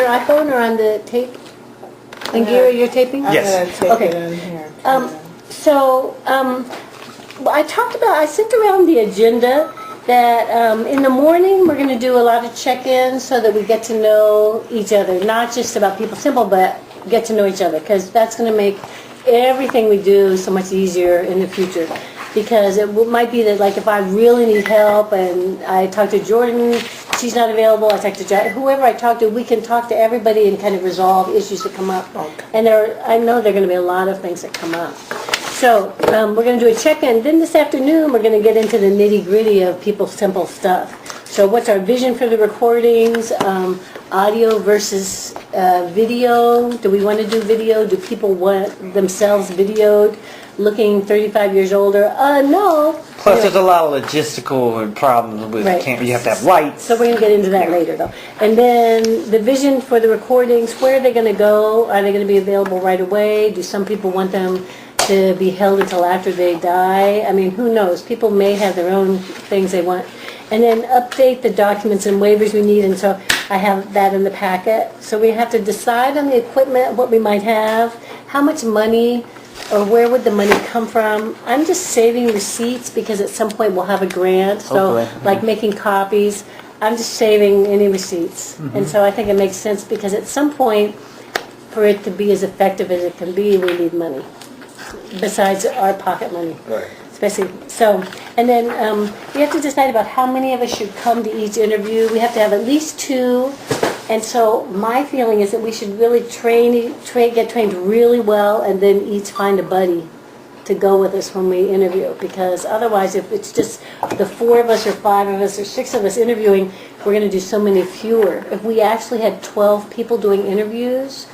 your iPhone or on the tape? And Gary, you're taping? Yes. Okay. I sent around the agenda that in the morning we're going to do a lot of check-ins so that we get to know each other, not just about People Simple, but get to know each other, because that's going to make everything we do so much easier in the future. Because it might be that, like, if I really need help and I talk to Jordan, she's not available, I talk to Jack, whoever I talk to, we can talk to everybody and kind of resolve issues that come up. Okay. And I know there are going to be a lot of things that come up. So we're going to do a check-in. Then this afternoon, we're going to get into the nitty-gritty of People Simple stuff. So what's our vision for the recordings? Audio versus video. Do we want to do video? Do people want themselves videoed? Looking 35 years older? No. Plus, there's a lot of logistical problems with camera. You have to have lights. So we're going to get into that later, though. And then the vision for the recordings, where are they going to go? Are they going to be available right away? Do some people want them to be held until after they die? I mean, who knows? People may have their own things they want. And then update the documents and waivers we need, and so I have that in the packet. So we have to decide on the equipment, what we might have, how much money, or where would the money come from. I'm just saving receipts because at some point we'll have a grant. So like making copies, I'm just saving any receipts. And so I think it makes sense because at some point, for it to be as effective as it can be, we need money. Besides our pocket money. Right. Especially, so, and then we have to decide about how many of us should come to each interview. We have to have at least 2. And so my feeling is that we should really get trained really well, and then each find a buddy to go with us when we interview. Because otherwise, if it's just the 4 of us or 5 of us or 6 of us interviewing, we're going to do so many fewer. If we actually had 12 people doing interviews,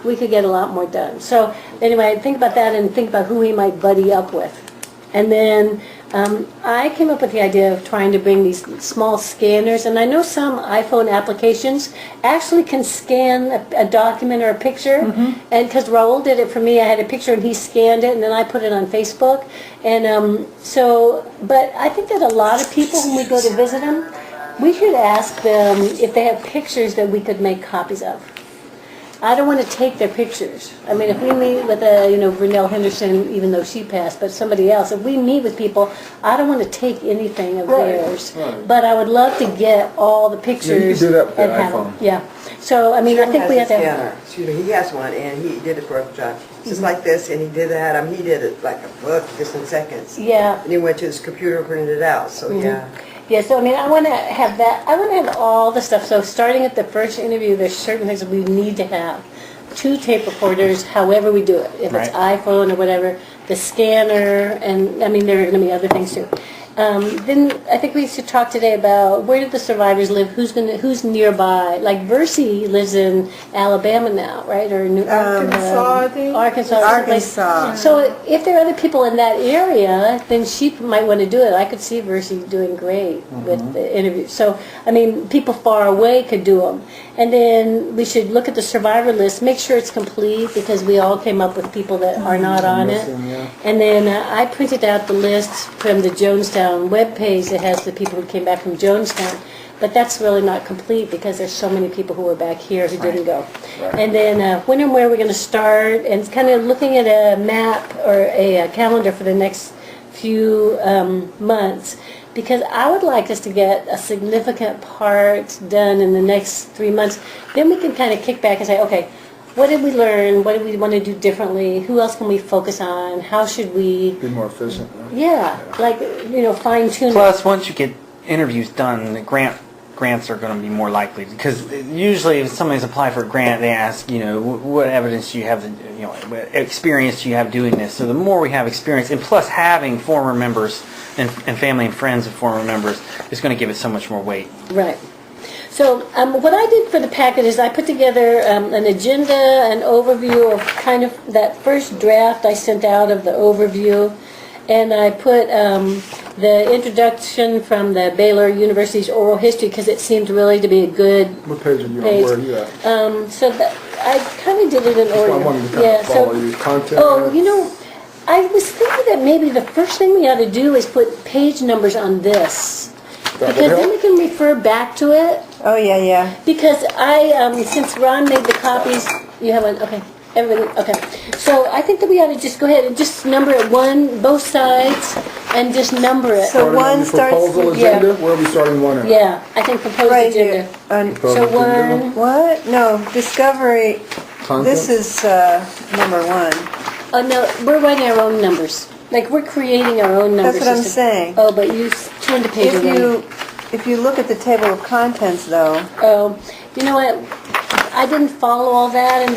we could get a lot more done. So anyway, think about that and think about who we might buddy up with. And then I came up with the idea of trying to bring these small scanners, and I know some iPhone applications actually can scan a document or a picture, and because Raul did it for me, I had a picture and he scanned it, and then I put it on Facebook. And but I think that a lot of people, when we go to visit them, we should ask them if they have pictures that we could make copies of. I don't want to take their pictures. I mean, if we meet with Vernell Henderson, even though she passed, but somebody else, if we meet with people, I don't want to take anything of theirs. Right. But I would love to get all the pictures. You can do that with the iPhone. Yeah. So, I mean, I think we have to have... He has one, and he did it for a job. Just like this, and he did that. He did it like a book, just in seconds. Yeah. And he went to his computer and printed it out, so yeah. Yeah, so I mean, I want to have that. I want to have all the stuff. So starting at the first interview, there's certain things that we need to have. 2 tape recorders, however we do it. If it's iPhone or whatever, the scanner, and I mean, there are going to be other things too. Then I think we should talk today about where do the survivors live? Who's nearby? Like Versi lives in Alabama now, right? Or Arkansas, I think. Arkansas. So if there are other people in that area, then she might want to do it. I could see Versi doing great with the interview. So I mean, people far away could do them. And then we should look at the survivor list, make sure it's complete, because we all came up with people that are not on it. And then I printed out the list from the Jonestown webpage that has the people who came back from Jonestown. But that's really not complete because there's so many people who were back here who didn't go. And then when and where we're going to start, and kind of looking at a map or a calendar for the next few months. Because I would like us to get a significant part done in the next 3 months. Then we can kind of kick back and say, okay, what did we learn? What do we want to do differently? Who else can we focus on? How should we... Be more efficient. Like, fine-tune. Plus, once you get interviews done, the grants are going to be more likely. Because usually if somebody's applied for a grant, they ask, what evidence do you have, what experience do you have doing this? So the more we have experience, and plus having former members and family and friends of former members is going to give it so much more weight. Right. So what I did for the packet is I put together an agenda, an overview of kind of that first draft I sent out of the overview, and I put the introduction from the Baylor University's oral history because it seemed really to be a good What page are you on? Where are you at? So I kind of did it in order. I wanted to kind of follow your content. I was thinking that maybe the first thing we ought to do is put page numbers on this. Because then we can refer back to it Oh, yeah, yeah. Because since Ron made the copies, you have one, okay, everybody, okay. So I think that we ought to just go ahead and just number it both sides, and just number it. So Starting on one the starts- proposal yeah. agenda, where are we starting one at? Yeah, I think proposed Right agenda. here. On- Proposed So agenda? one, What? No, discovery. Content? This is number one. no, we're writing our own numbers. Like, we're creating our own number That's what I'm system. saying. Oh, but you turned the page around. If you look at the table of contents, though, You know what? I didn't follow all that, and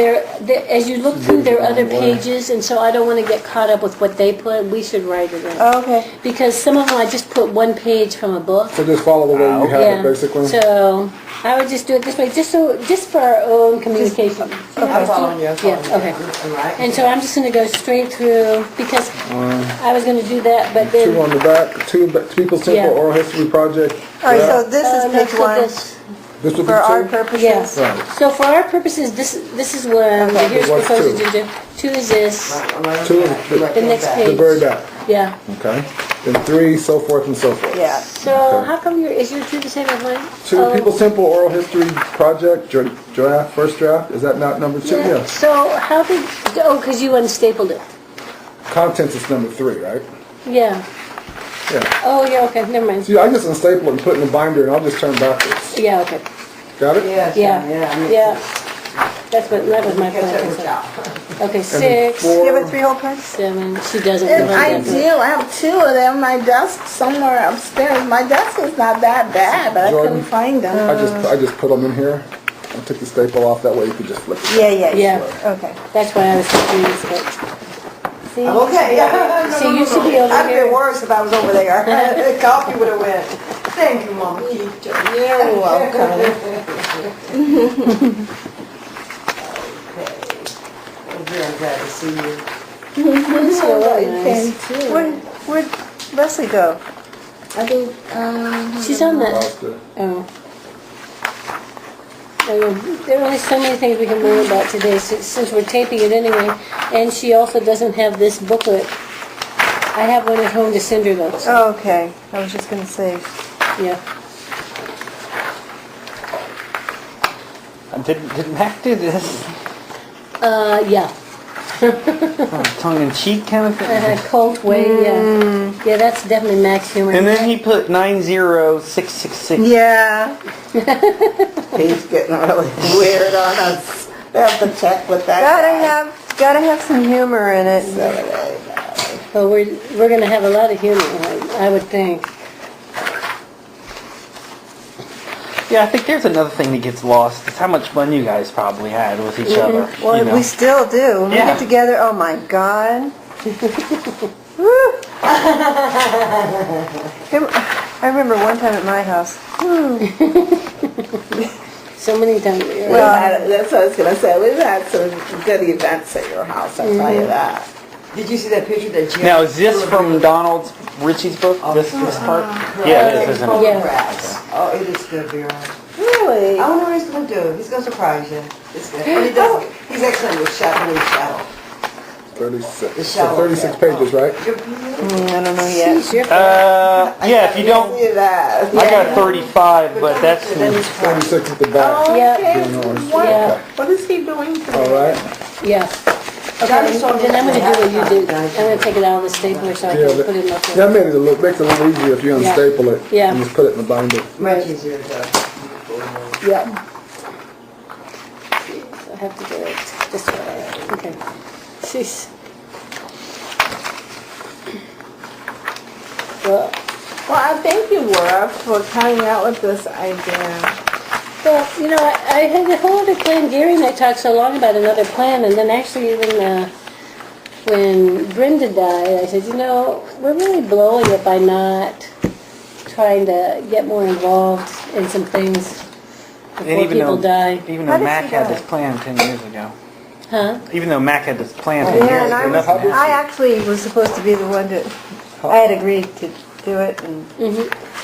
as you look through, there are other pages, and so I don't want to get caught up with what they put. We should write it in. oh, okay. Because some of them I just put one page from a book. So just follow the way you have Yeah. it, basically? So I would just do it this way, just for our own communication. I'm following you, I'm following Yeah, you. okay. Right. And so I'm just going to go straight through, because I was going to do that, but then... Two on the back, two People Simple Yeah. Oral History Project. All right, so Yeah. this is let's page put one. This would be For our two? purposes? Yes. Right. So for our purposes, this is one. Okay. Here's What's proposed two? agenda. Two is this. Two is The next the page. very back, Yeah. okay? Then three, so forth and so forth. Yeah. So Okay. how come is your two the same as mine? Two Oh, People Simple Oral History Project, draft, first draft, is that not number two? yeah. Yes. So how did? Oh, because you unstapled it. Contents is number three, right? Yeah. Yeah. Oh, yeah. Okay. Never mind. See, I just unstaple it and put it in the binder and I'll just turn backwards. Yeah. Okay. Got it? Yes, Yeah. yeah. Yeah. That was my Catch up plan. with y'all. Okay. then 6, four. Do you have a three-hole punch? 7. She doesn't. And Ron I doesn't. do. I have two of them. My desk somewhere upstairs. My desk is not that bad, but Jordan? I couldn't find them. I just put them in here. I took the staple off, that way you could just flip it. Yeah, yeah. Yeah. Okay. That's why I was confused. But see, I'm okay. So you should be over I'd here. been worse if I was over there. The coffee would have went. Thank you, Mom. You're welcome. I'm very glad to see you. So I nice. can too. Where'd Leslie go? I think, She's on that. Lost it. Oh. There are only so many things we can learn about today since we're taping it anyway. And she also doesn't have this booklet. I have one at home to send her though. So, Oh, okay. I was just gonna say. yeah. Did Mac do this? Yeah. Tongue in cheek kind of thing? Cold way, yeah. Yeah, that's definitely Max humor. And then he put 90666. Yeah. he's getting really weird on us. We have to check with that guy. Gotta have some humor in it. Well, we're going to have a lot of humor, I would think. Yeah, I think there's another thing that gets lost. It's how much fun you guys probably had with each other. Well, you know? we still do. When we Yeah. get together, oh my God. Woo. I remember one time at my house. So many times. That's what I was going to say. We've had some good events at your house, I'll tell you that. Did you see that picture that Jim? Now, is this from Donald Ritchie's book? This part? Yeah, it is, isn't it? Yeah. Photographs. Oh, it is good, Vera. Really? I wonder what he's going to do. He's going to surprise you. It's good. And he does, he's excellent with shadow. 36. The So shallow 36 depth. pages, right? I don't know yet. She's your Yeah, if you don't, See that. I got 35, but that's 36 at the back. Yeah. Yours. Yeah. What is he doing today? All right. Yeah. Okay, then I'm going to do what you do. I'm going to take it out of the stapler so I Yeah, can that, put it in the that makes it a little easier if you Yeah. unstaple it Yeah. and just put it in the binder. Much easier to. Yeah. I have to do it this way. Okay. Jeez. Well, Well, I thank you, Laura, for coming out with this idea. well, you know, I had a whole other plan. Gary and I talked so long about another plan, and then actually when Brenda died, I said, you know, we're really blowing it by not trying to get more involved in some things And before people die. even How though did Mac she had die? this plan 10 years ago. Huh? Even though Mac had this plan 10 Yeah, years and ago. I actually was supposed to be the one I had agreed to do it, and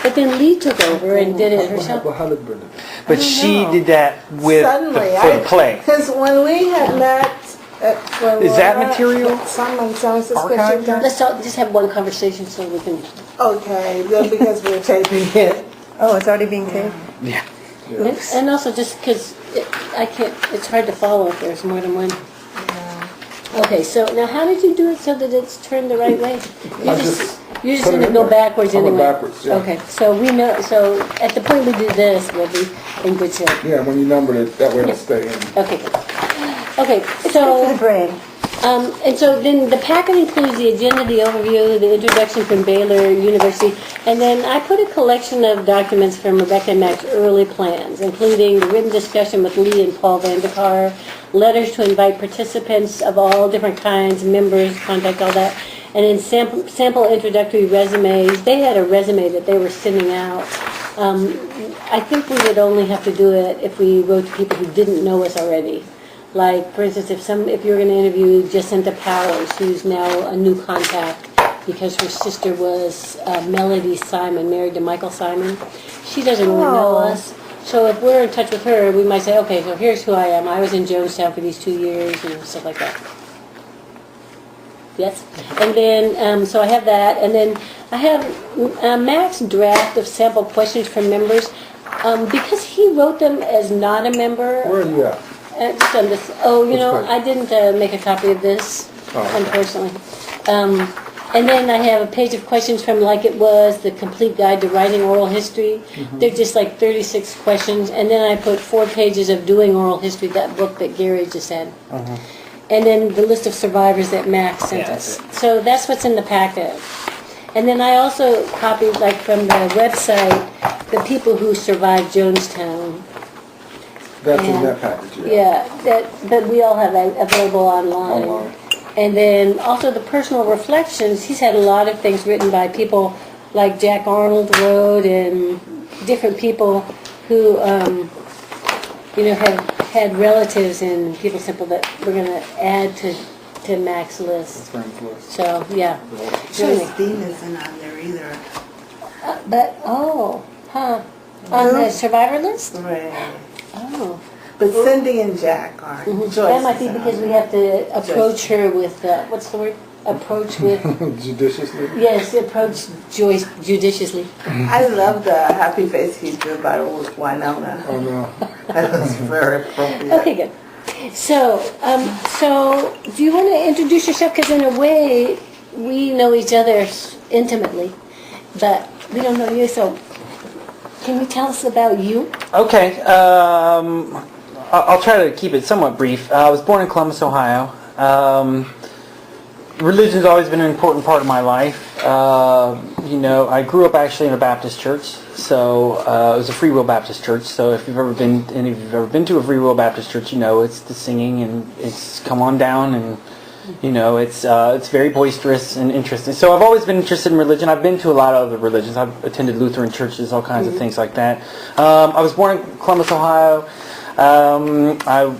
But then Lee took over and did it herself. Well, how did Brenda do? But she did that with Suddenly, for the play. Because when we had met at Is that material? Someone San Francisco. Archived? Let's just have one conversation so we can. Okay, then because we're taping it. oh, it's already being taped. Yeah. And also just because I can't, it's hard to follow if there's more than one. Okay, so now how did you do it so that it's turned the right way? You're just put it going to in go there. backwards I went anyway? backwards, yeah. Okay, so we know, so at the point we do this, we'll be in good shape. Yeah, when you numbered it, that way it'll stay in. Okay, good. Okay, Good for so, the brain. and so then the packet includes the agenda, the overview, the introduction from Baylor University, and then I put a collection of documents from Rebecca and Mac's early plans, including the written discussion with Lee and Paul Vandekar, letters to invite participants of all different kinds, members, contact, all that, and then sample introductory resumes. They had a resume that they were sending out. I think we would only have to do it if we wrote to people who didn't know us already. Like, for instance, if you were going to interview Jacinta Powers, who's now a new contact because her sister was Melody Simon, married to Michael Simon. She doesn't really know us. So if we're in touch with her, we might say, okay, so here's who I am. I was in Jonestown for these 2 years, stuff like that. Yes? And then, so I have that. And then I have Mac's draft of sample questions from members. Because he wrote them as not a member. Where are you at? Just on this. Oh, Which page? I didn't make a copy of this, Oh, okay. unfortunately. And then I have a page of questions from Like It Was, the complete guide to writing oral history. They're just like 36 questions. And then I put 4 pages of doing oral history, that book that Gary just had. And then the list of survivors that Max sent us. So that's what's in the packet. And then I also copied, like from the website, the people who survived Jonestown. That's in And- that package, Yeah, but we all have that available online. Online. And then also the personal reflections, he's had a lot of things written by people like Jack Arnold wrote and different people who, have had relatives and people simple that we're going to add to Mac's list. Friends list. So, yeah. Christine isn't on there either. On the survivor list? Right. Oh. But Cindy and Jack are. Joyce That might be isn't because on we there. have to approach her with, what's the word? Approach with, Judiciously? yes, approach Joyce judiciously. I love the happy face he drew by Winona. Oh, no. That was very appropriate. Okay, good. So, do you want to introduce yourself? Because in a way, we know each other intimately, but we don't know you. So, can you tell us about you? Okay, I'll try to keep it somewhat brief. I was born in Columbus, Ohio. Religion's always been an important part of my life. I grew up actually in a Baptist church, so it was a Free Will Baptist church. So if you've ever been to a Free Will Baptist church, it's the singing and it's come on down and it's very boisterous and interesting. So I've always been interested in religion. I've been to a lot of other religions. I've attended Lutheran churches, all kinds of things like that. I was born in Columbus, Ohio. I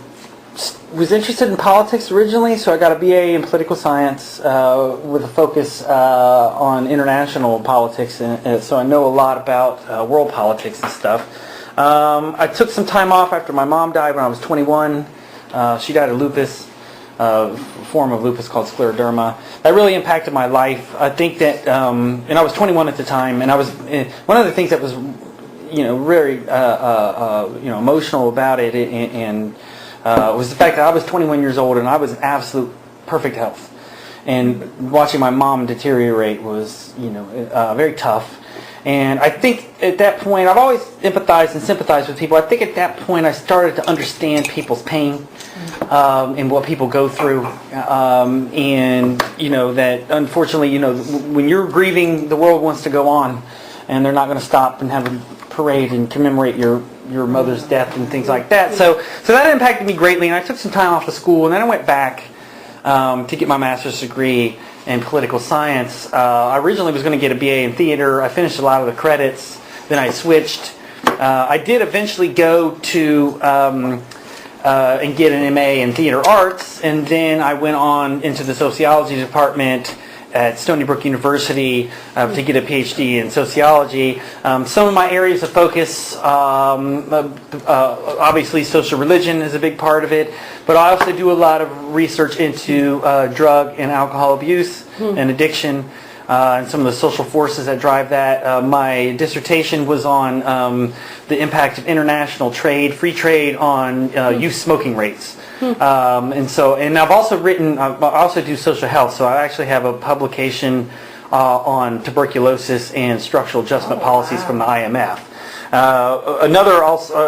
was interested in politics originally, so I got a BA in political science with a focus on international politics, and so I know a lot about world politics and stuff. I took some time off after my mom died when I was 21. She died of lupus. Form of lupus called scleroderma. That really impacted my life. I think that, and I was 21 at the time, and I was one of the things that was, very, emotional about it, and was the fact that I was 21 years old and I was in absolute perfect health, and watching my mom deteriorate was, very tough. And I think at that point, I've always empathized and sympathized with people. I think at that point I started to understand people's pain and what people go through. And, that unfortunately, when you're grieving, the world wants to go on. And they're not going to stop and have a parade and commemorate your mother's death and things like that. So that impacted me greatly. And I took some time off of school. And then I went back to get my master's degree in political science. I originally was going to get a BA in theater. I finished a lot of the credits. Then I switched. I did eventually go to and get an MA in theater arts, and then I went on into the sociology department at Stony Brook University to get a PhD in sociology. Some of my areas of focus, obviously social religion is a big part of it, but I also do a lot of research into drug and alcohol abuse and addiction. and some of the social forces that drive that. My dissertation was on the impact of international trade, free trade on youth smoking rates. And I've also written, I also do social health, so I actually have a publication on tuberculosis and structural adjustment policies from the IMF. Another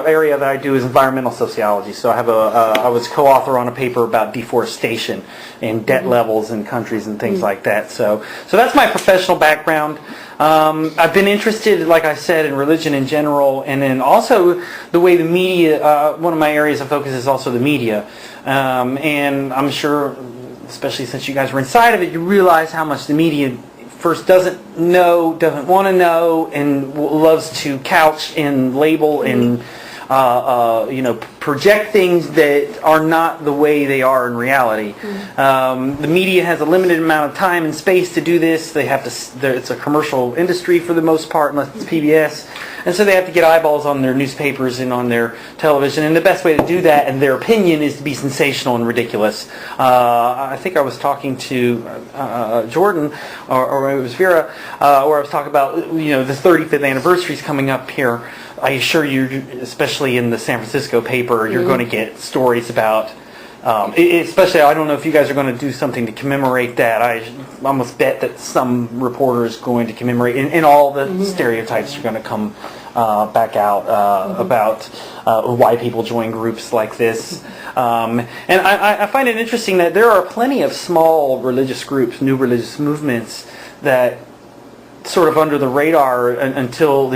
area that I do is environmental sociology. So I was co-author on a paper about deforestation and debt levels in countries and things like that. So that's my professional background. I've been interested, like I said, in religion in general, and then also the way the media. One of my areas of focus is also the media, and I'm sure, especially since you guys were inside of it, you realize how much the media first doesn't want to know, and loves to couch and label and project things that are not the way they are in reality. The media has a limited amount of time and space to do this. They have to. It's a commercial industry for the most part, unless it's PBS, and so they have to get eyeballs on their newspapers and on their television. And the best way to do that, in their opinion, is to be sensational and ridiculous. I think I was talking to Jordan, or it was Vera, where I was talking about the 35th anniversary is coming up here. I assure you, especially in the San Francisco paper, you're going to get stories about, especially, I don't know if you guys are going to do something to commemorate that. I almost bet that some reporter is going to commemorate, and all the stereotypes are going to come back out about why people join groups like this. And I find it interesting that there are plenty of small religious groups, new religious movements that sort of under the radar until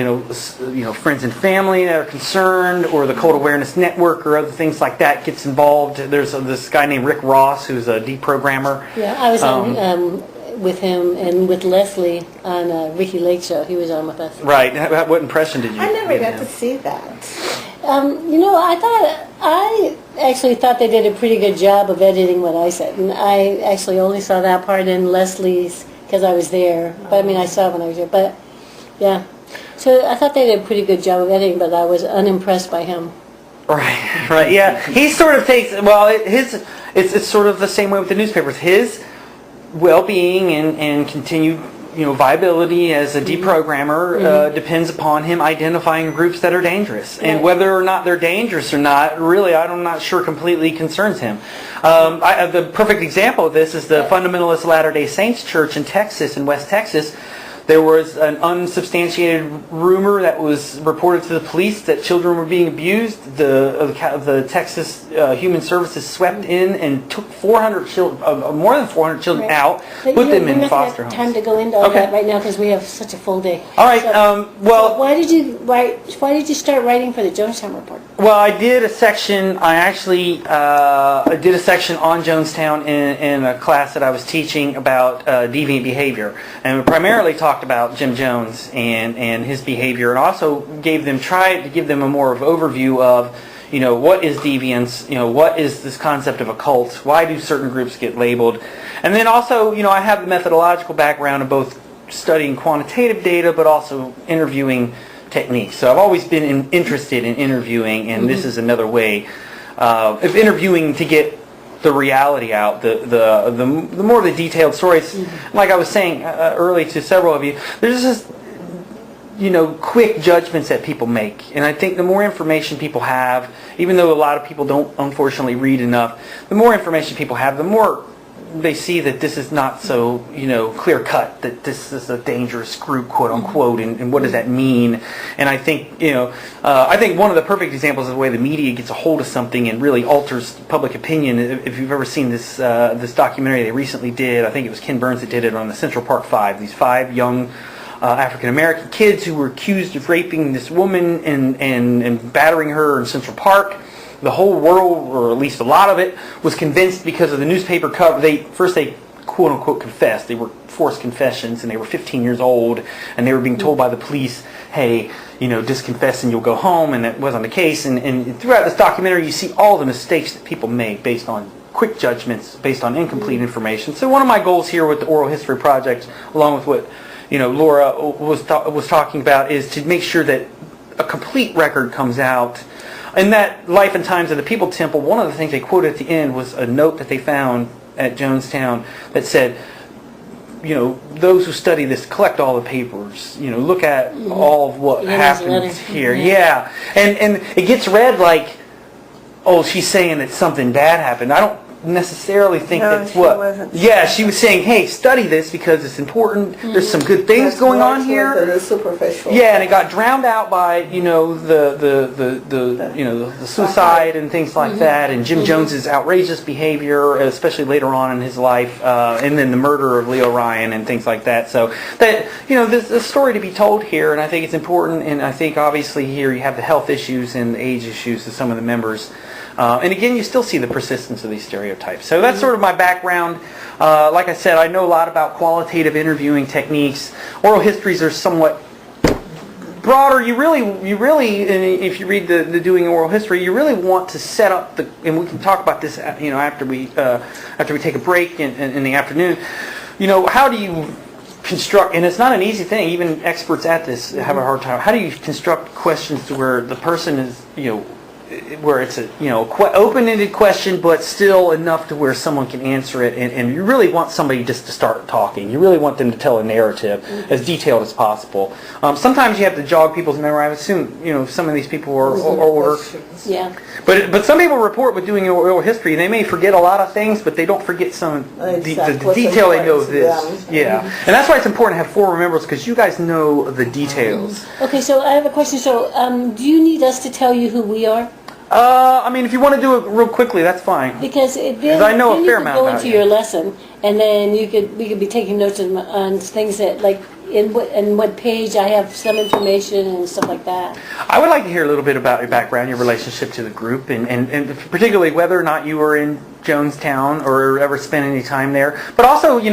friends and family that are concerned, or the Cult Awareness Network or other things like that gets involved. There's this guy named Rick Ross who's a deprogrammer. Yeah, I was on with him and with Leslie on Ricky Lake show. He was on with us. Right. What impression did you? I never give got him? to see that. I actually thought they did a pretty good job of editing what I said, and I actually only saw that part in Leslie's, because I was there. But I saw it when I was there. But yeah, so I thought they did a pretty good job of editing, but I was unimpressed by him. Right, yeah. He sort of takes, it's sort of the same way with the newspapers. His well-being and continued viability as a deprogrammer depends upon him identifying groups that are dangerous. And whether or not they're dangerous or not, really, I'm not sure completely concerns him. The perfect example of this is the Fundamentalist Latter-day Saints Church in Texas, in West Texas. There was an unsubstantiated rumor that was reported to the police that children were being abused. The Texas Human Services swept in and took more than 400 children out, put them in foster homes. We're not going to have time to go into all that right now because we have such a full day. All right. So why did you start writing for the Jonestown report? Well, I did a section. I actually did a section on Jonestown in a class that I was teaching about deviant behavior, and we primarily talked about Jim Jones and his behavior, and also tried to give them a more of overview of what is deviance, what is this concept of a cult, why do certain groups get labeled, and then also I have the methodological background of both studying quantitative data but also interviewing techniques. So I've always been interested in interviewing, and this is another way of interviewing to get the reality out, the more of the detailed stories. Like I was saying early to several of you, there's just quick judgments that people make, and I think the more information people have, even though a lot of people don't unfortunately read enough, the more information people have, the more they see that this is not so clear cut, that this is a dangerous group, quote unquote, and what does that mean? And I think I think one of the perfect examples of the way the media gets a hold of something and really alters public opinion. If you've ever seen this documentary they recently did, I think it was Ken Burns that did it, on the Central Park Five. These 5 young African American kids who were accused of raping this woman and battering her in Central Park. The whole world, or at least a lot of it, was convinced because of the newspaper cover. They quote unquote confessed. They were forced confessions, and they were 15 years old, and they were being told by the police, hey, just confess and you'll go home, and that wasn't the case. And throughout this documentary, you see all the mistakes that people make based on quick judgments, based on incomplete information. So one of my goals here with the Oral History Project, along with what Laura was talking about, is to make sure that a complete record comes out. In that Life and Times of the People Temple, one of the things they quoted at the end was a note that they found at Jonestown that said, those who study this collect all the papers, look at all of what Letters, happens letters. here. Yeah. And it gets read like, oh, she's saying that something bad happened. I don't necessarily think No, that's she what. wasn't. Yeah, she was saying, hey, study this because it's important. There's some good things That's going on more here. than the superficial. Yeah, and it got drowned out by the suicide and things like that, and Jim Jones's outrageous behavior, especially later on in his life, and then the murder of Leo Ryan and things like that. So that there's a story to be told here, and I think it's important. And I think obviously here you have the health issues and the age issues of some of the members. And again, you still see the persistence of these stereotypes. So that's sort of my background. Like I said, I know a lot about qualitative interviewing techniques. Oral histories are somewhat broader. You really, if you read the Doing Oral History, you really want to set up and we can talk about this, after we take a break in the afternoon. How do you construct, and it's not an easy thing. Even experts at this have a hard time. How do you construct questions to where the person is, where it's a open-ended question, but still enough to where someone can answer it, and you really want somebody just to start talking. You really want them to tell a narrative as detailed as possible. Sometimes you have to jog people's memory. I assume some of these people are older. Yeah. But some people report with doing oral history, they may forget a lot of things, but they don't forget some the detail they know this. Yeah, and that's why it's important to have former members because you guys know the details. Okay, so I have a question. So, do you need us to tell you who we are? If you want to do it real quickly, that's fine. Because then, I know a then fair you could amount go about into you. your lesson, and then we could be taking notes on things that like in what page I have some information and stuff like that. I would like to hear a little bit about your background, your relationship to the group, and particularly whether or not you were in Jonestown or ever spent any time there. But also, we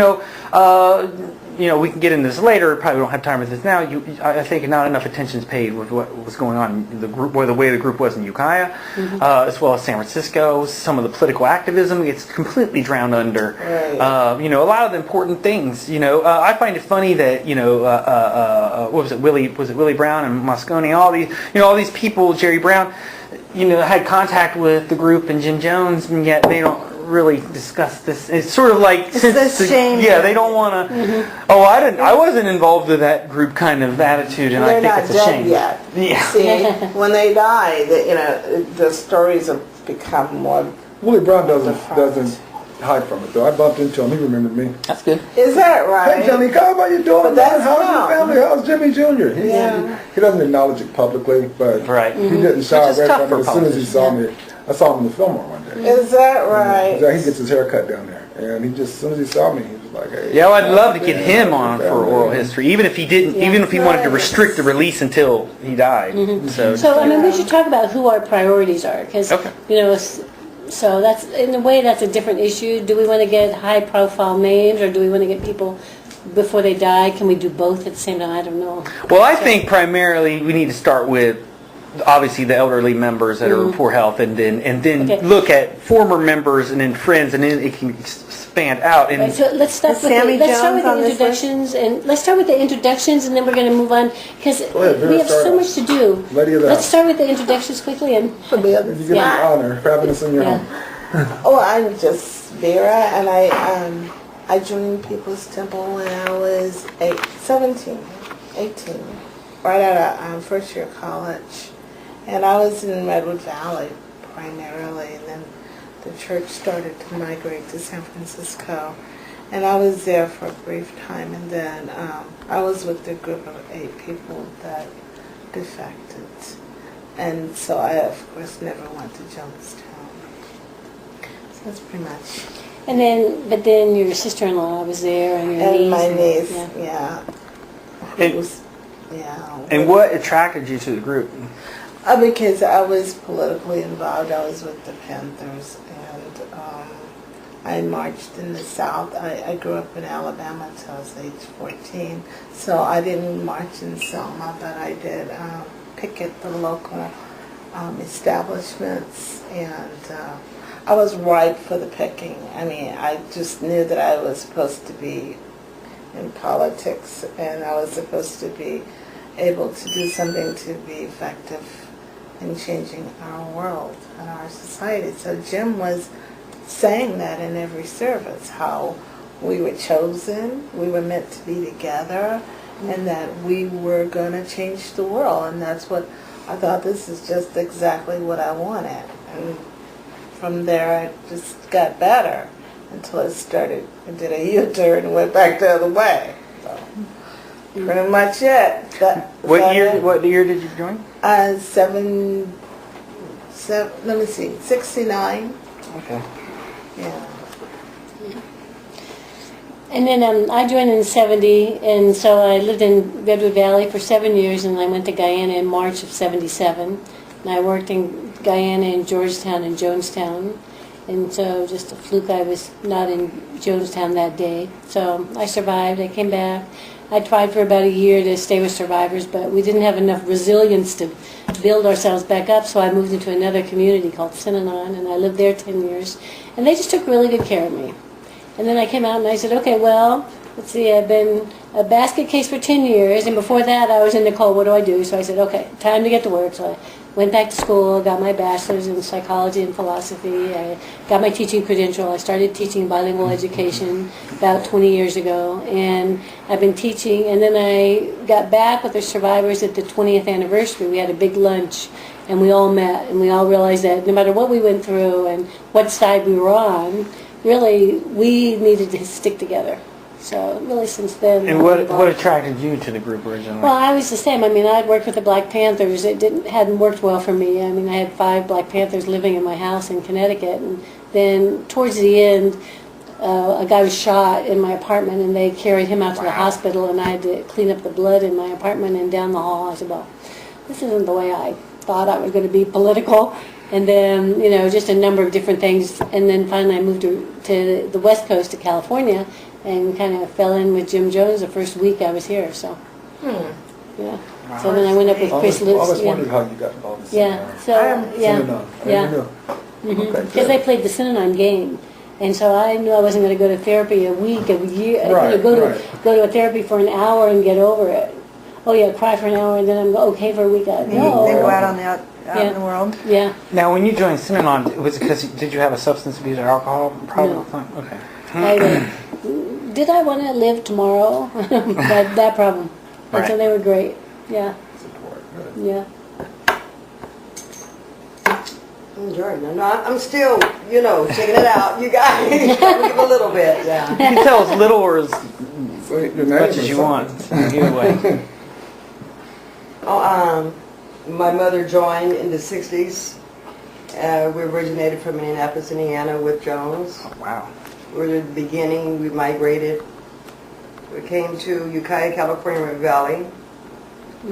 can get into this later. Probably don't have time for this now. I think not enough attention is paid with what was going on in the group, or the way the group was in Ukiah, as well as San Francisco. Some of the political activism gets completely drowned under. Right. A lot of the important things. I find it funny that what was it? Willie Brown and Moscone? All these people, Jerry Brown, had contact with the group and Jim Jones, and yet they don't really discuss this. It's sort of like shame. Yeah, they don't want to. Oh, I wasn't involved with that group kind of attitude, and They're I think not it's a dead shame. yet. Yeah. See, when they die, the stories have become more. Willie Brown doesn't hide from it though. I bumped into him. He remembered me. That's good. Is that right? Hey Johnny, how about you doing? But that's How's now. your family? How's Jimmy Jr.? Yeah. He doesn't acknowledge it publicly, but Right. he didn't shy Which is away tough from it. for As soon as he saw me, I saw him in the Fillmore one day. Is that right? Yeah, he gets his hair cut down there, and as soon as he saw me, he was like, "Hey." Yeah, well, I'd love to get him on for oral history, even if he didn't, even if he wanted to restrict the release until he died. So So, we should talk about who our priorities are, because, Okay. so that's, in a way, that's a different issue. Do we want to get high-profile names, or do we want to get people before they die? Can we do both at the same time? I don't know. Well, I think primarily we need to start with obviously the elderly members that are in poor health, and then Okay. look at former members and then friends, and then it can expand out. And Right, so let's start with Sammy let's start with Jones on the this introductions, and let's start with the introductions, and then we're going to move on because ahead, Vera, we have start so off. much to do. Lady of the Let's house. start with the introductions quickly, and You get the honor for having us in your Yeah. home. Oh, I'm just Vera, and I joined People's Temple when I was 18, right out of first year college. And I was in Redwood Valley primarily, and then the church started to migrate to San Francisco. And I was there for a brief time, and then I was with a group of 8 people that defected. And so I, of course, never went to Jonestown. So that's pretty much. but then your sister-in-law was there, and your niece. And my niece, yeah. And what attracted you to the group? Because I was politically involved. I was with the Panthers, and I marched in the South. I grew up in Alabama until I was age 14, so I didn't march in Selma, but I did picket the local establishments, and I was ripe for the picking. I mean, I just knew that I was supposed to be in politics, and I was supposed to be able to do something to be effective in changing our world and our society. So Jim was saying that in every service, how we were chosen, we were meant to be together, and that we were going to change the world. And that's what I thought, this is just exactly what I wanted. And from there, I just got better until I did a U-turn and went back the other way. So, pretty much it. What year did you join? 69. Okay. Yeah. And then I joined in '70, and so I lived in Redwood Valley for 7 years, and I went to Guyana in March of '77. And I worked in Guyana, in Georgetown, and Jonestown. And so just a fluke, I was not in Jonestown that day. So I survived. I came back. I tried for about a year to stay with survivors, but we didn't have enough resilience to build ourselves back up, so I moved into another community called Synanon, and I lived there 10 years. And they just took really good care of me. And then I came out and I said, okay, well, let's see, I've been a basket case for 10 years, and before that I was in Nicole, what do I do? So I said, okay, time to get to work. So I went back to school, got my bachelor's in psychology and philosophy. I got my teaching credential. I started teaching bilingual education about 20 years ago, and I've been teaching. And then I got back with the survivors at the 20th anniversary. We had a big lunch, and we all met, and we all realized that no matter what we went through and what side we were on, really, we needed to stick together. So really since then... And what attracted you to the group originally? Well, I was the same. I mean, I'd worked with the Black Panthers. It hadn't worked well for me. I mean, I had 5 Black Panthers living in my house in Connecticut. And then towards the end, a guy was shot in my apartment, and they carried him out to the hospital, and I had to clean up the blood in my apartment and down the hall. I said, well, this isn't the way I thought I was going to be political. And then, just a number of different things. And then finally I moved to the West Coast, to California, and kind of fell in with Jim Jones the first week I was here. So, yeah. Wow. So then I went up with Chris I Lutz. always wondered how you got involved in Yeah. Synanon. So, Synanon. I yeah. never knew. Okay, Because good. they played the Synanon game. And so I knew I wasn't going to go to therapy a week, a year. Right, go right. to a therapy for an hour and get over it. Oh yeah, cry for an hour and then I'm okay for a week. Then No. go out on the out Yeah. in the world. Yeah. Now, when you joined Synanon, was it because did you have a substance abuse or alcohol problem? No. Okay. Did I want to live tomorrow? that problem. And so Right. they were great. Yeah. Support. Good. Yeah. Jordan, I'm still, checking it out. You guys, give a little bit, yeah. You can tell as little or as Say your name much or as you something. want. Either way. Oh, my mother joined in the 60s. We originated from Indianapolis, Indiana with Jones. Oh, wow. We were at the beginning, we migrated. We came to Ukiah, California, River Valley.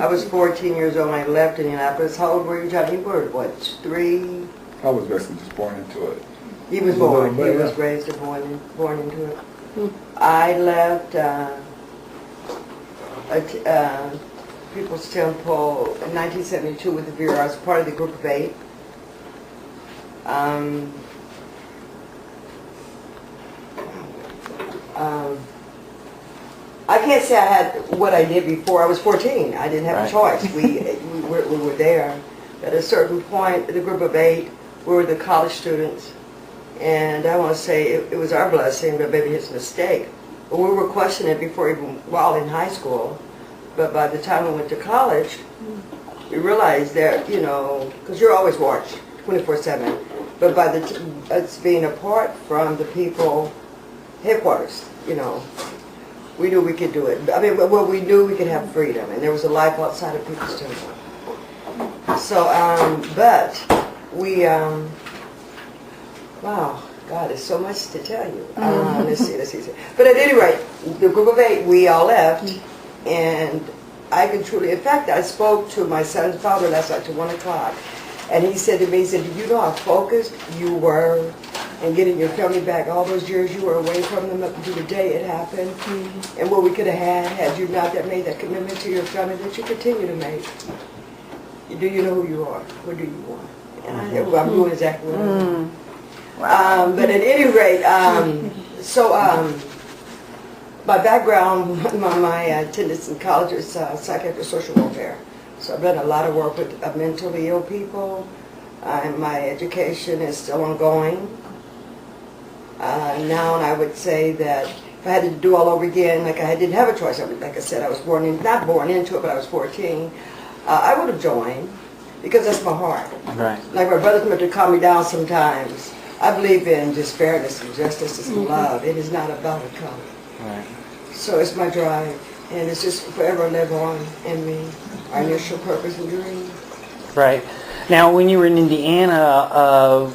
I was 14 years old when I left Indianapolis. How old were you, John? You were, what, 3? I was basically just born into it. He was A born. little He bit, was yeah. raised and born into it. I left People's Temple in 1972 with the Bureau. I was part of the Group of 8. I can't say I had what I did before. I was 14. I didn't have Right. a choice. We were there. At a certain point, the Group of 8, we were the college students. And I want to say it was our blessing, but maybe his mistake. But we were questioning it before even while in high school. But by the time we went to college, we realized that, because you're always watched 24/7. But by us being apart from the people headquarters, we knew we could do it. I mean, well, we knew we could have freedom, and there was a life outside of People's Temple. So, but we, wow, God, there's so much to tell you. Let's see. But at any rate, the Group of 8, we all left, and I can truly, in fact, I spoke to my son's father last night till 1 o'clock, and he said to me, do you know how focused you were in getting your family back all those years you were away from them up until the day it happened, and what we could have had you not that made that commitment to your family that you continue to make. Do you know who you are? What do you want? And I said, well, I'm doing exactly what I want. But at any rate, my background, my attendance in college is psychiatric social welfare. So I've done a lot of work with mentally ill people, and my education is still ongoing. Now, and I would say that if I had to do all over again, like I didn't have a choice. Like I said, I was not born into it, but I was 14. I would have joined because that's my heart. Right. Like my brothers meant to calm me down sometimes. I believe in just fairness and justice and love. It is not about a color. Right. So it's my drive, and it's just forever live on in me. Our initial purpose and dream. Right. Now, when you were in Indiana,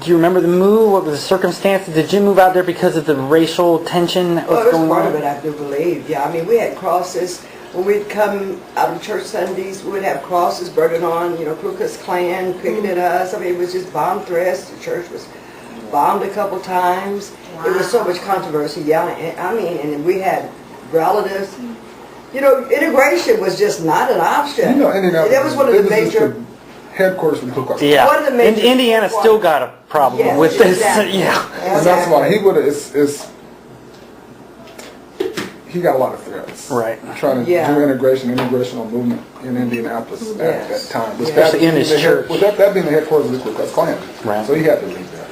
do you remember the move? What was the circumstances? Did you move out there because of the racial tension that was Well, it going was part on? of it, I do believe. Yeah, I mean, we had crosses. When we'd come out of church Sundays, we would have crosses burning on, Ku Klux Klan picketed us. I mean, it was just bomb threats. The church was bombed a couple times. It was so much controversy, yeah. I mean, and we had relatives. Integration was just not an option. Indianapolis. That was one of the this is major... the headquarters for the Ku Klux Klan. Yeah. One of the major- Indiana still got a problem Yes, with this. exactly. Yeah. And that's why he would have. He got a lot of threats. Right. Trying to Yeah. do integrational movement in Indianapolis at that Yes. time. With Especially that in his being the church. With that being the headquarters of the Ku Klux Klan. Right. So he had to leave there.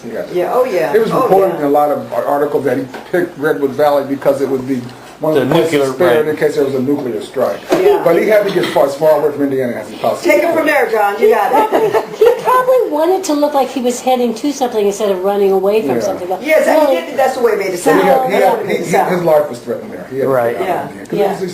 He had to. Yeah, oh yeah. It was Oh, reported yeah. in a lot of articles that he picked Redwood Valley because it would be one of The the places nuclear, spared right. in case there was a nuclear strike. Yeah. But he had to get as far away from Indiana as he possibly Take it from there, John. You got it. He probably wanted to look like he was heading to something instead of running away from Yeah. something. But Yes, and really, he did, that's the way it made it So sound. he had, That's what it made it his sound. life was threatened there. He had to Right. get out of Yeah. Indiana. 'Cause it was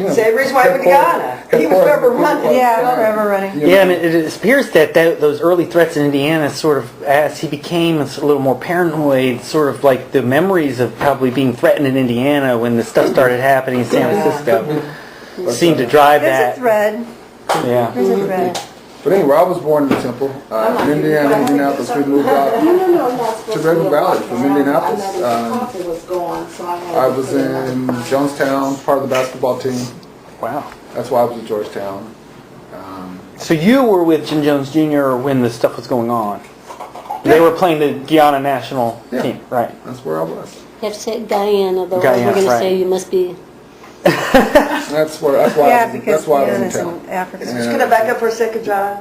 just, Same reason why he went to Ghana. He was forever running. Yeah, forever running. Yeah, and it appears that those early threats in Indiana sort of, as he became a little more paranoid, sort of like the memories of probably being threatened in Indiana when the stuff started happening in San Francisco seemed to drive There's a that. thread. Yeah. There's a thread. But anyway, I was born in the Temple, in Indiana, Indianapolis. We moved out to Redwood Valley from Indianapolis. I was in Jonestown, part of the basketball team. Wow. That's why I was at Georgetown. So you were with Jim Jones Jr. when the stuff was going on. They were playing the Guyana national Yeah. team, right? That's where I was. you have to say Guyana, though. Guyana, We're going to right. say you must be. That's why Yeah, I was, because that's why I was in Guyana's town. in Africa. Just gonna back up for a second, John.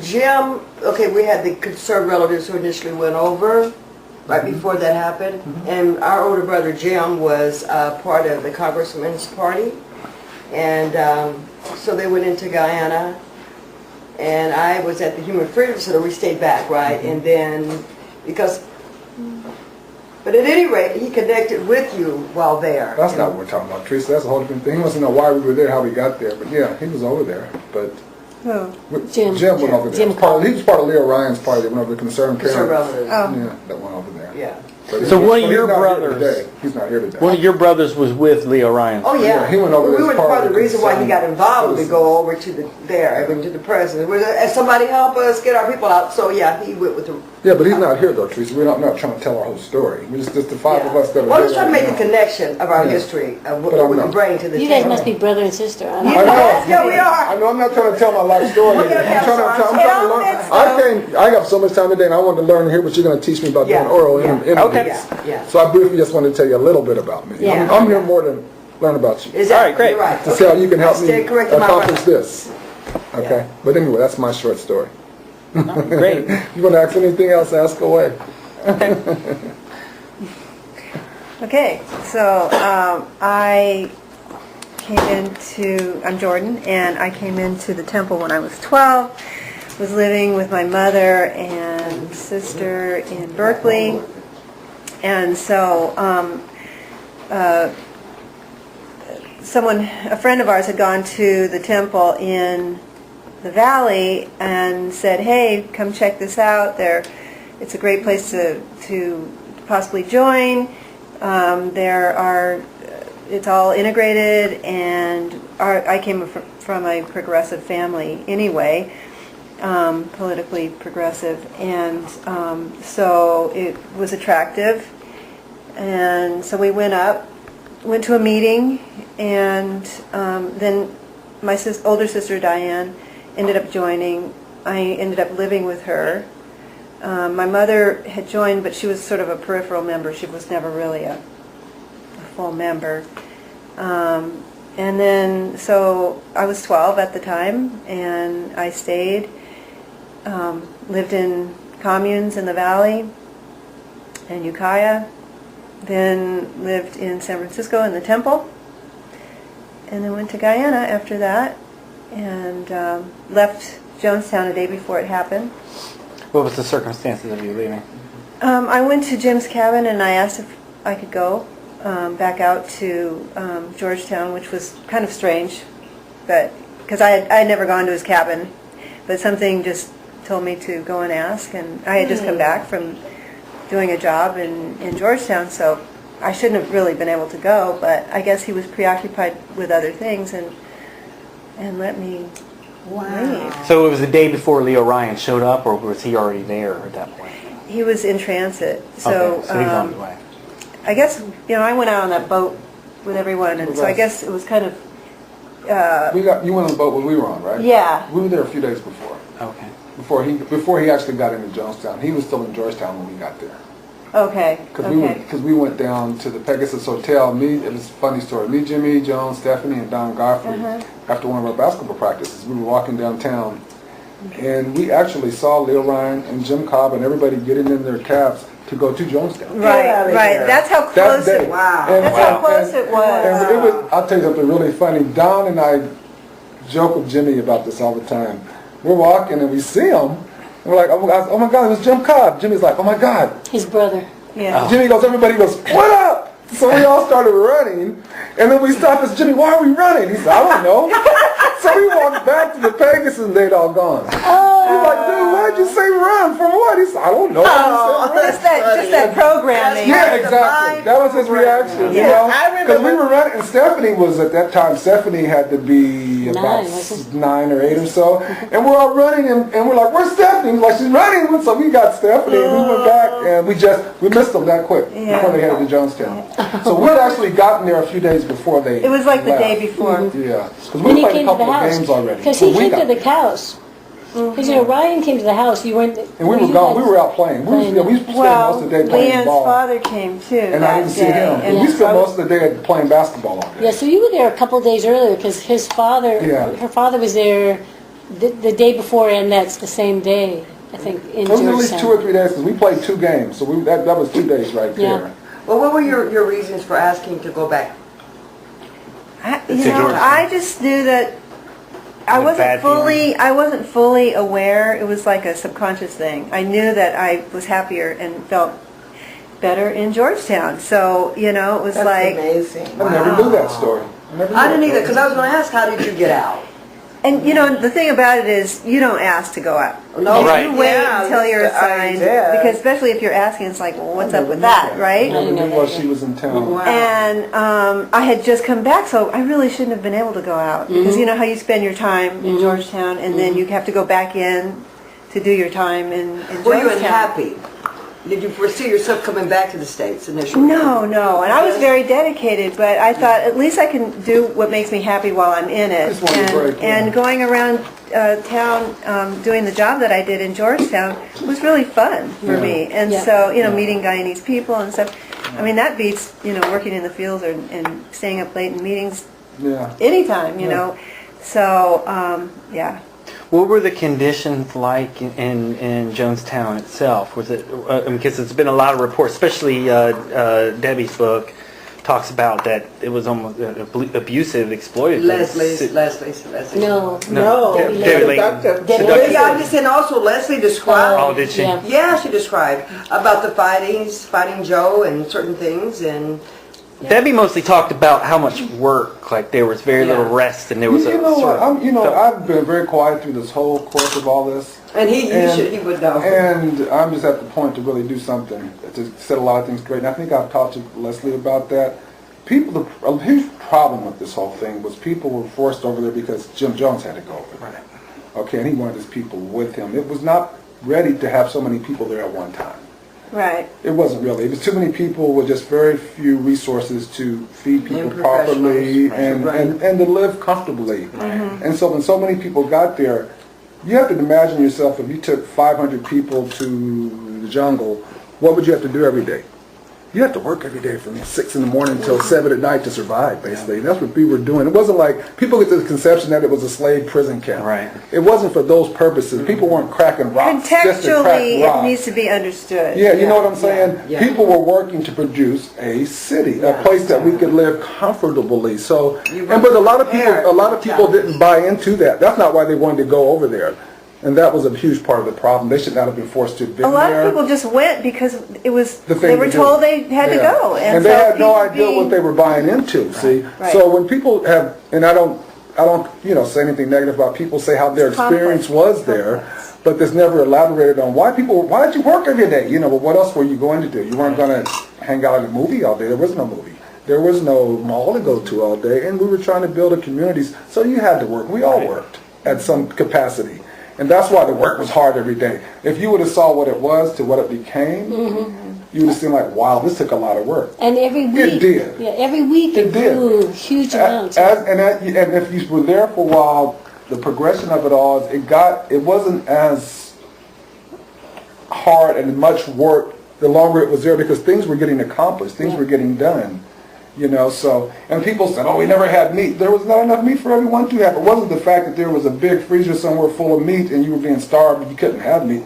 Jim, okay, we had the concerned relatives who initially went over right before that happened, and our older brother Jim was part of the Congressman's Party, and so they went into Guyana, and I was at the Human Freedom Center. We stayed back, right, and then but at any rate, he connected with you while there. That's not what we're talking about, Teresa. That's a whole different thing. He wants to know why we were there, how we got there. But yeah, he was over there. But Who? Jim. Jim went over there. Jim He was part of Leo Ryan's party that went over to Concerned Concerned Parents. relatives. Oh. Yeah, that went over there. Yeah. But So one of he's your not here brothers- today. He's not here today. One of your brothers was with Leo Ryan. Oh yeah, Yeah, he went over We as were part part of of the the reason why he got involved. We citizens. go over to the president. And somebody help us get our people out. So yeah, he went with the. Yeah, but he's not here though, Teresa. We're not trying to tell our whole story. We're just the five of us that are Well, let's here try to right make the now. connection of our Yeah. history of what But I'm we can not. bring to the You table. guys must be brother and sister. I know. Yeah, we are. I know. I'm not trying to tell my life story. Well, yeah, I'm trying to Tell learn. it, I got so much time today, and I wanted to learn and hear what you're going to teach me about Yeah. doing oral Yeah. interviews. Okay. Yeah. So I briefly just wanted to tell you a little bit about me. Yeah. I'm here more to learn about you. Exactly. All right, great. You're right. To see how you can help me Stay correct in my accomplish right. this. Okay. Yeah. But anyway, that's my short story. Great. You want to ask anything else? Ask away. Okay, so I'm Jordan, and I came into the temple when I was 12, was living with my mother and sister in Berkeley, and so a friend of ours had gone to the temple in the valley and said, hey, come check this out. It's a great place to possibly join. It's all integrated, and I came from a progressive family anyway, politically progressive, and so it was attractive. And so we went to a meeting, and then my older sister Diane ended up joining. I ended up living with her. My mother had joined, but she was sort of a peripheral member. She was never really a full member. And then, so I was 12 at the time, and I stayed, lived in communes in the valley, and Ukiah. Then lived in San Francisco in the Temple. And then went to Guyana after that. And left Jonestown a day before it happened. What was the circumstances of you leaving? I went to Jim's cabin and I asked if I could go back out to Georgetown, which was kind of strange, but because I had never gone to his cabin, but something just told me to go and ask, and I had just come back from doing a job in Georgetown, so I shouldn't have really been able to go, but I guess he was preoccupied with other things and let me leave. So it was the day before Leo Ryan showed up, or was he already there at that point? He was in transit, so Okay, so he's on the way. I guess, I went out on that boat with everyone, and so I guess it was kind of, You went on the boat when we were on, right? yeah. We were there a few days before. Okay. Before he actually got into Jonestown. He was still in Georgetown when we got there. Okay, Because we went down to the Pegasus Hotel. It was a funny story. Me, Jimmy, Jones, Stephanie, and Don Godfrey, after one of our basketball practices, we were walking downtown, and we actually saw Leo Ryan and Jim Cobb and everybody getting in their cabs to go to Jonestown. Right. That's how close That day. it was. And- That's how close it was. And it was. I'll tell you something really funny. Don and I joke with Jimmy about this all the time. We're walking and we see him, and we're like, oh my God, it was Jim Cobb. Jimmy's like, oh my God. His brother. Yeah. Jimmy goes, everybody goes, what up? So we all started running, and then we stopped and said, Jimmy, why are we running? He said, I don't know. So we walked back to the Pegasus and they'd all gone. He's like, dude, why'd you say run? From what? He said, I don't know. Just that programming. Yeah, exactly. That was his reaction, you know? Because we were running, and Stephanie was, at that time, Stephanie had to be about 9 or 8 or so. And we're all running, and we're like, where's Stephanie? He's like, she's running. So we got Stephanie, and we went back, and we missed them that quick before they headed to Jonestown. So we'd actually gotten there a few days before they It was like the left. day before. Yeah. Because When we he played a came to the couple of house. games already. Because when he we came got to the there. house. Because, Ryan came to the house. You weren't... And we were gone. We were out playing. We spent most of the day playing Leanne's ball. father came too And I didn't see him. And we spent most of the day playing basketball all day. Yeah, so you were there a couple of days earlier because his father, her father was there the day before, and that's the same day, I think, in It was at least Georgetown. 2 or 3 days because we played 2 games. So that was 2 days right there. Well, what were your reasons for asking to go back? I just knew that I wasn't fully aware. It was like a subconscious thing. I knew that I was happier and felt better in Georgetown. So, it was That's like... amazing. I never knew that story. I didn't either, because I was going to ask, how did you get out? And, the thing about it is, you don't ask to go out. No, right. You wait Yeah, until you're that's the assigned, idea. because especially if you're asking, it's like, well, what's up with that, right? I never knew while she was in town. Wow. And I had just come back, so I really shouldn't have been able to go out. Because you know how you spend your time in Georgetown, and then you have to go back in to do your time in Georgetown. Were you unhappy? Did you foresee yourself coming back to the States initially? No. And I was very dedicated, but I thought at least I can do what makes me happy while I'm in it. Just wanted to break, And going around town doing the job that I did in Georgetown was really fun for me. And so, meeting Guyanese people and stuff. I mean, that beats, working in the fields and staying up late in meetings anytime, you know. So, yeah. What were the conditions like in Jonestown itself? Was it because it's been a lot of reports, especially Debbie's book talks about that it was almost abusive, exploitative. Leslie. No. Debbie Layton. Debbie Yeah, I'm just saying also Leslie described. Oh, did she? Yeah, she described about the fighting Joe and certain things, and Debbie mostly talked about how much work, like there was very little rest, and there was I've been very quiet through this whole course of all this. and he would know. And I'm just at the point to really do something to set a lot of things straight. And I think I've talked to Leslie about that. A huge problem with this whole thing was people were forced over there because Jim Jones had to go over there. Okay, and he wanted his people with him. It was not ready to have so many people there at one time. Right. It wasn't really. It was too many people with just very few resources to feed people And properly professionals. and to live comfortably. And so when so many people got there, you have to imagine yourself, if you took 500 people to the jungle, what would you have to do every day? you have to work every day from 6 in the morning until 7 at night to survive, basically. That's what we were doing. It wasn't like, people get the conception that it was a slave prison camp. Right. It wasn't for those purposes. People weren't cracking rocks just to crack Contextually, rocks. it needs to be understood. Yeah, you know what I'm saying? yeah. People were working to produce a city, a place that we could live comfortably. So, but a lot of people didn't buy into that. That's not why they wanted to go over there. And that was a huge part of the problem. They should not have been forced to have been A lot there. of people just went because it was, The thing they were to do. told they had to Yeah. go. And so they had no people idea what being- they were buying into, see? Right. So when people have, and I don't, say anything negative about people, say how their experience was there, but there's never elaborated on why did you work every day? You know, but what else were you going to do? You weren't going to hang out at a movie all day. There was no movie. There was no mall to go to all day, and we were trying to build a community, so you had to work. We all worked at some capacity. And that's why the work was hard every day. If you would have saw what it was to what it became, you would have seen like, wow, this took a lot of work. And every week, It did. Yeah, every week it did. grew huge amounts. And if you were there for a while, the progression of it all, it wasn't as hard and much work the longer it was there, because things were getting accomplished, things were getting done. You know, so, and people said, oh, we never had meat. There was not enough meat for everyone to have. It wasn't the fact that there was a big freezer somewhere full of meat and you were being starved and you couldn't have meat.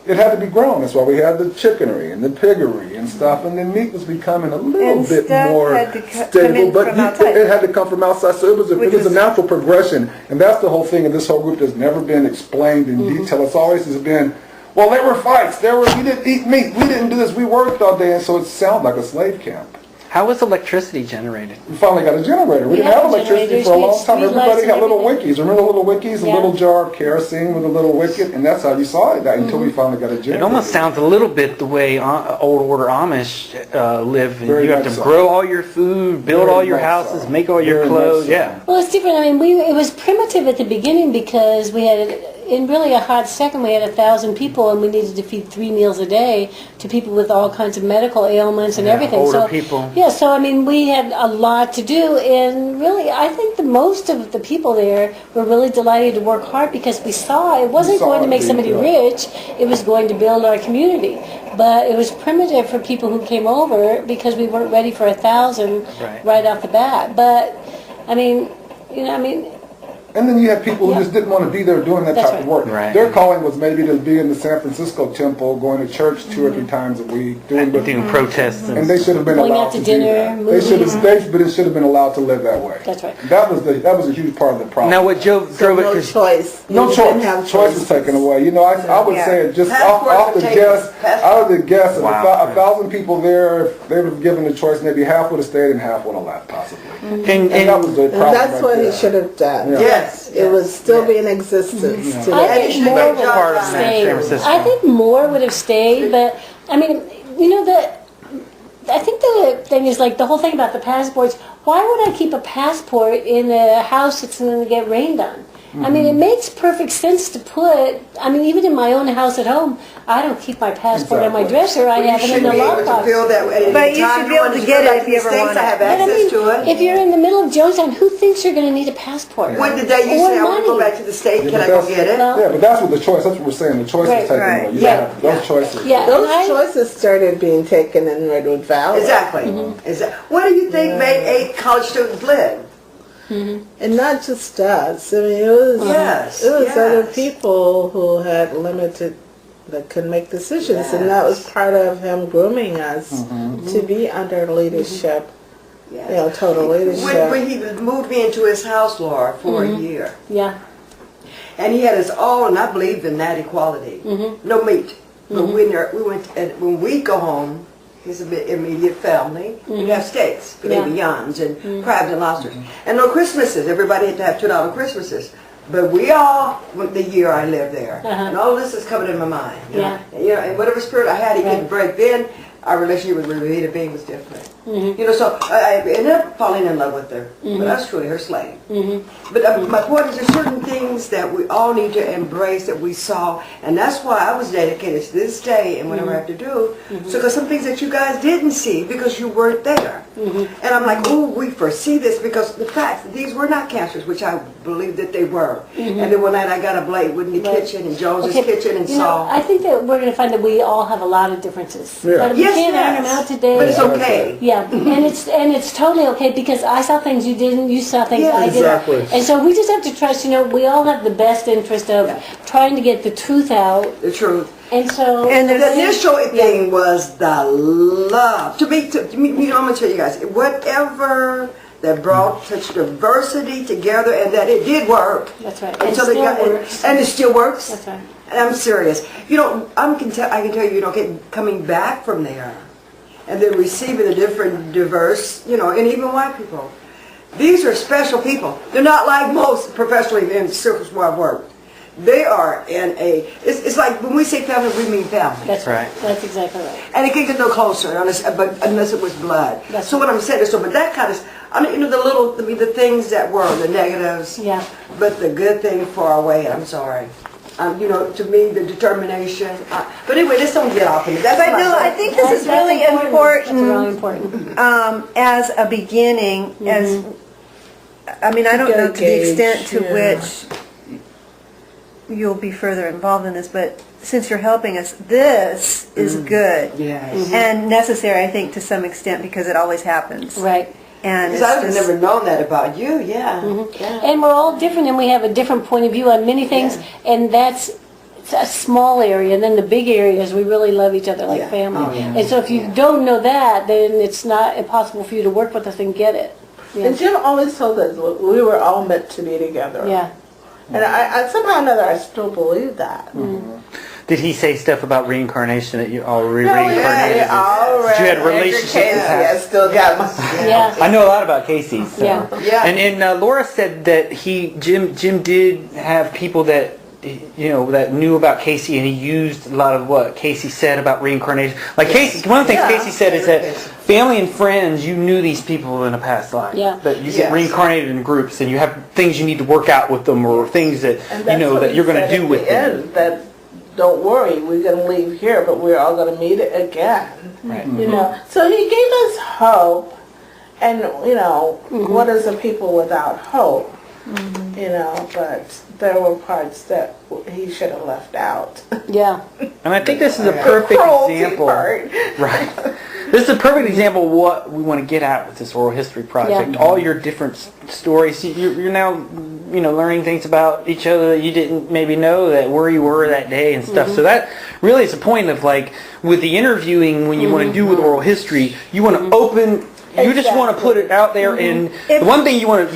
It had to be grown. That's why we had the chickenery and the piggery and stuff. And then meat was becoming a little And bit stuff more had to come stable. in But from outside. it had to come from outside. So it was Which a was- natural progression. And that's the whole thing in this whole group that's never been explained in detail. It's always has been, well, there were fights. We didn't eat meat. We didn't do this. We worked all day. And so it sounded like a slave camp. How was electricity generated? We finally got a generator. We didn't had have electricity generators, for a we had long time. street lights Everybody and had little everything. wikis. Remember the little wikis? A Yeah. little jar of kerosene with a little wicket, and that's how you saw it until we finally got a generator. It almost sounds a little bit the way old order Amish live. Very You have to much so. grow all your food, build Very all your much houses, so. make all your Very much clothes. so. Yeah. Well, it's different. I mean, it was primitive at the beginning because we had, in really a hot second, we had 1,000 people and we needed to feed 3 meals a day to people with all kinds of medical ailments and Yeah, everything. older So, people. Yeah, so I mean, we had a lot to do, and really, I think the most of the people there were really delighted to work hard because we saw it wasn't saw going to it make being somebody built. rich; it was going to build our community. But it was primitive for people who came over because we weren't ready for 1,000 Right. right off the bat. But I mean, And then you had people who Yeah. just didn't want to be there doing that That's type of right. work. Right. Their calling was maybe to be in the San Francisco temple, going to church 2 or 3 times a week, doing Doing protests and and they should have been Going allowed out to to dinner, do that. They should movies. have been allowed to live that way. That's right. That was a huge part of the problem. now what drove it? No 'cause- choice. No You choice. didn't have Choice was taken away. You know, I would Yeah. say it just Passports off the were taken. guess, out of the guess, of Wow. 1,000 people there, if they would have given the choice, maybe half would have stayed and half would have left, possibly. and that was the And problem. that's right what he there. should have done. Yeah. Yes. It would still be in yes. existence I today. think should more make would part have of stayed. San Francisco. I think more would have stayed, but I mean, I think the thing is like the whole thing about the passports. Why would I keep a passport in a house that's going to get rained on? I mean, it makes perfect sense to put. I mean, even in my own house at home, I don't keep my passport on my Exactly. dresser. I Well, have you it in should the be able to lockbox. feel that way at any But you time. should be able to get it if you ever Things want I it. have But I access mean, to it. if you're in the middle of Jonestown, who thinks you're going to need a passport? When the day you Or say I want to go money. back to the state, Yeah, can but I go that's- get it? Well, Yeah, but that's what the choice. That's what we're saying. The choice Right, was taken right. away. You Yeah. have those choices. Yeah, Those and I- choices started being taken in Redwood Valley. Exactly. What do you think made 8 college students live? And not just us. I mean, it was Yes, other yes. people who had limited, that could make decisions, and that was part of him grooming us to be under leadership. Yes. You know, total leadership. When he moved me into his house, Laura, for a year, Yeah. and he had us all, and I believed in that equality. No meat, but when we go home, his immediate family, we'd have steaks, filet Yeah. mignons, and crabs and lobsters, and no Christmases. Everybody had to have $2 Christmases. But we all, the year I lived there, and all this is coming in my mind. You know, and whatever spirit I had, he couldn't break. Then our relationship with Rita being was different. You know, so I ended up falling in love with her. But I was truly her slave. But my point is, there's certain things that we all need to embrace that we saw, and that's why I was dedicated to this day and whatever I have to do. So, because some things that you guys didn't see because you weren't there, and I'm like, oh, we foresee this because the fact that these were not cancers, which I believe that they were. And then one night I got up late in the kitchen, in Jones's kitchen, and you know, saw. I think that we're going to find that we all have a lot of differences. Yeah. But we Yes, can't iron them yes. out today. But it's okay. Yeah, and it's totally okay because I saw things you didn't, you saw things Yeah, I didn't. exactly. And so we just have to trust, you know, we all have the best interest of trying to get the truth out. The truth. And so... And The initial thing was the love. To me, you know, I'm going to tell you guys, whatever that brought such diversity together and that it did work. That's right. And Until still they got, works. And it still works. That's right. And I'm serious. You know, I can tell you, coming back from there and then receiving the different diverse, you know, and even white people. These are special people. They're not like most professionally in circles where I've worked. They are in it's like when we say family, we mean family. That's Right. That's exactly right. And it can't get no closer unless it was blood. That's So what I'm saying is, but that kind of, I mean, you know, the things that were the negatives, Yeah. but the good thing far away. I'm sorry. You know, to me, the determination. But anyway, let's don't get off in it. That's But what no, I'm I saying. think this is That's really That's really important important. as a beginning. As I mean, I don't know to the gauge, extent to yeah. which you'll be further involved in this, but since you're helping us, this is good Yes. and necessary, I think, to some extent because it always happens. Right. And Because I would it's have just, never known that about you. Yeah. Yeah. And we're all different and we have a different point of view on many things. Yeah. And that's it's a small area. And then the big areas, we really love each other like Yeah. family. Oh, yeah. And so if you don't know that, then it's not impossible for you to work with us and get it. And Jim always told us we were all meant to be together. Yeah. And I somehow or another, I still believe that. Did he say stuff about reincarnation that you all No, reincarnated? yeah, all right. Did you had relationships in the past? I still got my. Yeah. I know a lot about Casey. So. Yeah. Yeah. And Laura said that Jim did have people that that knew about Casey, and he used a lot of what Casey said about reincarnation. Like Casey, one of the things Casey said is that family and friends, you knew these people in a past life. Yeah. That you Yes. get reincarnated in groups, and you have things you need to work out with them, or things that And you that's know what that he you're going said to do at with the them. end, that don't worry, we're going to leave here, but we're all going to meet again. Right. You know, so he gave us hope, and you know, what is a people without hope? You know, but there were parts that he should have left out. Yeah. And I think this is a perfect Cruelty example. part. Right. This is a perfect example of what we want to get at with this oral history project. Yeah. All your different stories. You're now, learning things about each other that you didn't maybe know, that where you were that day and stuff. So that really is the point of, like, with the interviewing, when you want to do with oral history, you want to open. You just want to put it out there, and the one thing you want to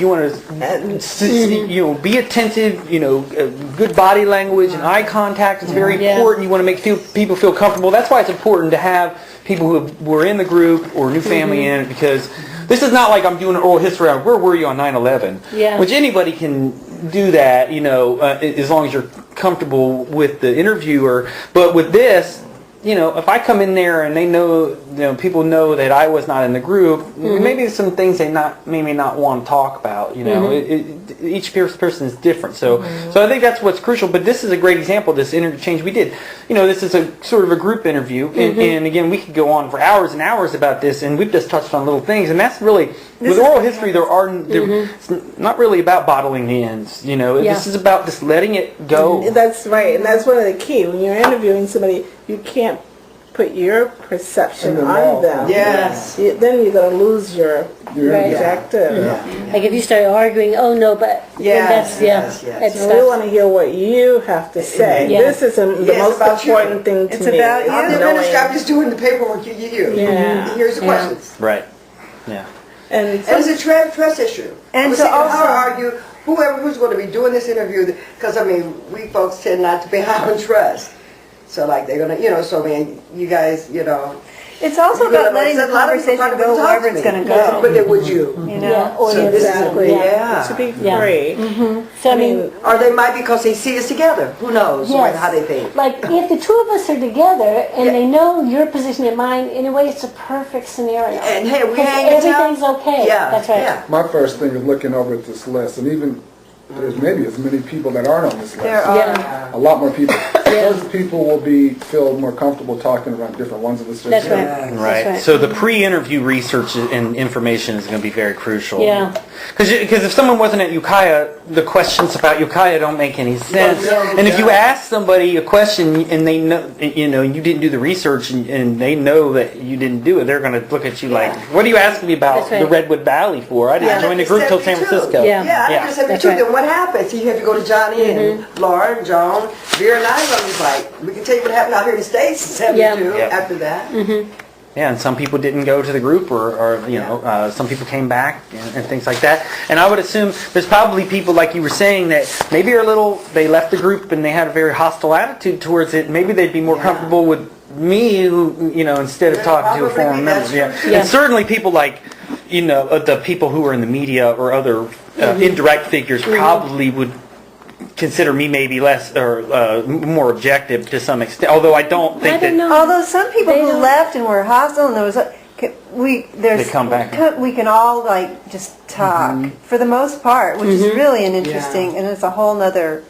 be attentive. Good body language and eye contact is very important. You want to make people feel comfortable. That's why it's important to have people who were in the group or new family in it, because this is not like I'm doing an oral history on where were you on 9/11, Yeah. which anybody can do that. As long as you're comfortable with the interviewer. But with this. If I come in there and they know, people know that I was not in the group, maybe there's some things they maybe not want to talk about. Each person is different. So I think that's what's crucial. But this is a great example of this interchange we did. This is a sort of a group interview, and again, we could go on for hours and hours about this, and we've just touched on little things, and that's really with oral history. It's not really about bottling the ends. This is about just letting it go. That's right, and that's one of the key. When you're interviewing somebody, you can't put your perception on them. Yes. Then you're going to lose your objective. Like if you start arguing, oh no, but Yes, that's yes. It's So we want to hear what you have to say. Yeah. This is the most about you. important thing to It's me. about you. I'm the Knowing- minister. I'm just doing the paperwork. You. Yeah. Here's the questions. Right. Yeah. And And it's a trust issue. And I was to thinking, also- how are you? Who's going to be doing this interview? Because we folks tend not to be high on trust. So like they're gonna, you guys, it's also about letting the conversation go wherever it's going to go. But then would you? Yeah. Or So this is- exactly. yeah. To be Yeah. free. So I mean, Or they might because they see us together. Who knows? Yes. How they think. like if the two of us are together and they know your position and mine, in a way it's a perfect scenario. And hey, we 'Cause hang it out. everything's okay. Yeah, That's right. yeah. My first thing is looking over at this list, and even there's maybe as many people that aren't on this list. There are. Yeah, A lot more people. Those people will feel more comfortable talking about different ones of the list. that's right. Yeah. That's Right. right. So the pre-interview research and information is going to be very crucial. Yeah. Because if someone wasn't at Ukiah, the questions about Ukiah don't make any sense. Yeah. And if you ask somebody a question and they know, you didn't do the research and they know that you didn't do it, they're going to look at you like, "What are you asking me about That's right. the Redwood Valley for? I didn't Yeah. join the group till San 72. Francisco." Yeah. Yeah, I Yeah. just said That's too. right. Then what happens? You have to go to Johnny and Laura and John. Vera and I are going to be like, we can tell you what happened out here in the States in 72 Yeah. after that. Yeah, and some people didn't go to the group, or some people came back and things like that. And I would assume there's probably people, like you were saying, that maybe they left the group and they had a very hostile attitude towards it. Maybe they'd be more comfortable with me, who, instead of Yeah, talking to a probably, former that's member. Yeah. true, too. And certainly people like, the people who are in the media or other indirect figures probably would consider me maybe less or more objective to some extent. Although I don't think I don't that. know. Although some people They who don't- left and were hostile, and there was They come back. We can all like just talk for the most part, which is really an interesting, Yeah. and it's a whole nother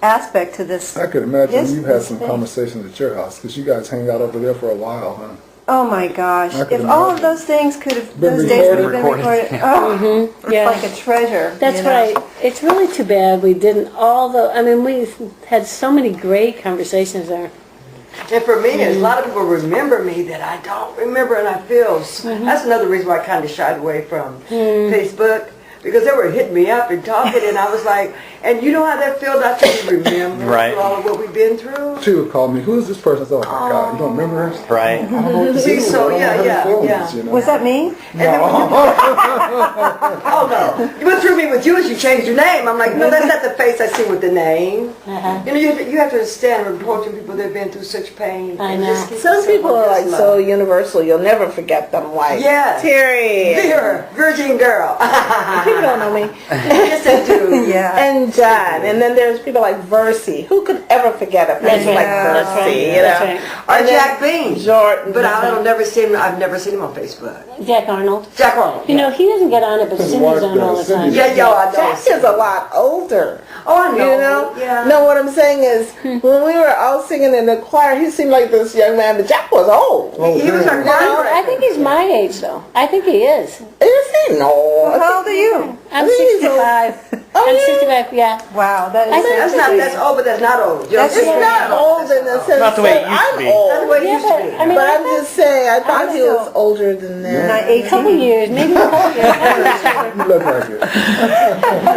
aspect to this. I could imagine Yes, you had some yes. conversations at your house because you guys hang out over there for a while, huh? Oh my gosh! I could If all of imagine. those things could have, Been those days could have been recorded. recorded, oh, it's Yeah. like a treasure. That's you know? right. It's really too bad we didn't. We had so many great conversations there. And for me, a lot of people remember me that I don't remember, and I feel that's another reason why I kind of shied away from Facebook, because they were hitting me up and talking, and I was like, and you know how that feels after you remember Right. all of what we've been through. She would call me, "Who's this person?" I said, "Oh my God, you don't remember her?" Right. I don't know what to See, do. so, I don't yeah, know how to yeah, feel yeah. this, you know? Was that me? And then when oh no, you went through me with you as you changed your name. I'm like, no, that's not the face I see with the name. You have to understand, when approaching people that've been through such pain. I and know. just keep Some yourself people on are like this so love. universal, you'll never forget them. Like Yes. Terry Vera, Virgin girl. people don't know me, Yes, they do. Yeah. and John, and then there's people like Versi. Who could ever forget a That's face right. like That's Versi? right. You know? That's right. Or And then Jack Bean. Jordan, But I've never seen him. I've never seen him on Facebook. Jack Arnold. Jack Arnold. You know, he doesn't get on it, but His Cindy's wife on all the does. time. Cindy Yeah, yo, I know. Jack is a lot older. Oh, I know. You know? Yeah. No, what I'm saying is, when we were all singing in the choir, he seemed like this young man, but Jack was old. He was a I think he's my age, though. I think he is. Is he? No. How old are you? I'm He's 65. Oh, I'm yeah? 65, yeah. Wow, that I is. think That's not. That's old, but that's not old. You know, That's It's Yeah. not old in the sense Not the way it that used to I'm be. That's the old. way it Yeah, used to but, be. I mean, But I I'm just saying, I thought I'm he was still- older than Not that. 18. a couple years, maybe a couple years. You look like it.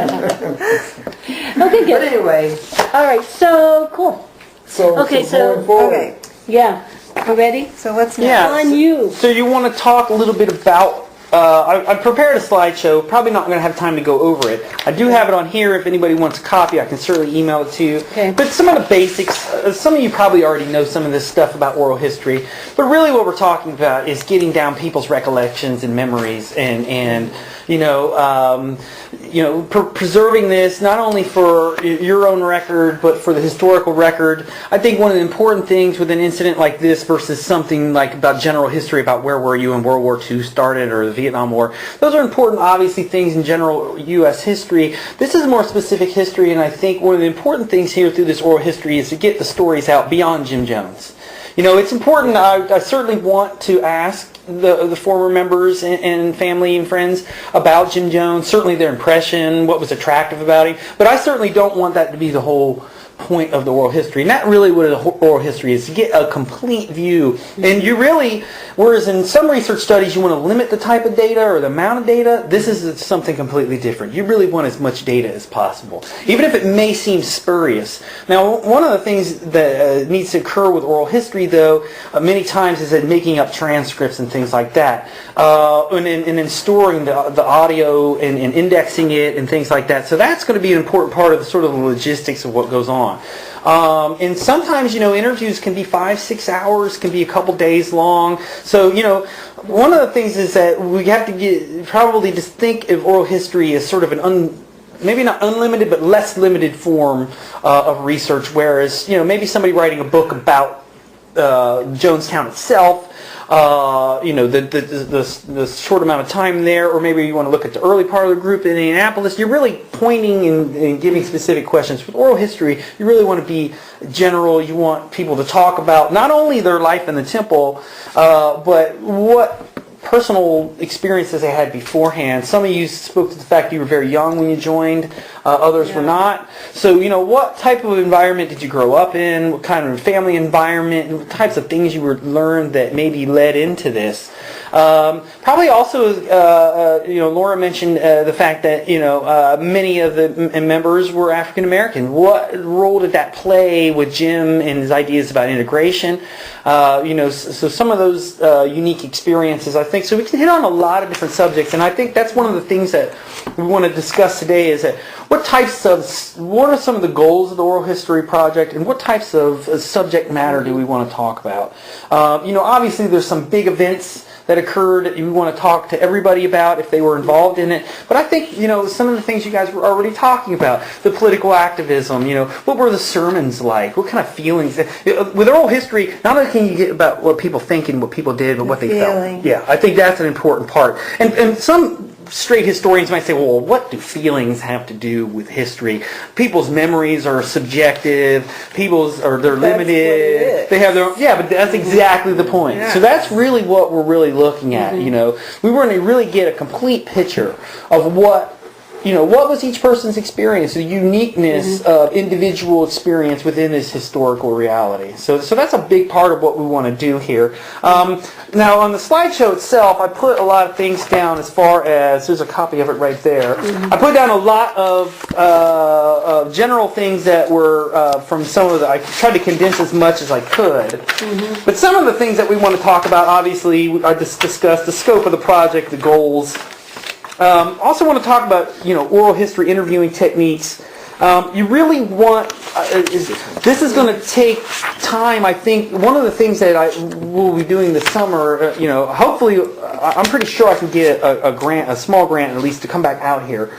Okay, But good. anyway, All right, so, cool. So, Okay, so- going forward, Okay, Yeah, you ready? so what's next? Yeah. On you. So you want to talk a little bit about, I prepared a slideshow, probably not going to have time to go over it. I do have it on here. If anybody wants a copy, I can certainly email it to you. Okay. But some of the basics, some of you probably already know some of this stuff about oral history, but really what we're talking about is getting down people's recollections and memories and preserving this not only for your own record, but for the historical record. I think one of the important things with an incident like this versus something like about general history about where were you when World War II started or the Vietnam War, those are important, obviously, things in general U.S. history. This is more specific history, and I think one of the important things here through this oral history is to get the stories out beyond Jim Jones. You know, it's important. I certainly want to ask the former members and family and friends about Jim Jones, certainly their impression, what was attractive about him, but I certainly don't want that to be the whole point of the oral history. And that really what oral history is, to get a complete view. And you really, whereas in some research studies you want to limit the type of data or the amount of data, this is something completely different. You really want as much data as possible, even if it may seem spurious. Now, one of the things that needs to occur with oral history, though, many times is in making up transcripts and things like that, and then storing the audio and indexing it and things like that. So that's going to be an important part of the sort of the logistics of what goes on. And sometimes, interviews can be 5-6 hours, can be a couple days long. So, one of the things is that we have to probably just think of oral history as sort of maybe not unlimited, but less limited form of research. Whereas, maybe somebody writing a book about Jonestown itself. The short amount of time there, or maybe you want to look at the early part of the group in Indianapolis. You're really pointing and giving specific questions. With oral history, you really want to be general. You want people to talk about not only their life in the temple, but what personal experiences they had beforehand. Some of you spoke to the fact you were very young when you joined. Others were not. So, what type of environment did you grow up in? What kind of family environment? And what types of things you learned that maybe led into this? Probably also, Laura mentioned the fact that, many of the members were African American. What role did that play with Jim and his ideas about integration? So some of those unique experiences, I think. So we can hit on a lot of different subjects, and I think that's one of the things that we want to discuss today is that what are some of the goals of the Oral History Project, and what types of subject matter do we want to talk about? Obviously there's some big events that occurred that you want to talk to everybody about if they were involved in it. But I think, some of the things you guys were already talking about, the political activism, what were the sermons like? What kind of feelings? With oral history, not only can you get about what people think and what people did, but what they felt. Yeah, I think that's an important part. And some straight historians might say, well, what do feelings have to do with history? People's memories are subjective. They're limited. They have their own. Yeah, but that's exactly the point. Yeah. So that's really what we're really looking at. We want to really get a complete picture of what was each person's experience, the uniqueness of individual experience within this historical reality. So that's a big part of what we want to do here. Now, on the slideshow itself, I put a lot of things down as far as, there's a copy of it right there. I put down a lot of general things that were from some of I tried to condense as much as I could. But some of the things that we want to talk about, obviously, I just discussed the scope of the project, the goals. Also want to talk about, oral history interviewing techniques. You really want, this is going to take time, I think. One of the things that I will be doing this summer, hopefully, I'm pretty sure I can get a small grant at least to come back out here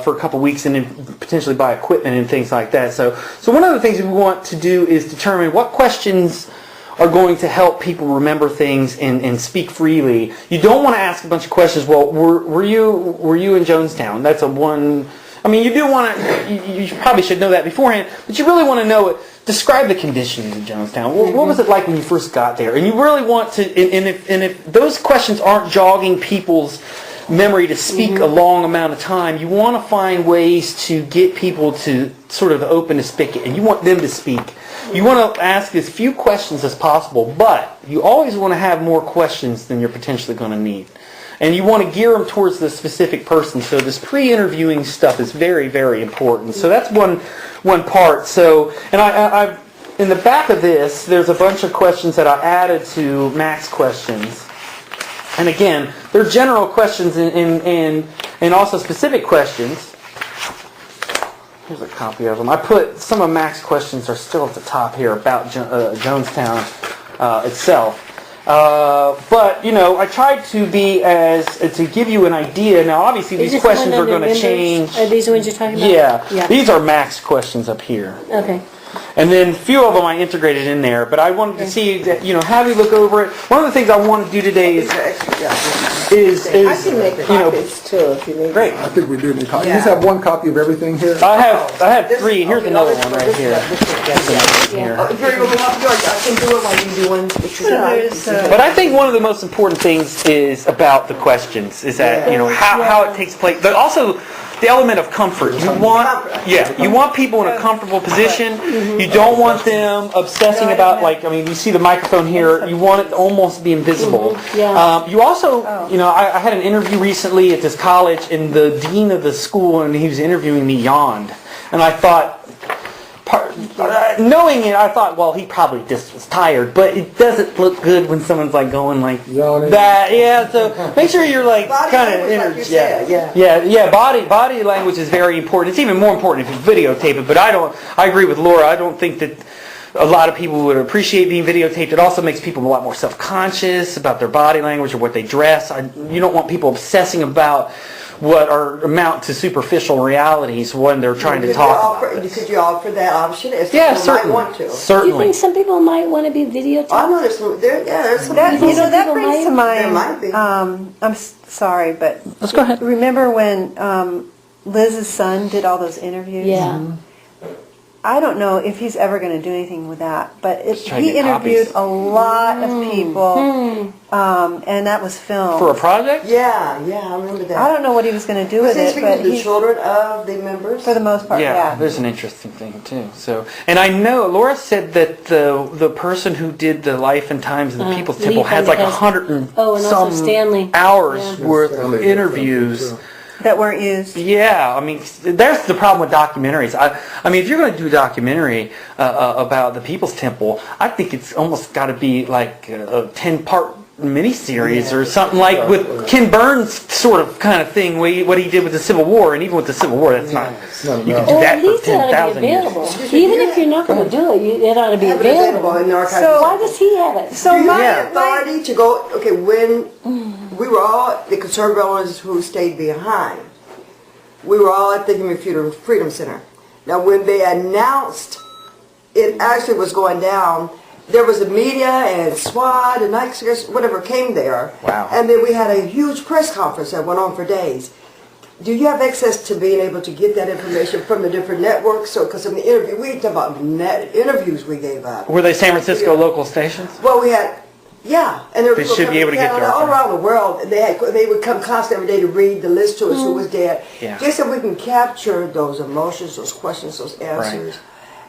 for a couple weeks and then potentially buy equipment and things like that. So one of the things we want to do is determine what questions are going to help people remember things and speak freely. You don't want to ask a bunch of questions. Well, were you in Jonestown? That's one. I mean, you do want to. You probably should know that beforehand, but you really want to know it. Describe the conditions of Jonestown. What was it like when you first got there? And you really want to. And if those questions aren't jogging people's memory to speak a long amount of time, you want to find ways to get people to sort of open the spigot, and you want them to speak. You want to ask as few questions as possible, but you always want to have more questions than you're potentially going to need. And you want to gear them towards the specific person. So this pre-interviewing stuff is very, very important. So that's one part. So, and I in the back of this, there's a bunch of questions that I added to Mac's questions. And again, they're general questions and also specific questions. Here's a copy of them. I put some of Mac's questions are still at the top here about Jonestown itself. But I tried to to give you an idea. Now, obviously, these questions are going to change. Are these the ones you're talking about? Yeah. These are Mac's questions up here. Okay. And then a few of them I integrated in there, but I wanted to see that, have you look over it. One of the things I want to do today is I can make copies too if you need. Great. I think we do need copies. You just have one copy of everything here? I have three. Here's another one right here. I can do it while you do one. But I think one of the most important things is about the questions, is that, how it takes place. But also the element of comfort. You want people in a comfortable position. You don't want them obsessing about, you see the microphone here. You want it to almost be invisible. You also, I had an interview recently at this college, and the dean of the school, and he was interviewing me, yawned. And I thought, knowing it, I thought, well, he probably just was tired, but it doesn't look good when someone's going like that. Yeah, so make sure you're kind of energy. Yeah. Body language is very important. It's even more important if you videotape it. But I agree with Laura. I don't think that a lot of people would appreciate being videotaped. It also makes people a lot more self-conscious about their body language or what they dress. You don't want people obsessing about what are amount to superficial realities when they're trying to Could talk you about this. Could you offer that option if Yeah, people might certainly. want to? Do you Certainly. think some people might want to be videotaped? I know there's some, there's some. That, think you know, some that people brings to might? There mind, might be. I'm sorry, but Let's go ahead. remember when Liz's son did all those interviews? Yeah. I don't know if he's ever going to do anything with that, but try to he get interviewed copies. a lot of people, and that was filmed. For a project? Yeah, I remember that. I don't know what he was going to do Was with he it, speaking but to the he, children of the members? for the most part, yeah. There's an interesting thing too. So, and I know Laura said that the person who did the life and times of the People's Lee Temple has like Funderburk. 100 and Oh, and also some Stanley. hours Yeah. worth Stanley of did interviews. something, too. That weren't used. Yeah, I mean, there's the problem with documentaries. I mean, if you're going to do a documentary about the People's Temple, I think it's almost got to be like a 10-part miniseries or something like with Ken Burns sort of kind of thing, what he did with the Civil War, and even with the Civil War, that's not. not You enough. could do Or that at for least it ought to 10,000 be years. available. Even if you're not going to do it, it ought to be Have it available available. in the archives. So- Why does he have it? So Do you my, have authority to go, okay, when we were all, the conservative owners who stayed behind, we were all at the Human Freedom Center. Now, when they announced it actually was going down, there was the media and SWAT and Nike, whatever came there. Wow. And then we had a huge press conference that went on for days. Do you have access to being able to get that information from the different networks? So, because in the interview, we talk about interviews we gave out. Were they San Francisco local stations? Well, we had, yeah, and there were They people should be able to get coming their all archive. around the world. They would come constantly every day to read the list to us who was dead. Yeah. Just so we can capture those emotions, those questions, those answers.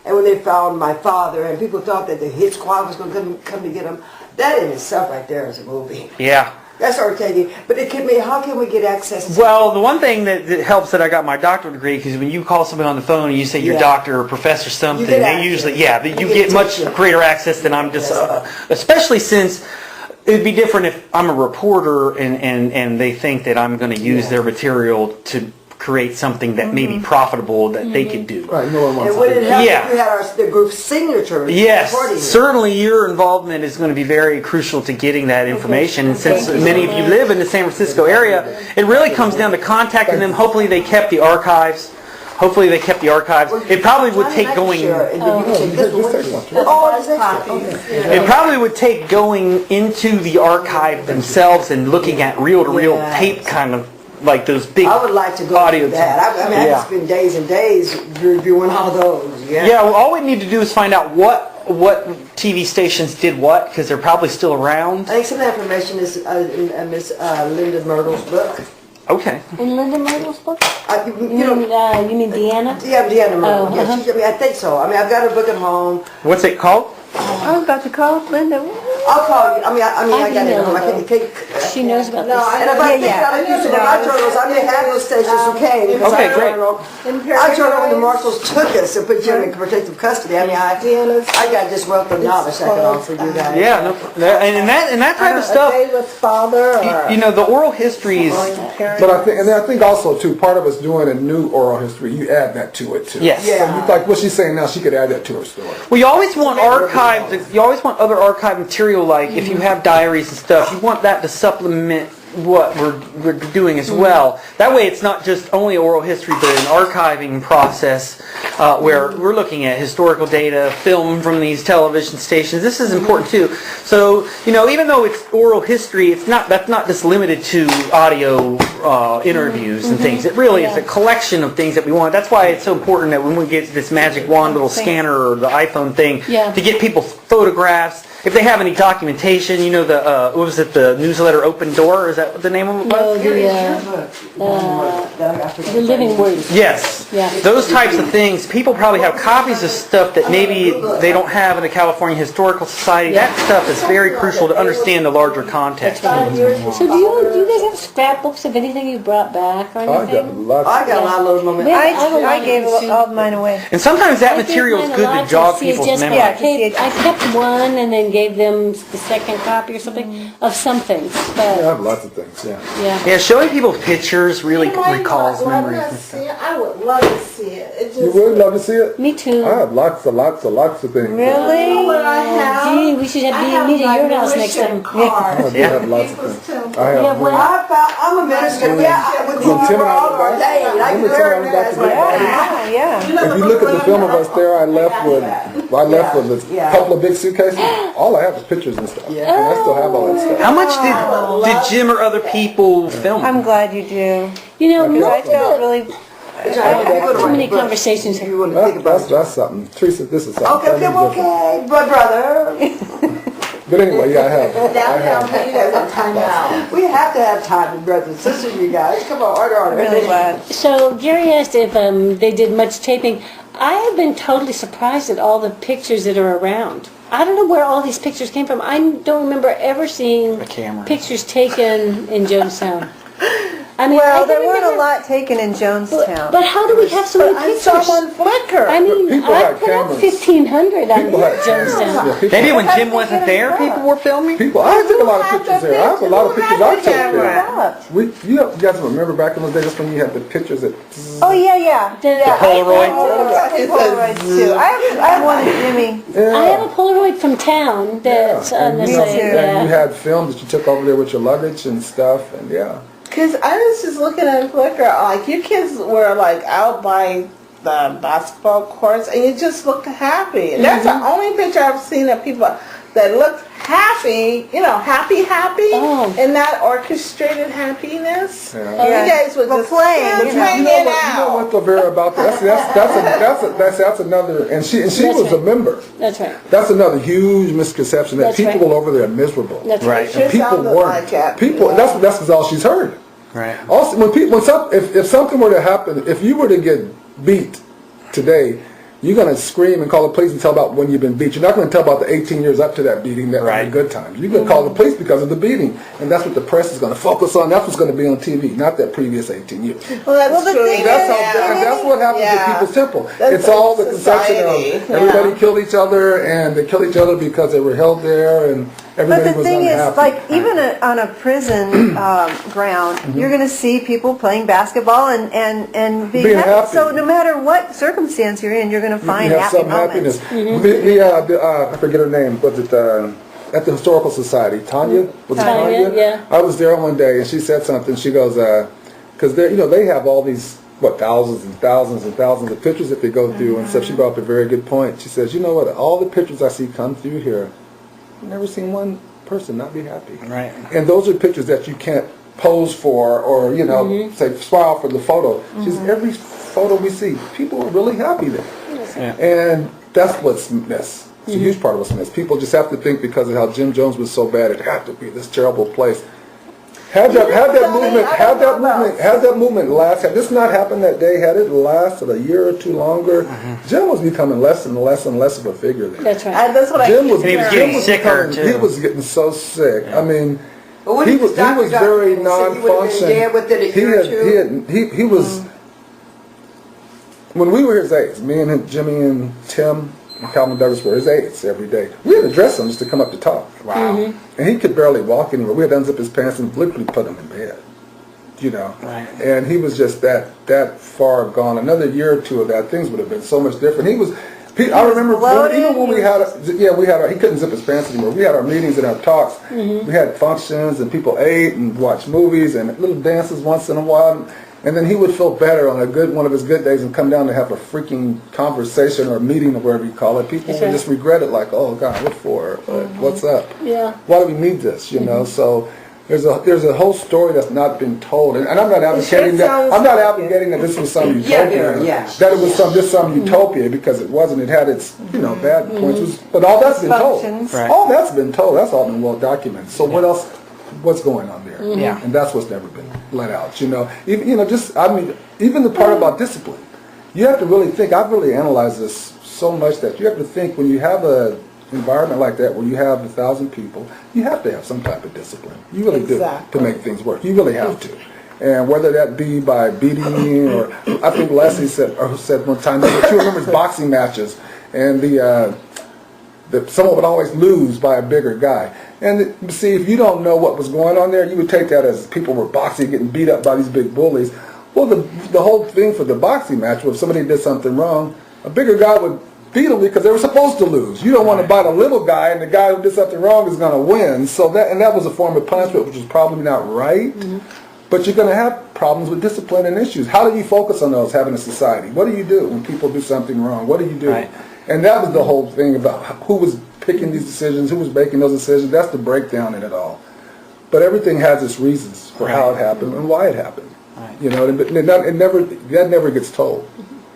And when they found my father, and people thought that the hit squad was going to come to get him, that in itself right there is a movie. Yeah. That's our taking. But it can be, how can we get access to Well, the one thing that helps that I got my doctorate degree, because when you call someone on the phone and you say you're Yeah. doctor or professor something, You get they access. usually, you You get get much attention. greater access than I'm just, especially since it'd be different if I'm a reporter and they think that I'm going to use their material to create something that may be profitable that they could do. Right, no one wants And to would do it that. help Yeah. if you had the group's signatures Yes, supporting it? certainly your involvement is going to be very crucial to getting that information. And since many of you live in the San Francisco area, it really comes down to contacting them. Hopefully they kept the archives. It probably would take going. It probably would take going into the archive themselves and looking at reel-to-reel Yes. tape, kind of like those big I would like to go audio through that. I mean, I Yeah. could spend days and days reviewing all those. Yeah. Yeah, well, all we need to do is find out what TV stations did what, because they're probably still around. I think some of that information is in Miss Linda Myrtle's book. Okay. In Linda Myrtle's book? You You know, mean Deanna? yeah, Deanna Myrtle. Oh, Yeah, uh-huh. I mean, I think so. I mean, I've got her book at home. What's it called? I was about to call Linda. I'll call you. I got it at home. I emailed can't. She knows about No, this. and if I think Yeah, that I used to my journals, I may have those stations who came. because Okay, I great. I journal when the marshals took us and put you in protective custody. I mean, I got this wealth of knowledge I can offer you guys. Yeah, no, and that type of stuff. David's father or You know, the oral histories. parents. But I think also too, part of us doing a new oral history, you add that to it too. Yes. So you, like what she's saying now, she could add that to her story. Well, you always want archived. You always want other archived material, like if you have diaries and stuff. You want that to supplement what we're doing as well. That way, it's not just only oral history, but an archiving process where we're looking at historical data, film from these television stations. This is important too. So, you know, even though it's oral history, that's not just limited to audio interviews and things. It really is a collection of things that we want. That's why it's so important that when we get this magic wand little scanner or the iPhone thing, Yeah. to get people photographs. If they have any documentation, you know, what was it, the newsletter Open Door? Is that what the name of it No, was? the Living Word. Yes. Yeah. Those types of things, people probably have copies of stuff that maybe they don't have in the California Historical Society. That stuff is very crucial to understand the larger context. So do you guys have scrapbooks of anything you brought back or I got anything? lots. I got a lot of those moments. Yeah. I have a lot I gave of all of mine away. And sometimes that I gave material is mine a good lot to jog see it people's just memory. Yeah, to see it. I kept one and then gave them the second copy or something of some things. Yeah, I But have lots of things. Yeah. yeah. Yeah, showing people pictures really recalls Well, I'm memories not and stuff. saying- I would love to see it. It You just, would love to see it? Me too. I have lots of things. you know what I have? Gee, we should I have meet at your house next time. I do have lots of things. I Yeah, have well, I'm a minister. Yeah, with When Tim and I all were our day. back, I remember can Tim and I learn was back that. to Great Body? Yeah. If you look at the film of us there, I left with a Yeah. couple of big suitcases. All I have is pictures and stuff. Yeah. And I still have all that stuff. How much did Jim or other people film? I'm glad you do. You know, Okay. most I of felt the, really, I've had too many conversations. You want to think about it. That's something. Teresa, this is something. Okay, okay, brother. But anyway, yeah, I have. Downtown, you guys have time out. We have to have time, brothers and sisters, you guys. Come on, order. really glad. So Gary asked if they did much taping. I have been totally surprised at all the pictures that are around. I don't know where all these pictures came from. I don't remember ever seeing A camera. pictures taken in Jonestown. I mean, Well, I there can weren't a remember- lot taken in Jonestown. But how do we have so many I pictures? saw one Flickr. I mean, People I had put up cameras. 1,500 on People had cameras. Jonestown. Yeah, people- Maybe when Jim wasn't there, people were filming? People, I took a lot of pictures there. I have a lot of pictures I took there. Camera. You guys remember back in those days when you had the pictures that... Oh, yeah. The Polaroid? Polaroids too. I have one of Jimmy. I have a Polaroid from town that's on the and side. and you Yeah. had film that you took over there with your luggage and stuff, and yeah. Because I was just looking at Flickr, like you kids were like out by the basketball courts, and you just looked happy. And that's the only picture I've seen of people that looked happy, you know, happy, Oh. and not orchestrated happiness. Yeah. You guys were Well, just playing, just you know. hanging You know out. what, Lavera, about that? That's another, and she That's was a right. member. That's right. That's another huge misconception that That's people right. over there are miserable. That's Right. right. And Sure people sounded weren't. like it. People. Yeah. That's all she's heard. Right. Also, if something were to happen, if you were to get beat today, you're going to scream and call the police and tell about when you've been beat. You're not going to tell about the 18 years up to that beating that were Right. the good times. You're going to call the police because of the beating, and that's what the press is going to focus on. That's what's going to be on TV, not that previous 18 years. Well, that's Well, the true. thing That's is- how. And that's what happens Yeah. at People's Temple. That's It's all the society. conception of Yeah. everybody killed each other, and they killed each other because they were held there, and But everybody the was thing unhappy. is, like, even on a prison ground, you're going to see people playing basketball and being Being happy. happy. So no matter what circumstance you're in, you're going to find you have happy some moments. happiness. I forget her name. Was it at the Historical Society? Tanya? Was it Tanya, Tanya? yeah. I was there one day, and she said something. She goes, because they have all these thousands and thousands and thousands of pictures that they go through, and so she brought up a very good point. She says, you know what? All the pictures I see come through here, I've never seen one person not be happy. Right. And those are pictures that you can't pose for, or say smile for the photo. She says, every photo we see, people are really happy there. Yeah. And that's what's missed. It's a huge part of what's missed. People just have to think because of how Jim Jones was so bad, it had to be this terrible place. Had that movement last, had this not happened that day, had it lasted a year or two longer, Jim was becoming less and less and less of a figure there. That's right. That's what Jim was, And he was Jim getting was sicker, becoming- He too. was getting so sick. I mean, But when he he was was Dr. very He said he would have been dead non-functioning. within a year or two. He was. When we were his aides, me and Jimmy and Tim and Calvin Douglas were his aides every day. We had to dress him just to come up to talk. Wow. And he could barely walk anywhere. We had to unzip his pants and literally put him in bed. You know. Right. And he was just that far gone. Another year or two of that, things would have been so much different. I remember bloated, even when he we had he couldn't zip his pants anymore. We had our meetings and our talks. We had functions and people ate and watched movies and little dances once in a while. And then he would feel better on one of his good days and come down to have a freaking conversation or a meeting or whatever you call it. People would just regret it, like, oh God, what for? What's up? Yeah. Why do we need this? You know, so. There's a whole story that's not been told, and I'm not advocating that. I'm not advocating that this was some utopia. That it was some utopia, because it wasn't. It had its bad points, but all that's been told. Dysfunctions. All that's been told. That's all been well documented. So what else? What's going on there? Yeah. And that's what's never been let out. Even even the part about discipline. You have to really think. I've really analyzed this so much that you have to think when you have a environment like that where you have 1,000 people, you have to have some type of discipline. You really do to make things work. You really have to. And whether that be by beating or I think Leslie said one time that she remembers boxing matches and someone would always lose by a bigger guy. And see, if you don't know what was going on there, you would take that as people were boxing, getting beat up by these big bullies. Well, the whole thing for the boxing match was if somebody did something wrong, a bigger guy would beat them because they were supposed to lose. You don't want to bite a little guy, and the guy who did something wrong is going to win. So that was a form of punishment, which was probably not right. But you're going to have problems with discipline and issues. How do you focus on those having a society? What do you do when people do something wrong? What do you do? Right. And that was the whole thing about who was picking these decisions, who was making those decisions. That's the breakdown in it all. But everything has its reasons for how it happened and why it happened. Right. You know, that never gets told.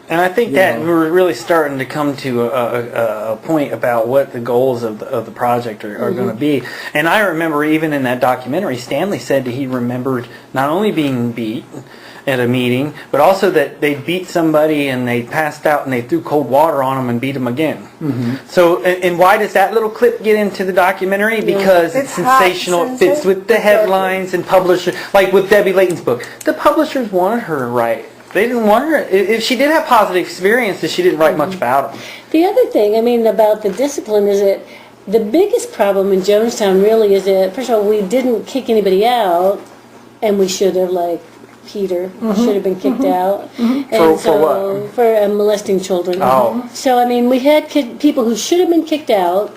And I think that we're really starting to come to a point about what the goals of the project are going to be. And I remember even in that documentary, Stanley said that he remembered not only being beat at a meeting, but also that they beat somebody and they passed out and they threw cold water on them and beat them again. So, and why does that little clip get into the documentary? Because it's sensational. It fits with the headlines and publishers. Like with Debbie Layton's book, the publishers wanted her to write. They didn't want her. If she did have positive experiences, she didn't write much about them. The other thing, I mean, about the discipline is that the biggest problem in Jonestown really is that, first of all, we didn't kick anybody out, and we should have, like Peter, should have been kicked out. And For what? For molesting children. Oh. So, I mean, we had people who should have been kicked out,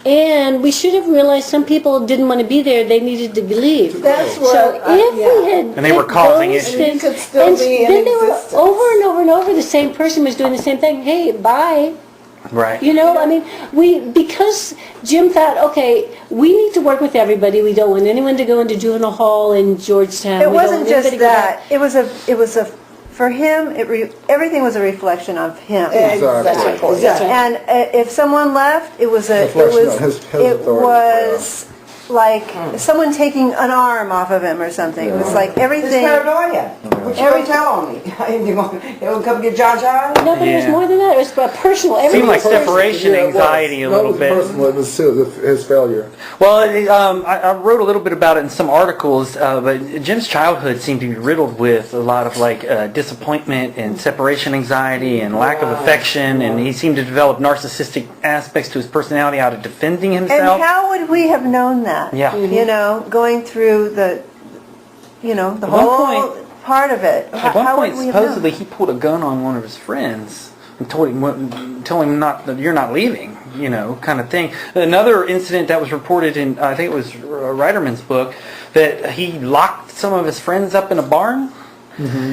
and we should have realized some people didn't want to be there. They needed to leave. That's what. So if we had, And they were causing issues. You could still be in then they were existence. over and over and over. The same person was doing the same thing. Hey, bye. Right. You know, I mean, because Jim thought, okay, we need to work with everybody. We don't want anyone to go into juvenile hall in Georgetown. It We don't wasn't want just anybody to go that. It was a, for him, everything was a reflection of him. Exactly. Exactly. And if someone left, it was Reflection on his authority. like someone taking an arm off of him or something. It was like It's everything. paranoia. What you gonna tell on me? You gonna come get John John? No, but it was Yeah. more than that. It was personal. Seemed Everything like was personal. separation Yeah, it was. anxiety a No, little it bit. was personal. It was his failure. Well, I wrote a little bit about it in some articles, but Jim's childhood seemed to be riddled with a lot of disappointment and separation anxiety and lack of affection, and he seemed to develop narcissistic aspects to his personality out of defending And himself. how would we have known that? Yeah. You know, going through the one whole part of it. At one How point, would we have known? supposedly, he pulled a gun on one of his friends and told him not that you're not leaving, kind of thing. Another incident that was reported in, I think it was Reiterman's book, that he locked some of his friends up in a barn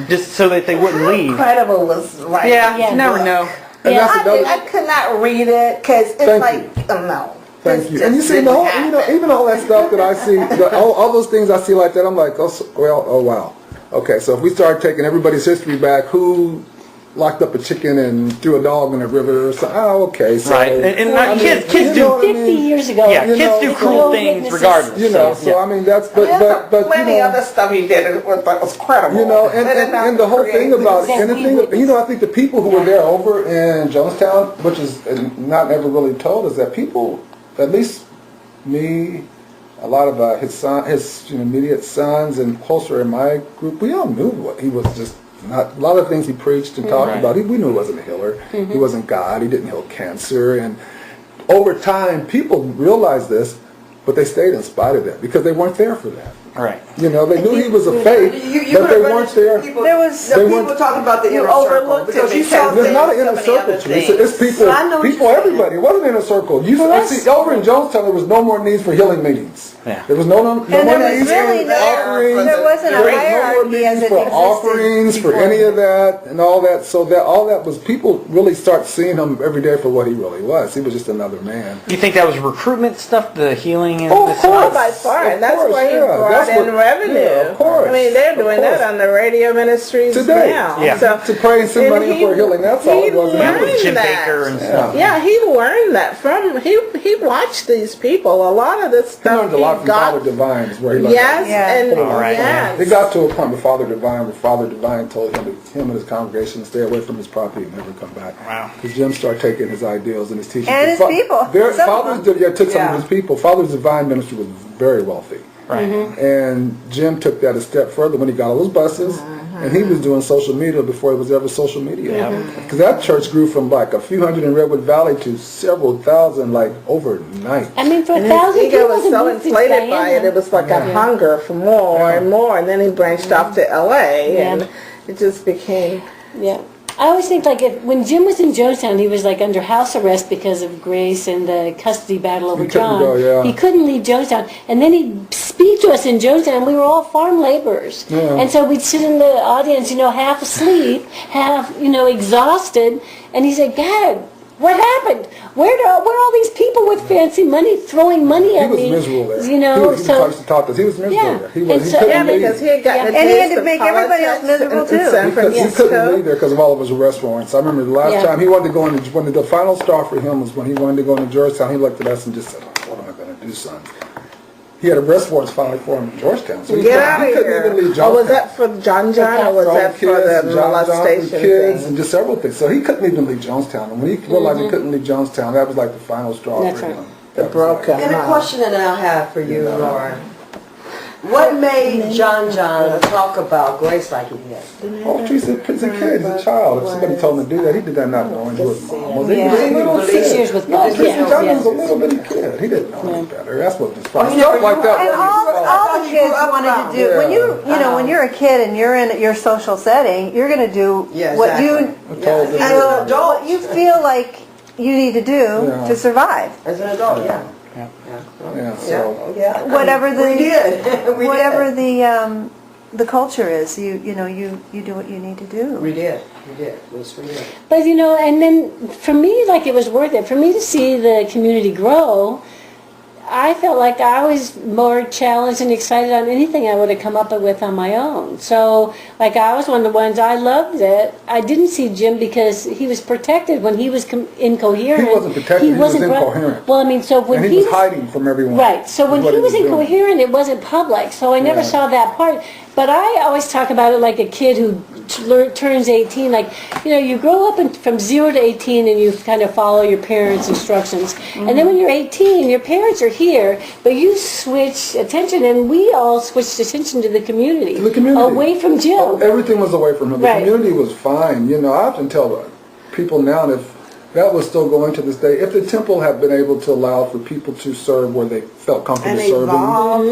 just so that they wouldn't leave. Incredible was right. Yeah, Yeah. you never know. And Yeah. that's another. I could not read it because it's Thank like, you. no. Thank This you. And you just see, didn't the whole, happen. even all that stuff that I see, all those things I see like that, I'm like, oh wow. Okay, so if we start taking everybody's history back, who locked up a chicken and threw a dog in a river or something? Oh, okay. So, Right. And I mean, kids you do know what I 50 mean? years ago. Yeah, You kids know, do so- cruel things witnesses. regardless. You know, so I mean, that's, but Plenty you know, other stuff he did was credible. You know, and, But and, not and the whole thing creative. about, Yes, and the we thing, witnessed. I think the people who were there over in Jonestown, which is not ever really told, is that people, at least me, a lot of his immediate sons and closer in my group, we all knew what he was just not, a lot of things he preached and talked about, we knew he wasn't a healer. He wasn't God. He didn't heal cancer. And over time, people realized this, but they stayed in spite of that because they weren't there for that. Right. You know, they knew he was a fake, but they weren't there. There was- the they people weren't- talking about the You inner circle overlooked it because you because saw There's not an so inner many circle other to it. It's things. people, I know what you're saying. everybody. It wasn't an inner circle. I see, over in Jonestown, there was no more needs for healing meetings. Yeah. There was no And there more was needs really for offerings. there wasn't a There was no more hierarchy as needs it for existed offerings, for before. any of that, and all that. So that all that was, people really start seeing him every day for what he really was. He was just another man. You think that was recruitment stuff, the healing and Oh, this of course. Oh, by far, Of and that's course, where he yeah. brought That's in what- revenue. yeah, of course. I mean, they're Of doing course. that on the radio ministries Today. now. Yeah. So, To pray and send and money for healing, that's all it was. he with learned Jim that. Baker and Yeah. stuff. Yeah, he learned that from he watched these people. A lot of this He stuff learned a lot from Father Divine, is where he learned Yes, Yeah. and All right. yes. It got to a point with Father Divine where Father Divine told him and his congregation to stay away from his property and never come back. Wow. Because Jim started taking his ideals and his teachings. And his people. Their Some of fathers them. took some Yeah. of his people. Father's Divine ministry was very wealthy. Right. And Jim took that a step further when he got all those buses. And he was doing social media before it was ever social media. Because that church grew from like a few hundred in Redwood Valley to several thousand like overnight. I mean, for And 1,000 his ego people was to so move to inflated by it. Diana. It was like a hunger for more and more. And then he branched off to L.A. Yeah. it just became. Yeah. I always think like when Jim was in Jonestown, he was like under house arrest because of Grace and the custody battle over He couldn't John. go, yeah. He couldn't leave Jonestown. And then he'd speak to us in Jonestown, and we were all farm laborers. Yeah. And so we'd sit in the audience, half asleep, half, exhausted. And he said, God, what happened? Where are all these people with fancy money throwing money He at was me? miserable there. You know, he was so to talk to us. He was miserable Yeah. there. He And so- couldn't Yeah, leave. because he had gotten And he had taste to of make everybody else politics miserable, in too. San He couldn't Francisco. leave there because of all of his arrest warrants. I remember the last Yeah. time he wanted to go into, when the final straw for him was when he wanted to go into Georgetown. He looked at us and just said, "What am I going to do, son?" He had arrest warrants finally for him in Georgetown. So he Get out of couldn't here. even leave Oh, Georgetown. was that for John or was For all that for the John molestation kids, thing? and just several things. So he couldn't even leave Jonestown. And when he realized he couldn't leave Jonestown, that was like the final straw That's for right. him. It That was broke like- him. And a question that I have for you, Lauren. What made John talk about Grace like he did? Oh, geez, he's a kid, he's a child. If somebody told him to do that, he did that not knowing who his mom was. He was a little 6 kid. years with No, Bob. Jason Yeah, John yeah. was a little bitty kid. He didn't know any better. That's what just Oh, he stuff never like grew up. that. And all the kids wanted to do, when you're a kid and you're in your social setting, you're going to do Yeah, what exactly. told you, him. As an adult, what you feel like you need to do Yeah. to survive. As an adult, yeah. Yeah, so. Yeah. Whatever the We did. We whatever did. the culture is, you do what you need to do. We did. We did. Yes, we did. But and then for me, like it was worth it. For me to see the community grow, I felt like I was more challenged and excited on anything I would have come up with on my own. So, like I was one of the ones, I loved it. I didn't see Jim because he was protected when he was incoherent. He wasn't protected, he was incoherent. Well, I mean, so when And he was hiding from everyone. Right. So when What he was doing. incoherent, it wasn't public. So I never Yeah. saw that part. But I always talk about it like a kid who turns 18. Like, you grow up from 0 to 18 and you kind of follow your parents' instructions. And then when you're 18, your parents are here, but you switch attention, and we all switched attention to the community. To the community. Away from Jim. Oh, everything was away from him. The Right. community was fine. I often tell people now that if that was still going to this day, if the temple had been able to allow for people to serve where they felt comfortable And serving. evolve,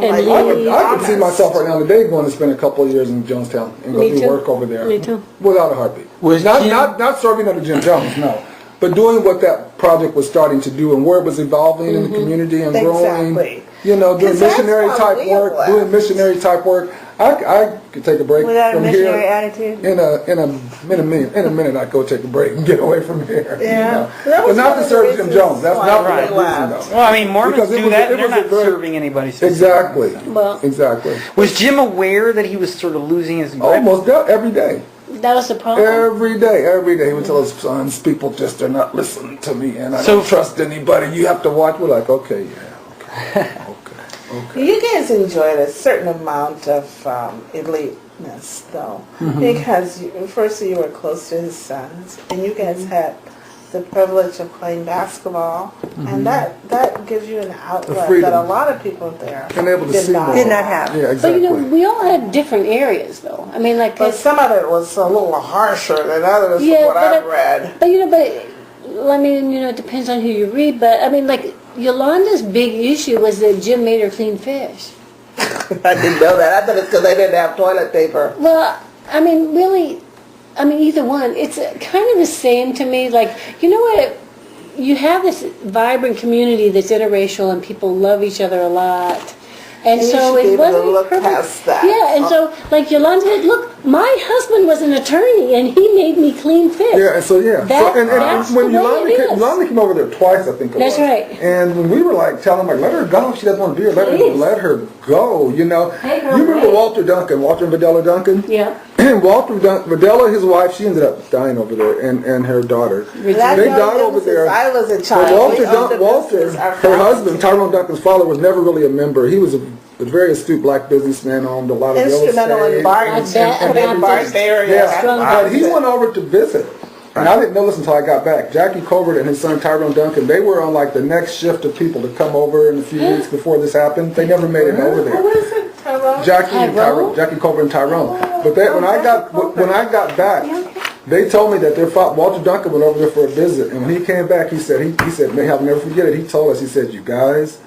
And like, I could see myself right now today going to spend a couple of years in Jonestown and go Me do too. work over there. Me too. Without a heartbeat. Was not, Jim- not serving under Jim Jones, no. But doing what that project was starting to do and where it was evolving in the community and growing. Exactly. Doing 'Cause that's missionary what type we work, left. doing missionary type work. I could take a break Without a from missionary here. attitude. In a minute, I'd go take a break and get away from here. Yeah. That But was not one to of serve the Jim reasons Jones. That's why not we the right reason, left. though. Well, I mean, Mormons Because it do was- that, it and they're was a not very- serving anybody. Exactly. Well- Exactly. Was Jim aware that he was sort of losing his grip? Almost every day. That was the problem. Every day he would tell his sons, people just are not listening to me and I So- don't trust anybody. You have to watch. We're like, okay, yeah, okay. You guys enjoyed a certain amount of eliteness, though, because first you were close to his sons, and you guys had the privilege of playing basketball, and that gives you an outlet freedom. that a lot of people there And able to did see not more. Did not have. Yeah, But exactly. we all had different areas, though. I mean, like But some of it was a little harsher than others, from what I've read. But I mean, it depends on who you read. But I mean, like Yolanda's big issue was that Jim made her clean fish. I didn't know that. I thought it's because they didn't have toilet paper. Well, I mean, really, either one. It's kind of the same to me. Like, you know what? You have this vibrant community that's interracial and people love each other a lot. And And you so should be it able to wasn't look perfect. past that. Yeah, and so like Yolanda said, look, my husband was an attorney and he made me clean fish. Yeah, and so That- and that's when the way Yolanda it came, is. Yolanda came over there twice, I think it That's was. right. And when we were like telling her, let her go, she doesn't want to be here, Please. let her go, Hey, girl, You remember hey. Walter and Videla Duncan? Yeah. Videla, his wife, she ended up dying over there, and her daughter. That They young died over since there. I was a But child. We owned the Walter, business, our her family. husband, Tyrone Duncan's father, was never really a member. He was a very astute black businessman, owned a lot of real estate. Instrumental in Barton, I bet putting about Barton this. area. Yeah, Strong but he went over to visit. And I didn't know this until I got back. Jackie Colbert and his son Tyrone Duncan, they were on like the next shift of people to come over in a few weeks before this happened. They never made it over Who there. is it, Tyrone? Jackie Colbert and Tyrone. But when I got back, they told me that their father, Walter Duncan, went over there for a visit. And when he came back, he said, "May I'll never forget it." He told us, he said, "You guys,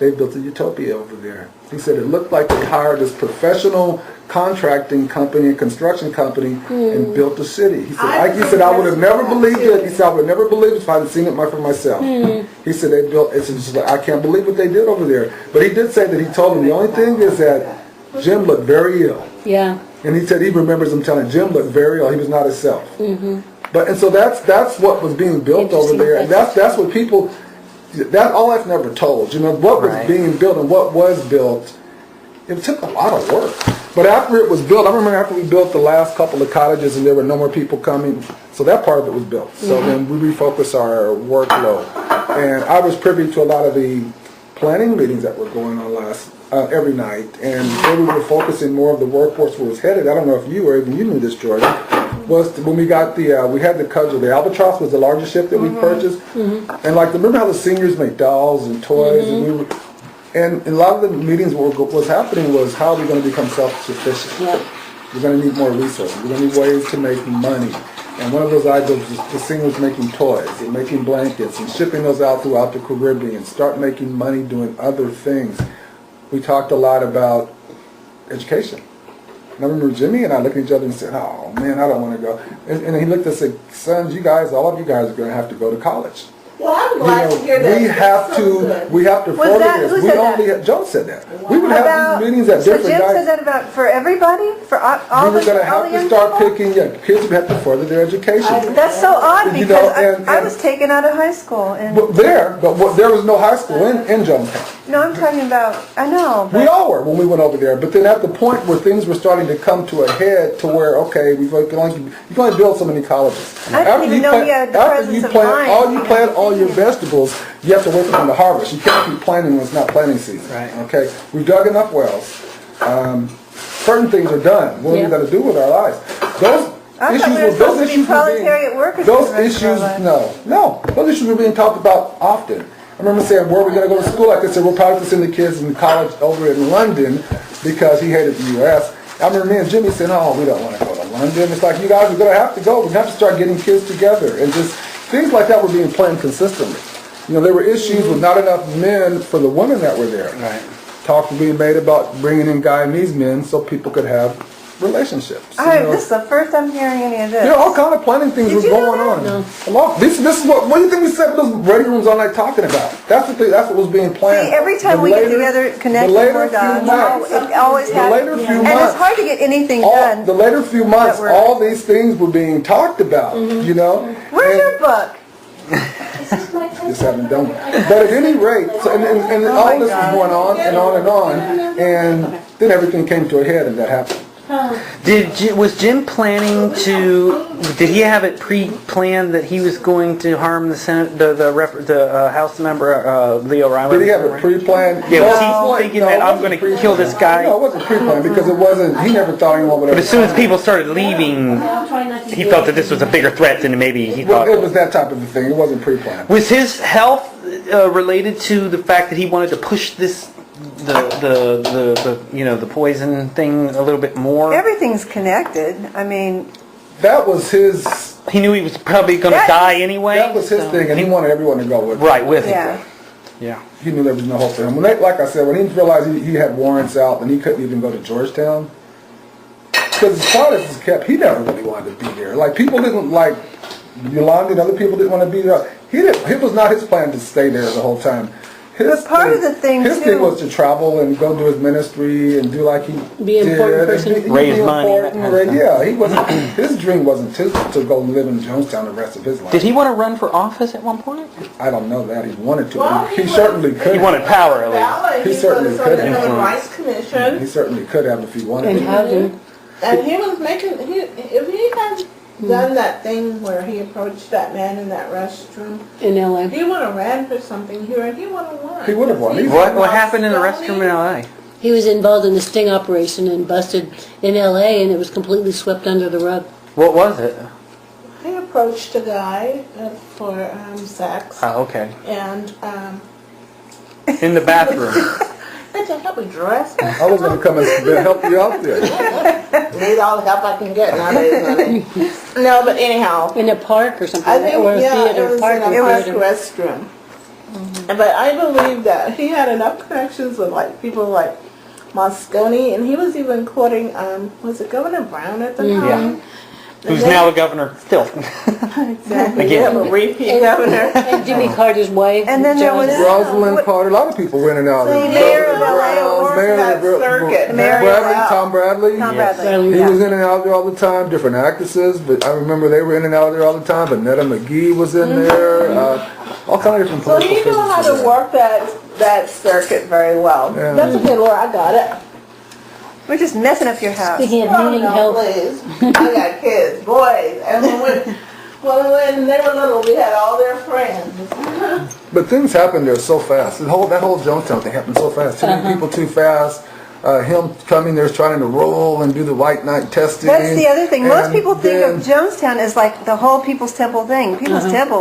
they built a utopia over there. He said it looked like they hired this professional contracting company and construction company and built a city. He said, I would have never believed it. He said, I would have never believed it if I hadn't seen it for myself. He said, they built, it's just like, I can't believe what they did over there. But he did say that he told him the only thing is that Jim looked very ill. Yeah. And he said he remembers him telling Jim looked very ill. He was not himself. But and so that's what was being built over there, and that's what people. That all that's never told. You know what was being built and what was built. It took a lot of work. But after it was built, I remember after we built the last couple of cottages and there were no more people coming, so that part of it was built. So then we refocused our workload, and I was privy to a lot of the planning meetings that were going on every night, and where we were focusing more of the workforce where it was headed. I don't know if you or even you knew this, Jordan. Was when we got we had the cudgel. The Albatross was the largest ship that we purchased, and like remember how the seniors make dolls and toys, and a lot of the meetings what was happening was how are we going to become self-sufficient? We're going to need more resources. We're going to need ways to make money. And one of those items was the seniors making toys and making blankets and shipping those out throughout the Caribbean. Start making money doing other things. We talked a lot about education. And I remember Jimmy and I looked at each other and said, oh man, I don't want to go. And he looked at us and said, sons, you guys, all of you guys are going to have to go to college. Well, I'm glad to hear that. We have to further this. Who We said only that? Joe said that. We would have these meetings at different So Jim nights. said that about for everybody? For all We were the going to have to young start people? picking, kids would have to further their education. That's so odd You because know, I was taken out of high school. And But there was no high school in Jonestown. no, I'm talking about, I know. We all were when we went over there, but then at the point where things were starting to come to a head to where, okay, you can only build so many colleges. I didn't even know he had the presence of mind. You plant all your vegetables, you have to wait for them to harvest. You can't keep planting when it's not planting season. Right. Okay? We've dug enough wells. Certain things are done. What are we going to do with our lives? I thought we were supposed to be proletariat workers for the rest of our lives. Those issues were being talked about often. I remember saying, where are we going to go to school? Like I said, we're probably send the kids in college over in London because he hated the U.S. I remember me and Jimmy saying, oh, we don't want to go to London. It's like, you guys are going to have to go. We're going to have to start getting kids together. And just things like that were being planned consistently. You know, there were issues with not enough men for the women that were there. Right. Talks were being made about bringing in Guyanese men so people could have relationships. This is the first I'm hearing any of this. You know, all kind of planning things were you know going that? on. This is what do you think we said those ready rooms all night talking about? That's the thing. That's what was being planned. See, every time we get together, connect with more dots, it always happens. And it's hard to get anything done. The later few months, all these things were being talked about, you know. Where's your book? Just haven't done it. But at any rate, so, and all this was going on and on and on, and then everything came to a head and that happened. Was Jim planning to? Did he have it pre-planned that he was going to harm the Senate, the House member Leo Riley? Did he have it pre-planned? Yeah, was he thinking that I'm going to kill this guy? No, it wasn't pre-planned because it wasn't. He never thought anyone would ever. But as soon as people started leaving, he felt that this was a bigger threat than maybe he thought. It was that type of a thing. It wasn't pre-planned. Was his health related to the fact that he wanted to push this? The poison thing a little bit more. Everything's connected. I mean, that was his. He knew he was probably going to die anyway. That was his thing, and he wanted everyone to go with it. Right with yeah. it. Yeah. He knew there was no hope for him. Like I said, when he realized he had warrants out and he couldn't even go to Georgetown, because as far as it's kept, he never really wanted to be there. Like people didn't like Yolanda and other people didn't want to be there. It was not his plan to stay there the whole time. His thing was to travel and go do his ministry and do like he be an important person, raise money. Yeah, he wasn't. His dream wasn't to go live in Jonestown the rest of his life. Did he want to run for office at one point? I don't know that he wanted to. Well, he certainly could. He wanted power at least. He certainly could have. Human Rights Commission. He certainly could have if he wanted to. And he was making. If he had done that thing where he approached that man in that restroom in L.A. He would have ran for something here. He would have won. He would have won. What happened in the restroom in L.A.? He was involved in the sting operation and busted in L.A. and it was completely swept under the rug. What was it? He approached a guy for sex. Oh, okay. And in the bathroom. I said, help me dress. I was going to come and help you out there. Need all the help I can get nowadays, honey. No, but anyhow. In a park or something? I think, or a yeah, theater, it was park in a restroom. But I believe that he had enough connections with like people like Moscone, and he was even quoting, was it Governor Brown at the time? Who's now a governor still. Exactly. Again. Yeah, a repeat governor. And Jimmy Carter's wife. And then there was Rosalind Carter, a lot of people went in and out. The mayor of LA, Mayor that of circuit. The mayor of Bradley, LA. Tom Bradley. Tom Yes. Bradley. He Yeah. was in and out there all the time. Different actresses, but I remember they were in and out there all the time. Vanetta McGee was in there. All kind of different So political he knew how figures. to work that circuit very well. Yeah. That's a good word. I got it. We're just messing up your house. Speaking of needing help, Please. I got kids, boys, and when they were little, we had all their friends. But things happened there so fast. That whole Jonestown thing happened so fast. Too many people too fast. Him coming there trying to roll and do the white knight testing. That's the other thing. Most And people think then- of Jonestown as like the whole People's Temple thing. People's Temple,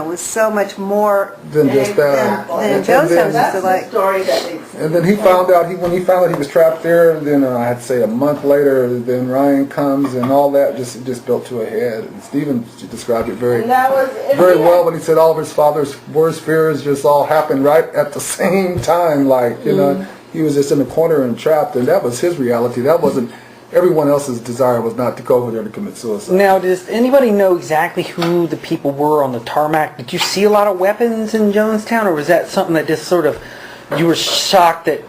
was so much more than just that. than Jonestown. That's Just the like, story that they. And then he found out when he found out he was trapped there. And then I'd say a month later, then Ryan comes and all that just built to a head. And Stephen described it very And that was very well when he said all of his father's worst fears just all happened right at the same time. Like he was just in the corner and trapped, and that was his reality. That wasn't everyone else's desire. Was not to go over there to commit suicide. Now, does anybody know exactly who the people were on the tarmac? Did you see a lot of weapons in Jonestown, or was that something that just sort of, you were shocked that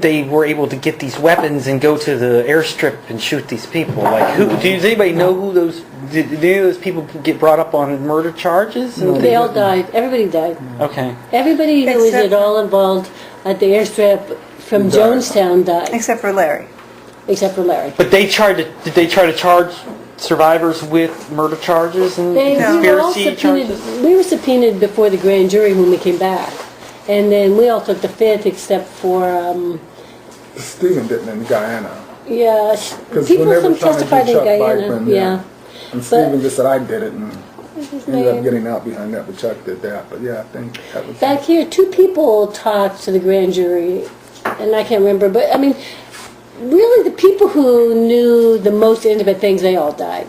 they were able to get these weapons and go to the airstrip and shoot these people? Like, does anybody know who those, did any of those people get brought up on murder charges? they all died. Everybody died. Okay. Everybody who was Except- at all involved at the airstrip from Died. Jonestown died, except for Larry. except for Larry. But did they try to charge survivors with murder charges and We were all conspiracy subpoenaed. charges? We were subpoenaed before the grand jury when we came back, and then we all took the fifth, except for Stephen didn't in Guyana. yeah, Because people when they were some trying to do testified in Chuck Guyana. Blackman, Yeah. And Stephen just said, I did it, and What's his ended up name? getting out behind that, but Chuck did that. But yeah, I think that was Back here, two people talked to the grand jury, and I can't remember, but I mean, really the people who knew the most intimate things, they all died.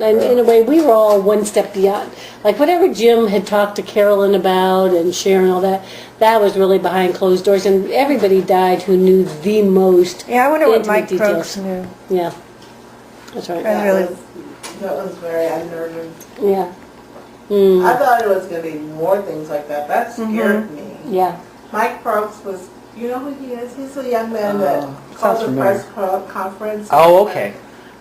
And in a way, we were all one step beyond. Like whatever Jim had talked to Carolyn about and Sharon, all that, that was really behind closed doors, and everybody died who knew the most. Yeah, I wonder what intimate Mike details. Probst knew. Yeah, that's right. I really, That was very unnerving. Yeah, I thought it was going to be more things like that. That scared me. yeah. Mike Probst was, you know who he is? He's a young man that called the familiar. press club conference. Oh, okay.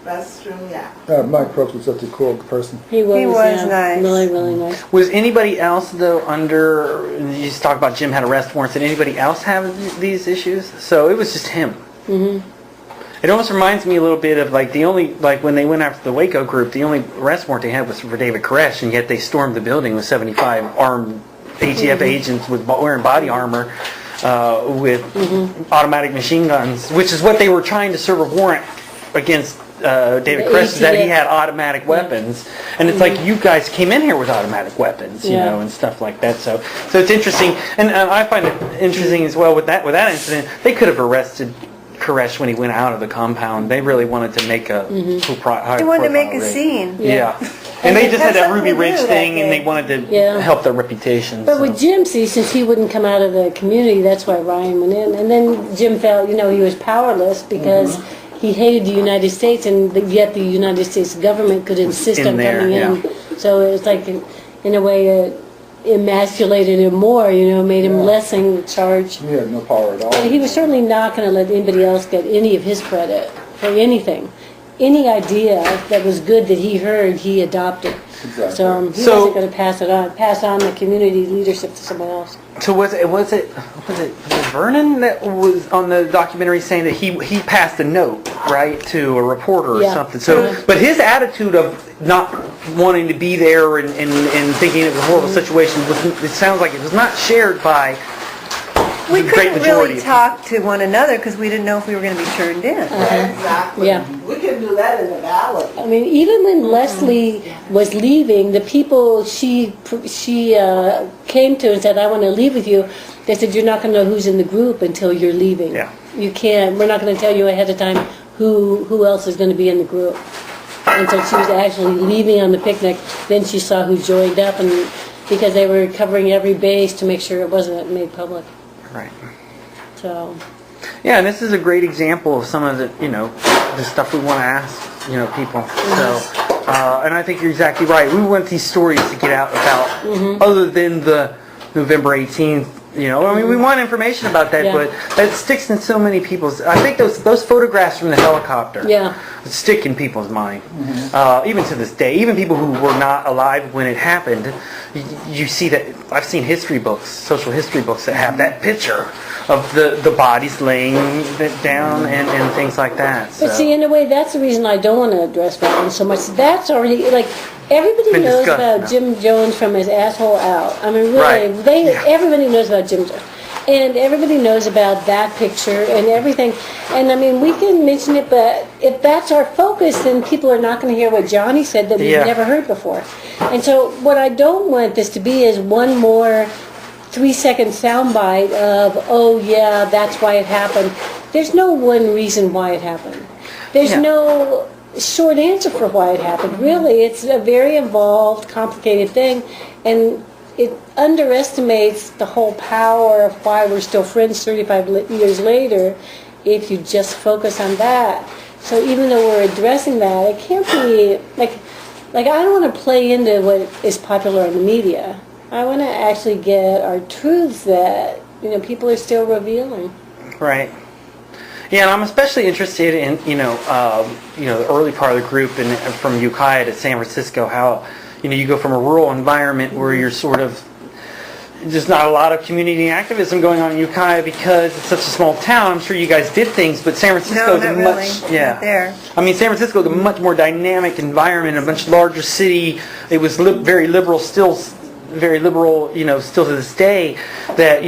Restroom, yeah. Mike Probst was such a cool person. He was was yeah, nice. really, really nice. Was anybody else, though, under, you just talked about Jim had arrest warrants, did anybody else have these issues? So it was just him. Mm-hmm. It almost reminds me a little bit of like the only, like when they went after the Waco group, the only arrest warrant they had was for David Koresh, and yet they stormed the building with 75 armed ATF agents with wearing body armor with automatic machine guns, which is what they were trying to serve a warrant against David The Koresh, that he ATF. had automatic weapons. And it's like you guys came in here with automatic weapons, you Yeah. know, and stuff like that. So it's interesting, and I find it interesting as well with that incident. They could have arrested Koresh when he went out of the compound. They really wanted to make a high they wanted to make a profile raid. scene. Yeah. And they just had That's that Ruby something Ridge new that thing, and day. they wanted to Yeah. help their reputation. But so. with Jim, see, since he wouldn't come out of the community, that's why Ryan went in. And then Jim felt, he was powerless because he hated the United States, and yet the United States government could insist In on there, coming in. yeah. So it's like, in a way, emasculated him more, made him less in charge. He had no power at all. And he was certainly not going to let anybody else get any of his credit for anything. Any idea that was good that he heard, he adopted. Exactly. So he So- wasn't going to pass on the community leadership to someone else. So was it Vernon that was on the documentary saying that he passed a note, right, to a reporter or Yeah. something. So, but his attitude of not wanting to be there and thinking it was a horrible situation it sounds like it was not shared by We the great couldn't majority really of talk to one another because we didn't know if we were going to be turned in. Exactly. Yeah. We can do that in the valley. I mean, even when Leslie was leaving, the people she came to and said, "I want to leave with you," they said, "You're not going to know who's in the group until you're leaving. Yeah. You can't. We're not going to tell you ahead of time who else is going to be in the group." And so she was actually leaving on the picnic. Then she saw who joined up, and because they were covering every base to make sure it wasn't made public. Right. So, Yeah, and this is a great example of some of the, the stuff we want to ask, people. So, and I think you're exactly right. We want these stories to get out about, other than the November 18th. We want information about that, Yeah. but that sticks in so many people's. I think those photographs from the helicopter stick in people's mind, even to this day. Even people who were not alive when it happened, you see that. I've seen history books, social history books that have that picture of the bodies laying down and things like that. So. but see, in a way, that's the reason I don't want to address that one so much. That's already, like, everybody Been knows discussed about now. Jim Jones from his asshole out. I mean, really, Right. everybody knows about Jim Jones. And everybody knows about that picture and everything. And I mean, we can mention it, but if that's our focus, then people are not going to hear what Johnny said that we've Yeah. never heard before. And so what I don't want this to be is one more 3-second soundbite of, oh yeah, that's why it happened. There's no one reason why it happened. There's Yeah. no short answer for why it happened. Really, it's a very involved, complicated thing, and it underestimates the whole power of why we're still friends 35 years later if you just focus on that. So even though we're addressing that, it can't be like I don't want to play into what is popular in the media. I want to actually get our truths that people are still revealing. Right. Yeah, and I'm especially interested in the early part of the group and from Ukiah to San Francisco, how you go from a rural environment where you're sort of there's not a lot of community activism going on in Ukiah because it's such a small town. I'm sure you guys did things, but San Francisco is not a really. much Not there. I mean, San Francisco is a much more dynamic environment, a much larger city. It was very liberal, still very liberal, still to this day. That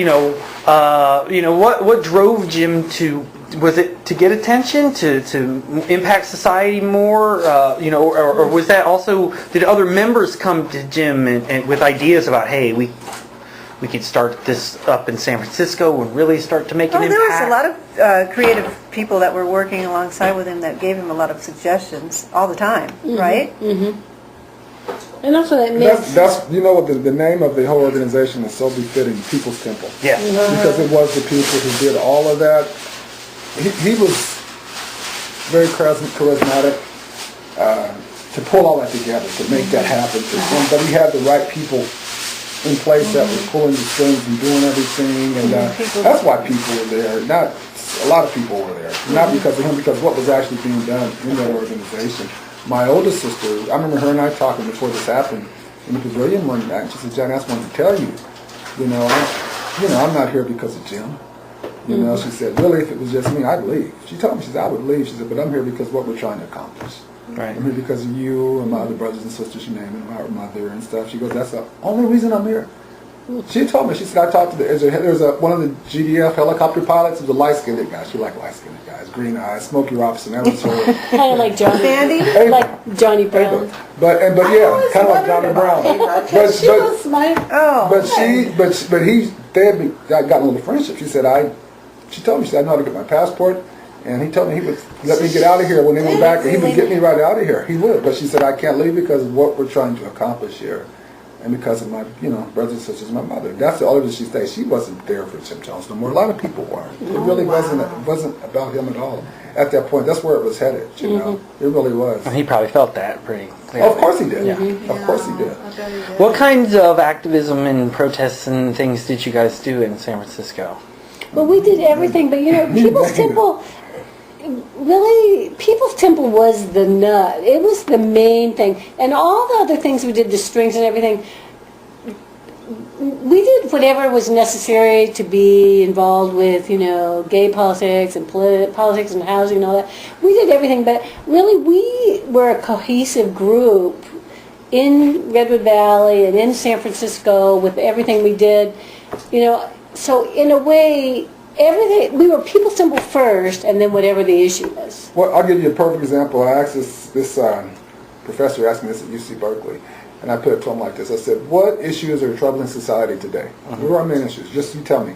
what drove Jim to. Was it to get attention, to impact society more, or was that also, did other members come to Jim and with ideas about, hey, we could start this up in San Francisco and really start to make an impact? There was a lot of creative people that were working alongside with him that gave him a lot of suggestions all the time, right? And also that makes... That's what the name of the whole organization is so befitting, People's Temple. Yeah. Because it was the people who did all of that. He was very charismatic to pull all that together, to make that happen. But he had the right people in place that were pulling the strings and doing everything, and that's why people were there. Not a lot of people were there, not because of him, because what was actually being done in that organization. My oldest sister, I remember her and I talking before this happened in the pavilion one night. She said, "John, I just wanted to tell you, I'm not here because of Jim." She said, really, if it was just me, I'd leave. She told me, she said, I would leave. She said, but I'm here because of what we're trying to accomplish. Right. I'm here because of you and my other brothers and sisters, you name it, my mother and stuff. She goes, that's the only reason I'm here. She told me, she said, I talked to there's one of the GDF helicopter pilots, it was a light-skinned guy. She liked light-skinned guys, green eyes, Smokey Robinson, that was her. Kind of like Johnny. Sandy? Like Johnny Brown. But yeah, kind of like Johnny Brown. She was my... Oh, They had gotten a little friendship. She said, she told me, she said, I know how to get my passport, and he told me he would let me get out of here when they went back, and he would get me right out of here. He would, but she said, I can't leave because of what we're trying to accomplish here, and because of my, brothers and sisters, my mother. That's the only reason she stayed. She wasn't there for Jim Jones no more. A lot of people weren't. It really wasn't about him at all. At that point, that's where it was headed, It really was. And he probably felt that pretty clearly. Of course he did. Yeah. Of course he did. What kinds of activism and protests and things did you guys do in San Francisco? Well, we did everything, but People's Temple, really, People's Temple was the nut. It was the main thing. And all the other things we did, the strings and everything, we did whatever was necessary to be involved with, gay politics and politics and housing and all that. We did everything, but really we were a cohesive group in Redwood Valley and in San Francisco with everything we did, So in a way, everything, we were People's Temple first, and then whatever the issue was. Well, I'll give you a perfect example. I asked this professor asked me this at UC Berkeley, and I put it to him like this. I said, what issues are troubling society today? What are our main issues? Just you tell me.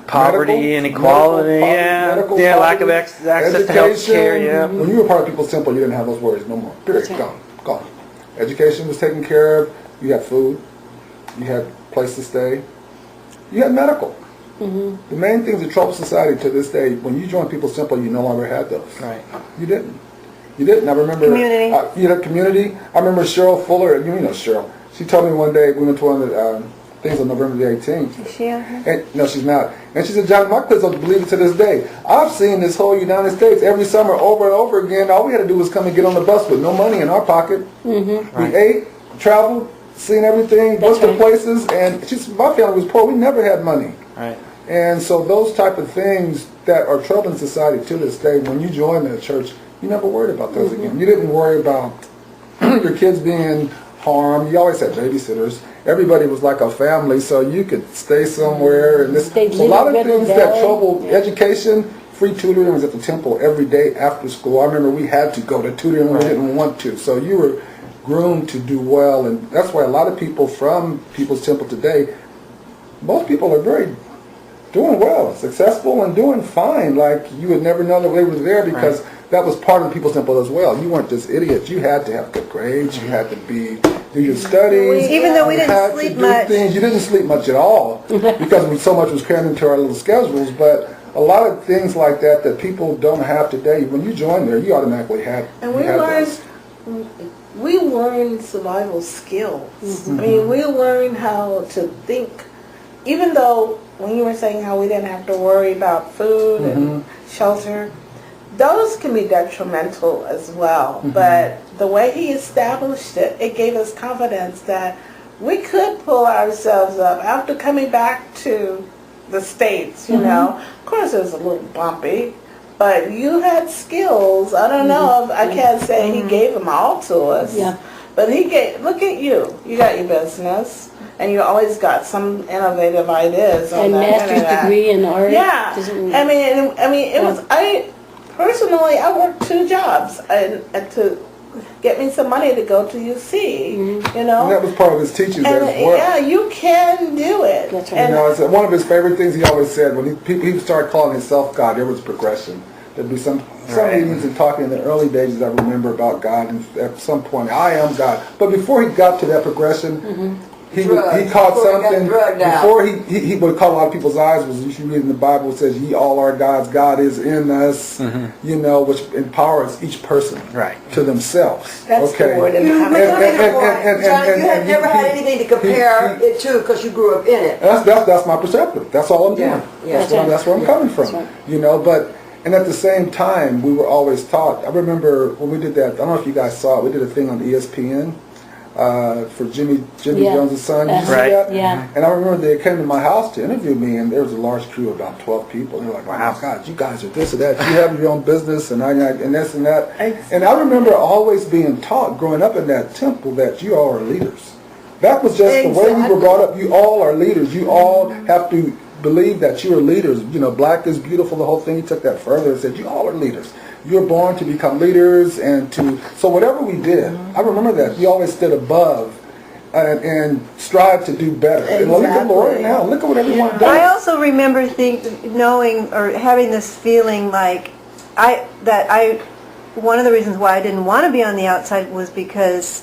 Poverty, inequality, lack of access to health care, yeah. When you were part of People's Temple, you didn't have those worries no more. Period. Gone. Education was taken care of. You had food. you had a place to stay, you had medical. The main things that trouble society to this day, when you join People's Temple, you no longer had those. Right. You didn't. You didn't. I remember Community. You had community. I remember Cheryl Fuller. You know Cheryl. She told me one day we went to one of the things on November the 18th. Is she on here? And, no, she's not. And she said, John, my kids don't believe it to this day. I've seen this whole United States every summer over and over again. All we had to do was come and get on the bus with no money in our pocket. Right. We ate, traveled, seen everything, went to places, and she said, my family was poor. We never had money. Right. And so those type of things that are troubling society to this day, when you join the church, you never worried about those again. You didn't worry about your kids being harmed. You always had babysitters. Everybody was like a family, so you could stay somewhere. And this, They'd so a lot of live in things River that Valley. troubled education. Free tutoring was at the temple every day after school. I remember we had to go to tutoring when we didn't want to. So you were groomed to do well, and that's why a lot of people from People's Temple today, most people are very doing well, successful, and doing fine. Like you would never know that they were there because that was part of the People's Temple as well. You weren't just idiots. You had to have good grades. You had to do your studies. Even though we You didn't had to sleep do much. things. You didn't sleep much at all because so much was crammed into our little schedules. But a lot of things like that people don't have today. When you join there, you automatically had. And we you had learned, those. we learned survival skills. I mean, we learned how to think, even though when you were saying how we didn't have to worry about food and shelter, those can be detrimental as well. But the way he established it, it gave us confidence that we could pull ourselves up after coming back to the States, you know. Of course, it was a little bumpy, but you had skills. I don't know, I can't say he gave them all to us. Yeah. But he gave, look at you. You got your business, and you always got some innovative ideas on And the master's internet. degree in art. Yeah, Doesn't- I mean, it was. Personally, I worked 2 jobs and to get me some money to go to UC. You know, And that was part of his teachings and as well. yeah, you can do it. That's right. And You know, it's one of his favorite things he always said when he started calling himself God. There was progression. There'd be some meetings and talking in the early days I remember about God, and at some point, I am God. But before he got to that progression, he caught Before he got something. drugged out. Before he would caught a lot of people's eyes was, you should read in the Bible, it says, "Ye all are gods. God is in us." You know, which empowers each person Right. to themselves. That's the okay. word. You And- make a point, and- John. You and- have and never he- had anything to compare he- it to because you grew up in it. That's my perspective. That's all I'm doing. Yeah, yeah. That's where I'm coming from. That's right. You know, and at the same time, we were always taught. I remember when we did that. I don't know if you guys saw it. We did a thing on ESPN for Jimmy Yeah. Jones' son. Did you see Right. that? Yeah. And I remember they came to my house to interview me, and there was a large crew of about 12 people. They were like, "Wow, God, you guys are this or that. You have your own business, and this and that." And I remember always being taught, growing up in that temple, that you all are leaders. That was just the way we were brought up. You all are leaders. You all have to believe that you are leaders. You know, black is beautiful, the whole thing. He took that further and said, you all are leaders. You're born to become leaders so whatever we did, I remember that. We always stood above and strive to do better. And look at the Lord now. Look at what everyone does. I also remember knowing or having this feeling like one of the reasons why I didn't want to be on the outside was because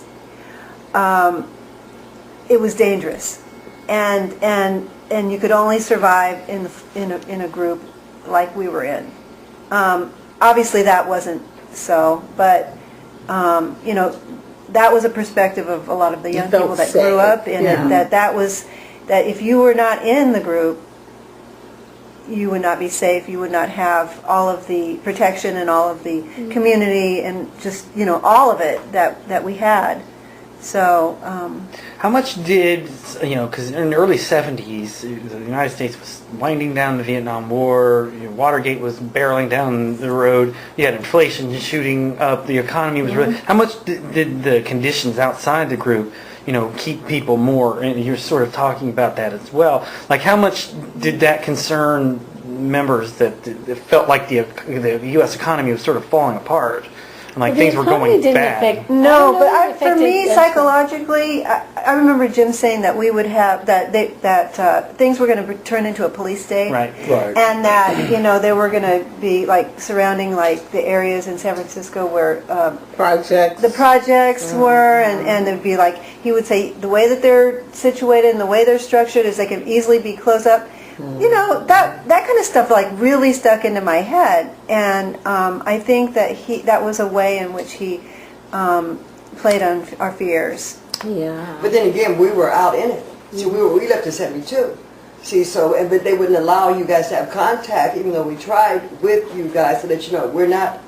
it was dangerous, and you could only survive in a group like we were in. Obviously, that wasn't so, but you know, that was a perspective of a lot of the young felt people that safe. grew up in Yeah. it. That if you were not in the group, you would not be safe. You would not have all of the protection and all of the community and just all of it that we had. So. How much did, because in the early 70s, the United States was winding down the Vietnam War, Watergate was barreling down the road, you had inflation shooting up, the economy was really, how much did the conditions outside the group, keep people more, and you're sort of talking about that as well, like how much did that concern members that it felt like the U.S. economy was sort of falling apart? And like Well, things were going bad. No, but I don't know if it for me, affected- psychologically, I remember Jim saying that we would have, that things were going to turn into a police state. Right. Right. And that, they were going to be like surrounding like the areas in San Francisco where Projects. the projects were, and it'd be like, he would say, the way that they're situated and the way they're structured is they can easily be close up. That kind of stuff like really stuck into my head, and I think that that was a way in which he played on our fears. Yeah. But then again, we were out in it. See, we left in 72. See, but they wouldn't allow you guys to have contact, even though we tried with you guys to let you know we're not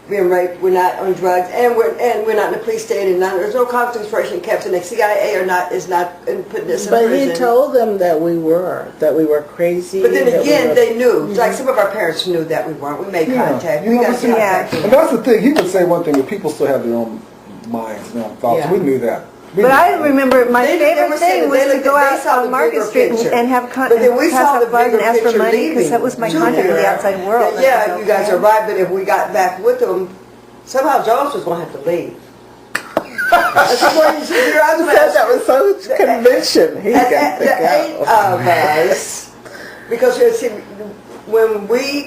being raped, we're not on drugs, and we're not in the police state, and there's no concentration camps, and the CIA is not putting us in But prison. he told them that we were crazy. But then that we again, were- they knew. Like some of our parents knew that we weren't. We made contact. You We know, got but see, contact. and that's the thing. He would say one thing, but people still have their own minds, their own thoughts. Yeah. We knew that. We But knew I that. remember my They favorite were saying thing that was to go out saw the on Market bigger Street picture. and have But then we pass saw out the bars and bigger ask for picture money because that leaving was my to contact with the here. outside world. That, yeah, you guys are right, but if we got back with them, somehow Jones was going to have to leave. That's what you see your He said that with such conviction. He got and to the 8 go. of us, because you see,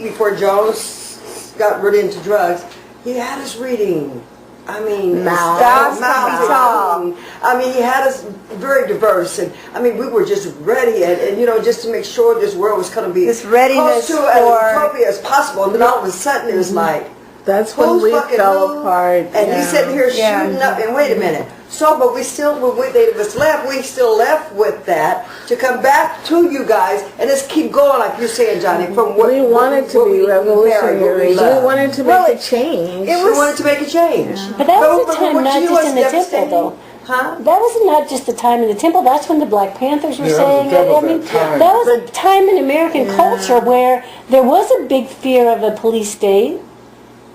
before Jones got really into drugs, he had us reading. I mean, Mao. Mao. I mean, he had us very diverse, and I mean, we were just ready, and just to make sure this world was going to be This readiness close to as for- appropriate as possible. And then all of a sudden, it was like, That's when who's we fucking fell who? apart. And yeah. he's sitting here Yeah. shooting up. And wait a minute. So, but we still, when they of us left, we still left with that to come back to you guys and just keep going, like you're saying, Johnny. From what We wanted to what be we married, what revolutionary. We loved. wanted to Well, make a change. We wanted to make a change. But that was the time what not you just was in the temple, devastating. though. Huh? That was not just the time in the temple. That's when the Black Panthers were Yeah, saying that it. was I mean, that time. that was a time in American culture where there was a big fear of a police state.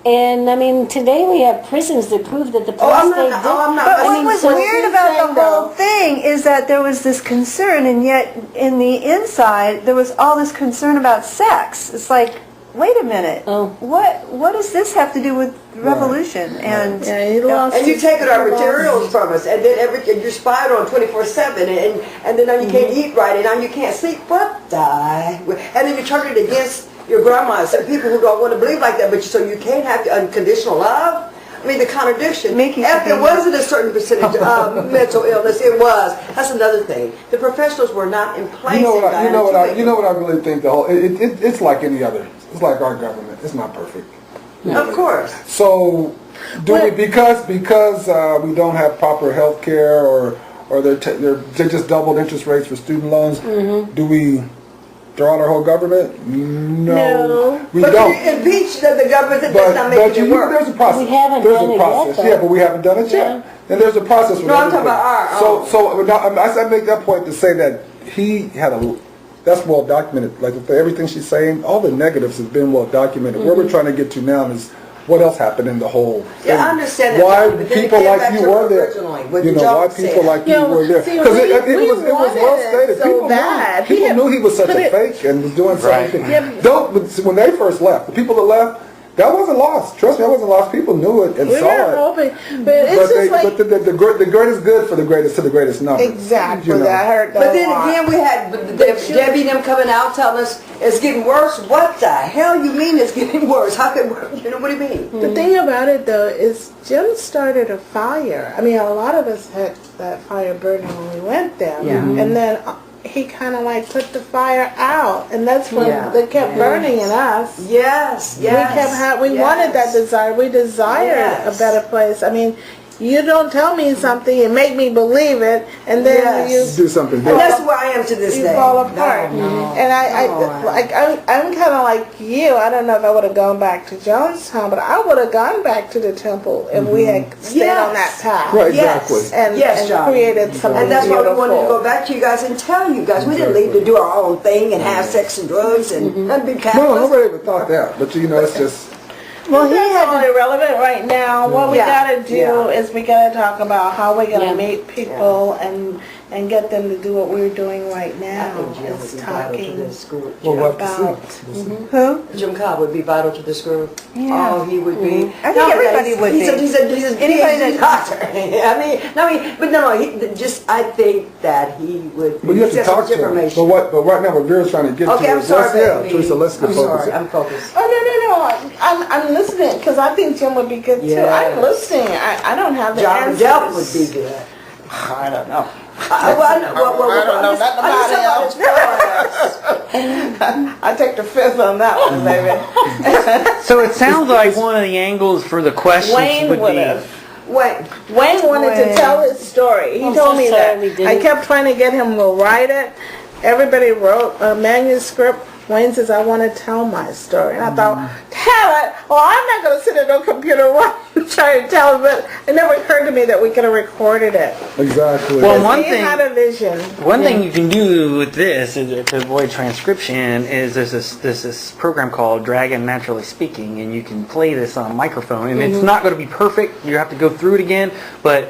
And I mean, today we have prisons that prove that the police I'm state not. did. Oh, I'm not. But I what mean, was so- weird he's about saying, the whole though- thing is that there was this concern, and yet in the inside there was all this concern about sex. It's like, wait a minute, Oh. what does this have to do with revolution? And Yeah, he lost. And you his- taking our he lost- materials from us, and then you're spied on 24/7, and then now you can't eat right, and now you can't sleep. What the? And then you turn it against your grandmas and people who don't want to believe like that, but so you can't have unconditional love. I mean, the contradiction. Making If there something- wasn't a certain percentage of mental illness, it was. That's another thing. The professionals were not in place. You know what I Diana, really think. It's like any other. It's like our government. It's not perfect. Of course. So, because we don't have proper health care or they're just doubled interest rates for student loans, do we throw out our whole government? No, we But don't. you impeach the government that But does not make it work. there's a process. We haven't there's done a it process. yet, though. Yeah, but we haven't done it yet. And there's a process. No, I'm talking about our own. So now, I make that point to say that he had that's well documented. Like for everything she's saying, all the negatives have been well documented. Where we're trying to get to now is what else happened in the whole thing. Yeah, I understand that, Why but then it people came like back you to were there. originally, what You the know, why job people said. like you Yeah, were there. see, Because we it was well wanted it stated. so People bad. knew, people knew he was such But a it- fake and was doing Right. something. Yeah. When they first left, the people that left, that wasn't lost. Trust me, that wasn't lost. People knew it and We saw were it. hoping, but it's just like the greatest good for the greatest to the greatest number. exactly. You know. I heard that. But then a lot. again, we had Debbie and them coming out telling us it's getting worse. What the hell you mean it's getting worse? How could, what do you mean? The thing about it though is Jim started a fire. I mean, a lot of us had that fire burning when we went there. Yeah. And then he kind of like put the fire out, and that's when Yeah. they kept burning in us. Yes, yes. We wanted that desire. We desired Yes. a better place. I mean, you don't tell me something and make me believe it, and then Yes. Do something And different. that's where I am to this you day. fall apart. No, no. And No. I'm kind of like you. I don't know if I would have gone back to Jonestown, but I would have gone back to the temple if we had stayed on that Yes. path. Right, Yes. exactly. And, Yes, and John. created something And that's why we beautiful. wanted to go back to you guys and tell you guys. We didn't leave to do our own thing and have sex and drugs and be No, capitalists. nobody ever thought that. But you know, it's just. Well, that's only relevant right now. What we Yeah, gotta do yeah. is we gotta talk about how we're gonna Yeah. meet people and get them to do what we're doing right I now. think Jim would Is be vital to talking this group. Well, Jim. we'll have to about see. who? Jim Cobb would be vital to this group. Yeah. Oh, he would be. I think everybody would he's be. He's a Anybody PhD doctor. I think that he would. But you have he's to got so talk much to him. information. But right now, what Vera's trying to get Okay, to I'm is sorry, baby. Teresa, let's get I'm focused. sorry, I'm focused. Oh, no. I'm listening because I think Jim would be good too. Yes. I'm listening. I don't have the John answers. Delp would be good. I don't know. I don't know nothing about him. I take the fifth on that one, baby. So it sounds like one of the angles for the questions Wayne would would be. have. Wait, Wayne wanted to Wayne. tell his story. He I'm told so me sorry we that. didn't. I kept trying to get him to write it. Everybody wrote a manuscript. Wayne says, I want to tell my story. And I thought, damn it, well, I'm not going to sit at no computer and try to tell it, but it never occurred to me that we could have recorded it. Exactly. Well, one He thing- had a vision. One thing you can do with this to avoid transcription is there's this program called Dragon Naturally Speaking, and you can play this on a microphone, and it's not going to be perfect. You have to go through it again, but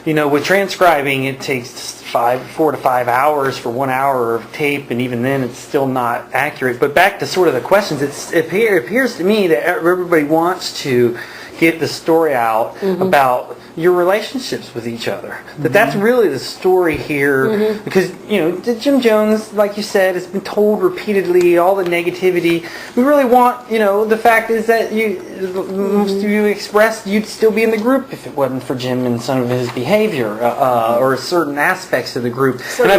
you know, with transcribing, it takes 4 to 5 hours for 1 hour of tape, and even then, it's still not accurate. But back to sort of the questions, it appears to me that everybody wants to get the story out about your relationships with each other. That's really the story here, because you know Jim Jones, like you said, has been told repeatedly all the negativity. We really want, you know, the fact is that most of you expressed you'd still be in the group if it wasn't for Jim and some of his behavior or certain aspects of the group. And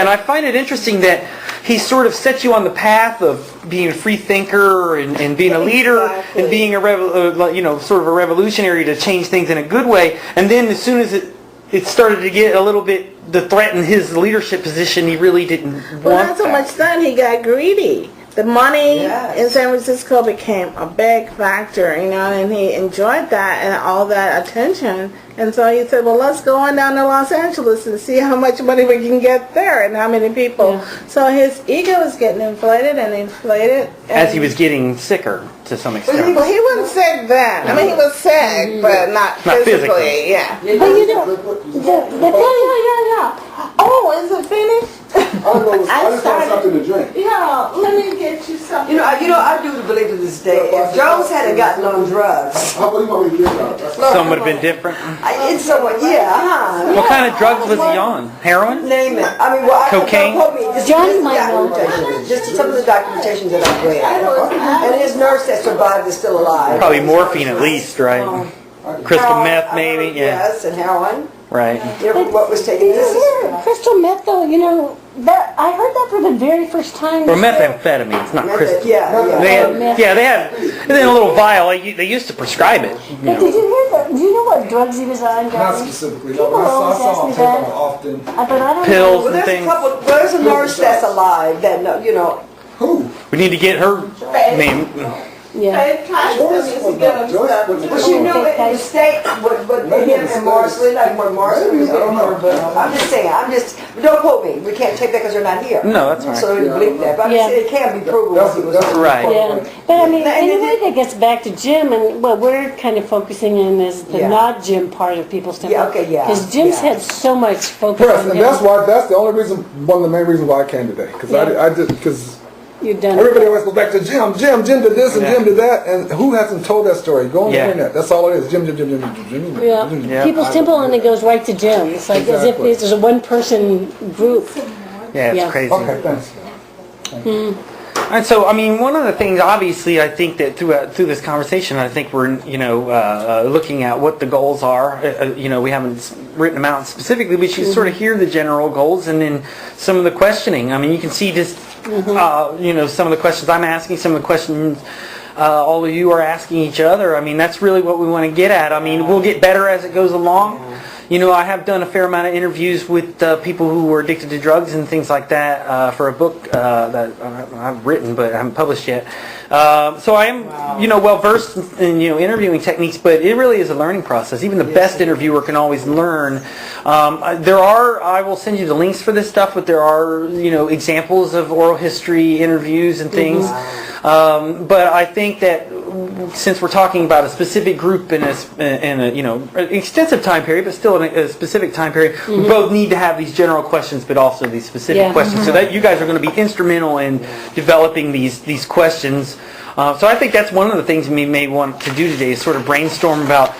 I find it interesting that he sort of set you on the path of being a free thinker and being a leader and being a sort of a revolutionary to change things in a good way. And then as soon as it started to get a little bit to threaten his leadership position, he really didn't Well, want not so that. much that, he got greedy. The money Yes. in San Francisco became a big factor, you know, and he enjoyed that and all that attention. And so he said, well, let's go on down to Los Angeles and see how much money we can get there and how many people. So his ego was getting inflated and inflated. As he was getting sicker to some extent. Well, he wasn't sick then. I mean, he was sick, but not Not physically. physically. Yeah. But you know, Oh, is it finished? I just want something to drink. Yeah, let me get you something. You know, I do believe to this day, if Jones hadn't gotten on drugs, How about you want me to get out? Some would have been different. it's somewhat, What kind of drugs was he on? Heroin? Name it. I mean, well, Cocaine? John might know. Just some of the documentations that I've read. And his nurse that survived is still alive. Probably morphine at least, right? Crystal meth maybe? Yeah. Yes, and heroin. Right. You know, what was taken. This is Crystal meth, though, you know, that I heard that for the very first time. Or methamphetamine, not crystal. Yeah, yeah. They had it in a little vial. They used to prescribe it. You But know. did you hear that? Do you know what drugs he was on, Not Johnny? specifically. People No, I always saw ask him me take that. them often. But I don't Pills. know. Well, there's a Things. couple. There's a nurse that's alive that you know. Who? We need to get her name. Yeah. Hey, Joyce needs to get him stuff. But you know, in the state, but him and Morrissey, like what Morrissey was getting her, but I'm just saying, don't quote me. We can't take that because they're not here. No, that's right. So we believe that. But I'm Yeah. just saying it can be proven what he was That's doing. Right. Yeah, but I mean, And in a it- way that gets back to Jim, and what we're kind of focusing on is the Yeah. not Jim part of People's Temple. Yeah, okay, yeah, Because Jim's yeah. had so much focus Yes, on and him. that's the only reason, one of the main reasons why I came today. Because Yeah. I did, because You've done everybody always goes back to Jim did this and Yeah. Jim did that, and who hasn't told that story? Go on Yeah. the internet. That's all it is. Jim. Yeah. Yeah. People's Temple, and it goes right to Jim. It's like as if Exactly. it's a one-person group. Yeah, it's Yeah. crazy. Okay, thanks. And so, I mean, one of the things, obviously, I think that through this conversation, I think we're, looking at what the goals are. We haven't written them out specifically, but you sort of hear the general goals, and then some of the questioning. I mean, you can see just, some of the questions I'm asking, some of the questions all of you are asking each other. I mean, that's really what we want to get at. I mean, we'll get better as it goes along. You know, I have done a fair amount of interviews with people who were addicted to drugs and things like that for a book that I've written but I haven't published yet. So I am, well versed in interviewing techniques, but it really is a learning process. Even the best interviewer can always learn. I will send you the links for this stuff, but there are examples of oral history interviews and things. But I think that since we're talking about a specific group in a extensive time period, but still in a specific time period, we both need to have these general questions, but also these specific questions. So that you guys are going to be instrumental in developing these questions. So I think that's one of the things we may want to do today is sort of brainstorm about.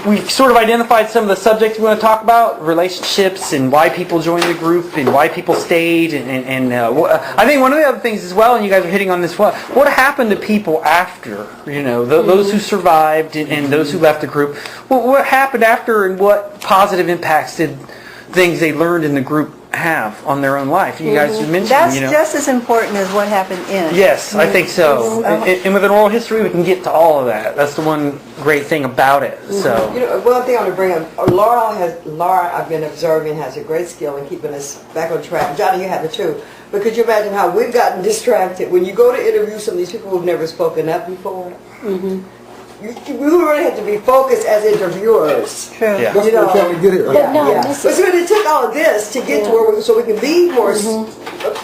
We've sort of identified some of the subjects we want to talk about, relationships and why people joined the group and why people stayed. And I think one of the other things as well, and you guys are hitting on this, what happened to people after, those who survived and those who left the group. What happened after and what positive impacts did things they learned in the group have on their own life? You guys mentioned, That's just as important as what happened in. Yes, I think so. And with an oral history, we can get to all of that. That's the one great thing about it. So, one thing I want to bring up, Laura, I've been observing, has a great skill in keeping us back on track. Johnny, you have it too. But could you imagine how we've gotten distracted when you go to interview some of these people who've never spoken up before? We really have to be focused as interviewers. True. Yeah. That's what we're trying to get here. But no, But so it took all of this to get to where so we can be more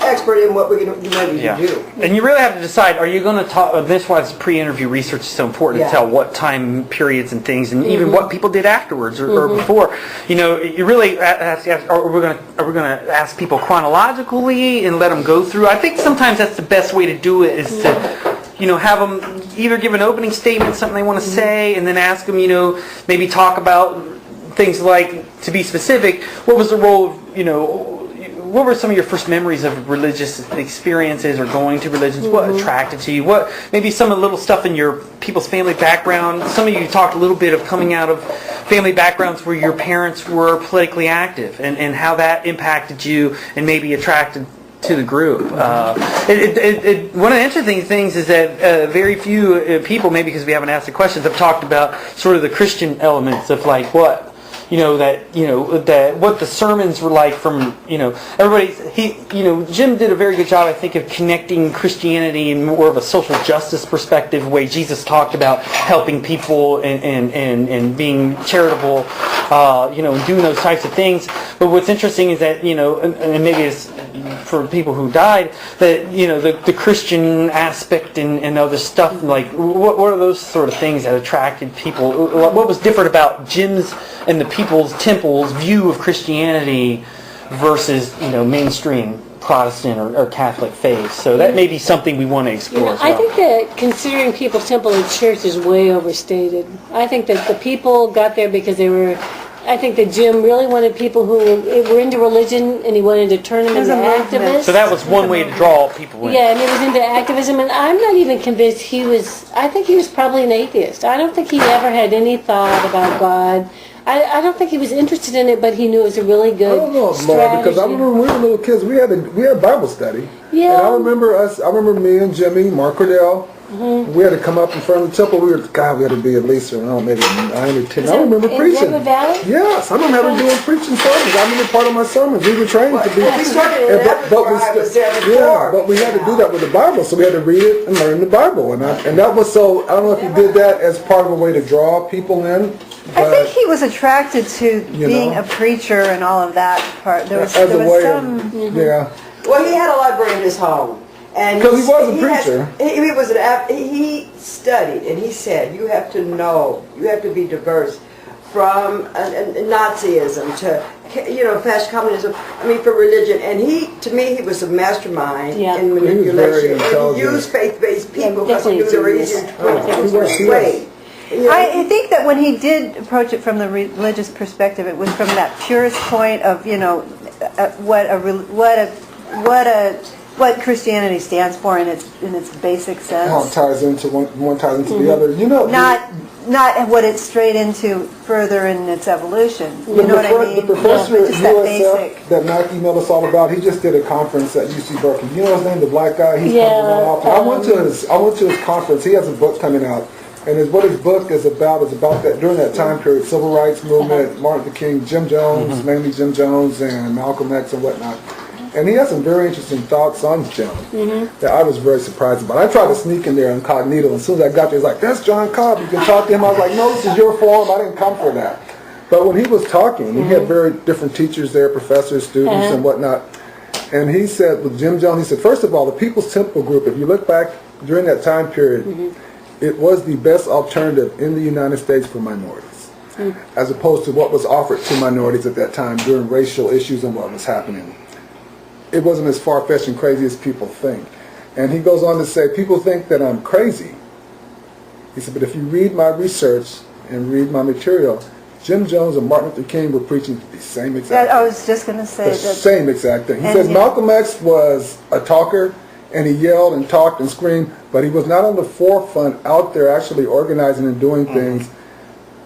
expert in what we're going to do. And you really have to decide, are you going to talk, this is why pre-interview research is so important to tell what time periods and things and even what people did afterwards or before. You really have to ask, are we going to ask people chronologically and let them go through? I think sometimes that's the best way to do it is to have them either give an opening statement, something they want to say, and then ask them, maybe talk about things like, to be specific, what was the role of, what were some of your first memories of religious experiences or going to religions? What attracted to you? What maybe some of the little stuff in your people's family background? Some of you talked a little bit of coming out of family backgrounds where your parents were politically active and how that impacted you and maybe attracted to the group. One of the interesting things is that very few people, maybe because we haven't asked the questions, have talked about sort of the Christian elements of like what what the sermons were like from everybody. Jim did a very good job, I think, of connecting Christianity in more of a social justice perspective, the way Jesus talked about helping people and being charitable, and doing those types of things. But what's interesting is that and maybe it's for people who died, that the Christian aspect and other stuff, like what are those sort of things that attracted people? What was different about Jim's and the people's temple's view of Christianity versus mainstream Protestant or Catholic faith? So that may be something we want to explore as well. I think that considering People's Temple a church is way overstated. I think that the people got there because I think that Jim really wanted people who were into religion, and he wanted to turn them into activists. So that was one way to draw people in. Yeah, and he was into activism, and I'm not even convinced I think he was probably an atheist. I don't think he ever had any thought about God. I don't think he was interested in it, but he knew it was a really good I don't know, strategy. Laura, because I remember when we were little kids, we had Bible study. Yeah. And I remember me and Jimmy, Mark Cordell, we had to come up in front of the temple. We had to be at least around maybe 9 or 10. I remember preaching. In Redwood Valley? Yes, I remember having doing preaching sermons. I remember part of my sermons. We were trained to be. We started in that before I was there before. Yeah, but we had to do that with the Bible, so we had to read it and learn the Bible. And that was so. I don't know if you did that as part of a way to draw people in. I think he was attracted to being a preacher and all of that part. There was some. Yeah. Well, he had a library in his home. Because he was a preacher. He studied, and he said, you have to know, you have to be diverse from Nazism to, fascist communism, for religion. And to me, he was a mastermind in manipulation. And he used faith-based people because he knew they were easier to persuade. I think that when he did approach it from the religious perspective, it was from that purest point of what Christianity stands for in its basic sense. How it ties into one ties into the other. Not what it's straight into further in its evolution. You know what I mean? The professor at just that USF basic. that Mac emailed us all about, he just did a conference at UC Berkeley. You know his name, the black guy? He's I went to his conference. He has a book coming out. And what his book is about that during that time period, civil rights movement, Martin Luther King, Jim Jones, mainly Jim Jones and Malcolm X and whatnot. And he has some very interesting thoughts on Jim that I was very surprised about. I tried to sneak in there incognito, and as soon as I got there, he's like, that's John Cobb, you can talk to him. I was like, no, this is your forum, I didn't come for that. But when he was talking, he had very different teachers there, professors, students, and whatnot. And he said, with Jim Jones, he said, first of all, the People's Temple group, if you look back during that time period, it was the best alternative in the United States for minorities, as opposed to what was offered to minorities at that time during racial issues and what was happening. It wasn't as far-fetched and crazy as people think. And he goes on to say, people think that I'm crazy. He said, but if you read my research and read my material, Jim Jones and Martin Luther King were preaching the same exact thing. I was just going to say The that. same exact thing. He And says yeah. Malcolm X was a talker, and he yelled and talked and screamed, but he was not on the forefront out there actually organizing and doing things.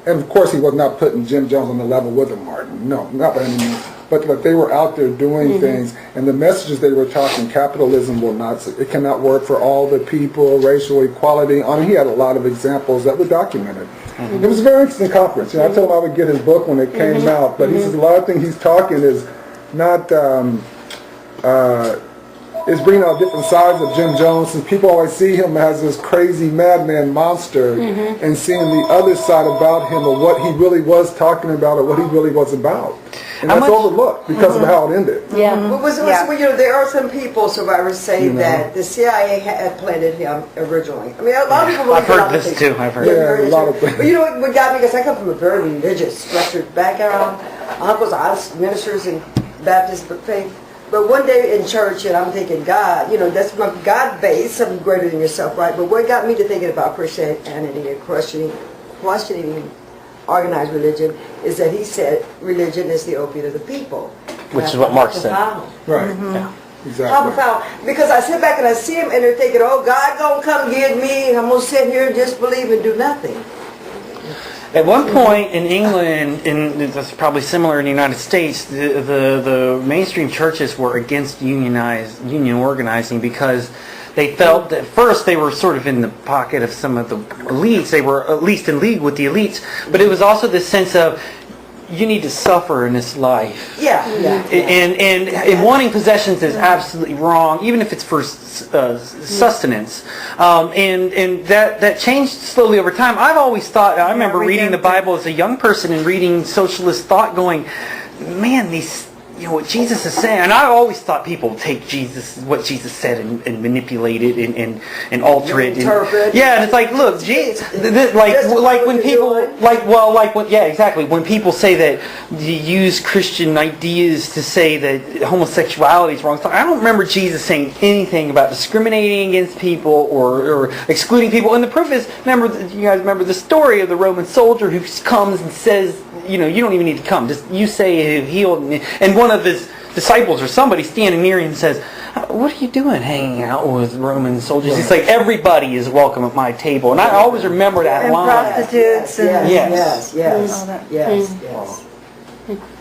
And of course, he was not putting Jim Jones on the level with him, Martin. No, not by any means. But they were out there doing things, and the messages they were talking, capitalism will not, it cannot work for all the people, racial equality. I mean, he had a lot of examples that were documented. It was a very interesting conference. You know, I told him I would get his book when it came out, but he says a lot of things he's talking is not, is bringing out different sides of Jim Jones, and people always see him as this crazy madman monster, and seeing the other side about him of what he really was talking about or what he really was about. And How that's much- overlooked because of how it ended. Yeah. Well, you know, there are some people, survivors say that the CIA had planted him originally. I mean, a lot of people believe I've heard a lot of this things. too. I've heard. Yeah, a lot of things. But you know what got me? Because I come from a very religious, structured background. Uncles, aunts, ministers in Baptist faith. But one day in church, and I'm thinking, God, you know, that's my God base, something greater than yourself, right? But what got me to thinking about Christianity and questioning organized religion is that he said religion is the opiate of the people. Which is what Marx said. Profound. Right. Yeah. How Exactly. profound. Because I sit back and I see him and they're thinking, oh, God gonna come get me and I'm gonna sit here and just believe and do nothing. At one point in England, and that's probably similar in the United States, the mainstream churches were against union organizing because they felt that first they were sort of in the pocket of some of the elites. They were at least in league with the elites. But it was also this sense of you need to suffer in this life. Yeah. And wanting possessions is absolutely wrong, even if it's for sustenance. And that changed slowly over time. I've always thought, I remember reading the Bible as a young person and reading socialist thought going, man, these, you know, what Jesus is saying, and I always thought people take Jesus, what Jesus said, and manipulate it and alter it. Interpret. Yeah, and it's like, look, like when people, when people say that you use Christian ideas to say that homosexuality is wrong. I don't remember Jesus saying anything about discriminating against people or excluding people. And the proof is, you guys remember the story of the Roman soldier who comes and says, you know, you don't even need to come. Just you say healed. And one of his disciples or somebody standing near him says, what are you doing hanging out with Roman soldiers? He's like, everybody is welcome at my table. And I always remember that And line. prostitutes and Yes.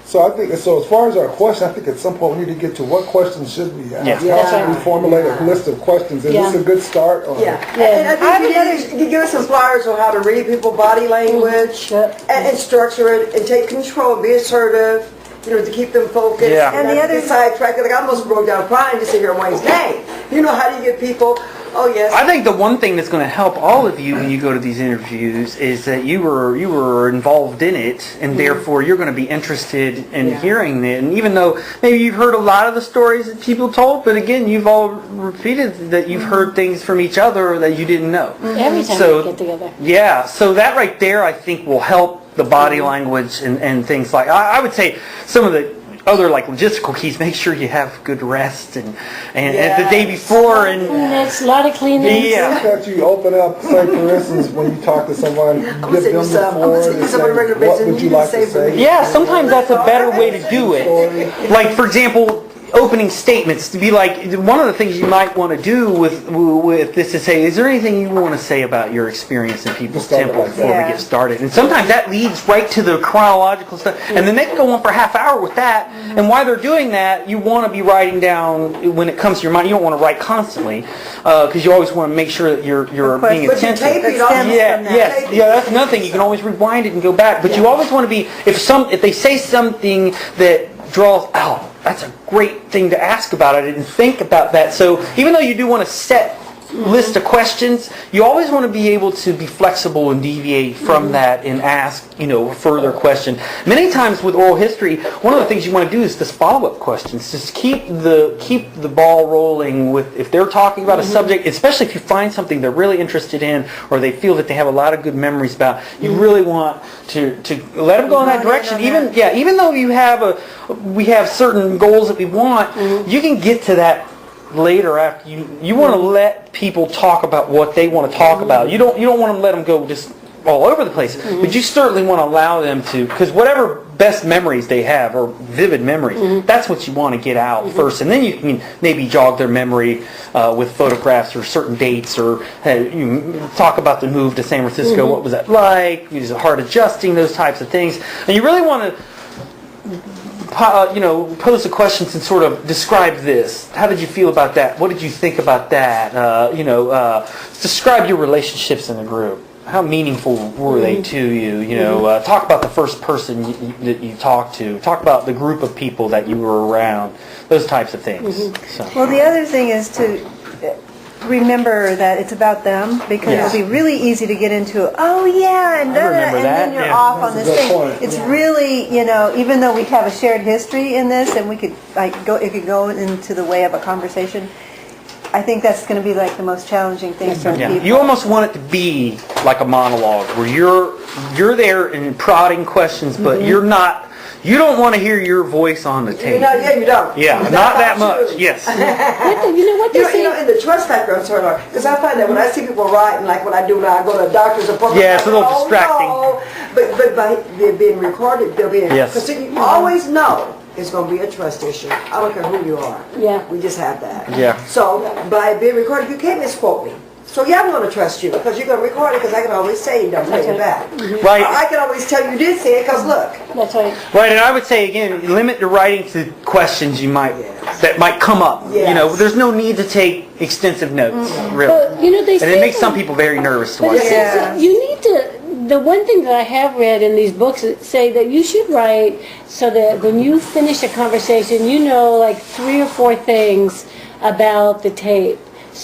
So I think, so as far as our question, I think at some point we need to get to what questions should we ask? Yeah. How should we formulate a list of questions? Is this a good start? Or? Yeah. And I think you give us some flyers on how to read people's body language and structure it and take control, be assertive, you know, to keep them focused. Yeah. And the other sidetracked, like I almost broke down crying to sit here and Wayne's name. You know, how do you get people, oh yes. I think the one thing that's going to help all of you when you go to these interviews is that you were involved in it, and therefore you're going to be interested in hearing it. And even though maybe you've heard a lot of the stories that people told, but again, you've all repeated that you've heard things from each other that you didn't know. Every time So, we get together. Yeah, so that right there I think will help the body language and things like, I would say some of the other like logistical keys, make sure you have good rest and the day before and It's a lot of cleaning. yeah. That you open up, say for instance, when you talk to someone, you give send you them the some. I'm floor gonna send you and some on a say, regular what basis. would you You like to save them. say? Yeah, sometimes that's a better way to do it. Like, for example, opening statements, to be like, one of the things you might want to do with this is say, is there anything you want to say about your experience in People's Start it Temple like that. before we get started? And sometimes that leads right to the chronological stuff. And then they can go on for a half hour with that. And while they're doing that, you want to be writing down, when it comes to your mind, you don't want to write constantly, because you always want to make sure that you're being But you attentive. tape it off. Yeah, yes, yeah. That's another thing. You can always rewind it and go back, but you always want to be. If they say something that draws out, that's a great thing to ask about it and think about that. So even though you do want to set list of questions, you always want to be able to be flexible and deviate from that and ask, a further question. Many times with oral history, one of the things you want to do is just follow-up questions. Just keep the ball rolling with, if they're talking about a subject, especially if you find something they're really interested in or they feel that they have a lot of good memories about, you really want to let them go in that direction. Even though we have certain goals that we want, you can get to that later after you want to let people talk about what they want to talk about. You don't want to let them go just all over the place, but you certainly want to allow them to, because whatever best memories they have or vivid memories, that's what you want to get out first, and then you can maybe jog their memory with photographs or certain dates, or talk about the move to San Francisco. What was that like? Was it hard adjusting? Those types of things, and you really want to pose the questions and sort of describe this. How did you feel about that? What did you think about that? Describe your relationships in the group. How meaningful were they to you? Talk about the first person that you talked to. Talk about the group of people that you were around. Those types of things. So. Well, the other thing is to remember that it's about them, because it'll be really easy to get into, and then you're off on this thing. Point. It's really, even though we have a shared history in this, and we could it could go into the way of a conversation. I think that's going to be like the most challenging thing for people. You almost want it to be like a monologue where you're there and prodding questions, but you're not. You don't want to hear your voice on the tape. You don't. Yeah, not that much. Yes. In the trust factor, I'm sorry, because I find that when I see people writing, like when I do now, I go to a doctor's appointment. Yeah, it's a little distracting. No. But by being recorded, they'll be. Yes. Because you always know it's going to be a trust issue. I don't care who you are. Yeah. We just have that. Yeah. So by being recorded, you can't misquote me. So I'm going to trust you because you're going to record it, because I can always say, don't take it back. Right. I can always tell you did say it because look. That's right. Right, and I would say again, limit the writing to questions that might come up. Yes. There's no need to take extensive notes, really. But, they say And it makes some people very nervous to watch. You need to. The one thing that I have read in these books say that you should write so that when you finish a conversation, like 3 or 4 things about the tape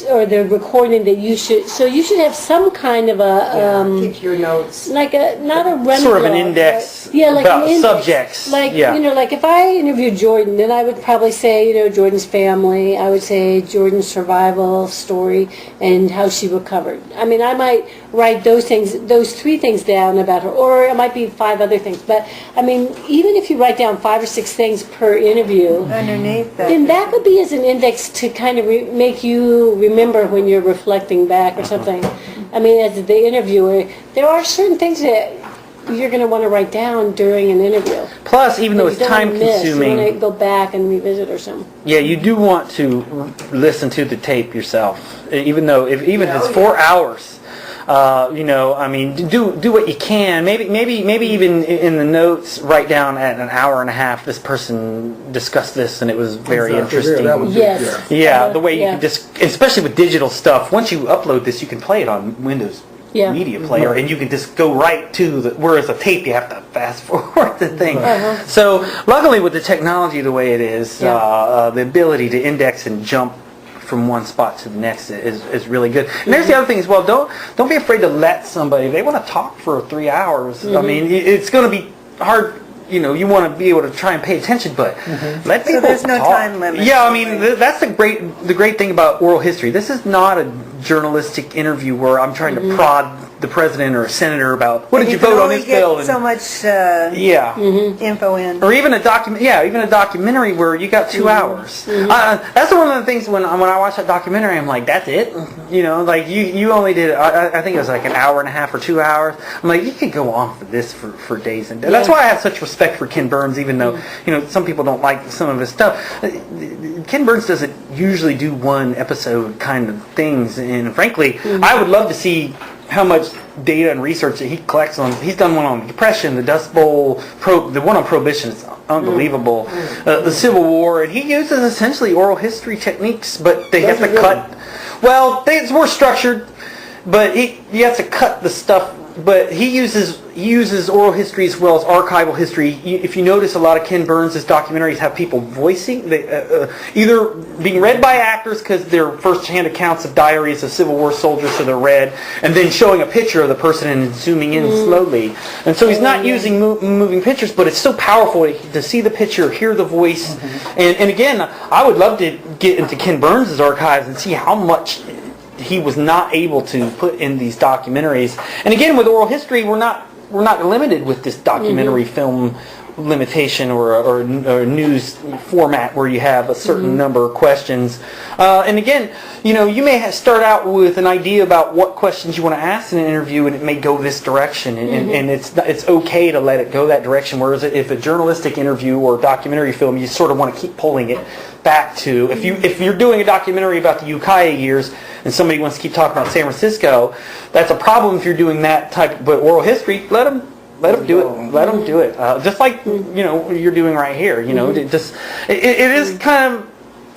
or the recording that you should. So you should have some kind of a keep your notes. like not a run Sort of an log, index but, like about an index. subjects. Like Yeah. like if I interviewed Jordan, then I would probably say Jordan's family. I would say Jordan's survival story and how she recovered. I mean, I might write those 3 things down about her, or it might be 5 other things. But I mean, even if you write down 5 or 6 things per interview, underneath that. then that could be as an index to kind of make you remember when you're reflecting back or something. I mean, as the interviewer, there are certain things that you're going to want to write down during an interview. Plus, even though it's You don't wanna miss. You time-consuming, want to go back and revisit or something. yeah, you do want to listen to the tape yourself, even if it's 4 hours. I mean, do what you can. Maybe even in the notes, write down at an hour and a half. This person discussed this, and it was very interesting. That was Yes. The way you can especially with digital stuff. Once you upload this, you can play it on Windows Media Player, and you can just go right to whereas a tape you have to fast forward the thing. So luckily with the technology the way it is, the ability to index and jump from one spot to the next is really good. And there's the other thing as well. Don't be afraid to let somebody. If they want to talk for 3 hours. I mean, it's going to be hard. You want to be able to try and pay attention, but let people So there's no talk. time limit. Yeah, I mean that's the great thing about oral history. This is not a journalistic interview where I'm trying to prod the president or a senator about what did you vote on this bill. So much info in. Or even a documentary where you got 2 hours. That's one of the things when I watch that documentary, I'm like, that's it. Like you only did. I think it was like an hour and a half or 2 hours. I'm like, you could go on for this for days and days. That's why I have such respect for Ken Burns, even though some people don't like some of his stuff. Ken Burns doesn't usually do one episode kind of things, and frankly, I would love to see how much data and research that he collects on. He's done one on depression, the Dust Bowl, the one on prohibition is unbelievable, the Civil War, and he uses essentially oral history techniques, but they have to cut. Well, it's more structured. but you have to cut the stuff. But he uses oral history as well as archival history. If you notice, a lot of Ken Burns' documentaries have people voicing, either being read by actors because they're first-hand accounts of diaries of Civil War soldiers, so they're read, and then showing a picture of the person and zooming in slowly. And so he's not using moving pictures, but it's so powerful to see the picture, hear the voice. And again, I would love to get into Ken Burns' archives and see how much he was not able to put in these documentaries. And again, with oral history, we're not limited with this documentary film limitation or news format where you have a certain number of questions. And again, you may start out with an idea about what questions you want to ask in an interview, and it may go this direction, and it's okay to let it go that direction. Whereas if a journalistic interview or documentary film, you sort of want to keep pulling it back to, if you're doing a documentary about the Ukiah years and somebody wants to keep talking about San Francisco, that's a problem if you're doing that type. But oral history, let them do it. Let them do it. Just like you're doing right here. It is kind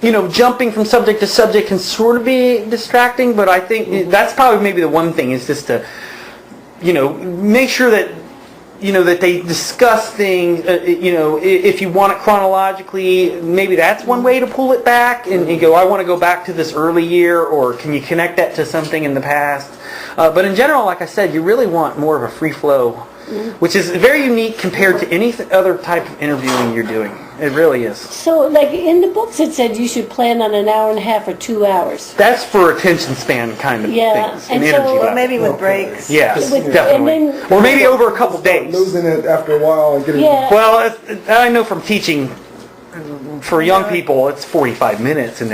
of jumping from subject to subject can sort of be distracting. But I think that's probably maybe the one thing is just to make sure that that they discuss things. If you want it chronologically, maybe that's one way to pull it back and go, I want to go back to this early year, or can you connect that to something in the past? But in general, like I said, you really want more of a free flow, which is very unique compared to any other type of interviewing you're doing. It really is. So, like in the books, it said you should plan on an hour and a half or 2 hours. That's for attention span kind of things. And energy so level. Maybe with breaks. Yes, With- definitely. and then- Or maybe over a couple days. Losing it after a while and getting. Yeah. Well, I know from teaching, for young people, it's 45 minutes, and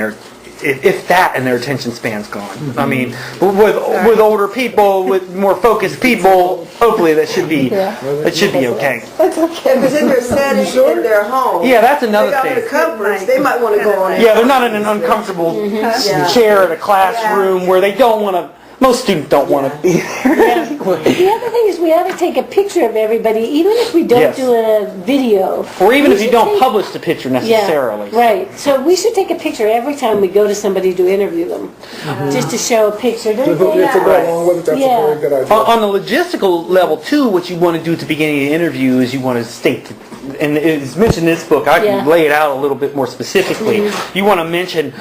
if that, and their attention span's gone. I mean, with older people, with more focused people, hopefully that should be okay. That's okay. Because in their setting, in their home. Yeah, that's another They got the thing. comforts. They might want to go on. Yeah, they're not in an uncomfortable chair in a classroom where they don't want to. Most students don't want to be there. The other thing is we ought to take a picture of everybody, even if we don't Yes. do a video. Or even We if you should don't take- publish the picture necessarily. Yeah, right. So we should take a picture every time we go to somebody to interview them, just to show a picture. Don't you think? To go along with it, that's a very good idea. On the logistical level, too, what you want to do at the beginning of the interview is you want to state, and it's mentioned in this book, I can lay it out a little bit more specifically. You want to mention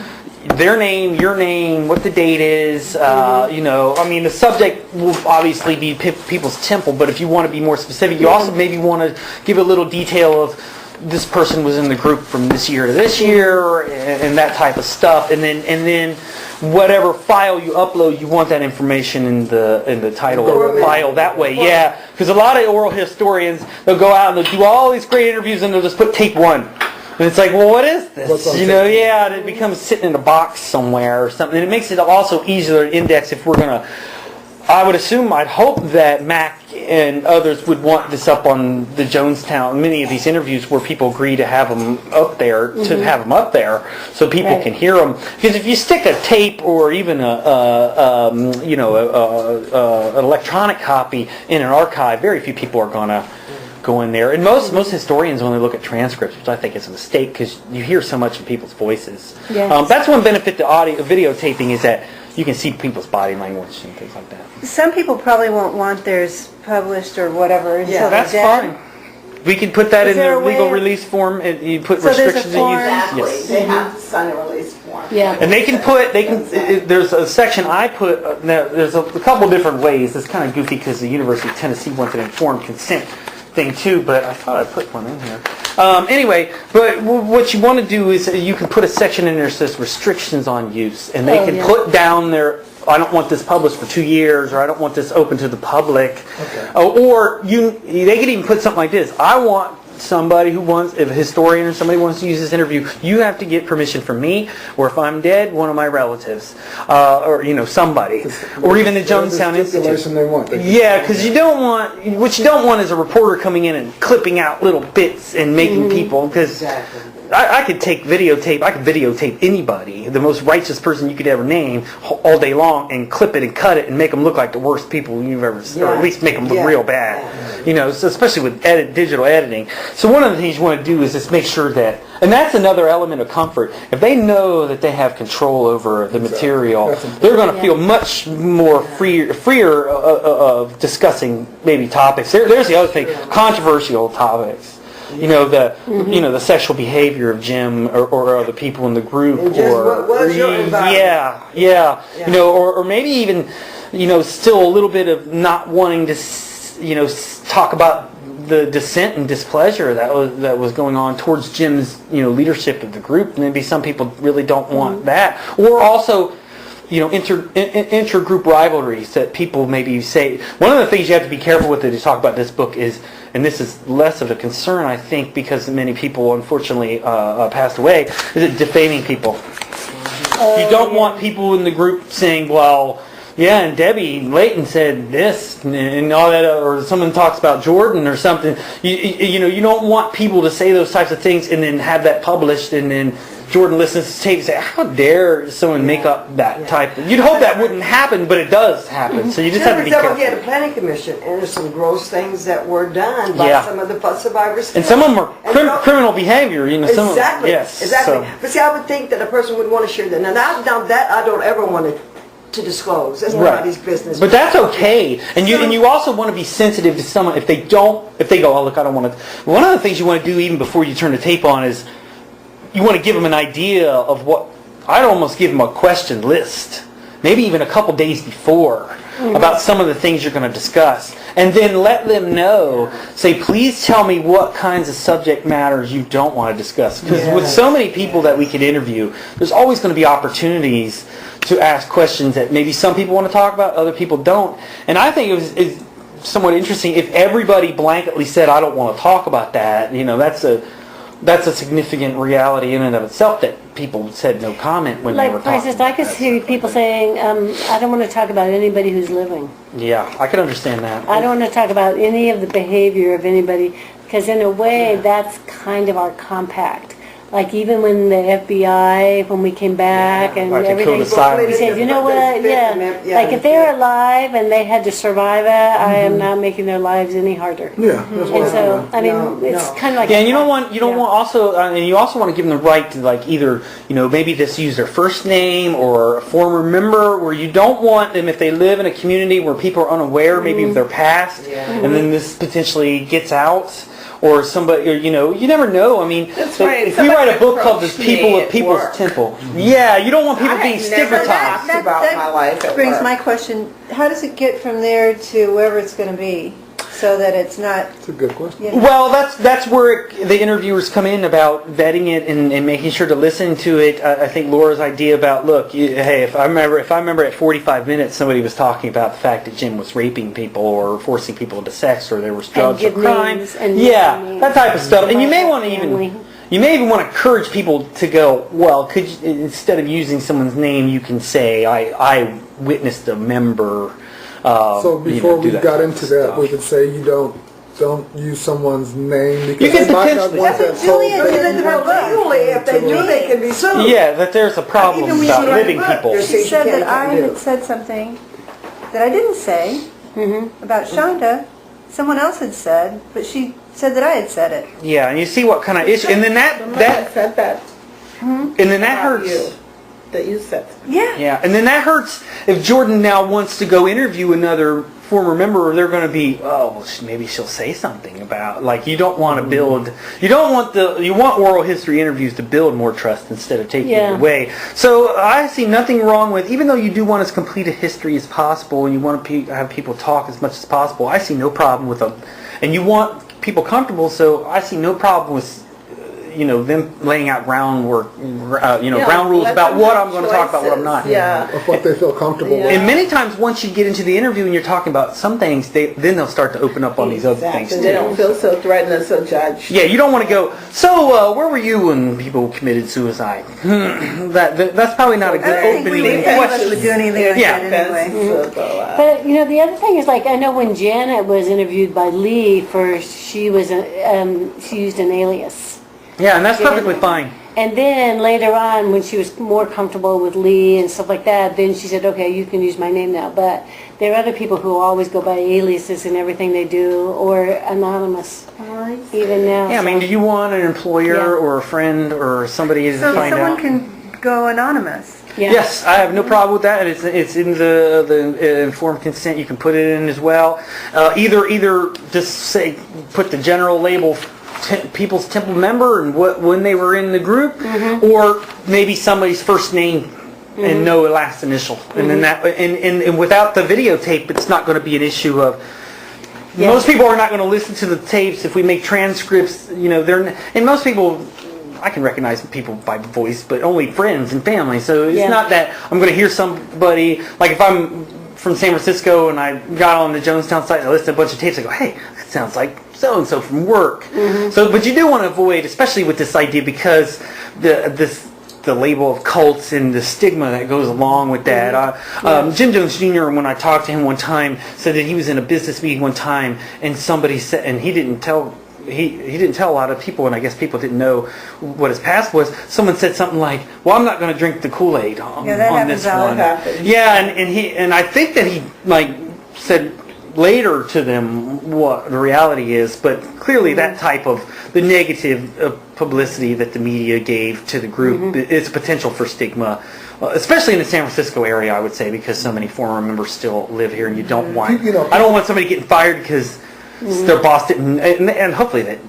their name, your name, what the date is, the subject will obviously be People's Temple, but if you want to be more specific, you also maybe want to give a little detail of this person was in the group from this year to this year, and that type of stuff, and then whatever file you upload, you want that information in the title of the file that way. Yeah, because a lot of oral historians, they'll go out and they'll do all these great interviews and they'll just put tape 1. And it's like, well, what is this? And it becomes sitting in a box somewhere or something. And it makes it also easier to index if we're going to, I'd hope that Mac and others would want this up on the Jonestown, many of these interviews where people agree to have them up there, so people can hear them. Because if you stick a tape or even an electronic copy in an archive, very few people are going to go in there. And most historians only look at transcripts, which I think is a mistake because you hear so much of people's voices. Yes. That's one benefit to videotaping is that you can see people's body language and things like that. Some people probably won't want theirs published or whatever until That's they're dead. fine. We can put that Is in there the a way legal of- release form, and you put So there's a restrictions form? and Exactly. Yes. They have to sign a release form. Yeah. And there's a section I put, there's a couple different ways. It's kind of goofy because the University of Tennessee wants an informed consent thing too, but I thought I put one in here. Anyway, but what you want to do is you can put a section in there that says restrictions on use, and they can put down their, I don't want this published for 2 years, or I don't want this open to the public. Or they could even put something like this. I want somebody who wants, if a historian or somebody wants to use this interview, you have to get permission from me, or if I'm dead, one of my relatives, or somebody, or even the Jonestown Institute. They want. Yeah, because what you don't want is a reporter coming in and clipping out little bits and making people, because I could videotape anybody, the most righteous person you could ever name, all day long, and clip it and cut it and make them look like the worst people you've ever seen, or at least make them look real bad. You know, so especially with digital editing. So one of the things you want to do is just make sure that, and that's another element of comfort. If they know that they have control over the material, they're going to feel much more freer of discussing maybe topics. There's the other thing, controversial topics. You know, the sexual behavior of Jim or other people in the group, And just what was your environment? yeah. You know, or maybe even, you know, still a little bit of not wanting to, you know, talk about the dissent and displeasure that was going on towards Jim's, you know, leadership of the group. Maybe some people really don't want that, or also, you know, intergroup rivalries that people maybe say. One of the things you have to be careful with to talk about this book is, and this is less of a concern, I think, because many people unfortunately passed away, is it defaming people. You don't want people in the group saying, well, yeah, and Debbie Layton said this and all that, or someone talks about Jordan or something. You know, you don't want people to say those types of things and then have that published, and then Jordan listens to tape and say, how dare someone make up that type of... You'd hope that wouldn't happen, but it does happen. So you just have to be careful. We had a planning commission, and there's some gross things that were done by some of the survivors. And some of them were criminal behavior. You know, some exactly. Of them, yes. Exactly. So. But see, I would think that a person would want to share that. Now that I don't ever want to disclose. That's nobody's business. But that's okay. And you also want to be sensitive to someone if they go, oh look, I don't want to. One of the things you want to do even before you turn the tape on is you want to give them an idea of what. I'd almost give them a question list, maybe even a couple days before, about some of the things you're going to discuss, and then let them know. Say, please tell me what kinds of subject matters you don't want to discuss. Because with so many people that we could interview, there's always going to be opportunities to ask questions that maybe some people want to talk about, other people don't. And I think it's somewhat interesting if everybody blanketly said, I don't want to talk about that. You know, that's a significant reality in and of itself, that people said no comment when they were talking. Like, for instance, I could hear people saying, I don't want to talk about anybody who's living. Yeah, I can understand that. I don't want to talk about any of the behavior of anybody, because in a way, that's kind of our compact. Like even when the FBI, when we came back and Right, to kill everything, the silence. we said, you know what, like if they're alive and they had to survive it, I am not making their lives any harder. Yeah, that's what And so, I mean, it's kind of like... Yeah, and you don't want also, and you also want to give them the right to, like, either, you know, maybe just use their first name or a former member, where you don't want them, if they live in a community where people are unaware maybe of their past, and then this potentially gets out. Or somebody, or, you know, you never know. I mean, That's right. if we write a book called "The People of People's Temple," yeah, you don't want people being stigmatized. Talked about my life at brings work. my question, how does it get from there to wherever it's going to be, so that it's not... That's a good question. You know, Well, that's where the interviewers come in about vetting it and making sure to listen to it. I think Laura's idea about, look, hey, if I remember at 45 minutes somebody was talking about the fact that Jim was raping people or forcing people into sex, or there was drugs or crime, that type of stuff. And you may want to even want to encourage people to go, well, could you, instead of using someone's name, you can say, I witnessed a member. So before we do got into that, stuff. we could say you don't use someone's name because You can they might not potentially- want that That's what Julia told. did in her book. Legally, if they do, they can be sued. Yeah, that there's a problem Even when about you write a living book, people. there's She things you said can't that I do. had said something that I didn't say about Shonda. Someone else had said, but she said that I had said it. Yeah, and you see what kind of issue, and then that said that and then that about hurts. you, that you said. Yeah. Yeah, and then that hurts if Jordan now wants to go interview another former member. They're going to be, oh, well, maybe she'll say something about, like, you don't want to build, you want oral history interviews to build more trust instead of taking it away. So I see nothing wrong with, even though you do want as complete a history as possible and you want to have people talk as much as possible, I see no problem with them. And you want people comfortable, so I see no problem with them laying out ground rules about what I'm going to talk about, what I'm not. Yeah. Of what they feel comfortable with. And many times, once you get into the interview and you're talking about some things, then they'll start to open up on these other things Exactly. too. They don't feel so threatened and so judged. Yeah, you don't want to go, so where were you when people committed suicide? That's probably not a I good don't think opening we question. would do anything like Yeah. that anyway. But the other thing is, like, I know when Janet was interviewed by Lee first, she used an alias. Yeah, and that's perfectly fine. And then later on, when she was more comfortable with Lee and stuff like that, then she said, okay, you can use my name now. But there are other people who always go by aliases in everything they do, or anonymous, even now. Yeah, I mean, do you want an employer Yeah. or a friend or somebody to So find someone out? can go anonymous. Yeah. Yes, I have no problem with that. It's in the informed consent. You can put it in as well. Either just say put the general label People's Temple member and when they were in the group, or maybe somebody's first name and no last initial, and then that and without the videotape, it's not going to be an issue of. Yeah. Most people are not going to listen to the tapes if we make transcripts. You know, and most people. I can recognize people by voice, but only friends and family. So it's Yeah. not that I'm going to hear somebody, like if I'm from San Francisco and I got on the Jonestown site and I listened to a bunch of tapes, I go, hey, that sounds like so-and-so from work. So, but you do want to avoid, especially with this idea, because the label of cults and the stigma that goes along with that. Jim Jones Jr., when I talked to him one time, said that he was in a business meeting one time and somebody said, and he didn't tell he didn't tell a lot of people, and I guess people didn't know what his past was. Someone said something like, well, I'm not going to drink the Kool-Aid on this one. Yeah, and I think that he like said later to them what the reality is, but clearly that type of the negative publicity that the media gave to the group is potential for stigma, especially in the San Francisco area, I would say, because so many former members still live here, and you don't want I don't want somebody getting fired because their boss didn't, and hopefully that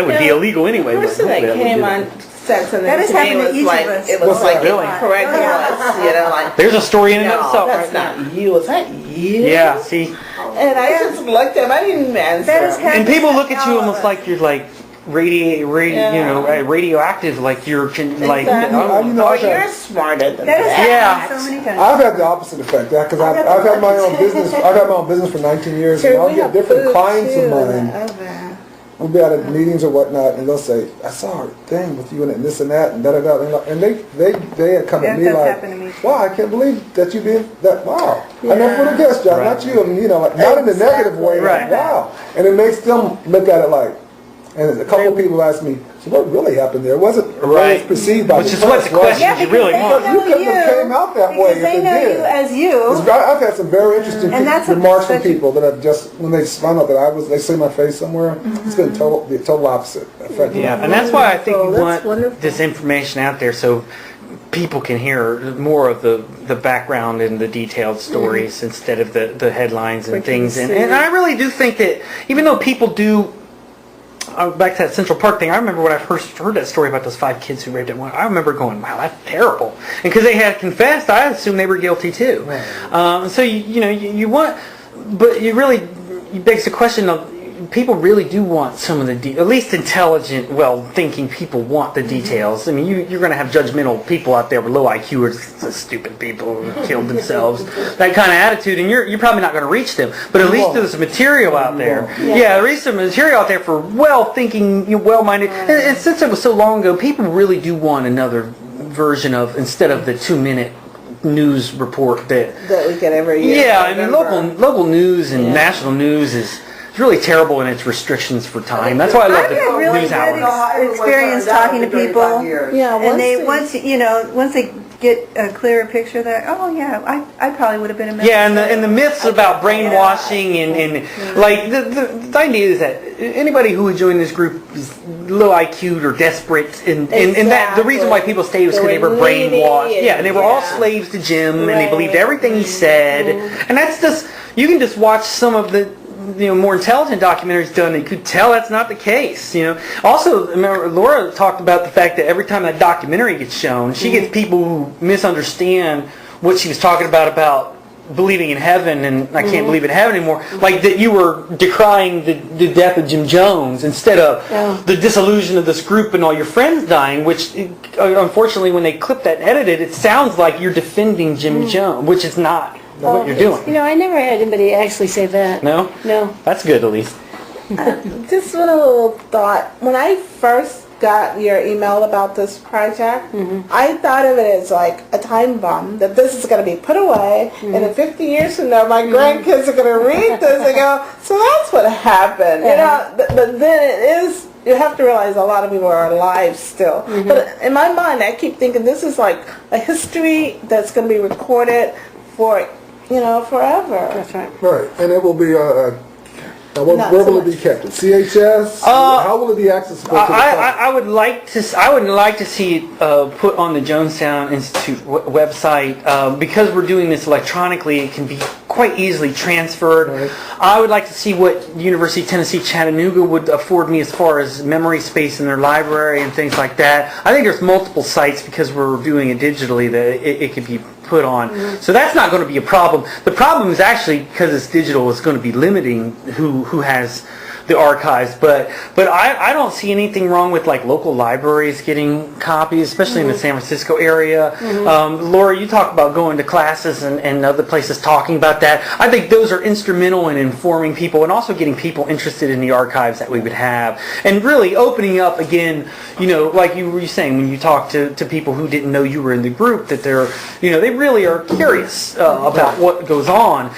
would be illegal anyway. The person that came on said something That has to me happened to was each like, of us. it was like Really? correct us, like. There's a story in and of No, itself that's right not you. Is that you? Yeah, see, And I just looked at him. I didn't even answer. That has happened and people look at you to all almost of us. like you're like radioactive, like you're like. Exactly. know, Oh, I've had- you're smarter than That has that. Yeah. happened so many times. I've had the opposite effect, because I've had my own business. I've had my own business for 19 years, and I'll We get have different food, clients too, of mine. oven. We'll be out at meetings or whatnot, and they'll say, "I saw a thing with you in it, and this and that, and da da da." And they had come at me That's like, happened to me. "Wow, I can't believe that you did that. Wow, I never would have guessed, John. Right. Not you. I mean, like not in the negative way. Right. Like, wow." And it makes them look at it like. And a couple of people asked me, "So what really happened there? It wasn't Right. was perceived by Which is press, what the right?" question Yeah, you because really they want. know You couldn't have came out that way because if they it know did. you as you. I've had some very interesting And that's remarks from such a- people that have just, when they found out that they see my face somewhere, it's been the total opposite effect. Yeah, and that's why I think So we that's want wonderful. this information out there so people can hear more of the background and the detailed stories instead of the headlines and things. And I really do think that even though people do. Back to that Central Park thing, I remember when I first heard that story about those 5 kids who raped at one. I remember going, "Wow, that's terrible." And because they had confessed, I assumed they were guilty too. So you want, but you really it begs the question of people really do want some of the at least intelligent, well-thinking people want the details. I mean, you're going to have judgmental people out there with low IQ or stupid people who killed themselves, that kind of attitude, and you're probably not going to reach them. But at least there's material out there. Yeah, at least some material out there for well-thinking, well-minded. And since it was so long ago, people really do want another version of, instead of the 2-minute news report that we get every year. yeah, I mean local news and national news is really terrible in its restrictions for time. That's why I love I've the had really news good hours. experience talking to people. Yeah, And once they get a clearer picture, they're I probably would have been a member. Yeah, and the myths about brainwashing and like the idea is that anybody who would join this group is low IQ or desperate, and that the reason why people stayed was because they were brainwashed. Yeah, and they were all slaves to Jim, and they believed everything he said. And that's just, you can just watch some of the more intelligent documentaries done, and you could tell that's not the case. Also, remember, Laura talked about the fact that every time that documentary gets shown, she gets people who misunderstand what she was talking about believing in heaven, and I can't believe in heaven anymore. Like that you were decrying the death of Jim Jones instead of the dissolution of this group and all your friends dying, which unfortunately when they clip that and edit it, it sounds like you're defending Jim Jones, which is not what you're doing. I never had anybody actually say that. No? No. That's good, at least. Just one little thought. When I first got your email about this project, I thought of it as like a time bomb, that this is going to be put away, and in 50 years from now, my grandkids are going to read this and go, so that's what happened. But then it is you have to realize a lot of people are alive still. But in my mind, I keep thinking this is like a history that's going to be recorded for, forever. That's right. Right, and it will be where Not will so it be much. kept? At CHS? How will it be accessible to the public? I would like to see it put on the Jonestown Institute website because we're doing this electronically. It can be quite easily transferred. Right. I would like to see what University of Tennessee Chattanooga would afford me as far as memory space in their library and things like that. I think there's multiple sites because we're doing it digitally that it could be put on. So that's not going to be a problem. The problem is actually because it's digital, it's going to be limiting who has the archives. But I don't see anything wrong with like local libraries getting copies, especially in the San Francisco area. Laura, you talk about going to classes and other places talking about that. I think those are instrumental in informing people and also getting people interested in the archives that we would have. And really opening up again, like you were saying, when you talk to people who didn't know you were in the group, that they're, they really are curious about what goes on.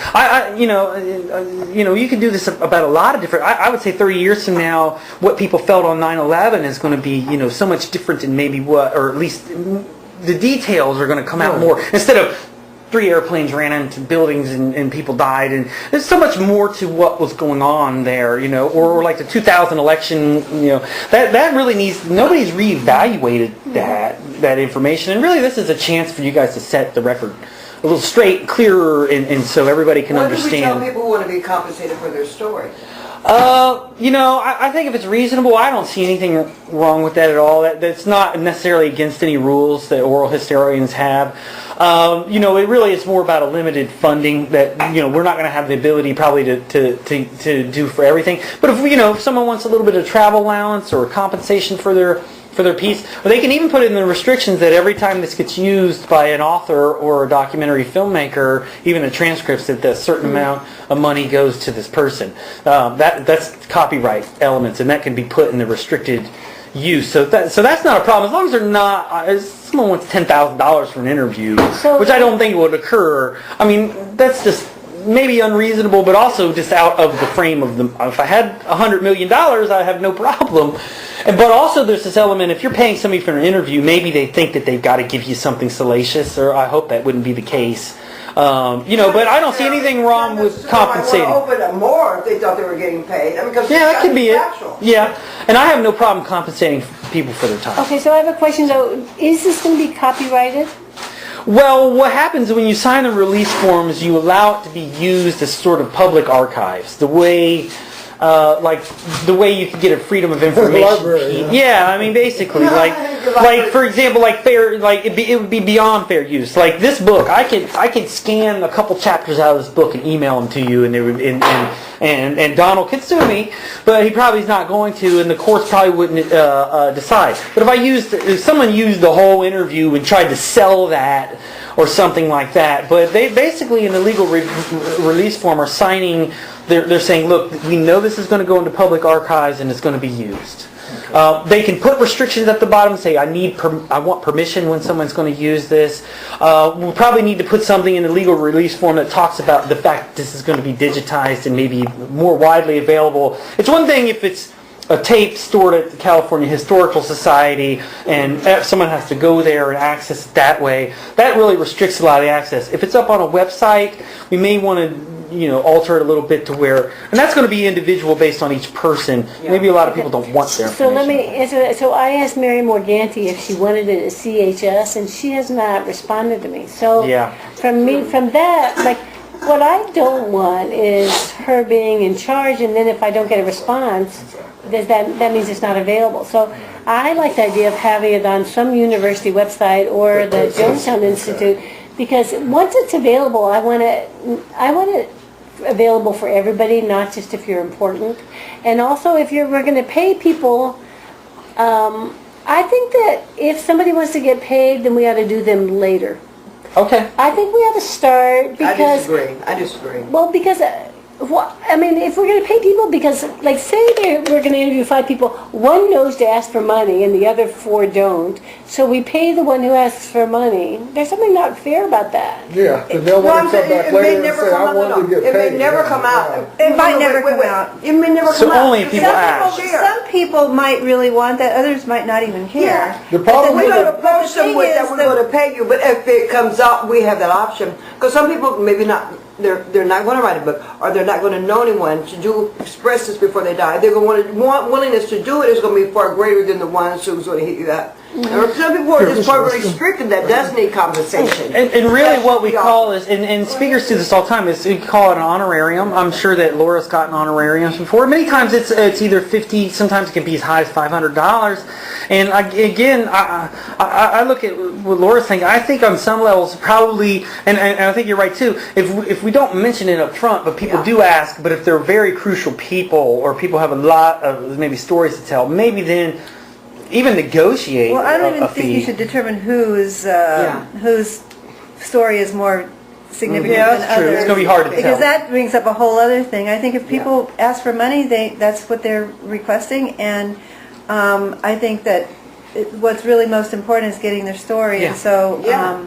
You can do this about a lot of different, I would say 30 years from now, what people felt on 9/11 is going to be, so much different than maybe or at least the details are going to come out more. Instead of 3 airplanes ran into buildings and people died, and there's so much more to what was going on there, or like the 2000 election, that really nobody's reevaluated that information, and really this is a chance for you guys to set the record a little straight, clearer, and so everybody can What do we understand. tell people who want to be compensated for their story? I think if it's reasonable, I don't see anything wrong with that at all. That's not necessarily against any rules that oral historians have. It really is more about a limited funding that, we're not going to have the ability probably to do for everything. But if someone wants a little bit of travel allowance or compensation for their piece, or they can even put in the restrictions that every time this gets used by an author or a documentary filmmaker, even the transcripts, that a certain amount of money goes to this person. That's copyright elements, and that can be put in the restricted use. So that's not a problem as long as they're not. Someone wants $10,000 for an interview, which I don't think would occur. I mean, that's just maybe unreasonable, but also just out of the frame of them. If I had $100 million, I have no problem. But also there's this element, if you're paying somebody for an interview, maybe they think that they've got to give you something salacious, or I hope that wouldn't be the case. But I don't see anything wrong with compensating. They might want to open up more if they thought they were getting paid. Because Yeah, that could be it. factual. Yeah, and I have no problem compensating people for their time. Okay, so I have a question though. Is this going to be copyrighted? Well, what happens when you sign the release forms, you allow it to be used as sort of public archives. The way you could get a freedom of information. Library, Yeah, I mean basically, like for example, it would be beyond fair use. Like this book, I could scan a couple chapters out of this book and email them to you, and they would, and Donald could sue me, but he probably is not going to, and the courts probably wouldn't decide. But if someone used the whole interview and tried to sell that or something like that, but they basically in the legal release form are signing. They're saying, look, we know this is going to go into public archives and it's going to be used. They can put restrictions at the bottom and say, I want permission when someone's going to use this. We'll probably need to put something in the legal release form that talks about the fact that this is going to be digitized and maybe more widely available. It's one thing if it's a tape stored at the California Historical Society and someone has to go there and access it that way. That really restricts a lot of the access. If it's up on a website, we may want to alter it a little bit to where, and that's going to be individual based on each person. Maybe a lot of people don't want their So let information. me answer that. So I asked Mary Morganti if she wanted it at CHS, and she has not responded to me. So Yeah. from that, what I don't want is her being in charge, and then if I don't get a response, that means it's not available. So I like the idea of having it on some university website or the Jonestown Institute, because once it's available, I want it available for everybody, not just if you're important. And also, we're going to pay people, I think that if somebody wants to get paid, then we ought to do them later. Okay. I think we ought to start because... I disagree. Well, because Well, I mean, if we're going to pay people, because, like, say we're going to interview 5 people, one knows to ask for money and the other 4 don't, so we pay the one who asks for money. There's something not fair about that. Yeah, because they'll want to come back later and say, I wanted to get paid. It may never come out. It might never come out. It may never So come out. only if people ask. Some people might really want that, others might not even care. Yeah. The problem We're with going to it, approach them with that we're going to pay you, but if it comes out, we have that option. Because some people maybe not, they're not going to write a book, or they're not going to know anyone to express this before they die. They're going to want willingness to do it is going to be far greater than the ones who's going to hit you up. And some people are just far restricted that does need compensation. And really what we call is, and speakers do this all the time, is we call it an honorarium. I'm sure that Laura's gotten honorariums before. Many times it's either $50, sometimes it can be as high as $500. And again, I look at what Laura's saying. I think on some levels probably, and I think you're right too, if we don't mention it up front, but people do ask, but if they're very crucial people or people have a lot of maybe stories to tell, maybe then even negotiate Well, I don't a even think you fee. should determine whose story is more significant Yeah, than that's true. others. It's going to be hard to tell. Because that brings up a whole other thing. I think if people ask for money, that's what they're requesting, and I think that what's really most important is getting their story. Yeah. And so, Yeah.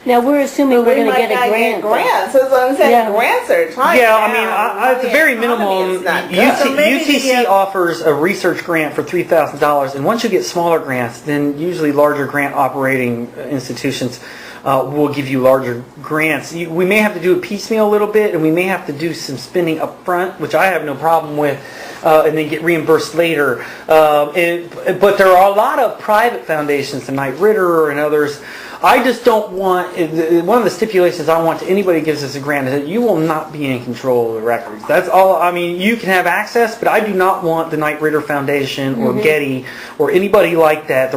Now, we're assuming we're going to get a might not grant. grants. That's what I'm saying. Yeah. Grants are tight. Yeah, I now. mean, at the very minimum, Economy is not good. So maybe UTC offers a research grant for $3,000, and once you get smaller grants, then usually larger grant operating institutions will give you larger grants. We may have to do it piecemeal a little bit, and we may have to do some spending up front, which I have no problem with, and then get reimbursed later. But there are a lot of private foundations, the Knight Ridder and others. I just don't want, one of the stipulations I want to anybody who gives us a grant is that you will not be in control of the records. That's all. I mean, you can have access, but I do not want the Knight Ridder Foundation or Getty or anybody like that,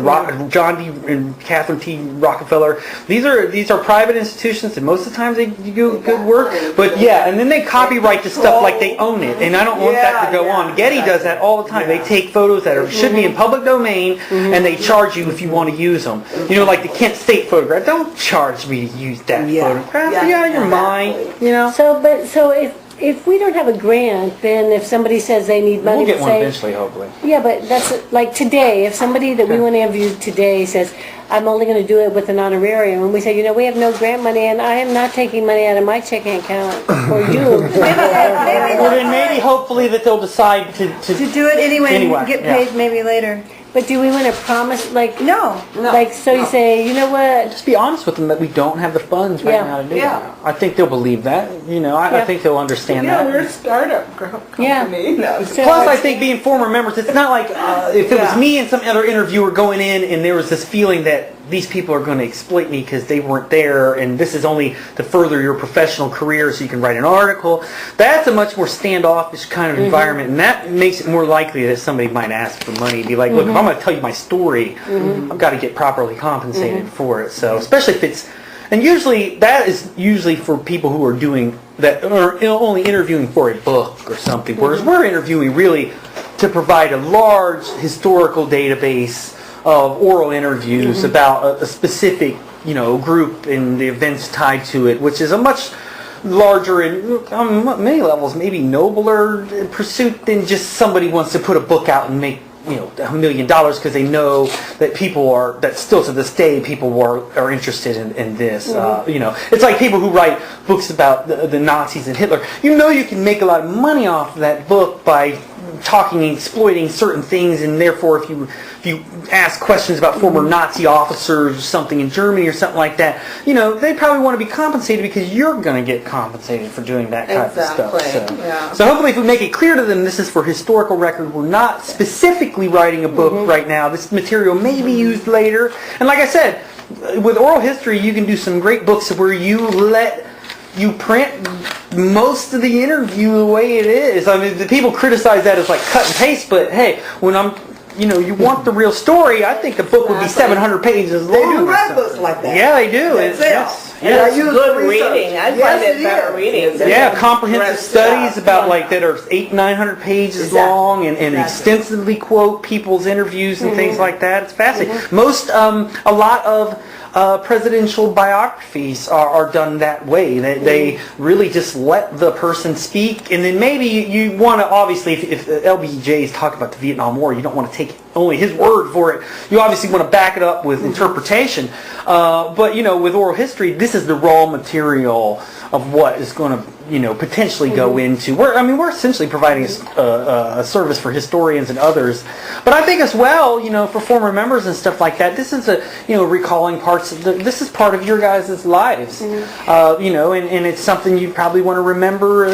John D. and Catherine T. Rockefeller. These are private institutions, and most of the time they do good work. But yeah, and then they copyright the stuff like they own it, and I don't want that to go on. Getty does that all the time. They take photos that should be in public domain, and they charge you if you want to use them. You know, like the Kent State photograph. Don't charge me to use that photograph. Get out of your mind. You know. So if we don't have a grant, then if somebody says they need money, We'll get one say, eventually, hopefully. yeah, but that's like today. If somebody that we want to interview today says, I'm only going to do it with an honorarium, and we say, you know, we have no grant money, and I am not taking money out of my checking account for you. Well, then maybe hopefully that they'll decide to do it anyway and get yeah. paid maybe later. But do we want to promise, like, No. like, so you say, you know what? Just be honest with them that we don't have the funds right Yeah. now to do Yeah. that. I think they'll believe that. You know, I Yeah. think they'll understand Yeah, that. we're a startup company. Yeah. No. Plus, I think being former members, it's not like if it was me and some other interviewer going in and there was this feeling that these people are going to exploit me because they weren't there and this is only to further your professional career so you can write an article. That's a much more standoffish kind of environment, and that makes it more likely that somebody might ask for money. Be like, look, if I'm going to tell you my story, I've got to get properly compensated for it. So, especially if it's, and usually that is usually for people who are doing that, or only interviewing for a book or something, whereas we're interviewing really to provide a large historical database of oral interviews about a specific, you know, group and the events tied to it, which is a much larger and on many levels maybe nobler pursuit than just somebody wants to put a book out and make, you know, $1 million because they know that people are, that still to this day people are interested in this. You know, it's like people who write books about the Nazis and Hitler. You know, you can make a lot of money off of that book by talking and exploiting certain things, and therefore if you ask questions about former Nazi officers or something in Germany or something like that, you know, they probably want to be compensated because you're going to get compensated for doing that type of stuff. So hopefully if we make it clear to them this is for historical record, we're not specifically writing a book right now. This material may be used later. And like I said, with oral history you can do some great books where you print most of the interview the way it is. I mean, the people criticize that as like cut and paste, but hey, when you want the real story, I think the book would be 700 pages long. They do or write something. books like that. Yeah, they do. That's Yes. And I use good reading. I find it better reading. Yeah, comprehensive studies about like that are 800-900 pages long and extensively quote people's interviews and things like that. It's fascinating. A lot of presidential biographies are done that way. They really just let the person speak, and then maybe you want to, obviously, if LBJ is talking about the Vietnam War, you don't want to take only his word for it. You obviously want to back it up with interpretation. But, with oral history, this is the raw material of what is going to, potentially go into. We're essentially providing a service for historians and others. But I think as well, for former members and stuff like that, this is recalling parts of this is part of your guys' lives. And it's something you probably want to remember,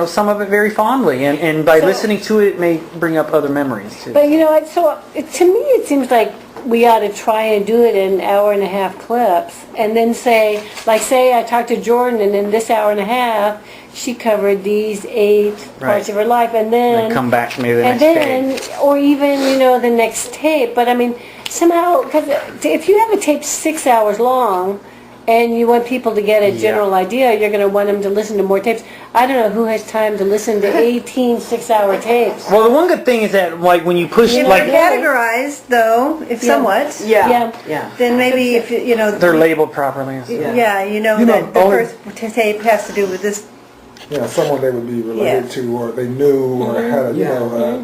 some of it very fondly. And by listening to it may bring up other memories too. But so to me it seems like we ought to try and do it in 1.5-hour clips, and then say I talked to Jordan, and in this 1.5 hours she covered these 8 parts of her life, and then come back maybe the next day, or even the next tape. But somehow, because if you have a tape 6 hours long, and you want people to get a general idea, you're going to want them to listen to more tapes. I don't know who has time to listen to 18 6-hour tapes. Well, the one good thing is that when you push If they're categorized, though, somewhat, Yeah. then maybe if they're labeled properly. that the first tape has to do with this. Someone they would be related to, or they knew, or had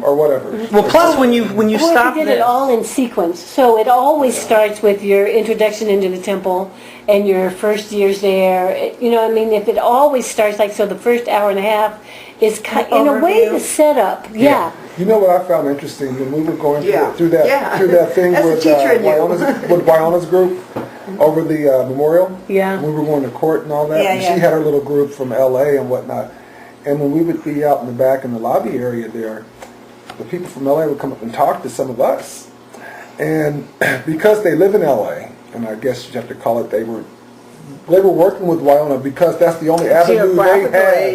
or whatever. Well, plus when you stop If you did it all in sequence, so it always starts with your introduction into the temple and your first years there. If it always starts the first 1.5 hours is in a way the setup. Yeah. You know what I found interesting when we were going through that thing That's with the teacher in you. Wyona's group over the memorial. Yeah. We were going to court and all that. Yeah, and yeah. she had her little group from L.A. and whatnot. And when we would be out in the back in the lobby area there, the people from L.A. would come up and talk to some of us. And because they live in L.A., and I guess you have to call it, they were working with Wyona because that's the only avenue they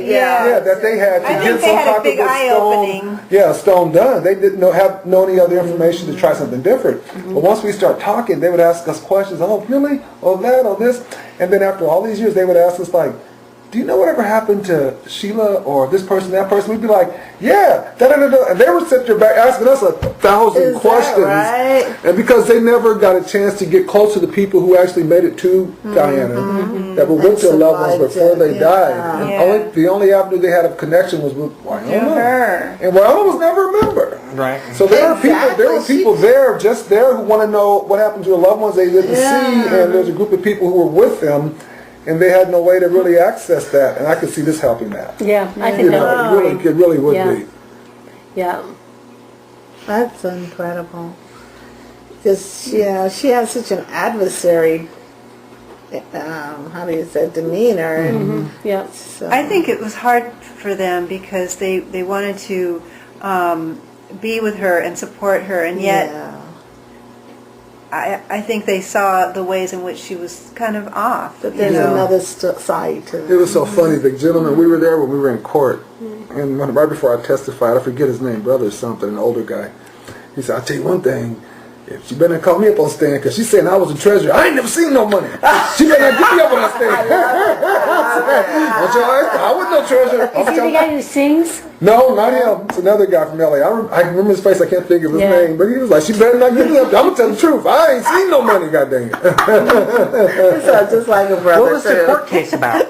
had. That they had to I get think they some had a type big of a eye-opening. stone done. They didn't have any other information to try something different. But once we start talking, they would ask us questions. Oh, really? Oh, that? Oh, this? And then after all these years, they would ask us do you know whatever happened to Sheila or this person, that person? We'd be like, yeah, da-da-da-da. And they would sit there back asking us 1,000 questions. Right? And because they never got a chance to get close to the people who actually made it to Guyana, that were with their loved ones before they died. And the only avenue they had of connection was with Wyona. And Wyona was never a member. Right. So there were people just there who want to know what happened to their loved ones they didn't see, and there's a group of people who were with them, and they had no way to really access that, and I could see this helping that. Yeah, I think It really would be. Yeah. That's incredible. Because she has such an adversary. Demeanor. Yeah. So. I think it was hard for them because they wanted to be with her and support her, and yet I think they saw the ways in which she was kind of off. But there's another side to it. It was so funny. The gentleman, we were there when we were in court, and right before I testified, I forget his name, brother or something, an older guy. He said, I'll tell you one thing. If she better not call me up on stand, because she's saying I was a treasurer. I ain't never seen no money. She better not get me up on that stand. I wasn't no treasurer. Is he the guy who sings? No, not him. It's another guy from L.A. I remember his face. I can't think of his name. But he was like, she better not get me up. I'm going to tell the truth. I ain't seen no money, goddamn it. So just like a brother. What was the court case about?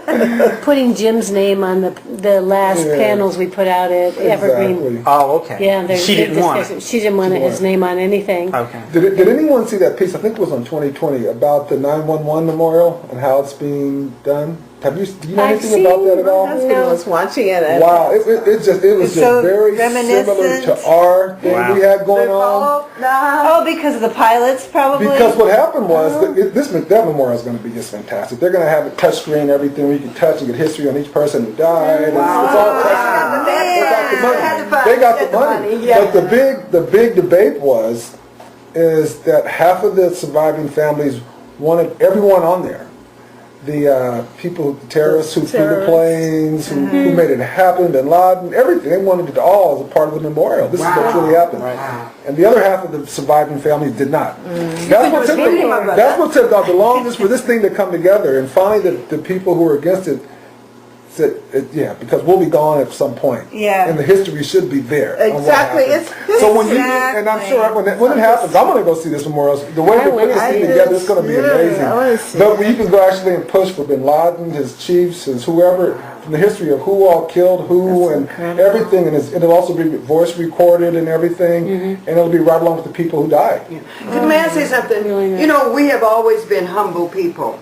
Putting Jim's name on the last panels we put out at Evergreen. Exactly. Oh, okay. Yeah, She didn't want it. She didn't want his name on anything. Okay. Did anyone see that piece? I think it was on 2020 about the 911 memorial and how it's being done. Do you know anything about that at all? I was watching it. And Wow, it was just so very similar reminiscent. to our thing we had going on. Oh, because of the pilots, probably? Because what happened was that memorial is going to be just fantastic. They're going to have a touch screen, everything where you can touch and get history on each person who died. It's all touch screen. They got the money. But the big debate is that half of the surviving families wanted everyone on there. The people, the terrorists who flew the planes, who made it happen, Bin Laden, everything. They wanted it all as a part of the memorial. This is what really happened. And the other half of the surviving families did not. That's what took the longest for this thing to come together. And finally, the people who were against it yeah, because we'll be gone at some point. Yeah. And the history should be there. on what Exactly. happened. So when you, and I'm sure when it happens, I'm going to go see this memorial. The way they put this thing together, it's going to be amazing. I wanna see But when you can go actually and push for Bin Laden, his chiefs, his whoever, from the history of who all killed who and everything, and it'll also be voice recorded and everything, and it'll be right along with the people who died. Can I say something? You know, we have always been humble people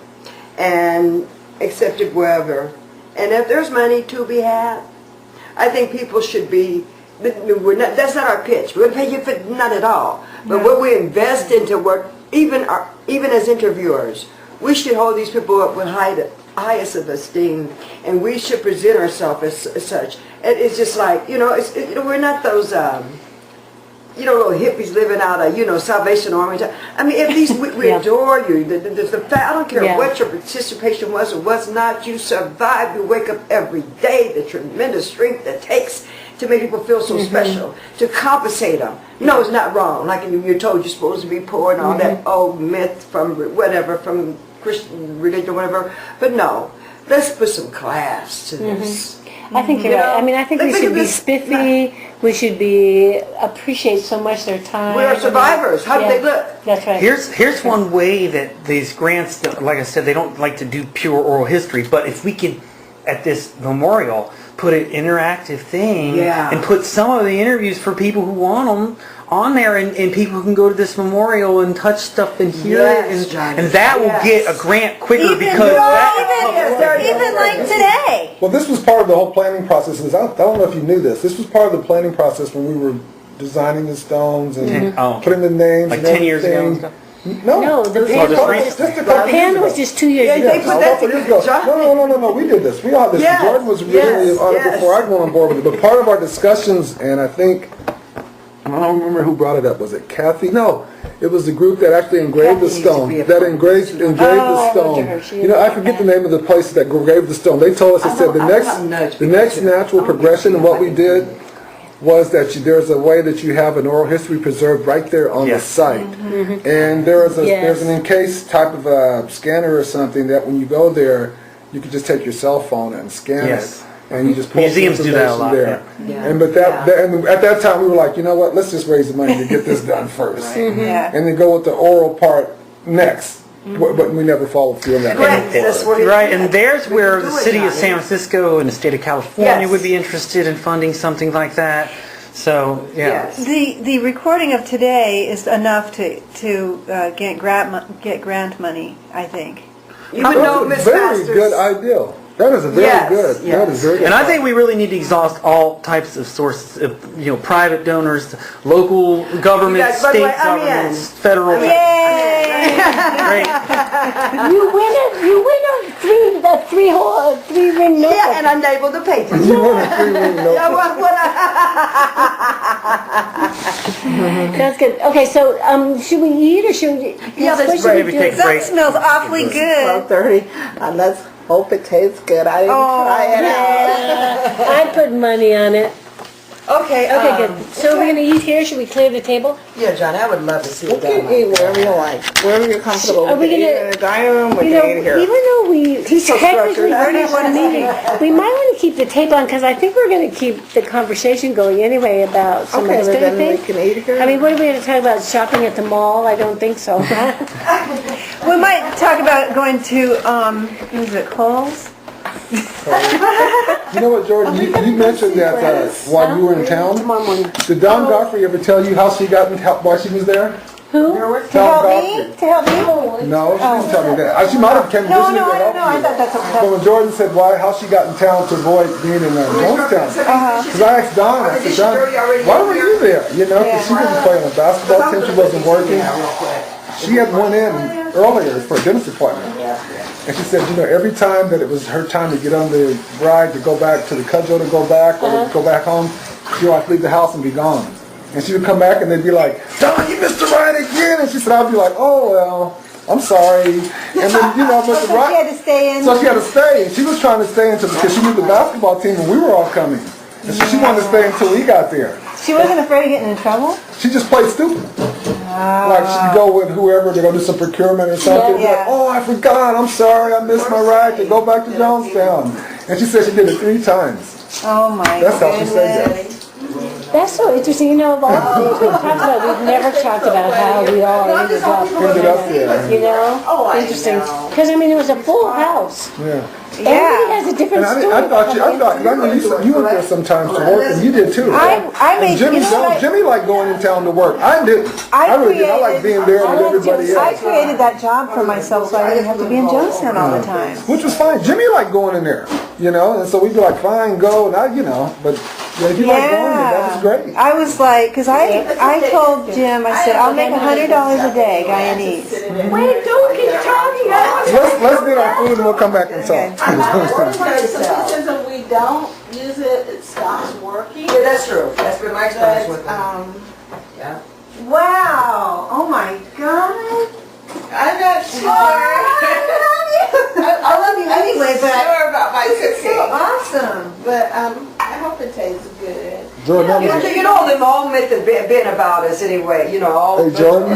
and accepted wherever. And if there's money to be had, I think people should be, that's not our pitch. We're going to pay you for not at all. But what we invest into work, even as interviewers, we should hold these people up with highest of esteem, and we should present ourselves as such. It's just like, we're not those... little hippies living out of, Salvation Army. I mean, at least we adore you. The fact, I don't care what your participation was or was not, you survived. You wake up every day, the tremendous strength that takes to make people feel so special, to compensate them. No, it's not wrong. Like you're told you're supposed to be poor and all that old myth from whatever, from Christian religion or whatever. But no, let's put some class to this. I think you're right. I mean, I think we should be spiffy. We should appreciate so much their time. We are survivors. How do they look? That's right. Here's one way that these grants, like I said, they don't like to do pure oral history, but if we could, at this memorial, put an interactive thing and put some of the interviews for people who want them on there, and people can go to this memorial and touch stuff and hear it, and that will get a grant quicker because even like today. Well, this was part of the whole planning process. I don't know if you knew this. This was part of the planning process when we were designing the stones and putting the names. Like and 10 years ago and everything. stuff? No, the pan was just 2 years ago. They put that together. No, we did this. We all did this. Yes, Jordan was really on it before I went on board with it. But part of our discussions, and I think, I don't remember who brought it up. Was it Kathy? No, it was the group that actually engraved the stone. That engraved the stone. I forget the name of the place that engraved the stone. They told us, they said the next natural progression in what we did was that there's a way that you have an oral history preserved right there on the site. And there's an encased type of a scanner or something that when you go there, you can just take your cell phone and scan it. And you just pull museums do that a lot there. And and at that time we were like, you know what? Let's just raise the money to get this done first, and then go with the oral part next. But we never followed through on that. Right, and there's where the city of San Francisco and the state of California would be interested in funding something like that. So the recording of today is enough to get grant money, I think. Even though Miss Very good idea. That is a very good. That is very good. And I think we really need to exhaust all types of sources, of, private donors, local governments, state governments, federal. Yay! Great. You win a three ring notebook. Yeah, and I labeled the pages. You want a 3-ring notebook. That's good. Okay, so should we eat or should we? That's great. Maybe take a break. That smells awfully good. 12:30. Let's hope it tastes good. I didn't try it out. I put money on it. Okay, Okay, good. So we're gonna eat here. Should we clear the table? Yeah, Johnny, I would love to see You it can done. eat wherever you like, wherever you're comfortable. Are we We can eat gonna- in the dining room. We You know, can eat here. even though we so technically structured. finished the meeting, we might want to keep the tape on because I think we're going to keep the conversation going anyway about some Okay, of this. but Don't you then we think? can eat here. I mean, what are we going to talk about? Shopping at the mall? I don't think so. We might talk about going to is it Kohl's? You know what, Jordan? You mentioned that while you were in town. Tomorrow morning. Did Don Godfrey ever tell you how she got why she was there? Who? Don To help Godfrey. me? No, she didn't tell me that. She might have come No, visiting to help you. I thought that's what But when Jordan said how she got in town to avoid being in Jonestown, because I asked Don, I said, Don, why were you there? Because she wasn't playing on basketball team, she wasn't working. She had went in earlier for a dentist appointment. And she said, every time that it was her time to get on the ride to go back to the Cudjoe to go back or to go back home, she would like leave the house and be gone. And she would come back and they'd be like, Don, you missed the ride again. And she said, I'd be like, oh, well, I'm sorry. And then, but the So ride. she had to stay in. So she had to stay, and she was trying to stay because she knew the basketball team when we were all coming. And so she wanted to stay until we got there. She wasn't afraid of getting in trouble? She just played stupid. Like she'd go with whoever to go do some procurement or something. Yeah. Like, oh, I forgot. I'm sorry. I missed my ride to go back to Jonestown. And she said she did it 3 times. Oh my That's how she said that. That's so interesting. You know, of all the things we've talked about, we've never talked about how we all ended up. Ended up there. You know? Oh, I Interesting. know. Because, I mean, it was a full house. Yeah. Everybody has a different And story. I thought, cause I know you went there sometimes to work, and you did too. I made, And Jimmy, you know, like, Jimmy liked going in town to work. I didn't. I I really did. I like being there with everybody I else. created that job for myself so I didn't have to be in Jonestown all the time. Which was fine. Jimmy liked going in there, you know, and so we'd be like, fine, go, and I, you know, but yeah, if you like going there, that was great. I was like, because I told Jim, I said, I'll make $100 a day, Guyanese. Wait, don't keep talking. Let's get our food and we'll come back and talk. Because if we don't use it, it stops working. Yeah, that's true. That's been my experience with But, them. Yeah. Wow! Oh my God! I'm not sure. I love you anyway, but sure about my cooking. awesome. But I hope it tastes good. Jordan, that was You know, they've all myth have been about us anyway. You know, all Hey, Jordan?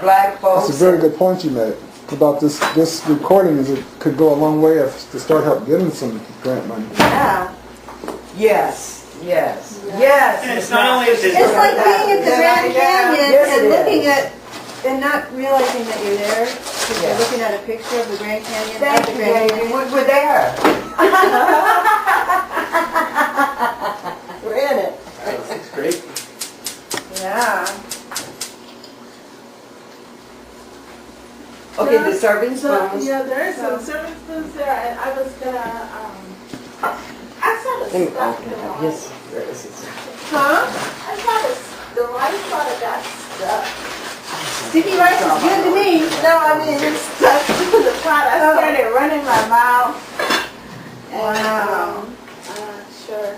black folks. that's a very good point you made about this recording. Is it could go a long way to start help getting some grant money. Yeah. Yes, yes, yes. And it's not only It's like being at the Grand Canyon Yes, and it looking is. at, and not realizing that you're there, because you're Yeah. looking at a picture of the Grand Canyon. Thank at the you, Grand baby. Canyon. We're there. We're in it. That's great. Yeah. Okay, the serving So, spoons. yeah, there's some serving spoons there, and I was gonna, I saw the stuff in Yes, there is. Huh? I thought the rice thought it got stuck. Sticky rice is good to me. No, I mean, it's stuck to the pot. I started running my mouth. And, Wow. I'm not sure.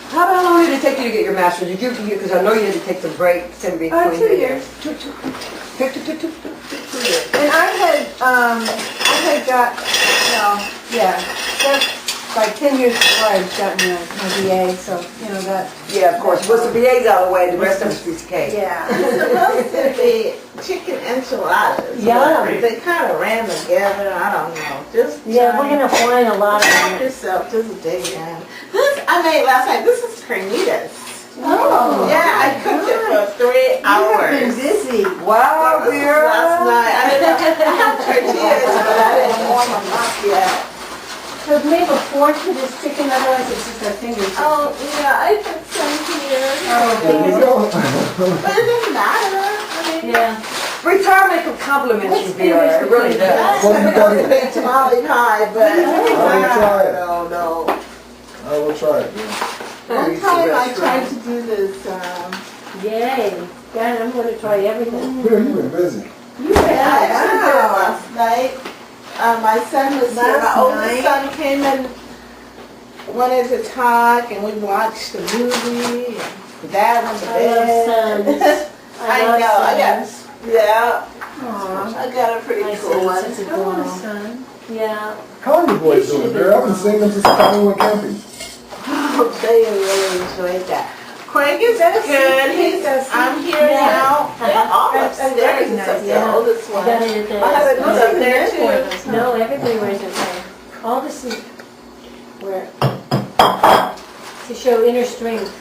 How long did it take you to get your master's? Did you, because I know you had to take some breaks in between. 2 years. 2 years. And I had got, no, yeah, that's like 10 years before I had gotten my BA, so, you know, that, Yeah, of course. Once the BA's out of the way, the rest of it's piece of cake. yeah. It's supposed to be chicken enchiladas. Yeah. but They kind of ran together. I don't know. Just Yeah, we're going to find a lot of help them. yourself. Just dig in. This I made last night. This is carnitas. Oh. Yeah, I cooked it for 3 You have been hours. busy. Wow, This was last Vera. night. I have tortillas, but I didn't warm them up yet. So do we have a fork for this chicken, otherwise it's just our fingers? Oh, yeah, I put some here. There you go. But it doesn't matter. I mean, Yeah. Retirement compliments you, Vera. It really does. What have you got here? It's tamale pie, but try it. no. I will try it. One time I tried to do this, Yay. God, I'm going to try everything. Peter, you've been busy. I actually did it last night. My son was here, my Last oldest night? son came and wanted to talk, and we watched the movie. And Dad went to I love bed. sons. I love know, I got, sons. yeah, Aw. I got a pretty My cool son's one. such a I want a doll. son. Yeah. How are you boys doing there? I haven't seen them since the time we went camping. They really enjoyed that. Craig is That's good. sweet. I'm here Yeah. now. They're all upstairs except the Yeah. oldest I one. got it at the. My husband was up there too. No, everybody wears it there. All this is where, to show inner strength.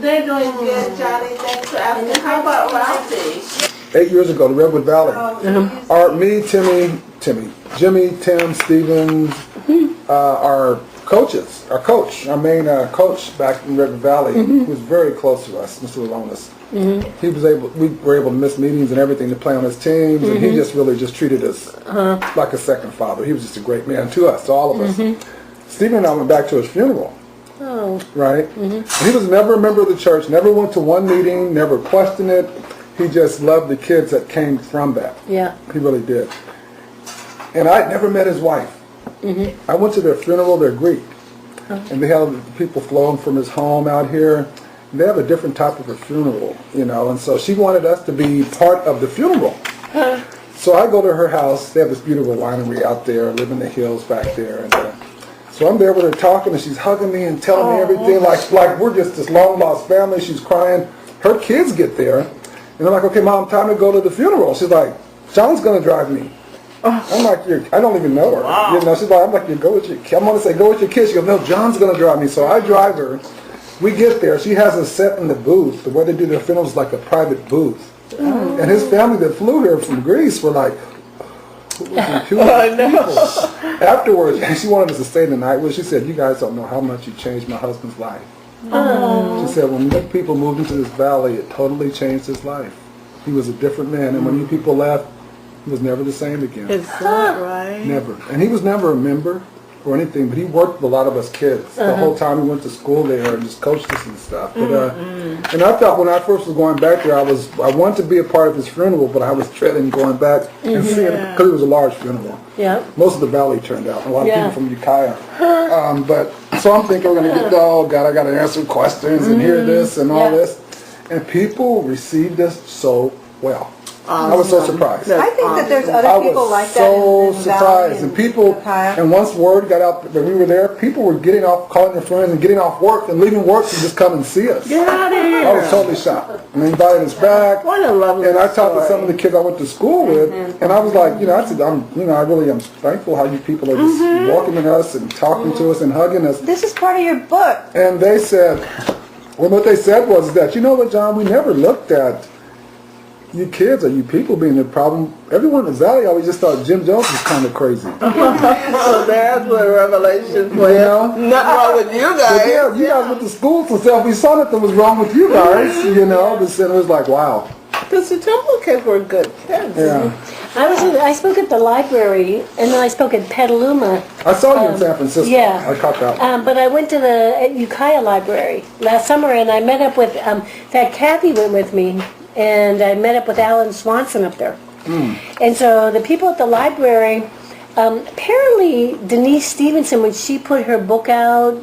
They're doing good, Johnny. Thanks for asking. How about Ralphie? 8 years ago, the Redwood Valley. Me, Timmy, Jimmy, Tim, Steven, our coaches, our main coach back in Redwood Valley, who was very close to us, Mr. Alonis. He was we were able to miss meetings and everything to play on his teams, and he just really just treated us like a second father. He was just a great man to us, to all of us. Stephen and I went back to his funeral. Oh. Right? And he was never a member of the church, never went to one meeting, never questioned it. He just loved the kids that came from that. Yeah. He really did. And I had never met his wife. I went to their funeral, they're Greek. And they had people flowing from his home out here. And they have a different type of a funeral, you know. And so she wanted us to be part of the funeral. So I go to her house. They have this beautiful winery out there, live in the hills back there. And so I'm there with her talking, and she's hugging me and telling me everything, like we're just this long-lost family. She's crying. Her kids get there, and I'm like, okay, Mom, time to go to the funeral. She's like, John's going to drive me. I'm like, I don't even know her. Wow. You know, she's like, I'm like, go with your kid. I'm going to say, go with your kid. She goes, no, John's going to drive me. So I drive her. We get there. She has us set in the booth. The way they do their funerals is like a private booth. And his family that flew here from Greece were like, people. Afterwards, she wanted us to stay the night. Well, she said, you guys don't know how much you changed my husband's life. She said, when you people moved into this valley, it totally changed his life. He was a different man. And when you people left, he was never the same again. Is that right? Never. And he was never a member or anything, but he worked with a lot of us kids. The whole time he went to school there and just coached us and stuff. But, and I thought when I first was going back there, I wanted to be a part of his funeral, but I was dreading going back and seeing it because it was a large funeral. Yeah. Most of the valley turned out. A lot of people from Ukiah. But so I'm thinking we're going to get, oh God, I got to answer questions and hear this and all this. And people received us so well. I was so surprised. I think that there's other I people was like that so in the surprised, Valley and people. Ukiah. And once word got out that we were there, people were getting off, calling their friends, and getting off work and leaving work to just come and see us. Get out of here. I was totally shocked, and they invited us back. What a lovely And I talked to story. some of the kids I went to school with, and I was like, I said, I really am thankful how you people are just welcoming us and talking to us and hugging us. This is part of your book. And they said, well, what they said was that, you know what, John, we never looked at you kids or you people being the problem. Everyone in the valley always just thought Jim Jones was kind of crazy. So that's what revelation for you. Nothing wrong with you But guys. yeah, you guys went to school, so we saw nothing was wrong with you guys, but then it was like, wow. Because the temple kids were good kids. Yeah. I spoke at the library, and then I spoke at Petaluma. I saw you in San Francisco. Yeah. I caught that. But I went to the Ukiah Library last summer, and I met up with, in fact, Kathy went with me, and I met up with Alan Swanson up there. And so the people at the library, apparently Denise Stevenson, when she put her book out,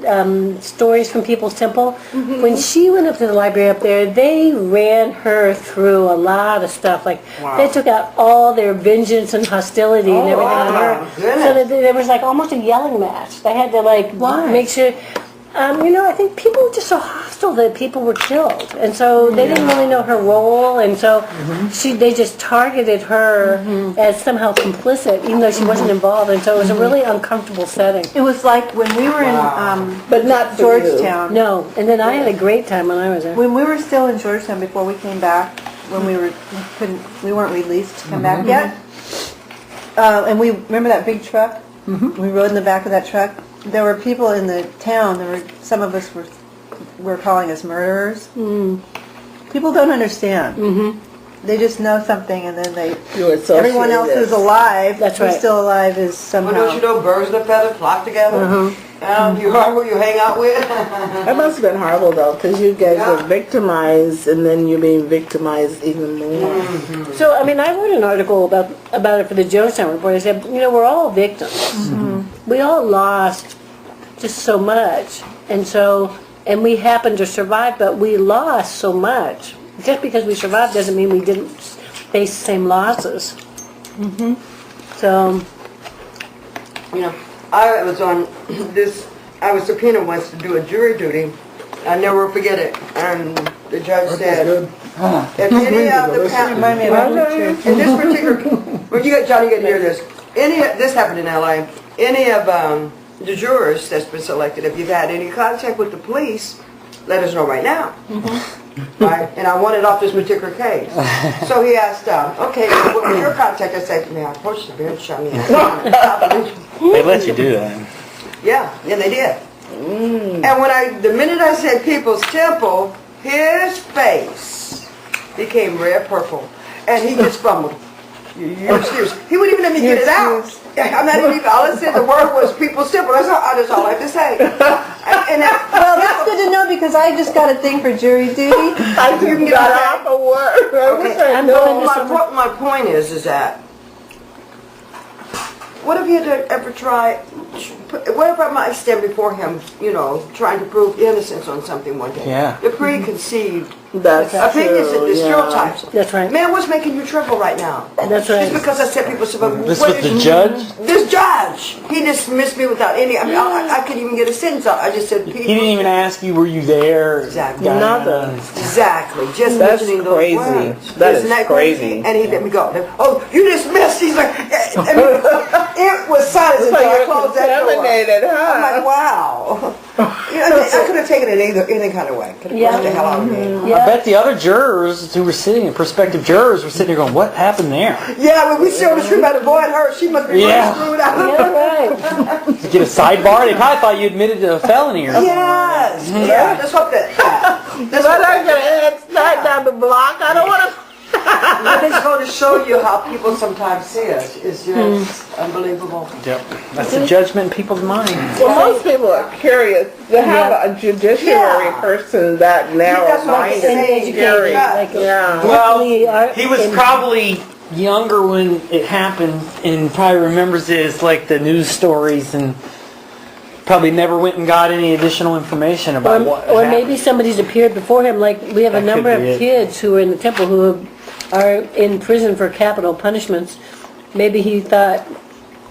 Stories from People's Temple, when she went up to the library up there, they ran her through a lot of stuff. Like, they took out all their vengeance and hostility and everything on her. So that there was like almost a yelling match. They had to make sure... I think people were just so hostile that people were killed, and so they didn't really know her role, and so they just targeted her as somehow complicit, even though she wasn't involved, and so it was a really uncomfortable setting. It was like when we were in But not for you. Georgetown. No, and then I had a great time when I was there. When we were still in Georgetown before we came back, when we weren't released to come back yet. And we remember that big truck. We rode in the back of that truck. There were people in the town. Some of us were calling us murderers. People don't understand. They just know something, and then everyone else who's alive, That's who's right. still alive, is somehow. Well, don't you know birds of a feather flock together? You are who you hang out with. That must have been horrible though, because you guys were victimized, and then you're being victimized even more. So, I wrote an article about it for the Jonestown Report. I said, we're all victims. We all lost just so much. And we happened to survive, but we lost so much. Just because we survived doesn't mean we didn't face the same losses. So, I was on I was subpoenaed once to do a jury duty. I'll never forget it. And the judge That's said, good. if any of the Remind me of that picture. in this particular, well, Johnny, you got to hear this. This happened in L.A. Any of the jurors that's been selected, if you've had any contact with the police, let us know right now. Right? And I wanted off this particular case. So he asked, okay, what was your contact? I said, man, I approached the bench, shot me out. They let you do that. Yeah, they did. And the minute I said People's Temple, his face became red purple, and he just fumbled. You're excused. He wouldn't even let me get it out. I'm not even. All I said the word was People's Temple. That's all I have to say. Well, that's good to know because I just got a thing for jury duty. I just got off of work. Okay. I'm going to My point is that what if you had to ever try? What if I might stand before him, trying to prove innocence on something one day? Yeah. The preconceived That's Opinions true, and the yeah. stereotypes. That's right. Man, what's making you tremble right now? That's right. Just because I said people said, but This what with the is- judge? This judge, he dismissed me without any. I mean, I couldn't even get a sentence out. I just said people. He didn't even ask you, were you there? Exactly. Nothing. Exactly. Just That's mentioning those crazy. words. That Isn't is that crazy. And he let me go. Oh, you dismissed. He's like, I mean, it was silence until I closed that door. Contaminated, huh? I'm like, wow. You know, I could have taken it any kind of way. Could have Yeah. pushed the hell out of me. Yeah. I bet the other jurors who were sitting, prospective jurors, were sitting there going, what happened there? Yeah, when we showed the truth about the boy and her, she must be Yeah. really screwed out. Yeah, right. Did you get a sidebar? They probably thought you admitted to a felony or something. Yes. Yeah. Let's hope that. Let's But hope I'm that. gonna slide down the block. I don't want to. It's going to show you how people sometimes see us. It's just unbelievable. Yep. That's the judgment in people's minds. Well, most people are curious to have a judiciary Yeah. person that That's what I'm narrow-minded. saying. And educated. Yeah. Like, Yeah. luckily, He was probably younger when it happened and probably remembers it as like the news stories and probably never went and got any additional information about what Or happened. maybe somebody's appeared before him, like we have a That number could of be it. kids who are in the temple who are in prison for capital punishments. Maybe he thought,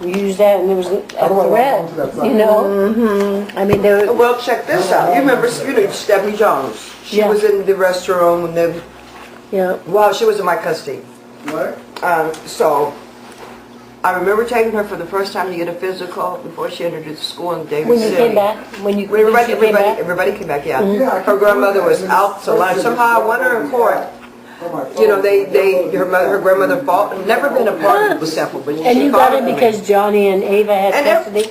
use that and there was a How do I threat, log on to that site? you know? I mean, there, Well, check this out. You remember, Stephanie Jones? She Yeah. was in the restroom when the. yeah, Well, she was in my custody. What? So I remember taking her for the first time to get a physical before she entered the school in David when you City. came back, when you came back. Everybody came back, yeah. Yeah, I Her grandmother was out to lunch. Somehow I won her in court. You know, her grandmother fought. Never been a part of the temple, but And she you fought got it with me. because Johnny and Ava had And custody?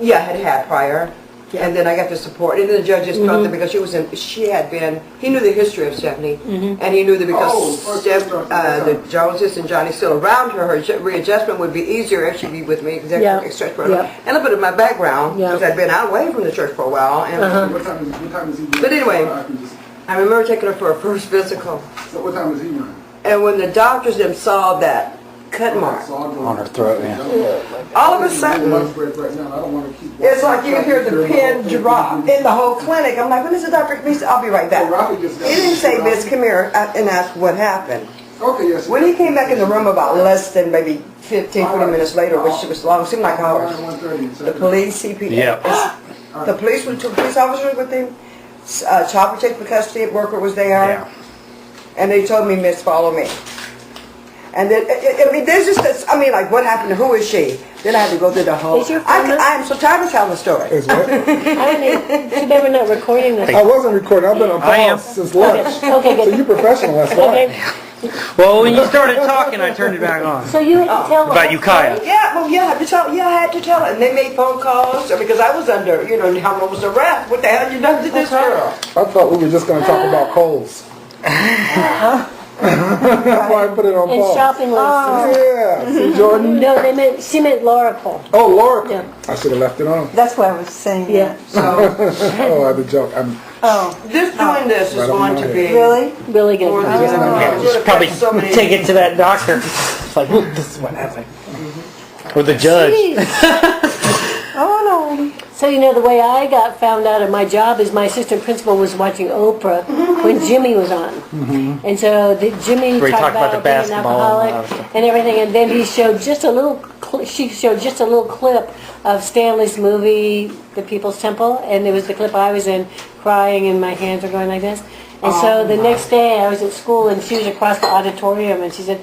Yeah, had prior. And then I got the support. And then the judges felt that because he knew the history of Stephanie. And he knew that because the Joneses and Johnny still around her readjustment would be easier if she'd be with me. Yeah. And a little bit of my background, Yeah. because I'd been out away from the church for a while. And What time is he? But anyway. I can just- I remember taking her for her first physical. So what time is he running? And when the doctors then saw that cut mark, So I'll go- On her throat, yeah. all of a I'm sudden, lunch break right now. I don't want to keep. it's like you can hear the pin drop in the whole clinic. I'm like, when is the doctor? He said, I'll be right back. Rafi just got- He didn't say, Miss, come here, and ask what happened. Okay, yes. When he came back in the room about less than maybe 15, 20 minutes later, which was long, seemed like hours, the police, CPS, Yeah. the police, with 2 police officers with him, child protective custody worker was there, Yeah. and they told me, Miss, follow me. And then, I mean, there's just this, I mean, like, what happened? Who is she? Then I had to go through the whole. Is your phone up? I am so tired of telling the story. Is what? I don't need, too bad we're not recording this. I wasn't recording. I've been on I am. pause since lunch. Okay, So good. you professional, that's why. Okay, Well, when you started talking, I turned it back on. so you had to tell the About whole Ukiah. story? Yeah, well, yeah, I had to tell. Yeah, I had to tell it. And they made phone calls because I was under, you know, how I was arrested. What the hell you done to this girl? I thought we were just going to talk about Kohl's. That's why I put it on And pause. shopping lists. Yeah. See, Jordan? No, she meant Laura Cole. Oh, Laura. Yeah. I should have left it on. That's why I was saying Yeah. that. So Oh, I had to joke. Oh, this doing this is Right on going my to head. be really? Really good. more than Just now. Yeah, you should probably take it to that doctor. It's like, look, this is what happened. Or the judge. Oh, no. So, you know, the way I got found out of my job is my assistant principal was watching Oprah when Jimmy was on. And so Jimmy Where he talked talked about about the being an basketball and all alcoholic that stuff. and everything. And then he showed just a little, she showed just a little clip of Stanley's movie, The People's Temple. And it was the clip I was in, crying and my hands are going like this. And so the next day I was at school and she was across the auditorium and she said,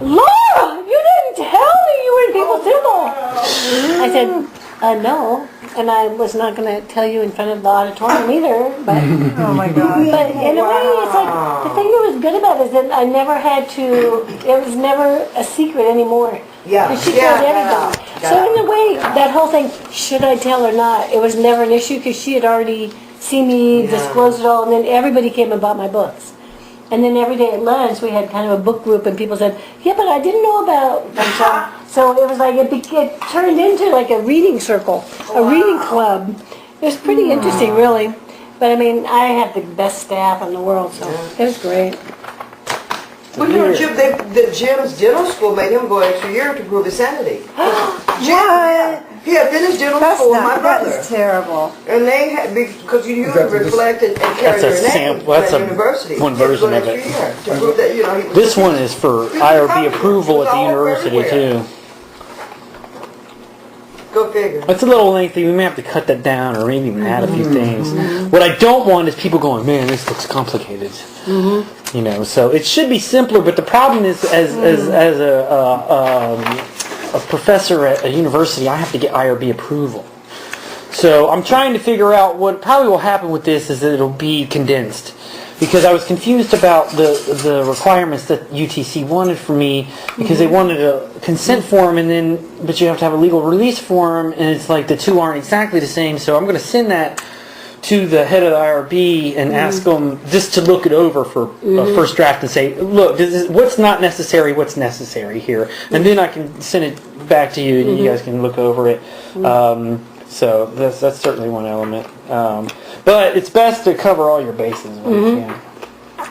Laura, you didn't tell me you were in People's Temple. I said, no, and I was not going to tell you in front of the auditorium either, but Oh, my God. but in a way, it's like, the thing that was good about it is that I never had to, it was never a secret anymore. Yeah. Because she Yeah, told everything. yeah. So in a way, that whole thing, should I tell or not, it was never an issue because she had already seen me disclose it all, and then everybody came and bought my books. And then every day at lunch, we had kind of a book group, and people said, yeah, but I didn't know about... And so it was like, it turned into like a reading circle, a reading club. It was pretty interesting, really. But I mean, I have the best staff in the world, so it was great. Well, you know, Jim's dental school made him go an extra year to prove his sanity. What? He had finished General That's for my not, brother. that's terrible. And they had, because you That's usually just- reflect and carry That's a your name sample- that's at a university. one He had to go version of an it. extra year to prove that, you know, he was- This one is for IRB approval at the university too. Go figure. It's a little lengthy. We may have to cut that down or maybe even add a few things. What I don't want is people going, man, this looks complicated. You know, so it should be simpler. But the problem is, as a professor at a university, I have to get IRB approval. So I'm trying to figure out what probably will happen with this is that it'll be condensed. Because I was confused about the requirements that UTC wanted for me, because they wanted a consent form but you have to have a legal release form, and it's like the two aren't exactly the same. So I'm going to send that to the head of the IRB and ask them just to look it over for a first draft and say, look, what's not necessary, what's necessary here, and then I can send it back to you and you guys can look over it. So that's certainly one element. But it's best to cover all your bases when you can.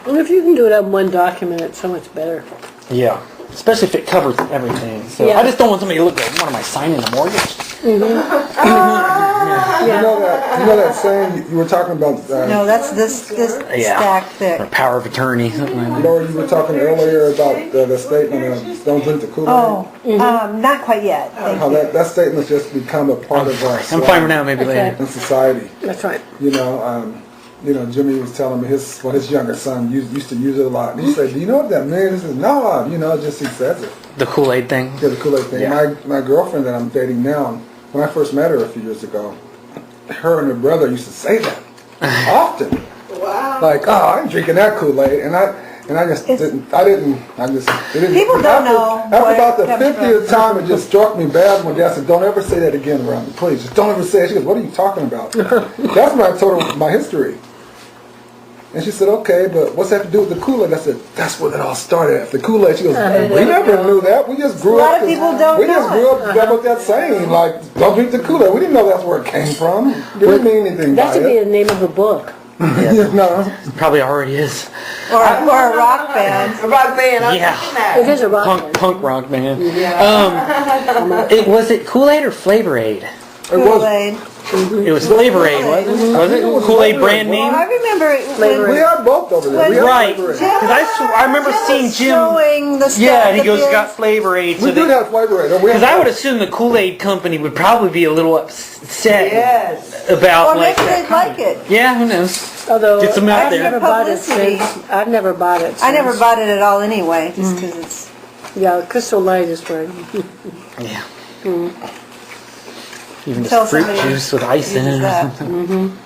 Well, if you can do it on one document, it's so much better. Yeah. Especially if it covers everything. So Yeah. I just don't want somebody to look at, what am I signing a mortgage? You know that saying you were talking about. No, that's this Yeah. stack Or thick. power of attorney, something like that. Laura, you were talking earlier about the statement of "Don't drink the Kool-Aid." Oh, not quite yet. Thank How you. that statement's just become a part of our I'm fine for now, maybe later. in society. That's right. You know, Jimmy was telling me his younger son used to use it a lot. And he said, "Do you know what that means?" He said, "No, just he says it." The Kool-Aid thing. Yeah, the Kool-Aid thing. Yeah. My girlfriend that I'm dating now, when I first met her a few years ago, her and her brother used to say that often. Wow. Like, "Oh, I'm drinking that Kool-Aid," and I just didn't. It didn't. People don't know After what about the comes 50th time, it just struck me bad. My dad said, "Don't ever say that again around me, please. Just don't ever say it." She goes, "What are you talking about?" That's when I told her my history. And she said, "Okay, but what's that have to do with the Kool-Aid?" I said, "That's where it all started at the Kool-Aid." She goes, "We never knew that. We just grew A up. lot of people don't we just know grew up with that saying, like, don't drink the Kool-Aid. We didn't know that's where it came from. It didn't mean anything That by should be it." the name of a book. No. Probably already is. Or a rock band. A rock band, I've Yeah. seen that. It is a rock. Punk rock, man. Was it Kool-Aid or Flavor Aid? Kool-Aid. It was Flavor Aid, wasn't it? Was it Kool-Aid brand Well, name? I remember Flavor We had both over there. We had Right. Flavor Aid. Because I remember seeing Jim. showing the stuff. Yeah, and he that goes, is- got Flavor Aid. We did have Flavor Aid. Because I would assume the Kool-Aid company would probably be a little upset Yes. about Or like maybe that they'd like it. Yeah, who knows? Although Get some out I've there. never bought it Publicity. since. I've never bought it. I never since. bought it at all anyway, just because it's... Yeah, Crystal Light is for. Yeah. Even Tell just fruit somebody juice with ice in it. uses or that. something.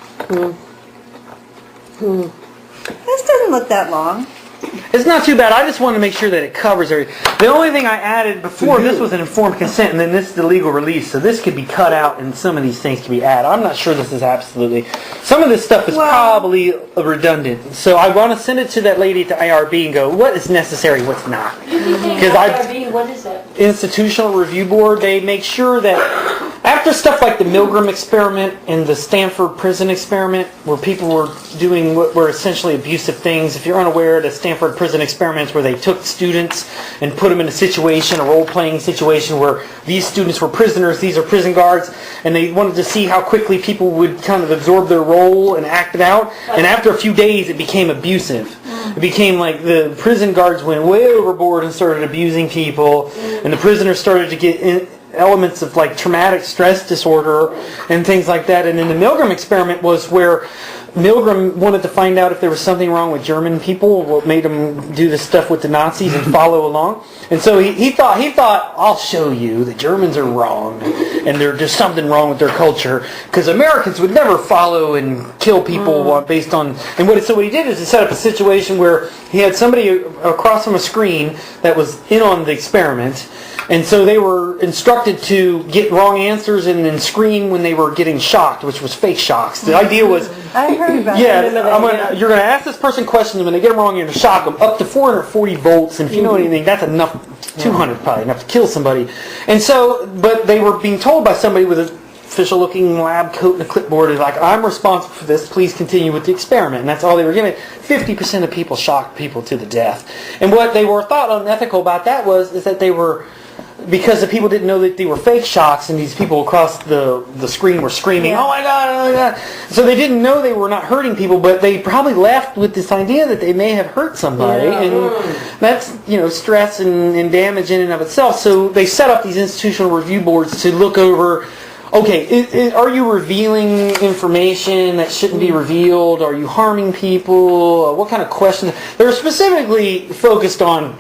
This doesn't look that long. It's not too bad. I just wanted to make sure that it covers everything. The only thing I added before, this was an informed consent, and then this is the legal release. So this could be cut out, and some of these things can be added. I'm not sure this is absolutely. Some of this stuff is Well- probably redundant. So I want to send it to that lady at the IRB and go, what is necessary, what's not? Because What is that? Institutional Review Board, they make sure that after stuff like the Milgram experiment and the Stanford prison experiment, where people were doing what were essentially abusive things, if you're unaware, the Stanford prison experiments where they took students and put them in a situation, a role-playing situation where these students were prisoners, these are prison guards, and they wanted to see how quickly people would kind of absorb their role and act it out. And after a few days, it became abusive. It became like the prison guards went way overboard and started abusing people, and the prisoners started to get elements of like traumatic stress disorder and things like that. And then the Milgram experiment was where Milgram wanted to find out if there was something wrong with German people, what made them do this stuff with the Nazis and follow along. And so he thought, I'll show you the Germans are wrong and there's just something wrong with their culture, because Americans would never follow and kill people based on. And what he did is he set up a situation where he had somebody across from a screen that was in on the experiment. And so they were instructed to get wrong answers and then scream when they were getting shocked, which was fake shocks. The idea was, I heard about yeah, it. you're going to ask this person questions, and when they get them wrong, you're going to shock them up to 440 volts. And if you know anything, that's enough, 200 probably, enough to kill somebody. And so, but they were being told by somebody with a official-looking lab coat and a clipboard is like, I'm responsible for this, please continue with the experiment. And that's all they were giving. 50% of people shocked people to the death. And what they were thought unethical about that is that they were because the people didn't know that they were fake shocks, and these people across the screen were screaming, "Oh my God, oh my God!" So they didn't know they were not hurting people, but they probably left with this idea that they may have hurt somebody, and that's stress and damage in and of itself. So they set up these institutional review boards to look over. Okay, are you revealing information that shouldn't be revealed? Are you harming people? What kind of questions? They're specifically focused on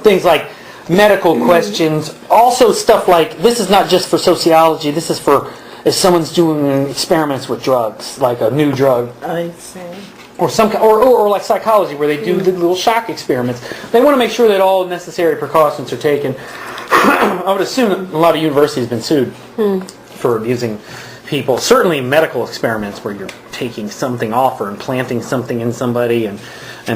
things like medical questions. Also stuff like, this is not just for sociology, this is for if someone's doing experiments with drugs, like a new drug. I see. Or or like psychology, where they do the little shock experiments. They want to make sure that all necessary precautions are taken. I would assume that a lot of universities have been sued for abusing people. Certainly medical experiments where you're taking something off or implanting something in somebody and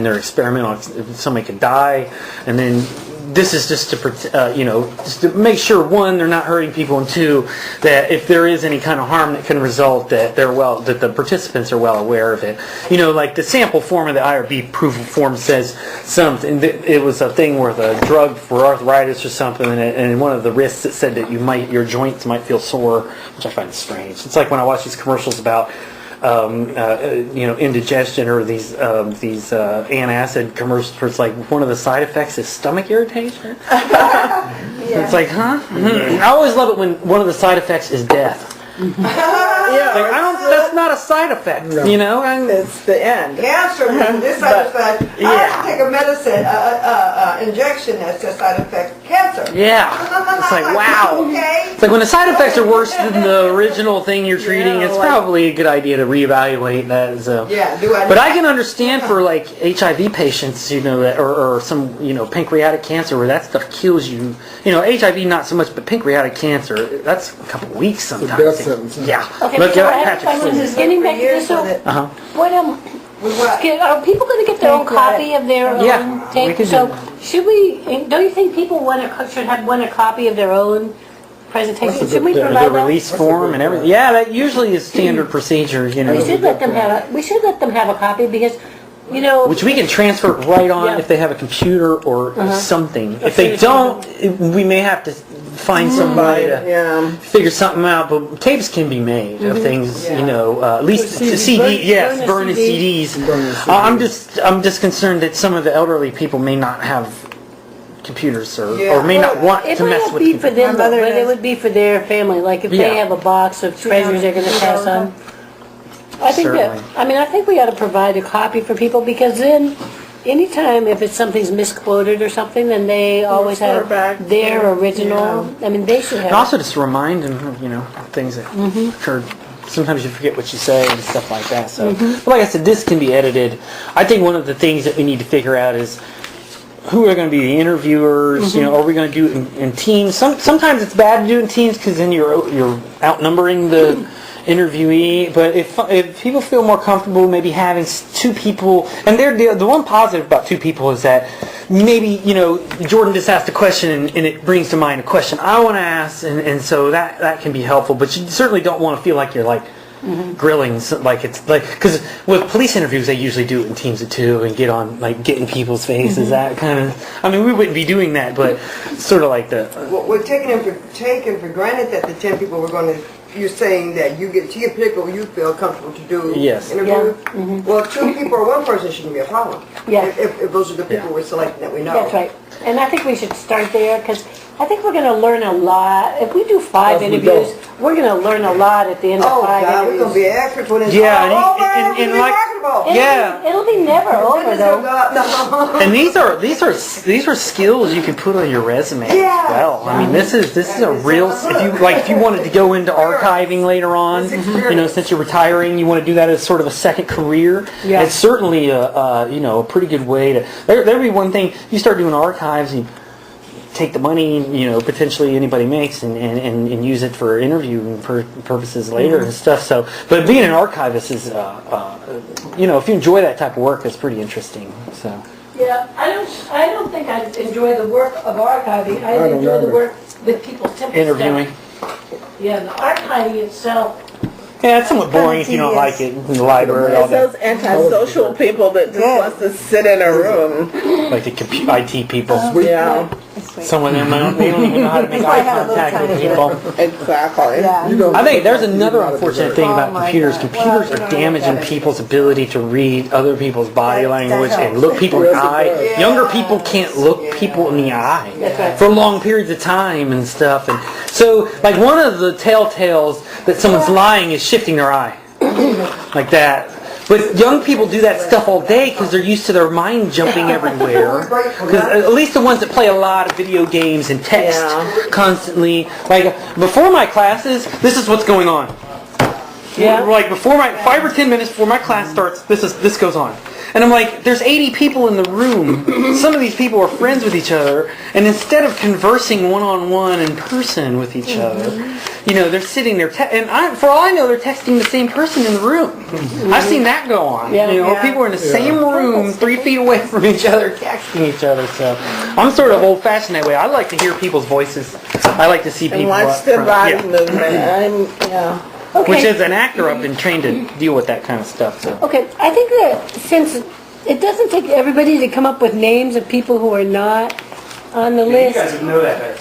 they're experimenting on somebody could die, and then this is just to just to make sure, one, they're not hurting people, and two, that if there is any kind of harm that can result, that that the participants are well aware of it. Like the sample form of the IRB approval form says something. It was a thing with a drug for arthritis or something, and one of the risks it said that your joints might feel sore, which I find strange. It's like when I watch these commercials about indigestion or these antacid commercials where it's like one of the side effects is stomach irritation. It's like, huh? I always love it when one of the side effects is death. That's not a side effect, It's the end. Cancer, this side effect. I have to take a medicine, injection that's a side effect. Cancer. Yeah. It's like, wow. Okay. It's like when the side effects are worse than the original thing you're treating, it's probably a good idea to reevaluate that. But I can understand for like HIV patients, or some, pancreatic cancer where that stuff kills you. HIV not so much, but pancreatic cancer, that's a couple weeks sometimes. Yeah. Okay, Look so I at have Patrick's questions. list. Getting back to this, so what are people going to get their own copy of their own tape? we can So do that. should we? Don't you think people should have a copy of their own presentation? Should we The provide that? release form and everything. Yeah, that usually is standard procedure. We should let them have a copy because. Which we can transfer right on Yeah. if they have a computer or something. If they don't, we may have to find somebody to figure something out. But tapes can be made of things, at least CD. Yes, burning CDs. I'm just concerned that some of the elderly people may not have computers or may not want It to might mess not with be for computers. them, but it would be for their family. Like if they have a box of treasures they're going to pass on. I think I think we ought to provide a copy for people because then, anytime if something's misquoted or something, then they always have their original. I mean, they should have. And also just to remind them, things that occurred. Sometimes you forget what you say and stuff like that. So, but like I said, this can be edited. I think one of the things that we need to figure out is who are going to be the interviewers. Are we going to do it in teams? Sometimes it's bad to do it in teams because then you're outnumbering the interviewee, but if people feel more comfortable maybe having two people, and the one positive about two people is that maybe Jordan just asked a question and it brings to mind a question I want to ask, and so that can be helpful, but you certainly don't want to feel like you're like grilling, like it's like, because with police interviews they usually do it in teams of two and get in people's faces, that kind of, I mean we wouldn't be doing that, but sort of like the We're taking for granted that the 10 people we're going to. You're saying that you pick people you feel comfortable to do interview. Yeah. Well, 2 people or 1 person shouldn't be a problem. Yeah. If those are the people we're selecting that we know. That's right. And I think we should start there because I think we're going to learn a lot. If we do 5 interviews, we're going to learn a lot at the end of 5 God, interviews. we're going to be experts when it's Yeah, all over. and like- It'll be never over though. And these are skills you can put on your resume as well. I mean, this is a real. If you wanted to go into archiving later on, since you're retiring, you want to do that as sort of a second career. Yeah. It's certainly a pretty good way to. There'd be one thing you start doing archives. You take the money, potentially anybody makes and use it for interviewing purposes later and stuff. So, but being an archivist is, if you enjoy that type of work, that's pretty interesting. So. Yeah, I don't think I enjoy the work of archiving. I enjoy the work with people's temper. Interviewing. Yeah, the archiving itself. Yeah, it's somewhat boring if you don't like it in the library. All It's those antisocial people that just wants to sit in a room. like the IT people. Yeah. Some of them, they don't even know how to make eye contact with people. Exactly. Yeah. You don't- I think there's another unfortunate thing Oh about my computers. God. Computers Well, are damaging people's ability to read other people's body That language and helps. look people in the Yes, it eye. does. Younger people can't look people in the eye right. for long periods of time and stuff. And so, like one of the telltales that someone's lying is shifting their eye, like that. But young people do that stuff all day because they're used to their mind jumping everywhere. Because at least the ones that play a lot of video games and text constantly. Like before my classes, this is what's going on. Yeah. Like before my 5 or 10 minutes before my class starts, this goes on. And I'm like, there's 80 people in the room. Some of these people are friends with each other, and instead of conversing one-on-one in person with each other, you know, they're sitting there, and for all I know, they're texting the same person in the room. I've seen that go on. Yeah. You know, people are in the same room, 3 feet away from each other, texting each other. So I'm sort of old-fashioned that way. I like to hear people's voices. I like to see people And watch up their front. body Yeah. movement. Okay. Which as an actor, I've been trained to deal with that kind of stuff. So. Okay, I think that since it doesn't take everybody to come up with names of people who are not on the list, would know that.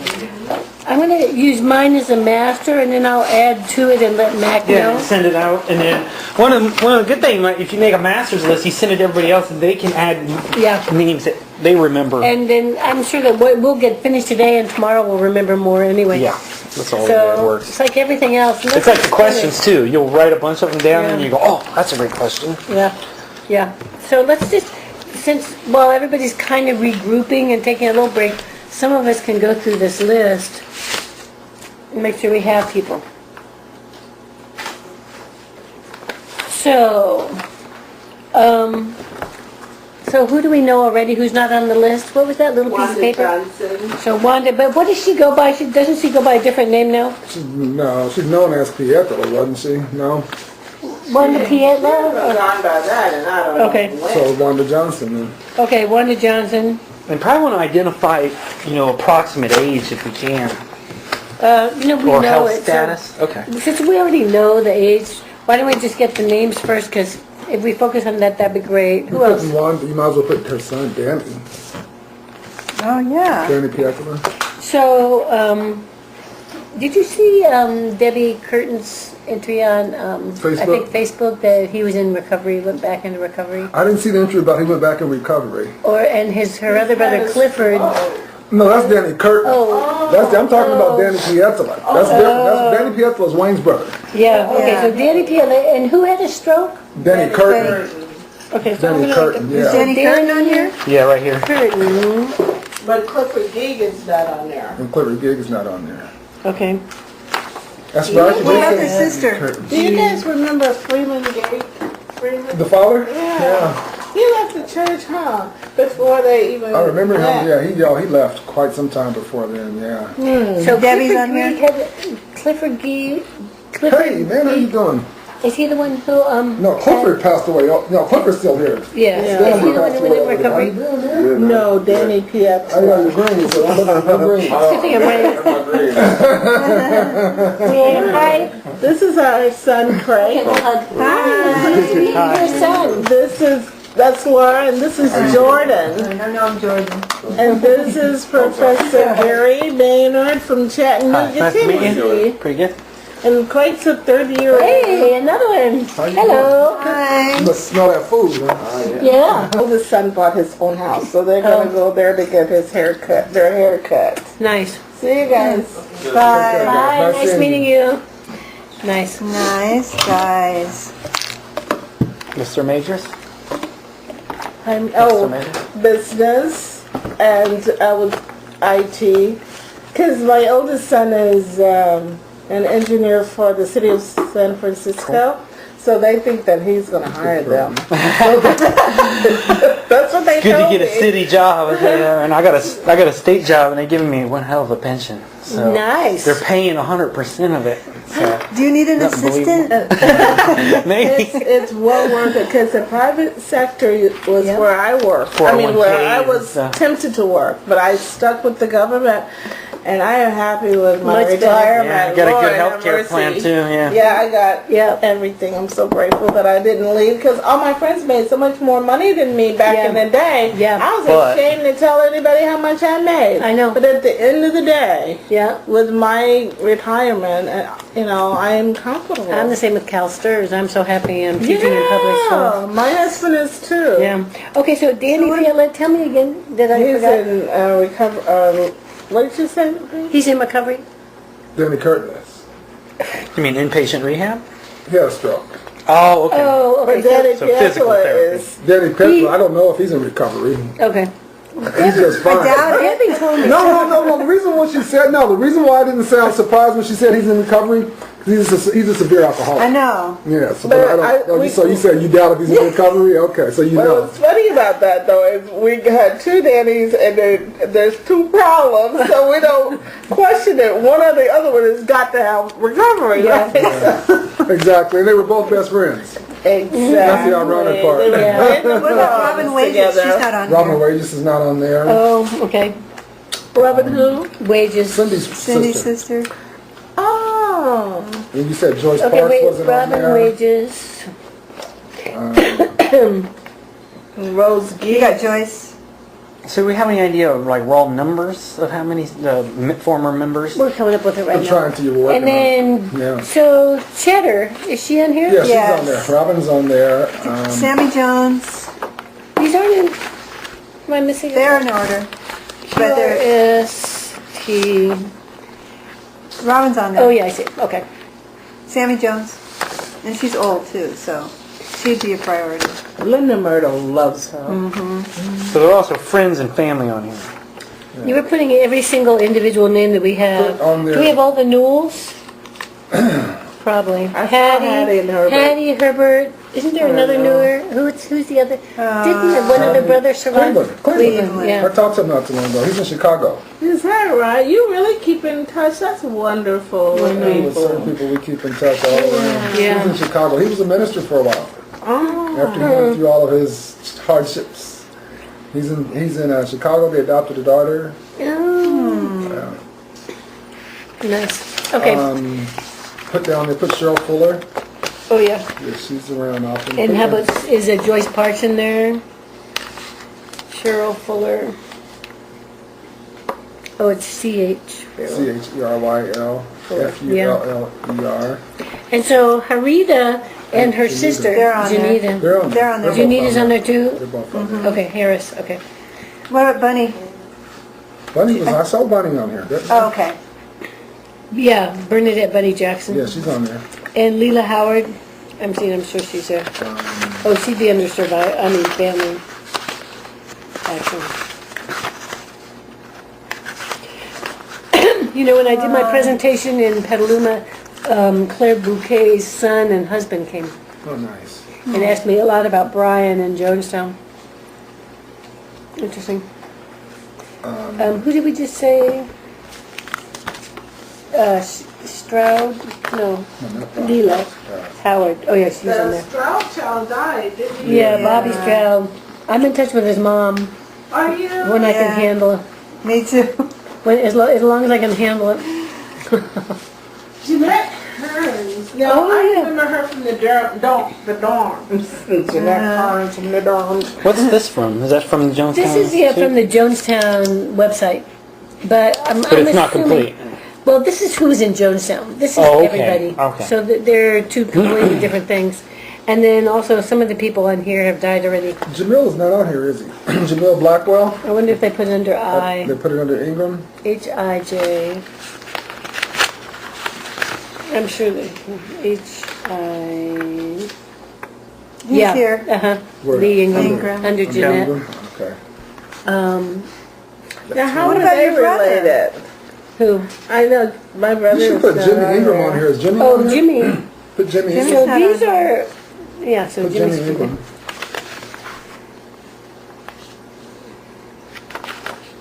I'm going to use mine as a master, and then I'll add to it and let Mac Yeah, know. send it out, and then one of the good things, if you make a master's list, you send it to everybody else, and they can add Yeah. names that they remember. And then I'm sure that we'll get finished today, and tomorrow we'll remember more anyway. Yeah, that's all the way it So works. it's like everything else. It's like the questions too. You'll write a bunch of them down, and Yeah. you go, "Oh, that's a great question." Yeah, yeah. So let's just, since while everybody's kind of regrouping and taking a little break, some of us can go through this list and make sure we have people. So, so who do we know already who's not on the list? What was that little piece of paper? So Wanda, but what does she go by? Doesn't she go by a different name now? No, she's known as Pietro, wasn't she? No. Wanda Pietro? Gone by that, and I don't know Okay. when. So Wanda Johnson then. Okay, Wanda Johnson. And probably want to identify, approximate age if we can, We or know health it. so- status. Okay. Since we already know the age, why don't we just get the names first? Because if we focus on that, that'd be great. Who else? Wanda, you might as well put her son, Danny. Oh, yeah. Danny Pietro. So, did you see Debbie Curtin's entry on, I think Facebook, that he was in recovery, went back into recovery? I didn't see the entry about he went back in recovery. And her other brother Clifford. No, that's Danny Curtin. Oh. I'm talking about Danny Pietro. That's different. That's Danny Pietro's Wayne's brother. Yeah, okay, Yeah. so Danny Pietro, and who had a stroke? Danny Curtin. Okay, so I'm Danny gonna Curtin, look yeah. at Danny Curtin on here? Yeah, right here. Curtin. But Clifford Geegan's not on there. And Clifford Giggs is not on there. Okay. That's right. What about the sister? Do you guys remember Freeman Gate? Freeman? The father? Yeah. He left the church, huh? Before they even. I remember him. left. Yeah, he left quite some time before then. Yeah. So Debbie's Clifford on here? Gee Clifford Gee. Clifford Hey man, how you doing? Is he the one who No, Clifford passed away. No, Clifford's still here. Yeah. Is he the one who went in recovery? No, Danny I Pietro. got your green, so I'm looking at your green. Good thing I'm right. Yeah, hi. This is our son Craig. Hi. Nice to meet your son. That's Laura, and this is Jordan. I know I'm Jordan. And this is Professor Gary Maynard from Chattanooga, Nice to meet you. Tennessee. Pretty good. And Craig's a third year. Hey, another one. Hello. Hi. You must smell that food, huh? Yeah. Oldest son bought his own house, so they're gonna go there to get his haircut. Their haircut. Nice. See you guys. Bye. Hi. Nice seeing meeting you. Nice. Nice guys. Mr. Majors? I'm Mr. Majors? business and I was IT. Because my oldest son is an engineer for the city of San Francisco. So they think that he's going to hire them. That's what they Good to told get a me. city job there, and I got a state job, and they're giving me one hell of a pension. So Nice. they're paying 100% of it. So Do you need an Not assistant? maybe. It's well worth it because the private sector was where I worked. I mean, where I was 401k, tempted to work, but I stuck with the government. And I am happy with my Much better. retirement. Yeah, you got a Lord good have health care plan mercy. too, yeah. Yeah, I got Yeah. everything. I'm so grateful that I didn't leave because all my friends made so much more money than me back Yeah. in the day. Yeah. I was But- ashamed to tell anybody how much I made. I know. But at the end of the day, Yeah. with my retirement, I am comfortable. I'm the same with Cal Stirs. I'm so happy I'm teaching in public school. Yeah, my husband is too. Yeah. Okay, so Danny Fiala, tell me again that I He's forgot. in recover. What did you say? He's in recovery. Danny Curtis. You mean inpatient rehab? He had a stroke. Oh, okay. Oh, But okay. Daddy So physical Piazza therapy. is. Danny Piazza, I don't know if he's in recovery. Okay. He's just fine. Debbie told me. No. The reason why I didn't sound surprised when she said he's in recovery, 'cause he's a severe alcoholic. I know. Yeah. So, But so you said you doubt if he's in recovery? Okay, so you Well, know. what's funny about that though is we had two Dannys and there's two problems, so we don't question it. One or the other one has got to have recovery. Yeah. Right? Exactly, and they were both best friends. Exactly. That's the ironic part. They were Yeah. in the What about Robin clubs Wages? She's together. not on Robin here. Wages is not on there. Oh, okay. Robin who? Wages. Cindy's Cindy's sister. sister. Oh. And you said Joyce Okay, Parks wait. wasn't on Robin there. Wages. Rose You Geek. got Joyce. So do we have any idea of like raw numbers of how many former members? We're coming up with it right I'm now. trying to, you're working And on it. then, Yeah. so Cheddar, is she on here? Yeah, she's Yes. on there. Robin's on there. Sammy Jones. These aren't in. Am I missing? They're in order. But they're, QRST. Robin's on there. Oh yeah, I see. Okay. Sammy Jones. And she's old too, so she'd be a priority. Linda Myrtle loves her. So there are also friends and family on here. You were putting every single individual name that we have. Put on there. Do we have all the Newells? Probably. I saw Hattie and Herbert. Hattie, Herbert. Isn't there another newer? Who's the other? Didn't one of the brothers survive? Cleveland. Yeah. I talked to him not too long ago. He's in Chicago. Is that right? You really keep in touch. That's wonderful. With certain people we keep in touch all around. Yeah. He's in Chicago. He was a minister for a while. Oh. After he went through all of his hardships. He's in Chicago. They adopted a daughter. Oh, nice. Okay. Put Cheryl Fuller. Oh yeah. Yeah, she's around often. And how about, is Joyce Parks in there? Cheryl Fuller. Oh, it's C-H. CHERYL FULLER. And so Harita and her sister, They're on there. Janita. They're on They're on there. They're both Janita's on there They're too? both on there. Okay, Harris, okay. What about Bunny? I saw Bunny on here. Oh, okay. Yeah, Bernadette Buddy Jackson. Yeah, she's on there. And Leela Howard. I'm sure she's there. Oh, she'd be under family action. You know, when I did my presentation in Petaluma, Claire Bouquet's son and husband came Oh, nice. and asked me a lot about Brian and Jonestown. Interesting. Who did we just say? Stroud? No. Leela Howard. Oh yeah, she's on The there. Stroud child died, didn't he? Yeah, Bobby Stroud. I'm in touch with his mom Are you? when I can Yeah. handle it. Me too. As long as I can handle it. Jeanette Hearns. Now, Oh, I yeah. remember her from the dorms. Jeanette Hearns from the dorms. What's this from? Is that from the Jonestown? This is from the Jonestown website, but I'm But it's not assuming- complete. Well, this is who's in Jonestown. This is Oh, okay. everybody. Okay. So they're two completely different things. And then also some of the people on here have died already. Jamil is not on here, is he? Jamil Blackwell. I wonder if they put it under I. They put it under Ingram. H-I-J. I'm sure they H-I... He's here. Uh-huh. Where? Lee Ingram. Ingram. Under Jeanette. Ingram? Okay. Now, how What are about they your brother? related? Who? I know my brother. You should put is Jimmy not Ingram on here. Is Jimmy Oh, on here? Jimmy. Put Jimmy Jimmy's Ingram. So not these on are... Yeah, so Put Jimmy's... Jimmy Ingram.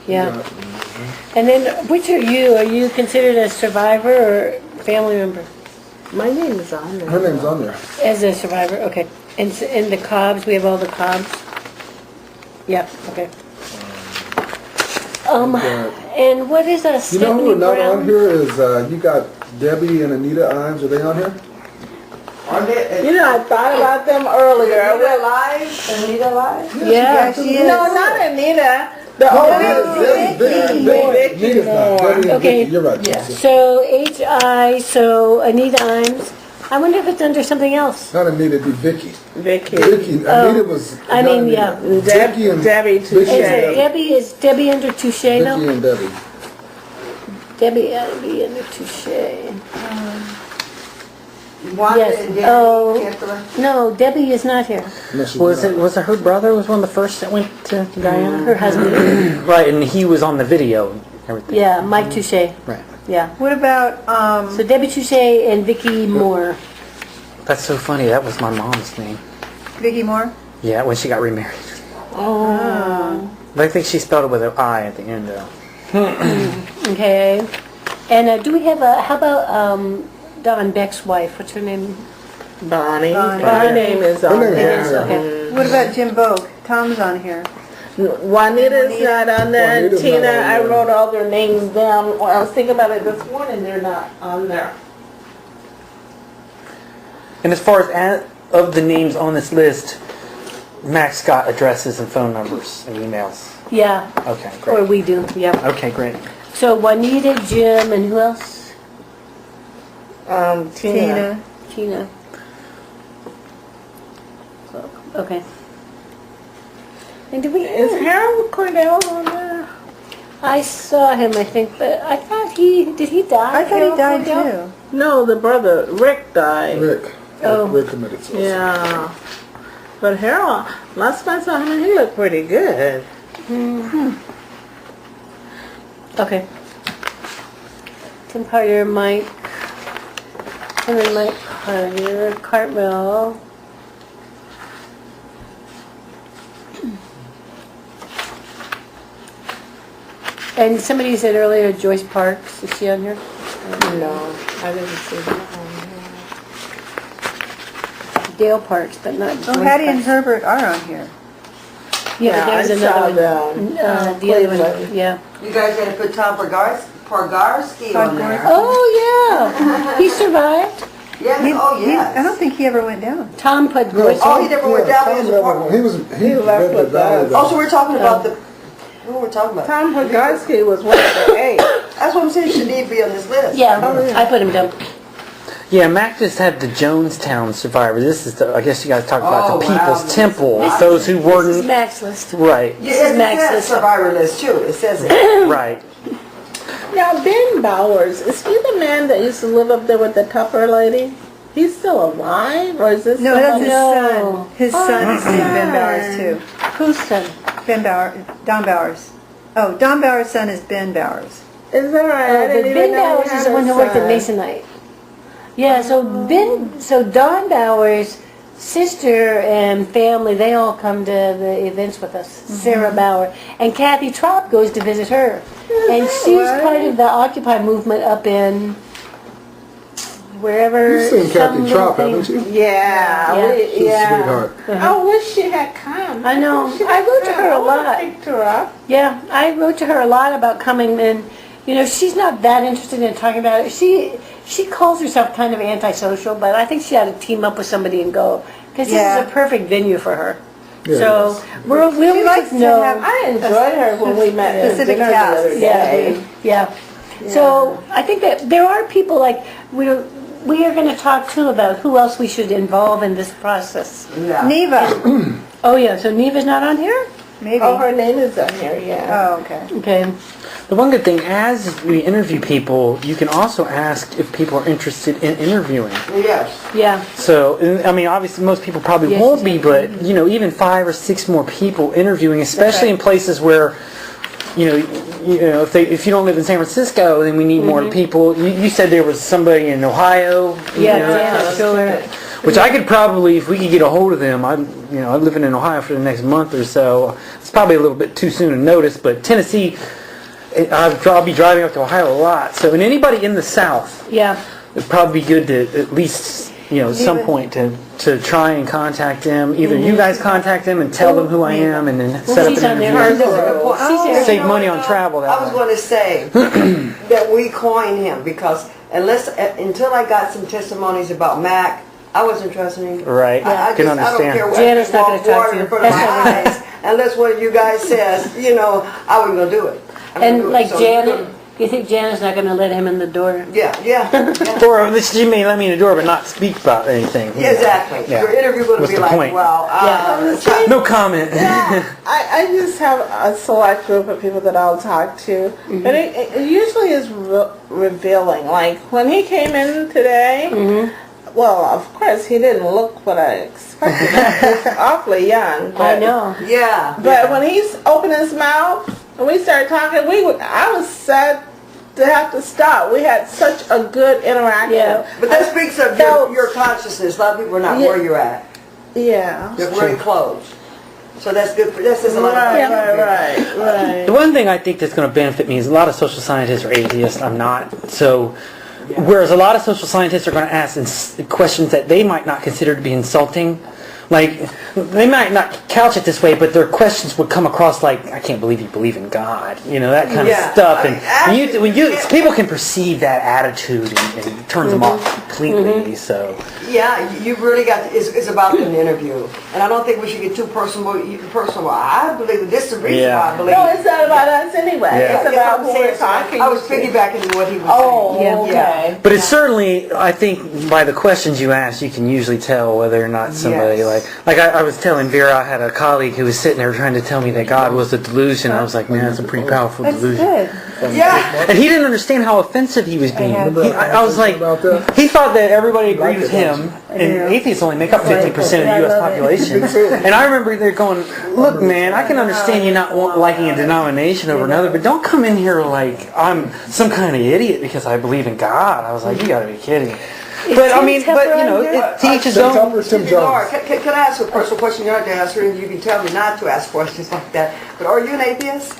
Yeah. And then, which are you? Are you considered a survivor or family member? My name is on there. Her name's on there. As a survivor, okay. And the Cobbs, we have all the Cobbs? Yeah, okay. And what is a You know Stephanie who are not Brown? on here is you got Debbie and Anita Imes. Are they on here? You know, I thought about them earlier. Anita live? Anita live? Yeah. she is. No, not Anita. The Oh, older Debbie. Vicky Anita's not. Debbie and Okay. Vicky. You're right. Yeah. Jesse. So HI, so Anita Imes. I wonder if it's under something else. Not Anita, it'd be Vicky. Vicky. Vicky. Anita was. I not mean, Anita. yeah. Vicky and Debbie Is Touche. it Debbie? Is Debbie under Touche Vicky now? and Debbie. Debbie ought to be under Touche. Wanda Yes. and Debbie Oh. Kessler. No, Debbie is not here. No, she's Was not. it her brother was one of the first that went to Guyana? Her husband. Right, and he was on the video and everything. Yeah, Mike Touche. Right. Yeah. What about, So Debbie Touche and Vicky Moore. That's so funny. That was my mom's name. Vicky Moore? Yeah, when she got remarried. Oh. But I think she spelled it with an I at the end, though. Okay. And do we have how about Don Beck's wife? What's her name? Bonnie. Bonnie. Her name is Her on name is there. Yes, okay. What about Jim Bogue? Tom's on here. Juanita's not on there. Juanita's Tina, not on I there. wrote all their names down. Well, I was thinking about it this morning. They're not on there. And as far as of the names on this list, Max got addresses and phone numbers and emails. Yeah. Okay, Or great. we do. Yeah. Okay, great. So Juanita, Jim, and who else? Tina. Tina. Okay. And did we? Is Harold Cordell on there? I saw him, I think, but I thought did he die? I thought he Harold died Cordell? too. No, the brother, Rick died. Rick. Oh. Rick committed suicide. Yeah. But Harold, last time I saw him, he looked pretty good. Okay. Tim Carter, Mike. Tim and Mike Carter, Cartwell. And somebody said earlier Joyce Parks. Is she on here? No, I didn't see that on Dale Parks, but not Joyce Oh, Hattie and Parks. Herbert are on here. Yeah, but there's I saw another them. one. The other one, Cleveland. yeah. You guys gotta put Tom Pargarski on there. Oh, yeah. He survived. Yes, He- oh he- yes. I don't think he ever went down. Tom Podgorski. Oh, he never went down, Tom he was a never part- went. He was. He left read the with valley. us. Oh, so we're talking about the, who we're talking about? Tom Podgorski was one of the 8. That's what I'm saying, should need to be on this list. Yeah, I put him down. Yeah, Mac just had the Jonestown survivor. This is, I guess you guys talked about Oh, the wow. People's Temple. This- Those who This is weren't Mac's list. right, Yeah, it Max says list. survivor list too, it says it. right. Now, Ben Bowers, is he the man that used to live up there with the Tupper lady? He's still alive, or is this No, that's his someone- son. His son is named Ben Bowers too. Whose son? Ben Bowers, Don Bowers. Oh, Don Bowers' son is Ben Bowers. Is that right? I Oh, didn't but even Ben know he Bowers had is the one a who worked at son. Masonite. Yeah, so Don Bowers' sister and family, they all come to the events with us. Sarah Bauer. And Kathy Trop goes to visit her. And she's right? part of the Occupy movement up in wherever. You've seen some Kathy little Trop, thing- haven't you? Yeah, Yeah. She's a sweetheart. I wish she had come. I know. She I wrote to her a I would've lot. picked her up. Yeah, I wrote to her a lot about coming, and she's not that interested in talking about it. She calls herself kind of antisocial, but I think she ought to team up with somebody and go, because this Yeah. is a perfect venue for her. Yeah, So it we She likes just to know. have- I enjoyed her when we met at Specific dinner the tasks. other day. Yeah. So I think that there are people like we are going to talk too about who else we should involve in this process. Yeah. Neva, Oh yeah, so Neva's not on here? maybe. Oh, her name is on here, yeah. Oh, okay. Okay. The one good thing, as we interview people, you can also ask if people are interested in interviewing. Yes. Yeah. So, I mean, obviously most people probably Yes, won't be, yes. but, even 5 or 6 more people interviewing, especially in places where, if you don't live in San Francisco, then we need more people. You said there was somebody in Ohio. Yeah, Dan Schiller. Which I could probably, if we could get a hold of them, I'm living in Ohio for the next month or so. It's probably a little bit too soon to notice, but Tennessee, I'll be driving up to Ohio a lot. So, and anybody in the South, Yeah. it'd probably be good to at least some point to try and contact them. Either you guys contact them and tell them who I am, and then set up she's an on there. interview. That's a good point. Save money on travel that I was way. going to say that we coined him because until I got some testimonies about Mac, I wasn't trusting him. Right. I Can don't understand. care what Janet's not gonna walk talk water to you. in front of my eyes unless one of you guys says, I wasn't going to do it. I'm gonna do And it. like So Janet, you think Janet's not going to let him in the door? Yeah. Or she may let me in the door, but not speak about anything. Yeah, exactly. Yeah. Your interview going to What's be the like, point? well, No comment. I just have a select group of people that I'll talk to, but it usually is revealing. Like when he came in today, well, of course he didn't look what I expected. He's awfully young. I But, know. yeah. But when he's opened his mouth and we started talking, I was sad to have to stop. We had such a good interaction. Yeah. But that speaks of your consciousness. A lot of people are not where you're at. Yeah. You're very close. So that's good. That's just a lot of Right. The one thing I think that's going to benefit me is a lot of social scientists are atheists. I'm not. So, whereas a lot of social scientists are going to ask questions that they might not consider to be insulting. Like, they might not couch it this way, but their questions would come across like, I can't believe you believe in God. That kind of stuff. And people can perceive that attitude and it turns them off completely. So. Yeah, you've really got. It's about an interview, and I don't think we should get too personal. I believe this is the reason why I believe. No, it's not about us anyway. Yeah. It's about who we're talking I was to. piggybacking to what he was Oh, saying. okay. But it's certainly, I think, by the questions you ask, you can usually tell whether or not somebody Yes. like I was telling Vera, I had a colleague who was sitting there trying to tell me that God was a delusion. I was like, man, that's a pretty powerful That's delusion. good. Yeah. And he didn't understand how offensive he was being. have- I was like, he thought that everybody agreed with him, and atheists only make up 50% of the U.S. population. And I remember they're going, look, man, I can understand you not liking a denomination over another, but don't come in here like I'm some kind of idiot because I believe in God. I was like, you got to be kidding. But I mean, to each his own. Tim Laura, Jones. can I ask you a personal question? You don't have to answer, and you can tell me not to ask questions like that. But are you an atheist?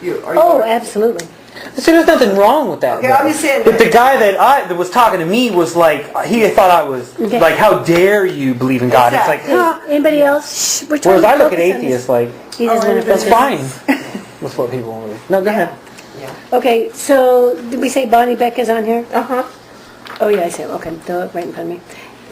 Are you? Oh, absolutely. So there's nothing wrong with that. Okay, though. I'm just saying But that- the guy that was talking to me was like, he thought I was like, how dare you believe in God? Exactly. It's like, huh. Anybody else? Shh, we're trying Whereas to I look at focus on atheists like, He doesn't want to that's focus. fine. That's what people want to do. No, go ahead. Okay, so did we say Bonnie Beck is on here? Uh-huh. Oh, yeah, I said, okay, throw it right in front of me.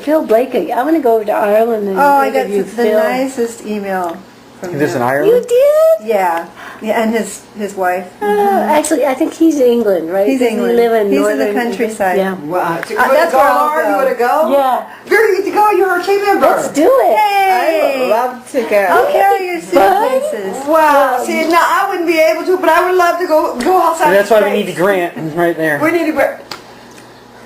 Phil Blakey, I want to go over to Ireland and Oh, I got interview the Phil. nicest email from Is this in him. You Ireland? did? Yeah, and his wife. Actually, I think he's England, right? He's Doesn't he England. live in He's in the northern countryside. England? Yeah. Wow. So you That's go, where I'll Laura? go. You want to go? Yeah. Girl, you get to go. You're our team member. Let's do it. I Hey, would love to go. I'll carry your suitcases. Wow. See, now I wouldn't be able to, but I would love to go outside. And that's the why we need States. the grant right there. We need to grant.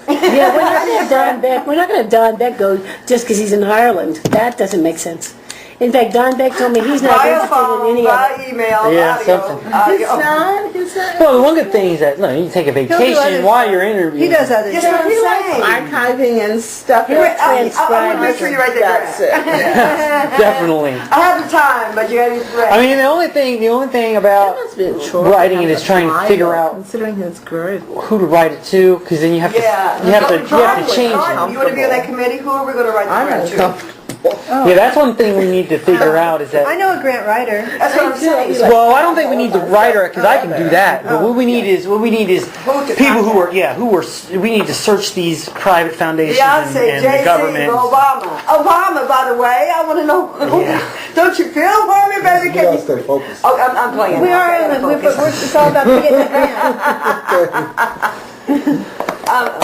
Yeah, we're not going to have Don Beck. We're not going to have Don Beck go just because he's in Ireland. That doesn't make sense. In fact, Don Beck told me he's not By interested phone, in any of by it. email, Yeah, audio. something. He's not. He's not. Well, the one good thing is that you can take a do vacation other while stuff. you're interviewing. He does other Yes, stuff. what I'm saying. Archiving and stuff. He'll That's I transcribe want to make sure you write that That's grant. it. Definitely. I have the time, but you got to use the grant. I mean, the only thing about That's been chore writing to it have is trying to file, figure out considering his grade. who to write it to, because then you have to change it. You want to be on that committee? Who are we going to write the I'm grant to? uncomfortable. Yeah, that's one thing we need to figure out is I that. know a grant writer. That's what I'm saying. Well, I don't think we need the writer because I can do that. But what we need is people who are we need to search these private foundations Beyonce, and the Jay-Z, government. Obama, by the way. I want to know. Yeah. Don't you feel for me, baby? You Can gotta you? stay focused. Oh, I'm playing. We Okay, are I'm in the, focused. it's all about getting the grant.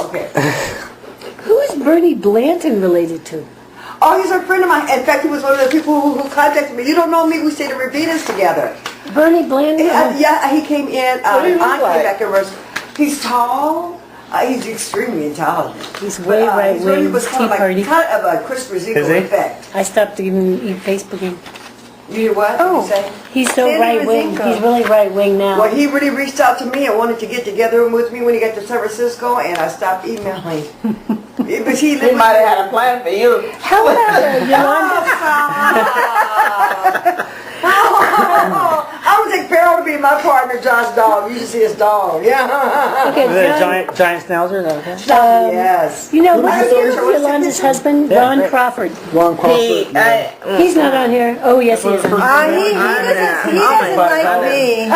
Okay. Who is Bernie Blanton related to? Oh, he's a friend of mine. In fact, he was one of the people who contacted me. You don't know me. We stayed at Ravina's together. Bernie Blanton? Yeah, he came in. What do you look I came like? back and was. He's tall. He's extremely intelligent. He's way But, right he really wing, was Tea kind of Party. of a Christopher Ziegler Is he? effect. I stopped even Facebooking. You hear what? Oh. What did you say? He's so Sandy right wing. Rosinko. He's really right wing now. Well, he really reached out to me and wanted to get together with me when he got to San Francisco, and I stopped emailing. But he He might have had a plan for you. How about Yolanda? I would take Farrell to be my partner. Dr. John's dog. You should see his dog. Yeah. Okay, Is that a John, giant schnauzer? Is that okay? Yes. you know, Who what's did you say? Yolanda's husband? Ron Crawford. Ron Crawford. He's not on here. Oh, yes, he is. He He doesn't like me.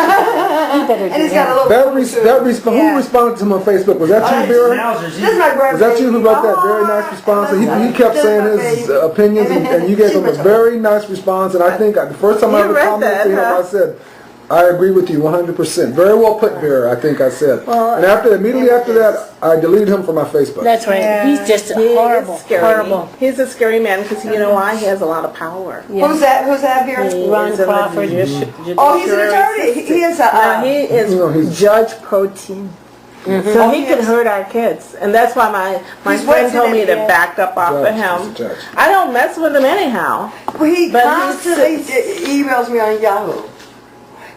better do And he's got a that. little. Who responded to him on Facebook? Was that you, Vera? This is my grandbaby. Was that you who wrote that very nice response? He kept saying his opinions, and you gave him a very nice response. And I think the first time I ever commented to him, I said, I agree with you 100%. Very well put, Vera, I think I said. And immediately after that, I deleted him from my Facebook. That's right. Yeah. He's just He is horrible. scary. Horrible. He's a scary man because you know why? He has a lot of power. Yeah. Who's that here? Ron Crawford. Oh, he's an attorney. He is No, a. he is You know, he's- judge pro tem. So he could hurt our kids, and that's why my He's friend told me to working back up off of Judge, him. he's a judge. I don't mess with him anyhow. He But constantly emails me on Yahoo.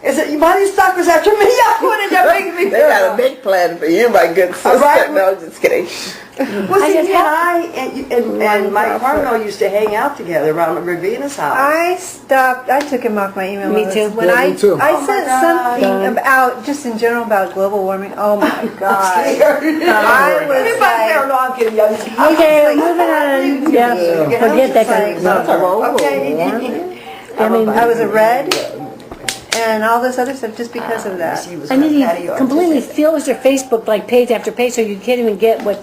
Is it why these stalkers after me? Yahoo, and that makes me. They got a big plan for you, my good sister. Right. No, just kidding. Well, I see, just he and Mike Harmon used to hang out together around Ravina's house. I took him off my email Me list. too. When Yeah, me too. I Oh my sent God. something about, just in general about global warming. Oh my God. I Anybody was there? like, No, I'm kidding. Young. Okay, moving on. Yeah, forget that guy. Okay. I mean, I was a red and all this other stuff just because of that. I need to completely filter Facebook like page after page so you can't even get what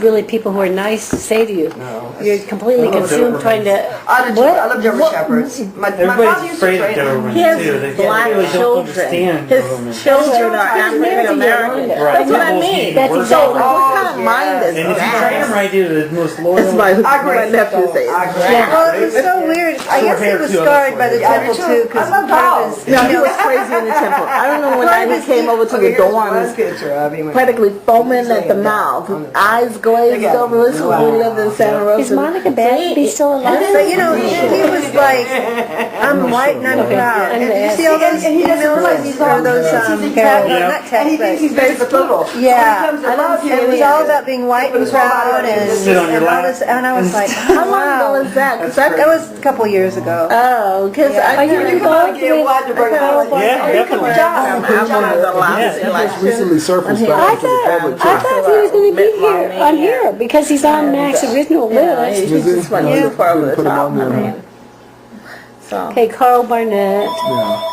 really people who are nice say to you. You're completely consumed trying to. I love German Shepherds. My father Everybody's used to afraid of train them. Doberman He has too. They black really don't children. understand His Doberman. children are That's African American. Yolanda. Right. That's what I Pitbulls mean. need That's worse. exactly- What kind of mind is And if you train them that? right, they're the most loyal. It's my agree. nephew says. Well, it was so weird. I guess he was scarred by the temple too, because I love part of his, No, he was crazy in the temple. I don't know when I came over to the dorms, picture of him. practically foaming at the mouth, eyes glazed over. This was when we lived in Santa Rosa. Is Monica Bassby still alive? but you know, he was like, I'm white and I'm proud. And did you see all those And he doesn't emails realize and he's or those not And he thinks he's text, very poodle. yeah, When he comes to love you, it was all about being white and proud Sit on your and all lap. this, and I was like, How long ago wow. was that? 'Cause That was a couple years ago. oh, because Are you You come out and involved get one to with bring Carl out. Barnett? Yeah, definitely. I'm one of the last Yeah. He just election. recently surfaced I back into the public. I thought he was going to Mitt be here Romney, on here because he's on Mac's original Yeah, list. he just went Yeah. too far over the Put him top. on there, I huh? mean, so. Okay, Carl Barnett. Yeah.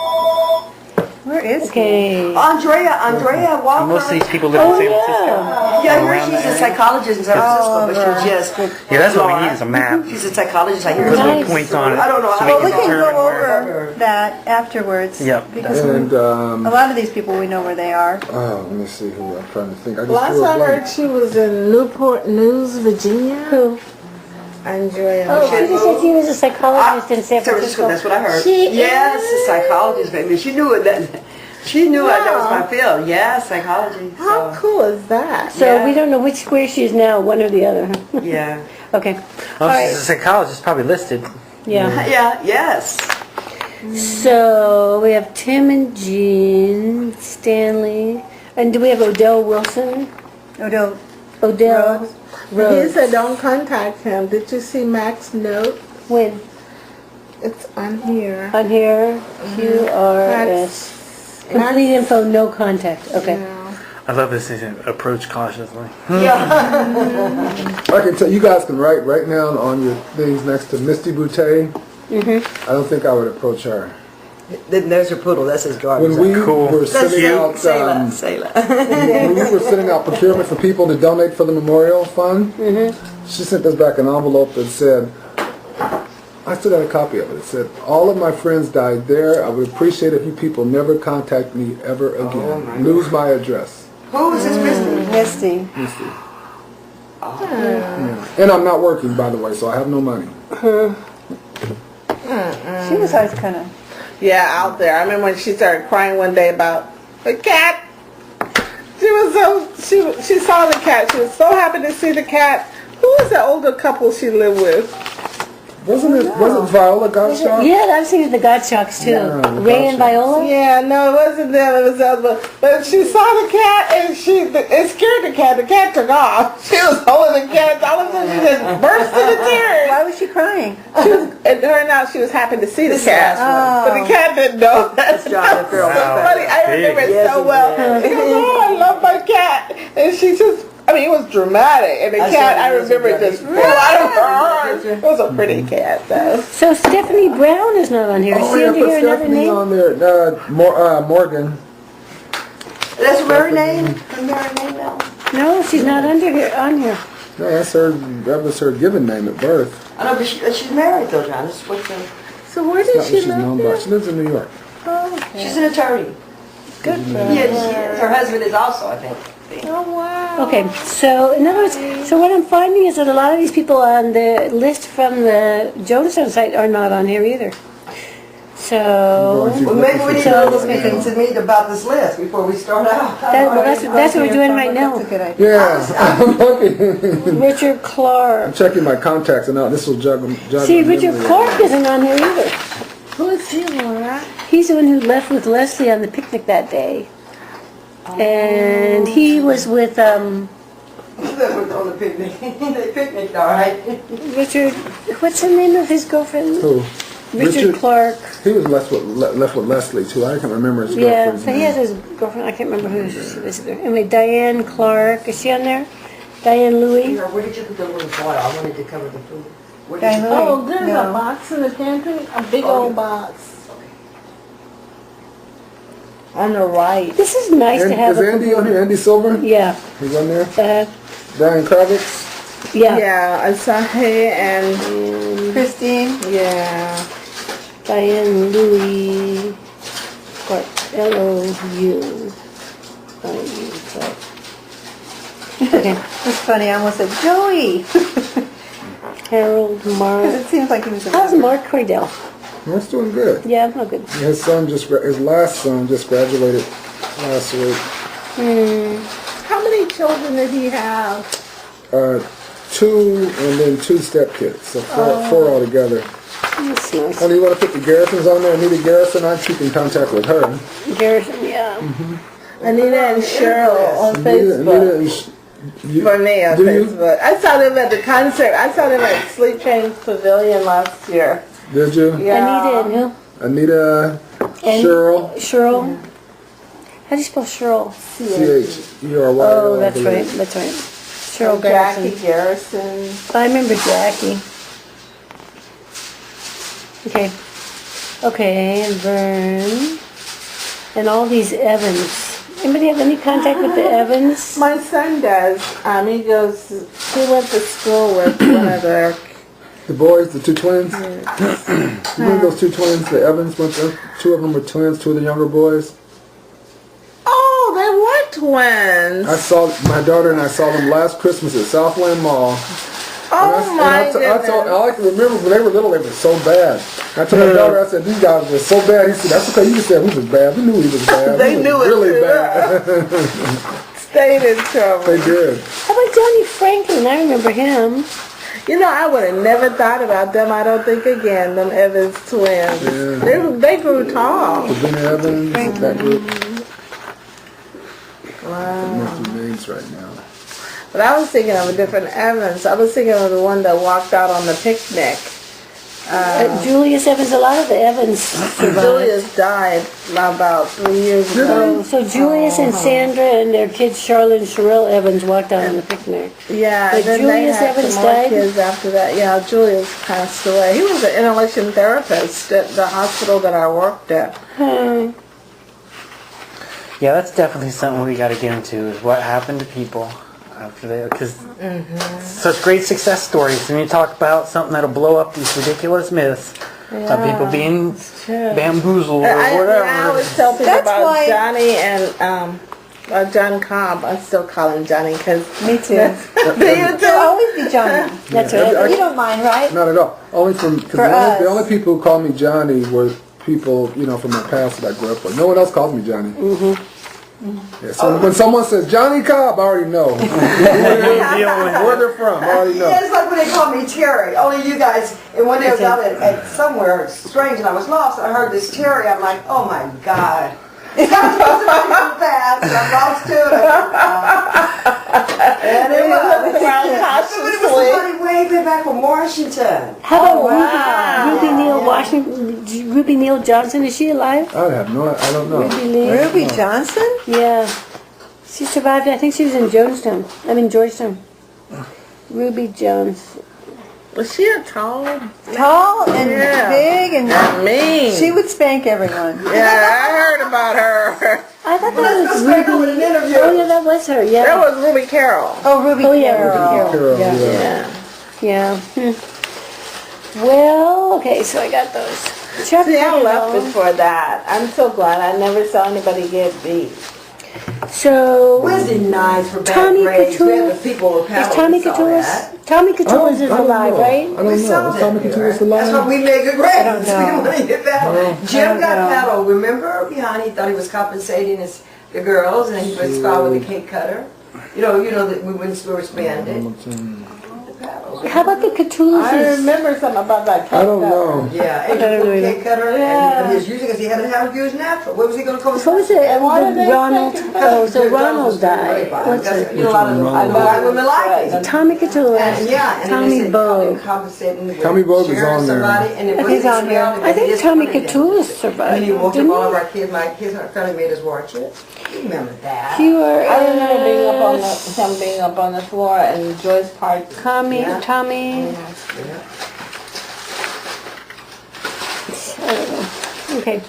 Where is he? Okay. Andrea Walker. Most of these people live in San Francisco. Yeah, I heard around she's that a psychologist in San Francisco, but she's just. Yeah, that's what we need is a map. She's a psychologist. I hear With Nice. little points on it. I don't know so how- we Well, we can can determine go where. over that afterwards. Yep. Because And a lot of these people, we know where they are. let me see who I'm trying to think. I just Last drew a I blank. heard, she was in Newport News, Virginia. Who? Andrea. Oh, she just said she was a psychologist in San San Francisco. Francisco. That's what I heard. She Yes, is. a psychologist, baby. She knew it. That she knew that was my field. Yeah, psychology. How So, cool is that? So Yeah. we don't know which square she is now, one or the other. yeah. Okay. Well, All she's right. a psychologist, probably listed. Yeah. Yeah. Yes. So we have Tim and Jean, Stanley, and do we have Odell Wilson? Odell Odell Rhodes. He Rhodes. said don't contact him. Did you see Mac's note? When? It's on here. On here, QRS. Complete info, no contact. Okay. Yeah. I love this. Approach cautiously. I can tell you guys can write right now on your things next to Misty Boutte. I don't think I would approach her. Then there's your poodle. That's his garbage. When we Cool. were sending out, Sayla. when we were sending out procurement for people to donate for the memorial fund, she sent us back an envelope that said, I still got a copy of it. It said, all of my friends died there. I would appreciate if you people never contact me ever again. Lose my address. Who is this Misty? Misty. Misty. Yeah. And I'm not working, by the way, so I have no money. She was always kind of. Yeah, out there. I remember when she started crying one day about the cat. She saw the cat. She was so happy to see the cat. Who was the older couple she lived with? Wasn't Viola Gottschalk? Yeah, I was thinking the Godshocks too. Yeah, the Ray and Gottschalks. Viola. Yeah, no, it wasn't them. It was us. But she saw the cat and it scared the cat. The cat took off. She was holding the cat. All of a sudden, she just burst into tears. Why was she crying? It turned out she was happy to see the cat, Oh. but the cat didn't know. That's John the girl. so funny. I remember it Yes, so he well. did. He goes, "Oh, I love my cat," and she just. I mean, it was dramatic, and the I cat, saw I the remember, picture. just flew out of her arms. It was a pretty cat, though. So Stephanie Brown is not on here. Is Oh, she yeah, under put here another Stephanie name? on there. Morgan. That's her name? Her married name now? No, she's not under here. On here. No, that was her given name at birth. I know, but she's married though, John. That's what the, So where It's did not what she she's known live? by. She lives in New York. Oh, okay. she's an attorney. Good for her. Yeah, her husband is also, I think. Oh, wow. Okay, so in other words, so what I'm finding is that a lot of these people on the list from the Jonestown site are not on here either. So Going Well, to- maybe we need to So- listen to me about this list before we start out. that's what we're doing right now. That's a good idea. Yeah, I'm looking. Richard I'm Clark. checking my contacts, and now this will jug See, my Richard memory. Clark isn't on here either. Who is he, Laura? He's the one who left with Leslie on the picnic that day. And he was with That was on the picnic. They picnicked, all right. Richard, what's the name of his girlfriend? Who? Richard Clark. He was left with Leslie too. I can't remember his Yeah, girlfriend's so he name. has his girlfriend. I can't remember who she was. Anyway, Diane Clark. Is she on there? Diane Louis. Here, where did you put the little bottle? I wanted to cover the food. Where did Diane you Louis. Oh, there's No. a box in the pantry. A big Oh, old yeah. box. On the right. This is nice to have. Is Andy on here? Andy Silver? Yeah. He's on there. Brian Kravitz. Yeah. Yeah, I saw her and Christine. yeah. Diane Louis Clark. L-O-U. Diane Clark. Okay. It's funny, I almost said Joey. Harold Because Mark. it seems like he was a How's Mark Cordell? That's doing good. Yeah, I'm good. His last son just graduated last week. How many children did he have? 2 and then 2 stepkids, so 4 altogether. That's nice. Oh, do you want to put the Garrisons on there? Anita Garrison, I keep in contact with her. Garrison, yeah. Anita and Cheryl on Anita Facebook. and For me on Do you? Facebook. I saw them at the concert. I saw them at Sleep Train Pavilion last year. Did you? Yeah. Anita and who? Anita, And Cheryl, Cheryl. How do you spell Cheryl? Cheryl. Oh, that's right. That's right. Cheryl Jackie Garrison. Garrison. I remember Jackie. Okay. Okay, and Vern. And all these Evans. Anybody have any contact with the Evans? My son does. He went to school with one of their. The boys, the 2 twins. Remember those 2 twins? The Evans went there. 2 of them were twins. 2 of the younger boys. Oh, they were twins. I saw my daughter and I saw them last Christmas at Southland Mall. Oh my I goodness. can remember when they were little, they were so bad. I told my daughter, I said, these guys were so bad. He said, that's okay. You just said we was bad. We knew he was bad. They He was knew it really too. bad. Stayed in trouble. They did. How about Johnny Franklin? I remember him. You know, I would have never thought about them. I don't think again. Them Evans twins. Yeah. They grew tall. Savannah Evans, that group. Wow. Most of the names right now. But I was thinking of a different Evans. I was thinking of the one that walked out on the picnic. Julius Evans. A lot of the Evans survived. Julius died about 3 years ago. So Julius and Sandra and their kids Charlotte and Sherelle Evans walked out on the picnic. Yeah, But and then Julius they had Evans some more died? kids after that. Yeah, Julius passed away. He was an inhalation therapist at the hospital that I worked at. Yeah, that's definitely something we got to get into, is what happened to people after they, because such great success stories. And you talk about something that'll blow up these ridiculous myths of people being bamboozled or whatever. I always tell people That's about why- Johnny and John Cobb. I still call him Johnny because Me too. do you It'll too? always be Johnny. That's right. You don't mind, right? Not at all. Only from, because us. the only people who called me Johnny were people, from my past that I grew up with. No one else calls me Johnny. Yeah, so when someone says Johnny Cobb, I already know where they're from. I already know. Yeah, it's like when they called me Terry. Only you guys. And one day I was out at somewhere strange, and I was lost. And I heard this Terry. I'm like, oh my God. I'm supposed to be so fast. And I'm lost too. And it was. Somebody waving back from Washington. How about Ruby Neal Washington? Ruby Neal Johnson, is she alive? I have no. I don't know. Ruby Neal. Ruby Johnson? Yeah. She survived. I think she was in Georgetown. Ruby Jones. Was she a tall? Tall and Yeah. big and Mean. she would spank everyone. Yeah, I heard about her. I thought Let's that go was straight over Ruby. an interview. Oh yeah, that was her. Yeah. That was Ruby Carroll. Oh, Ruby Oh, yeah, Carroll. Ruby Carroll. Yeah. Yeah. Well, okay, so I got those. Chuck See, I left Liddell. before that. I'm so glad I never saw anybody get beat. So Wednesday nights for bad Tommy grades. We had Couture. the people with Is paddles. Tommy saw Couture? that. Tommy Couture is I don't alive, know. right? I don't know. Is Tommy Couture That's alive? why we made good grades. I don't We know. didn't want to get paddled. I Jim don't got know. paddled. Remember behind? He thought he was compensating the girls, and he was found with a cake cutter. You know that we wouldn't store expanded. How about the Catullus? I remember something about that. I don't know. Yeah, and I don't know he either. cake cutter, and he was using because he had to have used natural. What was he going to call his? What was it? why did they Ronald. take it Oh, so Because Ronald died. What's it? You know, a lot of white women like it. Tommy Catullus. And yeah, and then Tommy they said Bogue. compensating with Tommy Bogue is sharing on there. somebody, and it He's wasn't on here. reality, I but he think just Tommy wanted it. Catullus And survived. then he woke up Didn't all of he? our kids. My family made us watch it. You remember that? You were I remember being up on him being up on the floor and Joyce Park. Tommy. Yeah. Tommy. Yeah. I don't know. Okay.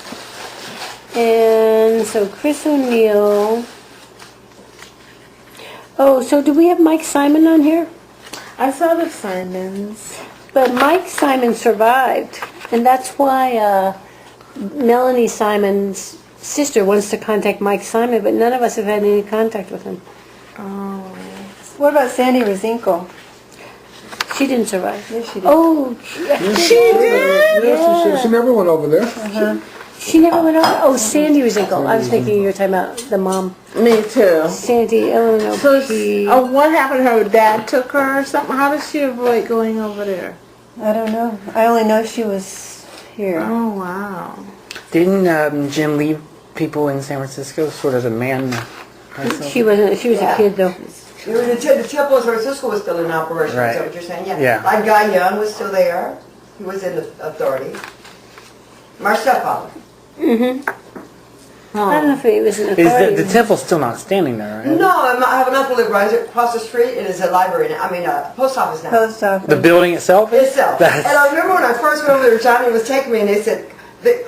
And so Chris O'Neill. Oh, so do we have Mike Simon on here? I saw the Simons. But Mike Simon survived, and that's why Melanie Simon's sister wants to contact Mike Simon, but none of us have had any contact with him. Oh. What about Sandy Rosinko? She didn't survive. Yes, she did. Oh, She did? Yeah, she never went over there. she never went over. Oh, Sandy Rosinko. I was thinking you were talking about the mom. Me too. Sandy, Eleanor. So, P. what happened? Her dad took her or something? How did she avoid going over there? I don't know. I only know she was here. Oh, wow. Didn't Jim leave people in San Francisco sort of a man? She wasn't. She was a kid though. The Temple of San Francisco was still in operation. Right. Is that what you're saying? Yeah. Yeah. Like Guy Young was still there. He was in the authority. My stepfather. I don't know if it was an Is authority. the temple's still not standing there, right? No, I have an uncle who lives right across the street. It is a library. I mean, a post office now. Post office. The building itself? Itself. That's- And I remember when I first went over there, Johnny was taking me, and they said,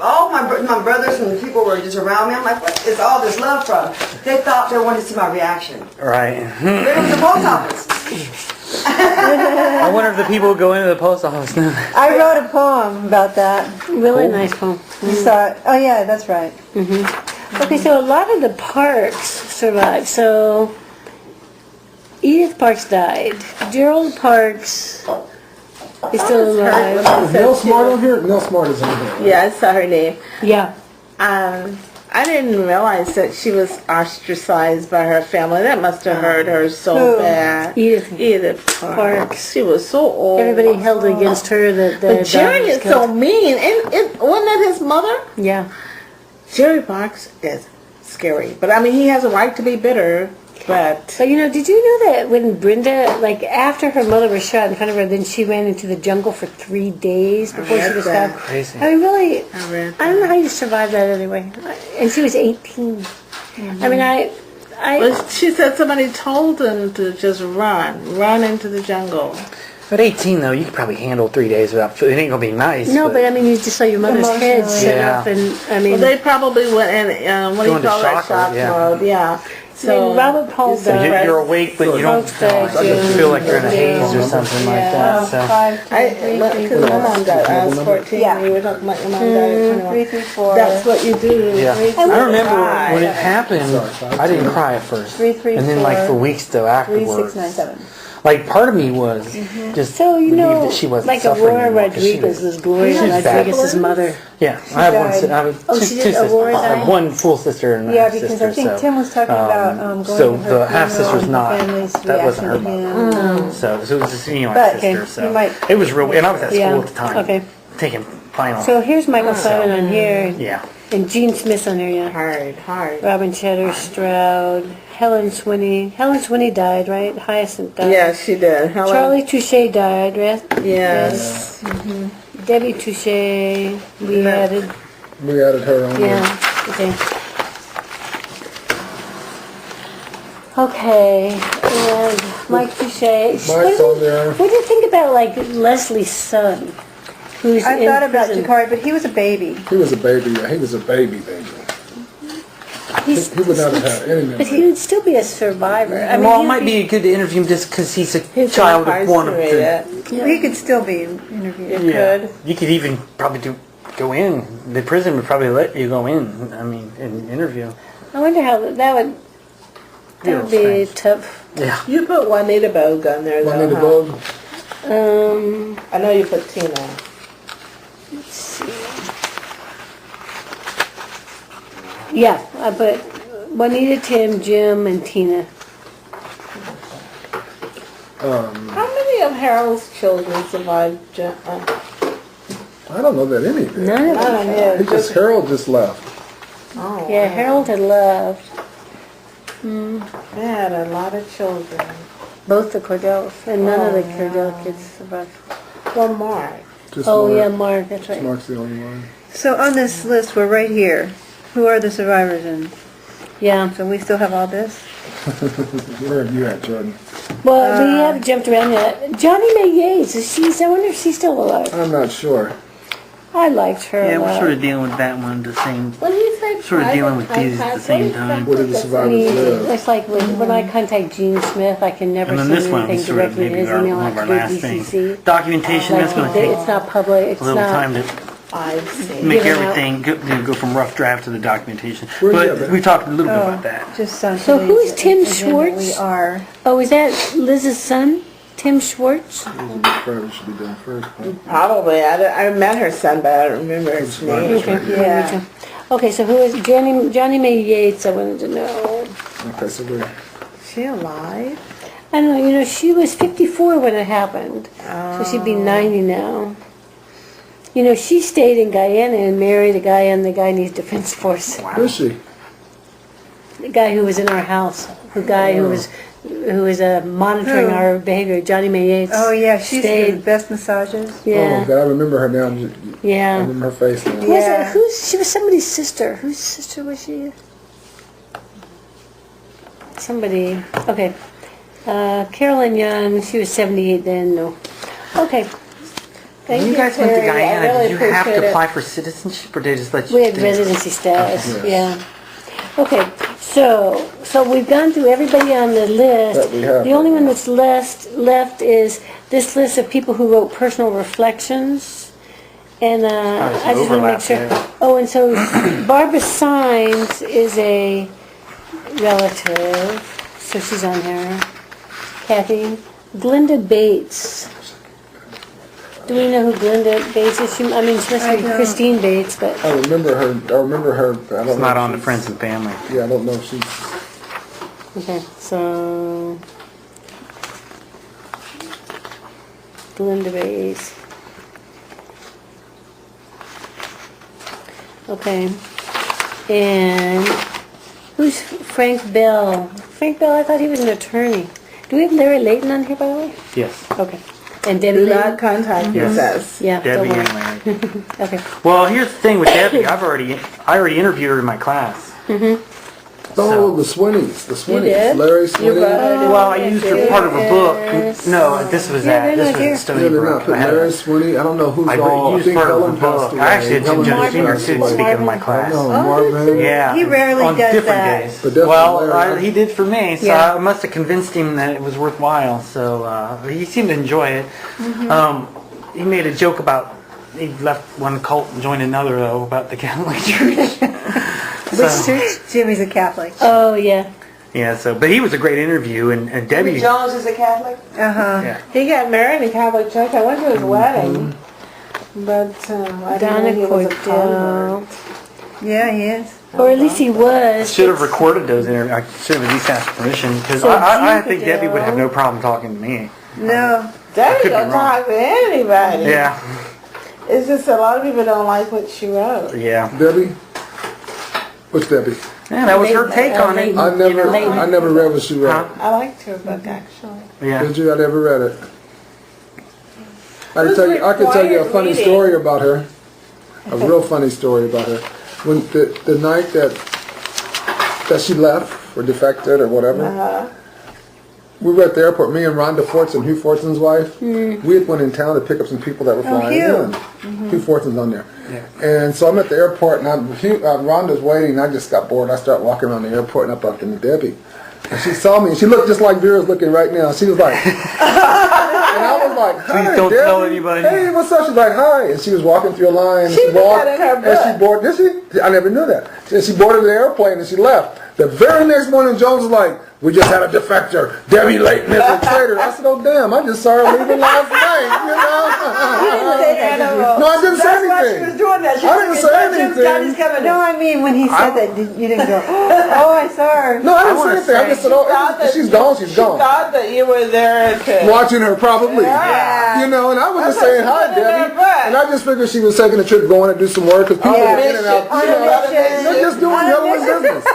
all my brothers and the people were just around me. I'm like, what is all this love from? They thought they wanted to see my reaction. Right. But it was the post office. I wonder if the people who go into the post office know. I wrote a poem about that. Really nice poem. You saw it? Oh yeah, that's right. Okay, so a lot of the Parks survived. So Edith Parks died. Gerald Parks is still alive. Is Nell Smart on here? Nell Smart is on here. Yeah, I saw her name. Yeah. I didn't realize that she was ostracized by her family. That must have hurt her so Who? bad. Edith Edith Parks. She was so old. Everybody held against her that the But Jerry daughter was is so killed. mean. And wasn't that his mother? Yeah. Jerry Parks is scary. But I mean, he has a right to be bitter. But But did you know that when Brenda, like after her mother was shot in front of her, then she ran into the jungle for 3 days before she read was that. found? Crazy. I mean, really, I read I don't know how you survived that anyway. And she was 18. I mean, I But she said somebody told them to just run into the jungle. At 18, though, you could probably handle 3 days without food. It ain't going to be nice. no, but I mean, you just saw your mother's head Emotionally. set Yeah. up, and I mean, Well, they probably went in, what do Go you into call it, shock shock mode, yeah. mode, yeah. So Robert Paul so died. You're awake, but you don't feel like you're in a haze or something like that. So. 5, 2, 3, 3, Because my mom died, I was 14, Yeah. we were talking about your mom died at 21. 3, 3, 4. That's what you do. Yeah. I remember cry. when it happened, I didn't cry at first. 3, 3, And then, like, 4, for weeks, though, 3, afterwards. 6, 9, 7. Like part of me was just So, you relieved know, that she wasn't like suffering Aurora anymore, 'cause she Rodriguez was Gloria she was bad. Rodriguez's mother. Yeah, I have one. died. I have Oh, two she did? sisters. Aurora I have died? one full sister and a Yeah, half because sister. I think so, Tim was talking about going so to her the half funeral sister's and not. the family's That wasn't her reaction to mother. him. So it was just my But, sister. okay, So you might- it was real. And I was at school Yeah, at the time. okay. Taking final. So here's Michael Simon on here. yeah. And Gene Smith's on there, yeah. Hard. Robin Cheddar, Stroud, Helen Swinney. Helen Swinney died, right? Hyacinth died. Yeah, she did. Helen. Charlie Touche died, right? Yes. Debbie Touche, we added. We added her on there. Yeah, okay. Okay, and Mike Touche. Mike's on there. What do you think about, like, Leslie's son? Who's I in thought about prison? Jakari, but he was a baby. He was a baby. He was a baby. He's- He would not have had any But memory. he would still be a survivor. I mean, Well, it he'd might be good to interview him just because he's a He's child of one of the. incarcerated. He could still be interviewed. Yeah. You could even probably go in. The prison would probably let you go in. I mean, in interview. I wonder how that would be strange. tough. Yeah. You put Juanita Bogue on there, though, Juanita huh? Bogue. I know you put Tina. Let's see. Yeah, I put Juanita, Tim, Jim, and Tina. How many of Harold's children survived? I don't know that any did. None of them. He just Harold just left. Oh, Yeah, Harold had left. they had a lot of children. Both the Cordells, and none of the Cordell kids survived. One more. Just Oh, Mark. yeah, Mark, that's right. Mark's the only one. So on this list, we're right here. Who are the survivors in? Yeah. So we still have all this? Where are you at, Jordan? Well, we have jumped around that. Johnny Mae Yates, I wonder if she's still alive. I'm not sure. I liked her Yeah, a we're lot. sort of dealing with that one the same. When he said Sort of dealing with these at the same time. Where did the I survivors mean, live? it's like when I contact Gene Smith, I can never And then send this one anything was sort of directly to maybe his our, email. I one of have our to go last to things. DCC. Documentation, that's going to take It's not public. It's a little not. time to I've seen. make Given out. everything go from rough draft to the documentation. Where's the But other? we talked a little bit about that. Just sounds So who's Tim again, Schwartz? We are. Oh, is that Liz's son, Tim Schwartz? Probably should be done first. Huh? Probably. I met her son, but I don't remember his name. Okay, Yeah. Okay, so who is Johnny Mae Yates? I wanted to know. Okay, so we're Is she alive? I don't know. You know, she was 54 when it happened, so she'd be 90 now. You know, she stayed in Guyana and married a guy in the Guyanese Defense Force. who's she? The guy who was in our house, the guy who was monitoring Who? our behavior, Johnny Mae Yates. Oh yeah, she's the stayed. best massages. Oh Yeah, God, I remember her now. I yeah. remember her face now. Yeah. She was somebody's sister. Whose sister was she? Somebody. Okay. Carolyn Young. She was 78 then. No. Okay. Thank When you guys went to Terry. I Guyana, really did you have appreciate to it. apply for citizenship, or did they just let you? We had stay? residency status. Okay. Yeah. Okay. So we've gone through everybody on the list. That we have. The only one that's left is this list of people who wrote personal reflections. And there's I just want to make overlap sure. there. Oh, and so Barbara Sines is a relative, so she's on there. Kathy, Glenda Bates. Do we know who Glenda Bates is? She must be I don't. Christine Bates, but I remember her. I don't It's know not if on the she's- friends and family. Yeah, I don't know if she's. okay. So Glenda Bates. Okay. And who's Frank Bell? Frank Bell, I thought he was an attorney. Do we have Larry Layton on here, by the way? Yes. Okay. And Debbie Do Layton? not contact Yes. us. Yeah, Debbie don't and worry. Larry. Okay. Well, here's the thing with Debbie. I already interviewed her in my class. Oh, the Swinneys. The Swinneys. did? Larry Swinney. Well, I used her part of her book. No, this was Yeah, at they're this not was here. at Stony Yeah, they're Brook. not. But I had- Larry Swinney. I don't know who's I all. I used think part of Helen the passed book. away. I actually had Helen Jim just Jr. passed away. speak in my class. No, Marvin. Yeah. He rarely on does different that. days. But definitely Well, Larry. he did for me, so Yeah. I must have convinced him that it was worthwhile. So he seemed to enjoy it. He made a joke about he left one cult and joined another though about the Catholic Church. Which church? Jimmy's a Catholic. Oh, yeah. Yeah, so, but he was a great interview, and Debbie. Jones is a Catholic? Uh-huh. Yeah. He got married in a Catholic church. I went to his wedding, but I didn't know he was a convert. Yeah, he is. Or at least he was. Should have recorded those interviews. I should have at least asked permission, because So I think Jupiter- Debbie would have no problem talking to me. No. Debbie could be don't wrong. talk to anybody. Yeah, It's just a lot of people don't like what she wrote. yeah. Debbie? Which Debbie? Yeah, that was her take on it. I never read what she wrote. Huh? I liked her book, actually. Yeah. Did you? I never read it. I could tell you a funny reading. story about her. A real funny story about her. When the night that she left or defected or whatever, Uh-huh. we were at the airport. Me and Rhonda Fortson, Hugh Fortson's wife. We had went in town to pick up some people that were flying Hugh. in. Hugh Fortson's on there. And so I'm at the airport, and Rhonda's waiting. And I just got bored. I start walking around the airport, and I bumped into Debbie. And she saw me, and she looked just like Vera's looking right now. She was like, and I was like, hi, Please don't Debbie. tell anybody. Hey, what's up? She's like, hi. And she was walking through a line. She put walked, that in her and book. she boarded. Did she? I never knew that. And she boarded the airplane, and she left. The very next morning, Jones was like, we just had a defector. Debbie Layton is a traitor. I said, oh, damn, I just saw her leaving last night, you know? No, I didn't say That's why she was anything. doing that. She I didn't say anything. coming. No, I mean, when he said that, you didn't go, oh, I saw her. No, I didn't say wanna anything. I just said, thought oh, that she's gone, she's She gone. thought that you were there to... Watching her probably. Yeah. You know, and I was just That's saying what hi, she put in her Debbie. book. And I just figured she was taking a trip going to do some work because people On a are in and out. mission. You know, On a mission. they're just doing their own business.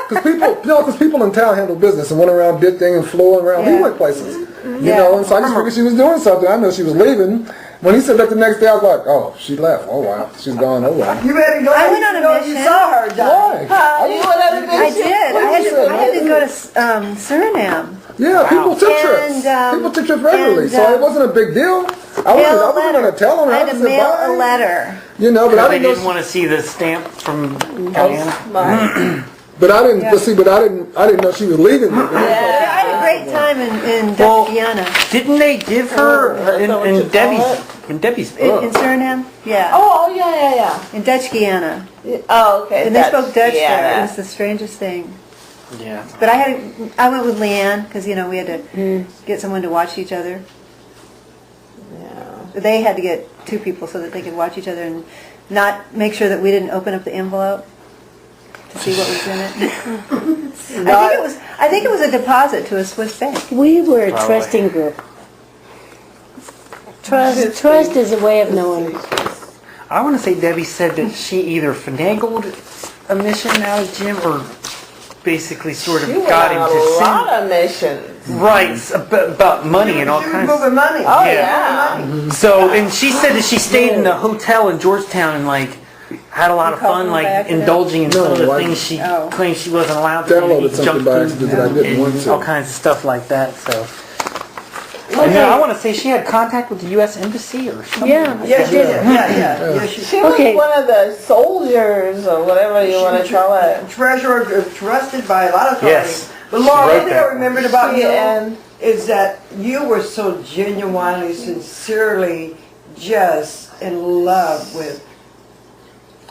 Because people in town handle business and went around, did things and flew around. We went places. You know, and so I just figured she was doing something. I know she was leaving. When he said that the next day, I was like, oh, she left. Oh, wow. She's gone. Oh, wow. You better go. I went on a You mission. saw her, John. Why? You went on a I mission? did. I had to go to Suriname. Yeah, people took And, trips. People took trips regularly, and, so it wasn't a big deal. I wasn't going to tell them. I had to just said mail bye. a letter. You know, but I They didn't didn't know. want to see the stamp from Guyana. But I didn't. But see, I didn't know she was leaving. Me. I had a great time in Well, Guyana. Didn't they give her in Debbie's book? In Suriname? Yeah. Oh, yeah. In Dutch Guiana. Oh, okay. And they spoke Dutch there. It Yeah. was the strangest thing. Yeah. But I went with Leanne because, you know, we had to get someone to watch each other. Yeah. They had to get two people so that they could watch each other and not make sure that we didn't open up the envelope to see what was in it. I think it was a deposit to a Swiss bank. We were a Probably. trusting group. Trust is a way of knowing. I want to say Debbie said that she either finagled a mission out of Jim or basically sort of You went got him on to a send lot of missions. rights about money and all She was kinds moving of money. Oh, Yeah. yeah. So, and she said that she stayed in the hotel in Georgetown and like had a lot of called fun, them like by accident? indulging in some of the No, I- things she Oh. claimed she wasn't allowed to. Downloaded eat something junk by food accident that I didn't and want to. all kinds of stuff like that. So, and then I want to say she had contact with the U.S. Embassy or something. Yeah. Yeah, she did. Yeah, she She was Okay. one of the soldiers or whatever you want to call it. treasurer, trusted by a lot of Yes. authorities. But Laura, She one wrote thing I that. remembered about you And is that you were so genuinely, sincerely just in love with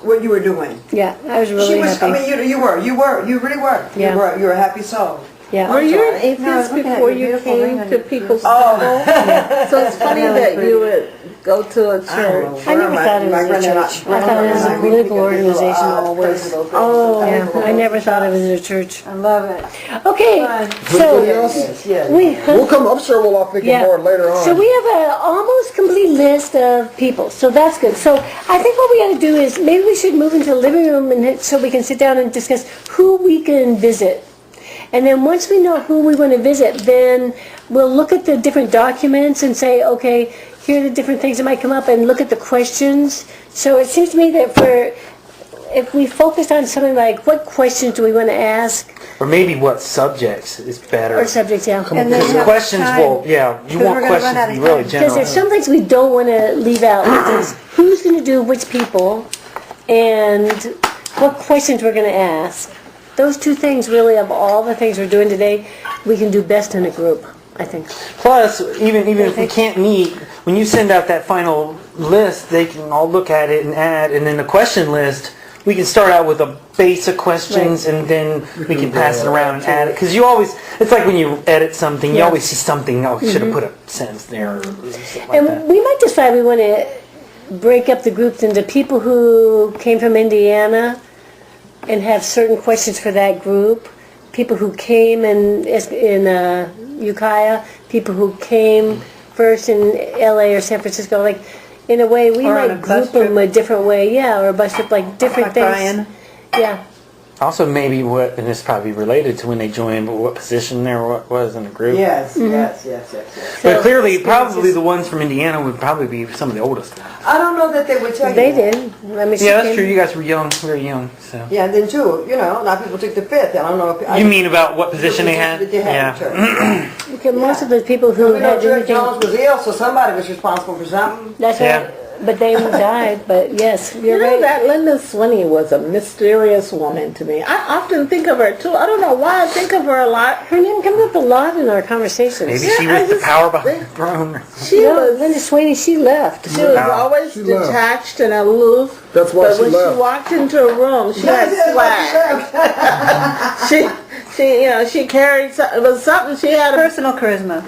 what you were doing. Yeah, I was She really was, happy. I mean, you really were. Yeah. You were a happy soul. Yeah. were you an No, atheist look at before your you beautiful ring came on to your people's Oh. temple? So it's funny that you would go to a church. I never thought it was a church. I thought it was a political organization always. Oh, Yeah, I never thought it was a church. I love it. Okay, Anybody so else? we We'll come. I'm sure we'll all think of more later on. So we have an almost complete list of people, so that's good. So I think what we got to do is maybe we should move into the living room and so we can sit down and discuss who we can visit. And then once we know who we want to visit, then we'll look at the different documents and say, okay, here are the different things that might come up, and look at the questions. So it seems to me that if we focus on something like what questions do we want to ask, Or maybe what subjects is better. or subjects, yeah. And then Because the have questions time. will, yeah, you Because want we're gonna questions run out to be of really time. Because general. there's some things we don't want to leave out. Which is who's going to do which people, and what questions we're going to ask. Those two things really, of all the things we're doing today, we can do best in a group, I think. Plus, even if we can't meet, when you send out that final list, they can all look at it and add, and then the question list we can start out with a base of questions, and then we can pass it around and add it. Because you always, it's like when you edit something, you Yeah. always see something. Oh, should have put a sentence there or something like And that. we might decide we want to break up the groups into people who came from Indiana and have certain questions for that group, people who came in Ukiah, people who came first in LA or San Francisco. Like, in a way, we Or on a might bus group them trip. a different way. Yeah, or a bus trip, like different Like things. Brian. Yeah. Also, maybe what, and this is probably related to when they joined, but what position there was in the group. Yes, Mm-hmm. yes. But clearly, experiences- probably the ones from Indiana would probably be some of the oldest ones. I don't know that they would tell you They that. did. I mean, she Yeah, that's came- true. You guys were young, very young. So Yeah, and then too, you know, a lot of people took the fifth. I don't know if you mean about what position they had? That they had in Yeah. church. Okay, most of the people who We know had George anything. Jones was ill, so somebody was responsible for something. That's Yeah. right. But they died. But yes, You you're know right. that Linda Swinney was a mysterious woman to me. I often think of her too. I don't know why I think of her a lot. Her name comes up a lot in our conversations. Maybe Yeah, she I was the just- power behind the throne. She No, was Linda Sweeney, she left. she was Wow. always She left. detached and aloof. That's why But she when left. she walked into a room, she had swag. She carried. It was something. She had a. Personal charisma.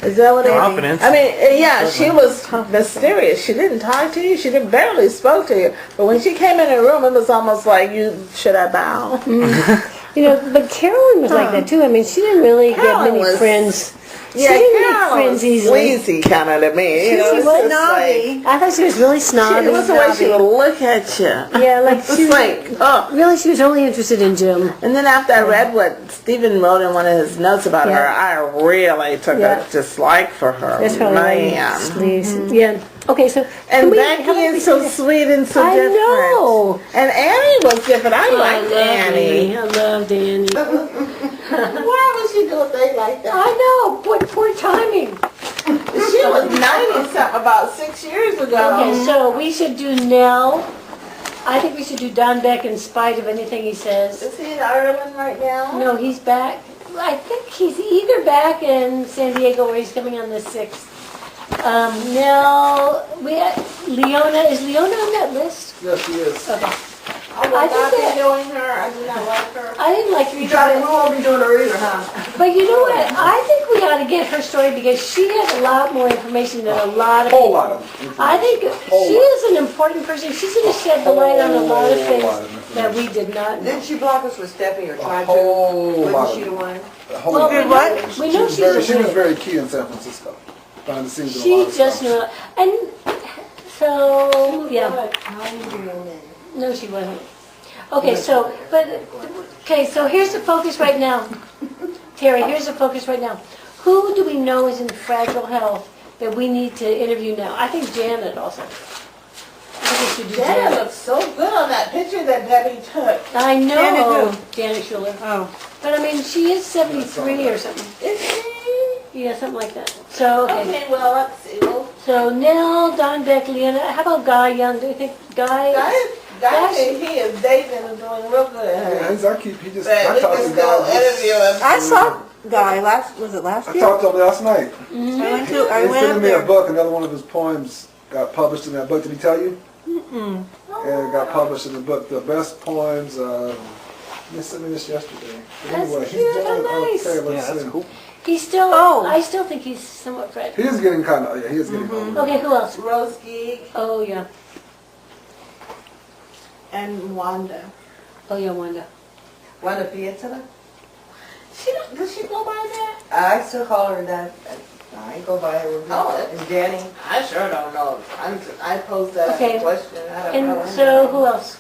Is that what it is? Confidence. I mean, yeah, she was mysterious. She didn't talk to you. She didn't barely spoke to you. But when she came in the room, it was almost like, should I bow? You know, but Carolyn was like that too. I mean, she didn't really Carolyn get many was- friends. Yeah, she didn't make Carolyn friends was easily. sleazy kind of to me. You know, She it's was just Snobby. I thought she was really snobby. It was the way she would look at you. Yeah, like It's she was like, oh. really, she was only interested in Jim. And then after I read what Stephen wrote in one of his notes about Yeah. her, I really took Yeah. a dislike for her. That's probably Man. sleaze. Yeah. Okay, so And can we- Becky how about we is so say- sweet and so I different. know. And Annie was different. I liked Annie. I loved Annie. Why would she do a thing like that? I know. Poor timing. She was 90-something about 6 years ago. Okay, so we should do Nell. I think we should do Don Beck in spite of anything he says. Is he in Ireland right now? No, he's back. I think he's either back in San Diego or he's coming on the 6th. Nell, Leona, is Leona on that list? Yes, she is. Okay. I will I not think be that- doing her. I do not like her. I didn't like her You try to, we either. won't be doing her either, huh? But you know what? I think we ought to get her story because she has a lot more information than a lot of Whole people. lot of. I think she is an important person. She's going to shed the light on a lot of Whole lot things of that we did not know. Didn't she block us with Stephanie or tried to? whole lot Wasn't of- she the one? A whole Well, lot. we Did know, what? we know She was she's a very key in San Francisco. Behind the scenes. in a She lot of just stuff. knew. And so, yeah. No, she wasn't. Okay, so, so here's the focus right now. Terry, here's the focus right now. Who do we know is in fragile health that we need to interview now? I think Janet also. I think we should do Janet Janet. looks so good on that picture that Debbie took. I know. Janet Janet Schuler. Oh. But I mean, she is 73 or something. Is she? Yeah, something like that. So, okay. Okay, well, let's see. Well, So, Nell, Don Beck, Leona. How about Guy Young? Do you think Guy? Guy, he is dating and doing real good. Yeah, he's our keep. He just. But I we talked can to still guys. interview him. I saw Guy last I year? talked to him last night. I went He up sent me a there. book. Another one of his poems got published in that book. Did he tell you? And it got published in the book, The Best Poems. He sent me this yesterday. But That's anyway, cute. he's doing How nice. okay. Let's Yeah, that's see. cool. He's still, Oh. I still think he's somewhat He fragile. is getting kind of. Yeah, he is getting older. Okay, who else? Rose Geek Oh, yeah. and Wanda. Oh, yeah, Wanda. Wanda Piazzolla? Does she go by that? I still call her that. I go by her. Oh. And Danny. I sure don't know. I posed that Okay. as a question. I don't know. And so, who else?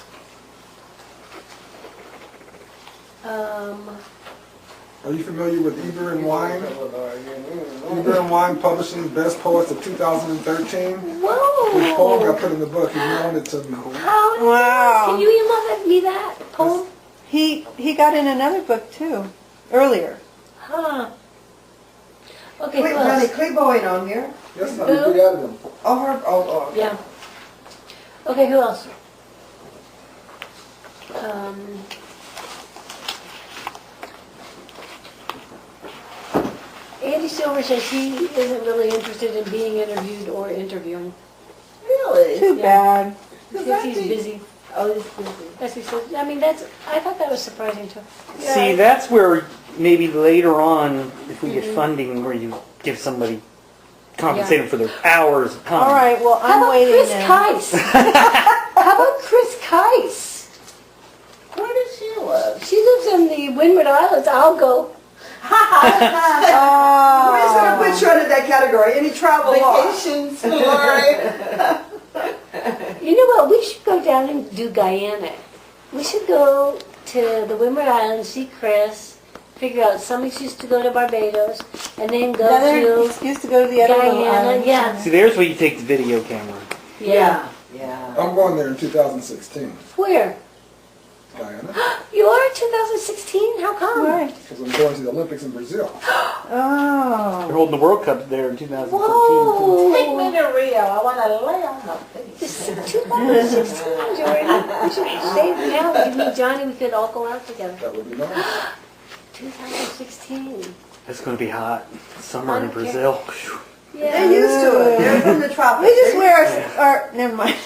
Are you familiar with Eber and Wine? Eber and Wine publishing Best Poets of 2013. His poem Whoa! got put in the book. He loaned it to me. How nice. Wow. Can you email me that poem? He got in another book too, earlier. Huh. Okay, Wait, who Johnny else? Clayboy ain't on here. Yes, no, we added him. Oh, her. Oh. Yeah. Okay, who else? Andy Silver says he isn't really interested in being interviewed or interviewing. Really? Too bad. Because he's busy. Oh, he's busy. As we said, I mean, I thought that was surprising too. See, that's where maybe later on, if we get funding, where you give somebody compensate them for their hours of time. All right, well, How I'm about waiting Chris then. Keiss? How about Chris Keiss? Where does she live? She lives in the Windward Islands. I'll go. Where's gonna put you under that category? Any travel law? Vacations, Lori. You know what? We should go down and do Guyana. We should go to the Windward Islands, see Chris, figure out some excuse to go to Barbados, and then go Another to excuse to go to the other little Guyana. islands. Yeah. See, there's where you take the video camera. Yeah. Yeah. I'm going there in 2016, Where? Guyana, You are 2016? How come? Right. because I'm going to the Olympics in Brazil. They're Oh. holding the World Cup there in 2014. Whoa. Take me to Rio. I want to lay on the face. This is 2016, Jordan. We should save now. You and Johnny, we could all go out together. That would be nice. 2016. It's going to be hot. Summer in Okay. Brazil. Yeah. They're used to it. They're from the tropics. We just wear our never mind.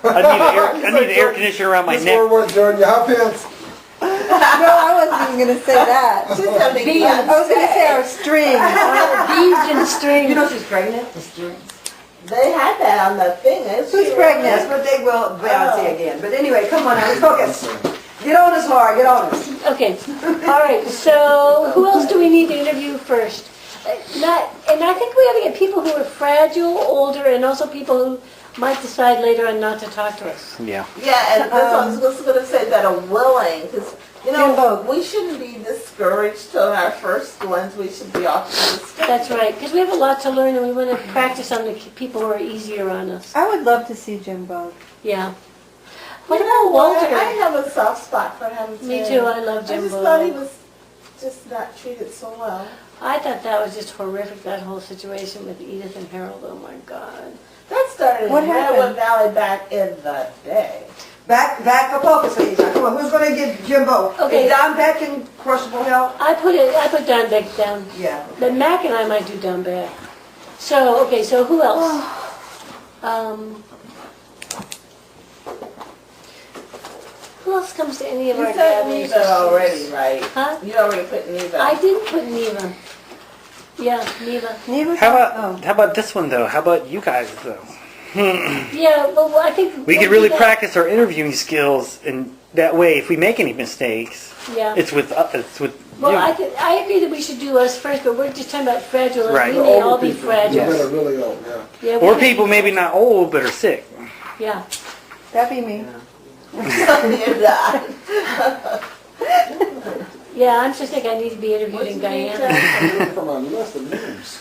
I need an air conditioner around my Just neck. for what, Jordan? Your hot pants? No, I wasn't even going to say that. Just something Beans. I was going to say our string. Beads and strings. You know she's pregnant? They had that on the thing. Who's That's pregnant? what they will Beyonce again. But anyway, come on now, let's focus. Get on us, Laura, get on us. Okay. All right. So who else do we need to interview first? And I think we ought to get people who are fragile, older, and also people who might decide later on not to talk to us. Yeah. Yeah, and that's what I was just going to say, that are willing, because, you know, Jimbo. we shouldn't be discouraged till our first ones. We should be off to the start. That's right, because we have a lot to learn, and we want to practice on the people who are easier on us. I would love to see Jimbo. Yeah. What You know about what? Walter? I have a soft spot for him, too. Me too. I love I Jimbo. just thought he was just not treated so well. I thought that was just horrific, that whole situation with Edith and Harold. Oh my God. That started What in happened? Redwood Valley back in the day. Back for focus, please. Now, come on, who's going to get Jimbo? Okay. Is Don Beck in Crushable Hill? I put Don Beck down. Yeah. But Mac and I might do Don Beck. So, okay, so who else? Who else comes to any of You our said gatherings? Neva already, right? Huh? You already put Neva. I didn't put Neva. Yeah, Neva. Neva? How about this one though? How about you guys though? Yeah, well, I think... We could really practice our interviewing skills, and that way, if we make any mistakes, Yeah. it's with Well, you. I agree that we should do us first, but we're just talking about fragile, and Right. we may all Older be people, fragile. that are really old, yeah. Yeah, Or we- people maybe not old but are sick. Yeah. That'd be me. You're not. Yeah, I'm just think I need to be interviewed in Guyana. I'm looking for my list of names.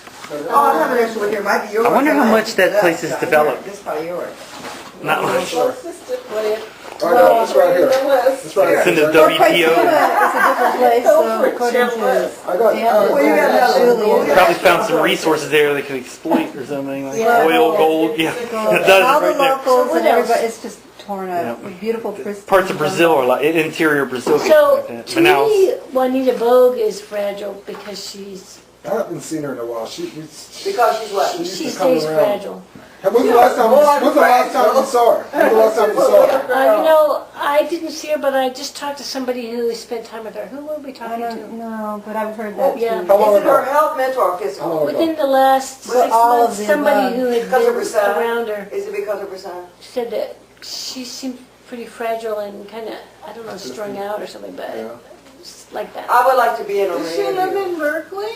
Oh, I have an extra one here. Might be yours. I wonder how much that place is developed. This is probably yours. Not much. Sure. Let's just put it. All right, it's right here. The list. It's right It's in here. the Our place WTO. is a different place, Go so for it, according Jim to... List. I got Well, you got another one. Julian. Probably found some resources there they could exploit or something like Yeah. oil, gold. Yeah, it All does the right there. locals What and else? everybody, it's just torn up. Yeah. Beautiful, pristine. Parts of Brazil are like interior Brazil. So, like that. to me, Juanita Bogue is fragile because I haven't seen her in a while. She Because she's what? used she to come stays around. fragile. When's the last time you saw her? When's the last time you saw her? You know, I didn't see her, but I just talked to somebody who spent time with her. Who were we I talking don't to? know, but I've heard that Yeah. too. How long Is it her ago? health, mental, or How physical? long ago? Within the last Well, 6 all of months, the somebody above. who had Because of her been son? around her Is it because of her son? said that she seemed pretty fragile and kind of, I don't know, strung out or something, but Yeah. just like that. I would like to be in a Does she live interview. in Berkeley?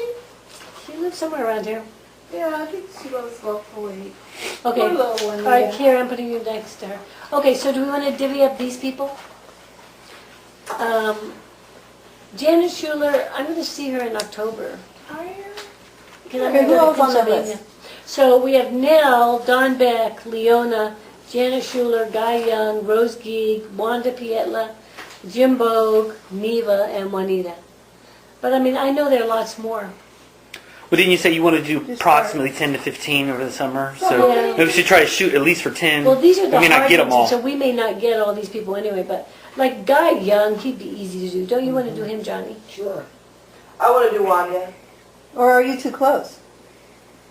She lives somewhere around here. Yeah, I think she lives locally. Okay. Poor little one, All right, yeah. Kira, I'm putting you next to her. Okay, so do we want to divvy up these people? Janet Schuler, I'm going to see her in October. Because I'm Okay, going who to else on the Pennsylvania. list? So we have Nell, Don Beck, Leona, Janet Schuler, Guy Young, Rose Geig, Wanda Pietla, Jim Bogue, Neva, and Juanita. But I mean, I know there are lots more. Well, didn't you say you want to do Just approximately 10 to 15 over the summer? So Yeah. maybe we should try to shoot at least for 10. Well, these are the we may not hard get them ones, all. so we may not get all these people anyway. But like Guy Young, he'd be easy to do. Don't you want to do him, Johnny? Sure. I want to do Wanda. Or are you too close?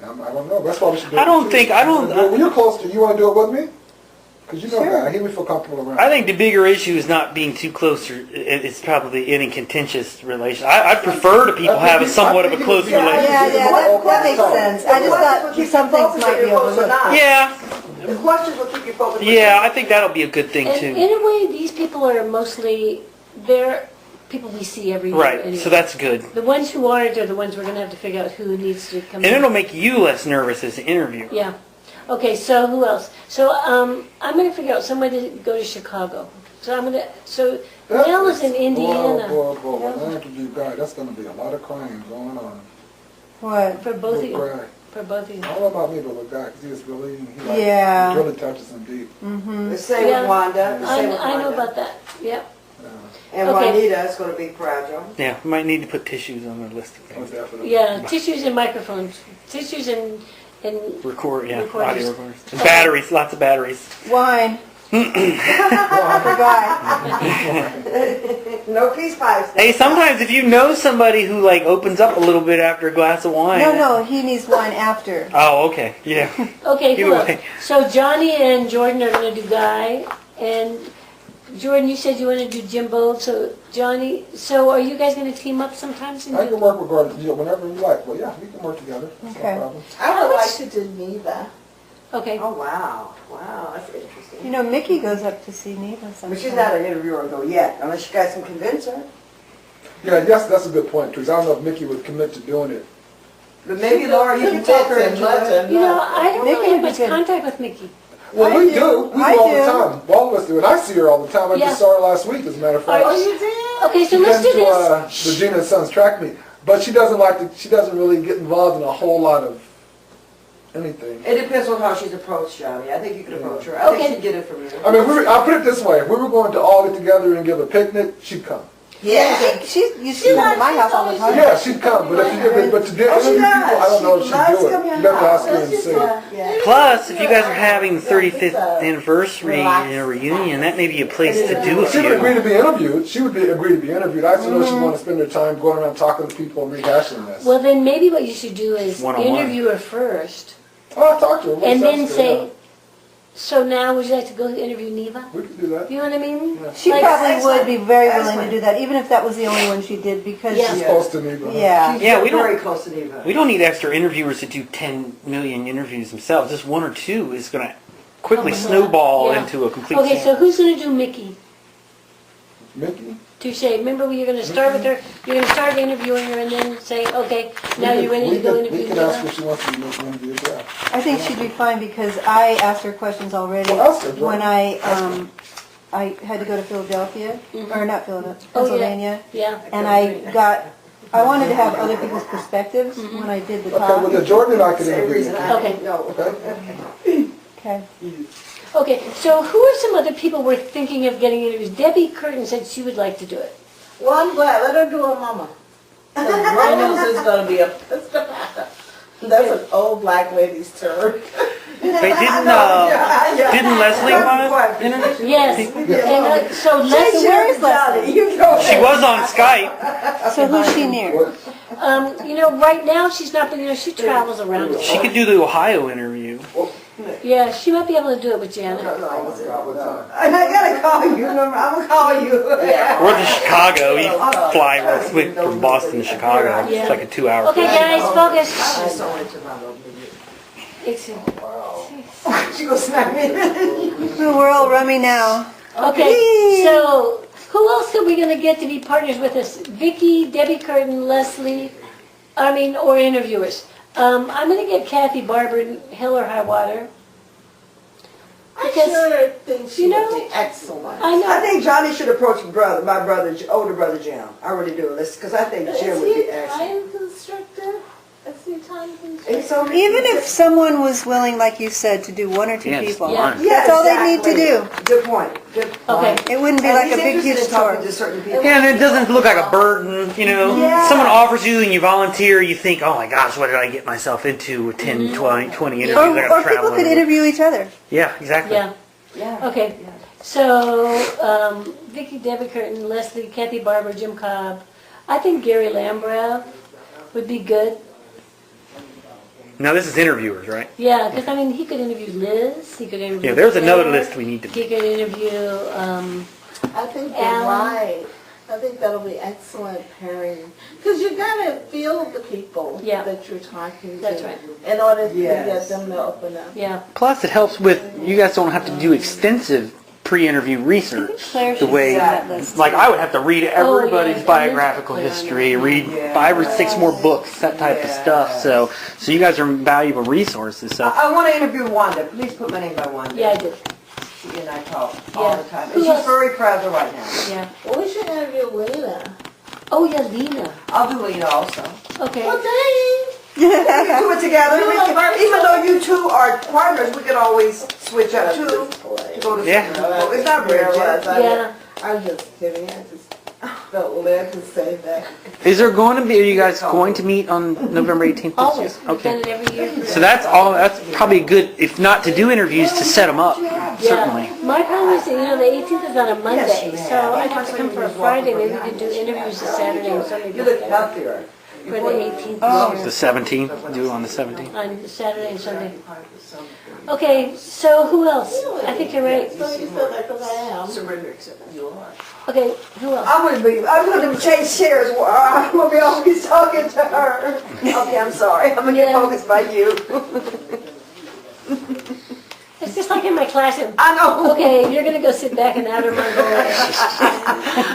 I don't know. That's why we should do I it. don't think- I don't- Well, you're close to. You want to do it with me? Because you know Sure. that. He would feel comfortable around. I think the bigger issue is not being too close, or it's probably any contentious relation. I prefer to people have somewhat of a close Yeah, relationship. that makes sense. I just thought some things might be overlooked. Yeah, The questions will keep you focused. yeah, I think that'll be a good thing And too. in a way, these people are mostly, they're people we see every year Right, anyway. so that's good. The ones who aren't are the ones we're going to have to figure out who needs to come And in. it'll make you less nervous as an interviewer. Yeah. Okay, so who else? So I'm going to figure out somebody to go to Chicago. So Nell is in Indiana. Boy, when I interview Guy, that's going to be a lot of crying going on. What? For both of With you. Guy. For both of you. I don't know about me, but with Guy, because he is really, Yeah. he really touches him deep. The same with Wanda. The same with I know Wanda. about that. Yep. And Okay. Juanita is going to be fragile. Yeah, we might need to put tissues on the list of Oh, things. definitely. Yeah, tissues and microphones. Tissues and Record, yeah, Recorders. audio recorders. And batteries, lots of batteries. Wine. For Guy. No peace pipes. Hey, sometimes if you know somebody who like opens up a little bit after a glass of wine. No, he needs wine after. Oh, okay, yeah. Okay, who Either else? way. So Johnny and Jordan are going to do Guy, and Jordan, you said you want to do Jimbo. So Johnny, so are you guys going to team up sometimes? And I can do, work with Gordon, whenever you like. Well, yeah, we can work together. That's Okay. no problem. I would like to do Neva. okay. Oh, wow. Wow, that's interesting. You know, Mickey goes up to see Neva sometimes. But she's not an interviewer though yet, unless you guys can convince her. Yeah, yes, that's a good point, Teresa. I don't know if Mickey would commit to doing it. But maybe Laura, you can talk her into it. You know, I don't Mickey really have would be much good. contact with Mickey. Well, I we do. do. We I do all do. the time. All of us do. And I see her all the time. I Yeah. just saw her last week, as a matter of fact. Oh, you did? Okay, so She let's came do to this. Regina and Sons track meet. But she doesn't like to, she doesn't really get involved in a whole lot of anything. It depends on how she's approached, Johnny. I think you can approach her. I Okay. think she'd get it from you. I mean, I'll put it this way. If we were going to all get together and give a picnic, she'd come. Yeah. You see her at my house all the time. Yeah, she'd come. But if you did, but to do Oh, she interview people, does. I don't know if She she'd loves do it. coming You'd have to ask her Let's and just, see. yeah. Plus, if you guys are having 35th anniversary reunion, that may be a place to do a She would agree few. to be interviewed. She would agree to be interviewed. I just know she'd want to spend her time going around talking to people and rehashing this. Well, then maybe what you should do is One-on-one. interview her first, Oh, I'll talk to her. What and then sounds good, say, so now would you like to go interview Neva? yeah. We could do that. You know what I mean? She Like, probably would be very willing Excellent. to do that, even if that was the only one she did, because, Yeah. She's close to me, but yeah. She's Yeah, we don't- very close to Neva. We don't need extra interviewers to do 10 million interviews themselves. Just one or two is going to quickly Oh, snowball yeah. into a complete Okay, so sample. who's going to do Mickey? Mickey? Touche. Remember, you're going to start with her. You're going to start interviewing her, and then say, okay, now you're ready to go interview We can ask her Neva. if she wants to be interviewed. Yeah. I think she'd be fine because I asked her questions already Well, ask her, Joe. when I had to go to Philadelphia, or not Philadelphia, Oh, yeah. Pennsylvania, Yeah. and I wanted to have other people's perspectives when I did the Okay, well, talk. then Jordan and I can Same interview reason you. I Okay. didn't know. Okay? Okay. Okay, so who are some other people we're thinking of getting interviews? Debbie Curtin said she would like to do it. Well, I'm glad. Let her do her mama. Reynolds is going to be a... That's an old black lady's turn. Wait, didn't Leslie want to interview? Yes, and so Leslie, Where is Leslie? You know She was on Skype. So who's she near? What? you know, right now she's not, but you know, she travels around. She could do the Ohio interview. Yeah, she might be able to do it with Janet. What time? And I gotta call you, remember? I'm gonna call you. Or to Chicago. You fly real quick from Boston to Chicago. Yeah. It's like a 2-hour Okay, flight. guys, focus. She's so into my little baby. She gonna smack me. We're all rummy now. Okay, so who else are we going to get to be partners with us? Vicky, Debbie Curtin, Leslie, or interviewers. I'm going to get Kathy Barber and Hill or High Water. I Because, sure think she you would know, be excellent. I know. I think Johnny should approach my brother, older brother Jim. I really do. Because I think Jim would be Is he a excellent. time constrictor? Is he time constrictor? It's so Even if someone was willing, like you said, to do one or two Yeah, just people, one. Yeah, that's all they need to exactly. Good point. Good Okay. point. it wouldn't be And like he's a big, interested huge in talking tour. to certain people. Yeah, and it doesn't look like a burden, you know. Yeah. Someone offers you and you volunteer, you think, oh my gosh, what did I get myself into with 10, 20 interviews? I gotta Or travel people could everywhere. interview each other. Yeah, exactly. Yeah, Yeah. okay. So, Vicky, Debbie Curtin, Leslie, Kathy Barber, Jim Cobb. I think Gary Lambrev would be good. Now this is interviewers, right? Yeah, because I mean, he could interview Liz. He could interview. Yeah, there's another Claire, list we need to. He could interview. I think you're Alan. right. I think that'll be excellent pairing. Because you gotta feel the people Yeah. that you're talking to. That's right. In order to Yes. get them to open up. Yeah. Plus, it helps with you guys don't have to do extensive pre-interview research. Claire The should way, be on that list. like I would have to read everybody's yeah. biographical history, read 5 or 6 more books, that type of stuff. So you guys are valuable resources. So I want to interview Wanda. Please put my name by Wanda. Yeah, I did. She and I talk all Yeah. the time. Who And she's else? very proud of her right now. Yeah. Well, we should interview Lena. Oh yeah, Lena. I'll do Lena also. Okay. Well, dang. We can do it together. Even though you two are partners, we can always switch up too. To go to Yeah. It's not rare. Yeah. I'm just kidding. I just felt led to say that. is there going to be? Are you guys going to meet on November 18th? Always. We've done Okay. it every year. So that's all. That's probably good, if not to do interviews, to set them up. Certainly. Yeah. My problem is that, the 18th is on a Monday, Yes, you so have. I'd have to come for a Friday. Maybe we could do interviews this Saturday and Sunday. You look healthier. For the 18th The this year. 17th. Do it on the 17th. On Saturday and Sunday. Okay, so who else? I think you're right. So you feel like, because I am. Surrender, except you are. Okay, who else? I'm gonna change chairs. I'm gonna be always talking to her. Okay, I'm sorry. I'm gonna get Yeah. focused by you. It's just like in my classroom. I know. Okay, you're gonna go sit back in outer Mongolia.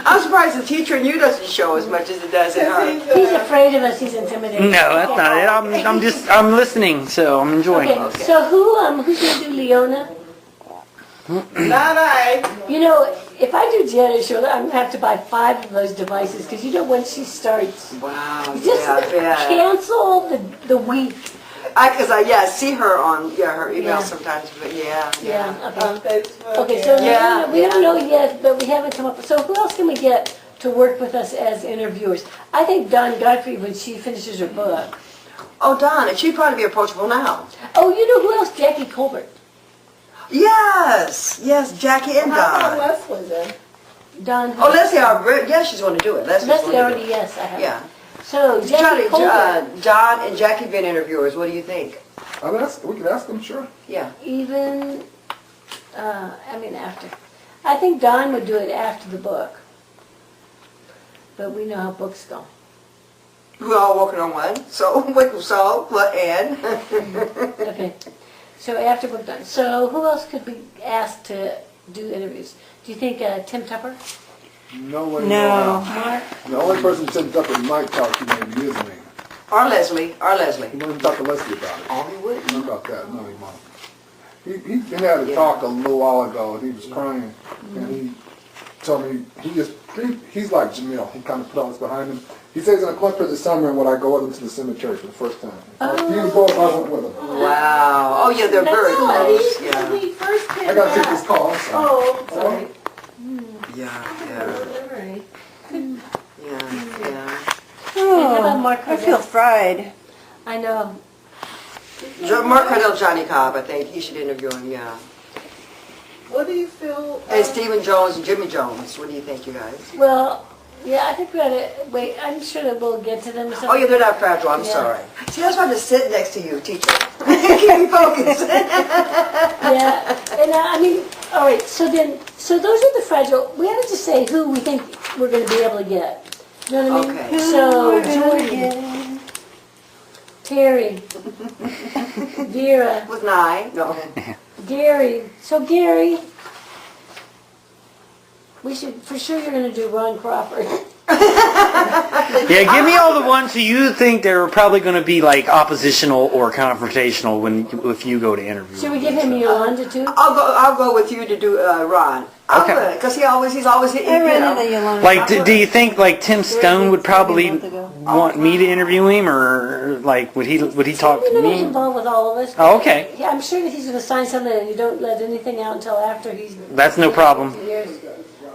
I'm surprised the teacher in you doesn't show as much as it does in her. He's afraid of us. He's intimidated. No, that's not it. I'm listening, so I'm enjoying. Okay, so who's gonna do Leona? Not I. If I do Janet Shirley, I'm gonna have to buy 5 of those devices because once she starts, Wow. just cancel the week. I see her on her email Yeah. sometimes, but yeah. Yeah. Okay. On Facebook. Okay. So Yeah, Leona, we don't know yet, but we haven't come up. So who else can we get to work with us as interviewers? I think Dawn Godfrey when she finishes her book. Oh, Don, and she'd probably be approachable now. Oh, you know who else? Jackie Colbert. Yes, Jackie and How about Don. Leslie then? Don. Oh, Leslie, yes, she's going to do it. Leslie already. Yes, I have. Yeah. So Jackie Colbert. John and Jackie been interviewers. What do you think? We could ask them, sure. Yeah. Even, after. I think Don would do it after the book. But we know how books go. We're all working on one. And? Okay. So after book done. So who else could be asked to do interviews? Do you think Tim Tupper? No way. No. Mark? The only person who said Dr. Mike talked to maybe is me. Or Leslie. He wanted to talk to Leslie about it. Oh, he would. Not about that, no, he won't. He had a talk a little while ago, and he was crying, and he told me he's like Jamil. He kind of put all this behind him. He says he's going to come up here this summer, and when I go with him to the cemetery for the first time. He and both I went with him. Wow. Oh, yeah, they're very close. Yeah. When we first came I got to take out- this call. So. Oh, sorry. Yeah. All right. Yeah. And how about Mark I feel Cardell? fried. I know. Mark Cardell, Johnny Cobb, I think. He should interview him, yeah. What do you feel? And Stephen Jones and Jimmy Jones. What do you think, you guys? Well, yeah, I think we ought to wait. I'm sure that we'll get to them. Oh, yeah, they're not fragile. I'm Yeah. sorry. See, that's why I just sit next to you, teacher. Keep me focused. Yeah, and all right. So those are the fragile. We have to just say who we think we're going to be able to get. You know what I mean? Okay. So Jordan, Terry, Vera, With Nye. No. Gary. So Gary, we should for sure. You're going to do Ron Crawford. Yeah, give me all the ones who you think they're probably going to be like oppositional or confrontational if you go to interview. Should we give him Yolanda too? I'll go with you to do Ron. Okay. Because he's always I read it, Yolanda. Like, do you think like Tim Stone would probably want me to interview him, or like would he talk You to know he's me? involved with all of us. Oh, okay, Yeah, I'm sure that he's going to sign something and you don't let anything out until after he's that's no problem. years.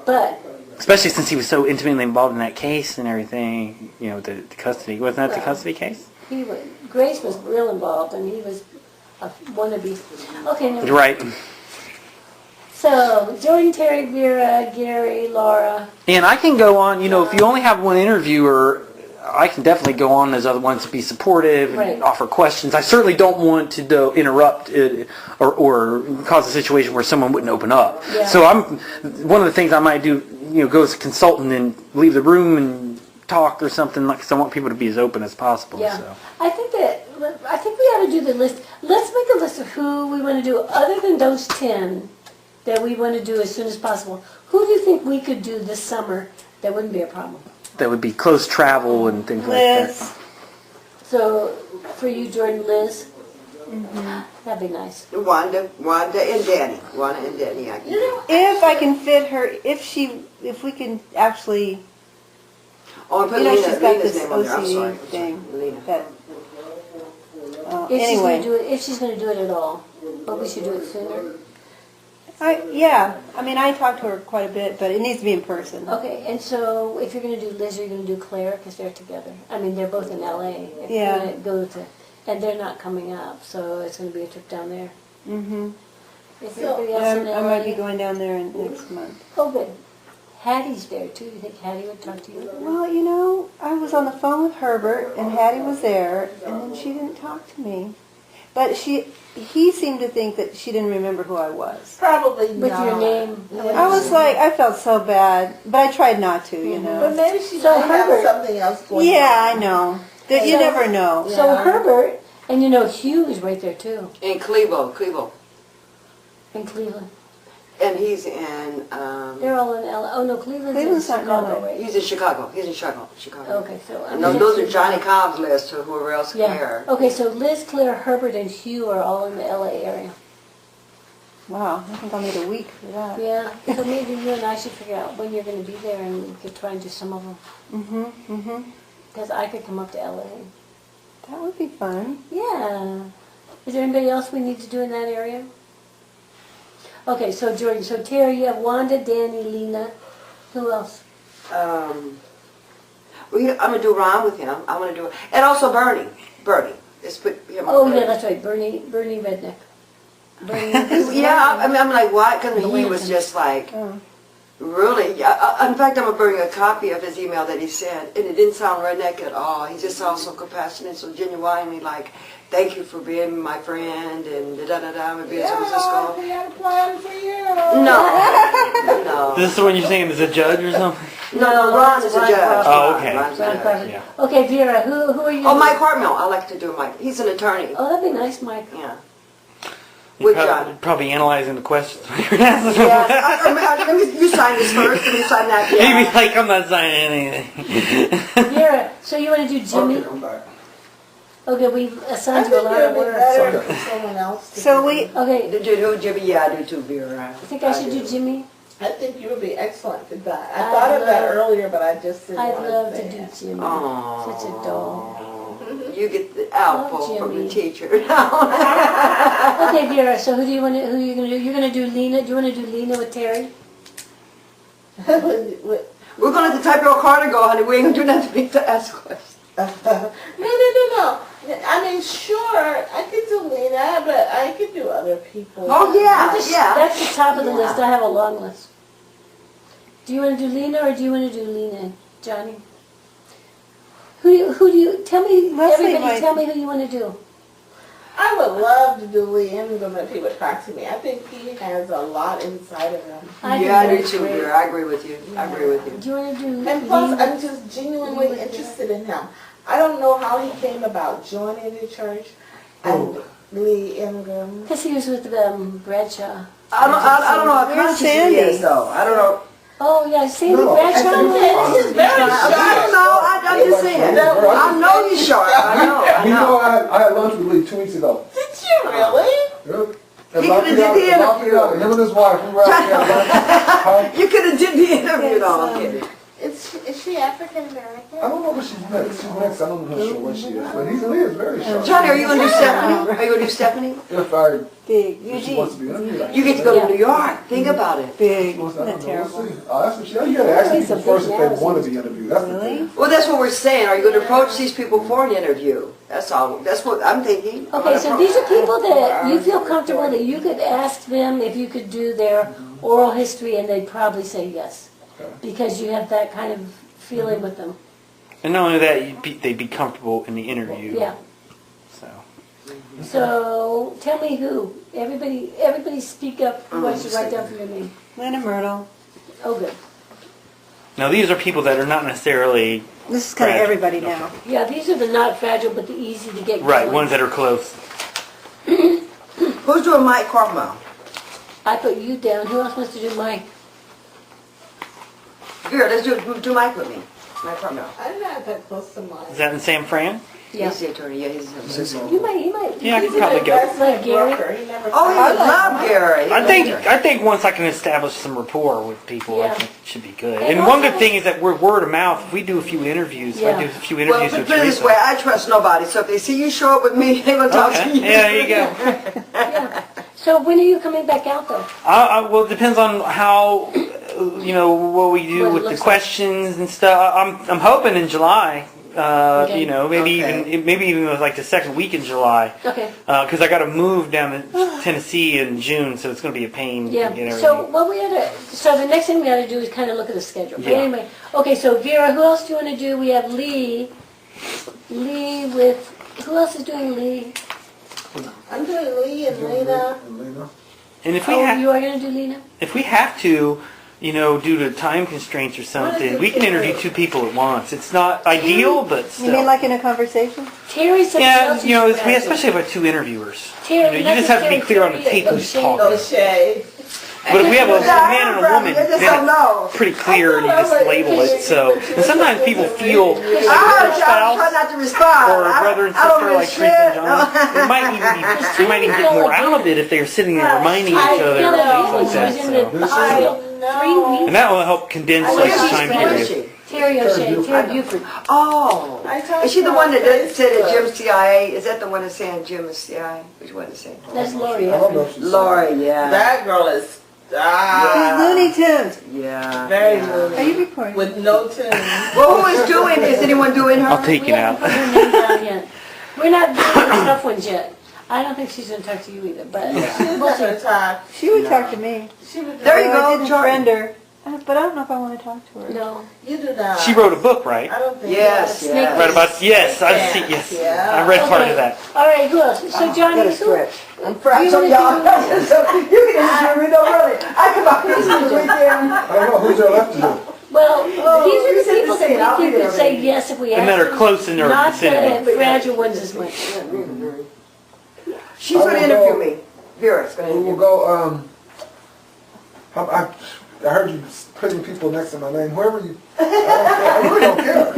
But Especially since he was so intimately involved in that case and everything. You know, the custody wasn't that the custody case? Grace was real involved and he was a wannabe. Okay, now, Right. so Jordan, Terry, Vera, Gary, Laura. And I can go on. You know, if you only have one interviewer, I can definitely go on those other ones to be supportive and Right. offer questions. I certainly don't want to though interrupt it or cause a situation where someone wouldn't open up. Yeah. So one of the things I might do, go as a consultant and leave the room and talk or something, because I want people to be as open as possible. Yeah. So. I think we ought to do the list. Let's make a list of who we want to do, other than those 10 that we want to do as soon as possible. Who do you think we could do this summer that wouldn't be a problem? That would be close travel and things like that. Liz, So, for you, Jordan, Liz? That'd be nice. Wanda and Danny. Wanda and Danny, I can do. if I can fit her, if we can actually, Oh, and put she's got Lena's this name on there. I'm sorry. OCD thing Lena. that, If she's anyway. going to do it, if she's going to do it at all, but we should do it sooner. I talked to her quite a bit, but it needs to be in person. Okay, and so if you're going to do Liz, you're going to do Claire because they're together. I mean, they're both in LA. If Yeah. you're gonna go to, and they're not coming up, so it's going to be a trip down there. Mm-hmm. Is anybody else in LA? I might be going down there next month. Oh, good. Hattie's there too. You think Hattie would talk to you? Well, I was on the phone with Herbert, and Hattie was there, and then she didn't talk to me. But he seemed to think that she didn't remember who I was. Probably With not. your name. I was like, I felt so bad, but I tried not to, But maybe she So might have Herbert- something else going Yeah, on. I know. You So- never know. So Yeah. Herbert, and Hugh is right there too, In Cleveland. in Cleveland. And he's in, They're all in LA. Oh no, Cleveland's Cleveland's in not in Chicago, LA. right? he's in Chicago. Chicago. Okay, so I'm No, just- those are Johnny Cobb's list, or whoever else Yeah. care. Okay, so Liz, Claire, Herbert, and Hugh are all in the LA area. Wow, I think I'll need a week for that. Yeah. So maybe you and I should figure out when you're going to be there, and we could try and do some of them. Mm-hmm. Because I could come up to LA. That would be fun. Yeah. Is there anybody else we need to do in that area? Okay, so Jordan, so Terry, you have Wanda, Danny, Lena. Who else? I'm gonna do Ron with him. I'm gonna do, and also Bernie. Let's put him. Oh, on yeah, there. that's right. Bernie Redneck. Bernie. Yeah, I'm like, why? Because he was just like, Oh. really. Yeah, in fact, I'm gonna bring a copy of his email that he sent, and it didn't sound redneck at all. He just sounds so compassionate, so genuinely like, thank you for being my friend, and da da da. And being in San Yeah, Francisco. he had a plan for you. No, This is the one you're saying is a judge or something? no. Ron is a Ron judge. Crawford. Oh, okay. Ron's a Ron judge. Crawford. Yeah. Okay, Vera, who are you? Oh, Mike Hartmill. I like to do Mike. He's an attorney. Oh, that'd be nice, Mike. Yeah. You're With John. probably analyzing the questions you're asking. Yes. You sign this first, and you sign that. Maybe Yeah. like I'm not signing anything. Vera, so you want to do Jimmy? Okay, I'm back. Okay, we've I assigned think you a lot it of would be work. better for someone else to So do we, it. Okay, Did you do Jimmy? Yeah, I do too, Vera. I think I should do Jimmy. I think you would be excellent for that. I'd I thought of that love- earlier, but I just didn't I'd want love to to say do it. Jimmy. Aww. Such a doll. You get the outfall Oh, from the Jimmy. teacher. Okay, Vera, so who are you going to do? You're going to do Lena? Do you want to do Lena with Terry? We're going to type your card and go, honey. We ain't going to do nothing to ask questions. No. I mean, sure, I could do Lena, but I could do other people. Oh, yeah, Just- yeah. That's the top of the Yeah. list. I have a long list. Do you want to do Lena or do you want to do Lena, Johnny? Who do you, tell me, Leslie everybody might- tell me who you want to do. I would love to do Lee Ingram if he would talk to me. I think he has a lot inside of him. Yeah, I do think too, that's great. Vera. I agree with you. I agree with you. Do you want to do And plus, Lena? I'm just genuinely interested in him. I don't know how he came about joining the church. And Lee Ingram. Because he was with Bradshaw. I don't know how Where's conscious he Sandy? is, though. I don't know. Oh, yeah, Sandy No, Bradshaw. He's very I don't know. I'm just saying. I know he's short. I You know, know. I had lunch with Lee 2 weeks ago. Did you really? Yep. He could've did the interview. Him and his wife, we were out there at lunch. Huh? You could have did the interview, though. I'm kidding. Is she African American? I don't know what she's next. She's next. I don't know sure what she is. But Lee is very sharp. Johnny, are you going to do Stephanie? Are you going to do Stephanie? If I, big, if she wants to be interviewed, I You get to go to New York. Think about it. big, I don't know. not We'll terrible. see. That's what she. You got to ask He's a people first big if they nose. want to be interviewed. That's the Really? thing. Well, that's what we're saying. Are you going to approach these people for an interview? That's all. That's what I'm thinking. Okay, so these are people that you feel comfortable that you could ask them if you could do their oral history and they'd probably say yes. Okay. Because you have that kind of feeling with them. And not only that, they'd be comfortable in the interview. Yeah. So. So tell me who. Everybody speak up who I should write down for your name. Lynn and Myrtle. Oh, good. Now these are people that are not necessarily This is kind of Fragile. everybody Okay. now. Yeah, these are the not fragile, but the easy to get right going. ones that are close. Who's doing Mike Carmel? I put you down. Who else wants to do Mike? Here, let's do Mike with me. Mike Carmel. I'm not that close to mine. Is that in San Fran? Yeah. He's the attorney. Yeah, he's the assistant. You might. Yeah, I he's could probably like- go. That's like Gary. Oh, he would love Gary. I think once I can establish some rapport with people, I Yeah. think it should be good. And And one also- good thing is that we're word of mouth. If we do a few interviews, Yeah. I do a few Well, interviews put with it this Teresa. way, I trust nobody. So if they see you show up with me, they will talk to Okay. you. Yeah, there you go. Yeah. So when are you coming back out though? Well, it depends on how, what we do What it with the looks like. questions and stuff. I'm hoping in July. Okay. Maybe Okay. even like the second week in July. Okay. Because I got to move down to Tennessee in June, so it's going to be a pain Yeah. to get everything. So what we had to. So the next thing we got to do is kind of look at the schedule. But Yeah. anyway, okay. So Vera, who else do you want to do? We have Lee. Lee with. Who else is doing Lee? I'm doing Lee and Lena. And Lena? And if we Oh, have, you are going to do Lena? if we have to, due to time constraints or something, we can interview two people at once. It's not ideal, but You still. mean like in a conversation? Terry said. Yeah, especially about two interviewers. Terry, You just have to be clear on the tape who's talking. O'Shea. But if we have a man and a woman, You just then don't know. it's pretty clear and you just label it. So, and sometimes people feel like I their try spouse not to respond. or a brother and I don't sister like really Teresa and shit. John, they might even get more out of it if they're sitting there reminding each other and things like that. So. 3 weeks. And that will help condense like the time Where is period. she? Terry O'Shea, Terry Buford. Oh. I talked Is she to the her one on that said that Facebook. Jim's CIA? Is that the one that's saying Jim is CIA? Which one is saying? That's Lori. I don't know if she's... Lori, yeah. That girl is Looney Tunes. Yeah. very yeah. Are loony. you recording? With no tune. Well, who is doing? Is anyone doing her? I'll take We it haven't out. put her name down yet. We're not doing the tough ones yet. I don't think she's going to talk to you either, but She's not gonna talk. She would talk to me. She would. There you Although go, I didn't Jordan. friend her. But I don't know if I want to talk to her. no. You do not. She wrote a book, right? I don't think. Yes, Snake yes. Right about yes, I've seen yes. Yeah. I read part Okay. of that. All right, who else? So Johnny, Get a who? script. I'm You fragile, wanna y'all. So you can interview me, no really. I come out here this weekend. I don't know, who's there left to do? Well, these are you the said people the same. that I'll we be think there, would say baby. yes if we asked And that are them. close in their Not vicinity. the fragile ones as much. She's going to interview me. Vera's going to We'll interview me. go, I heard you putting people next to my name. Whoever you, I really don't care.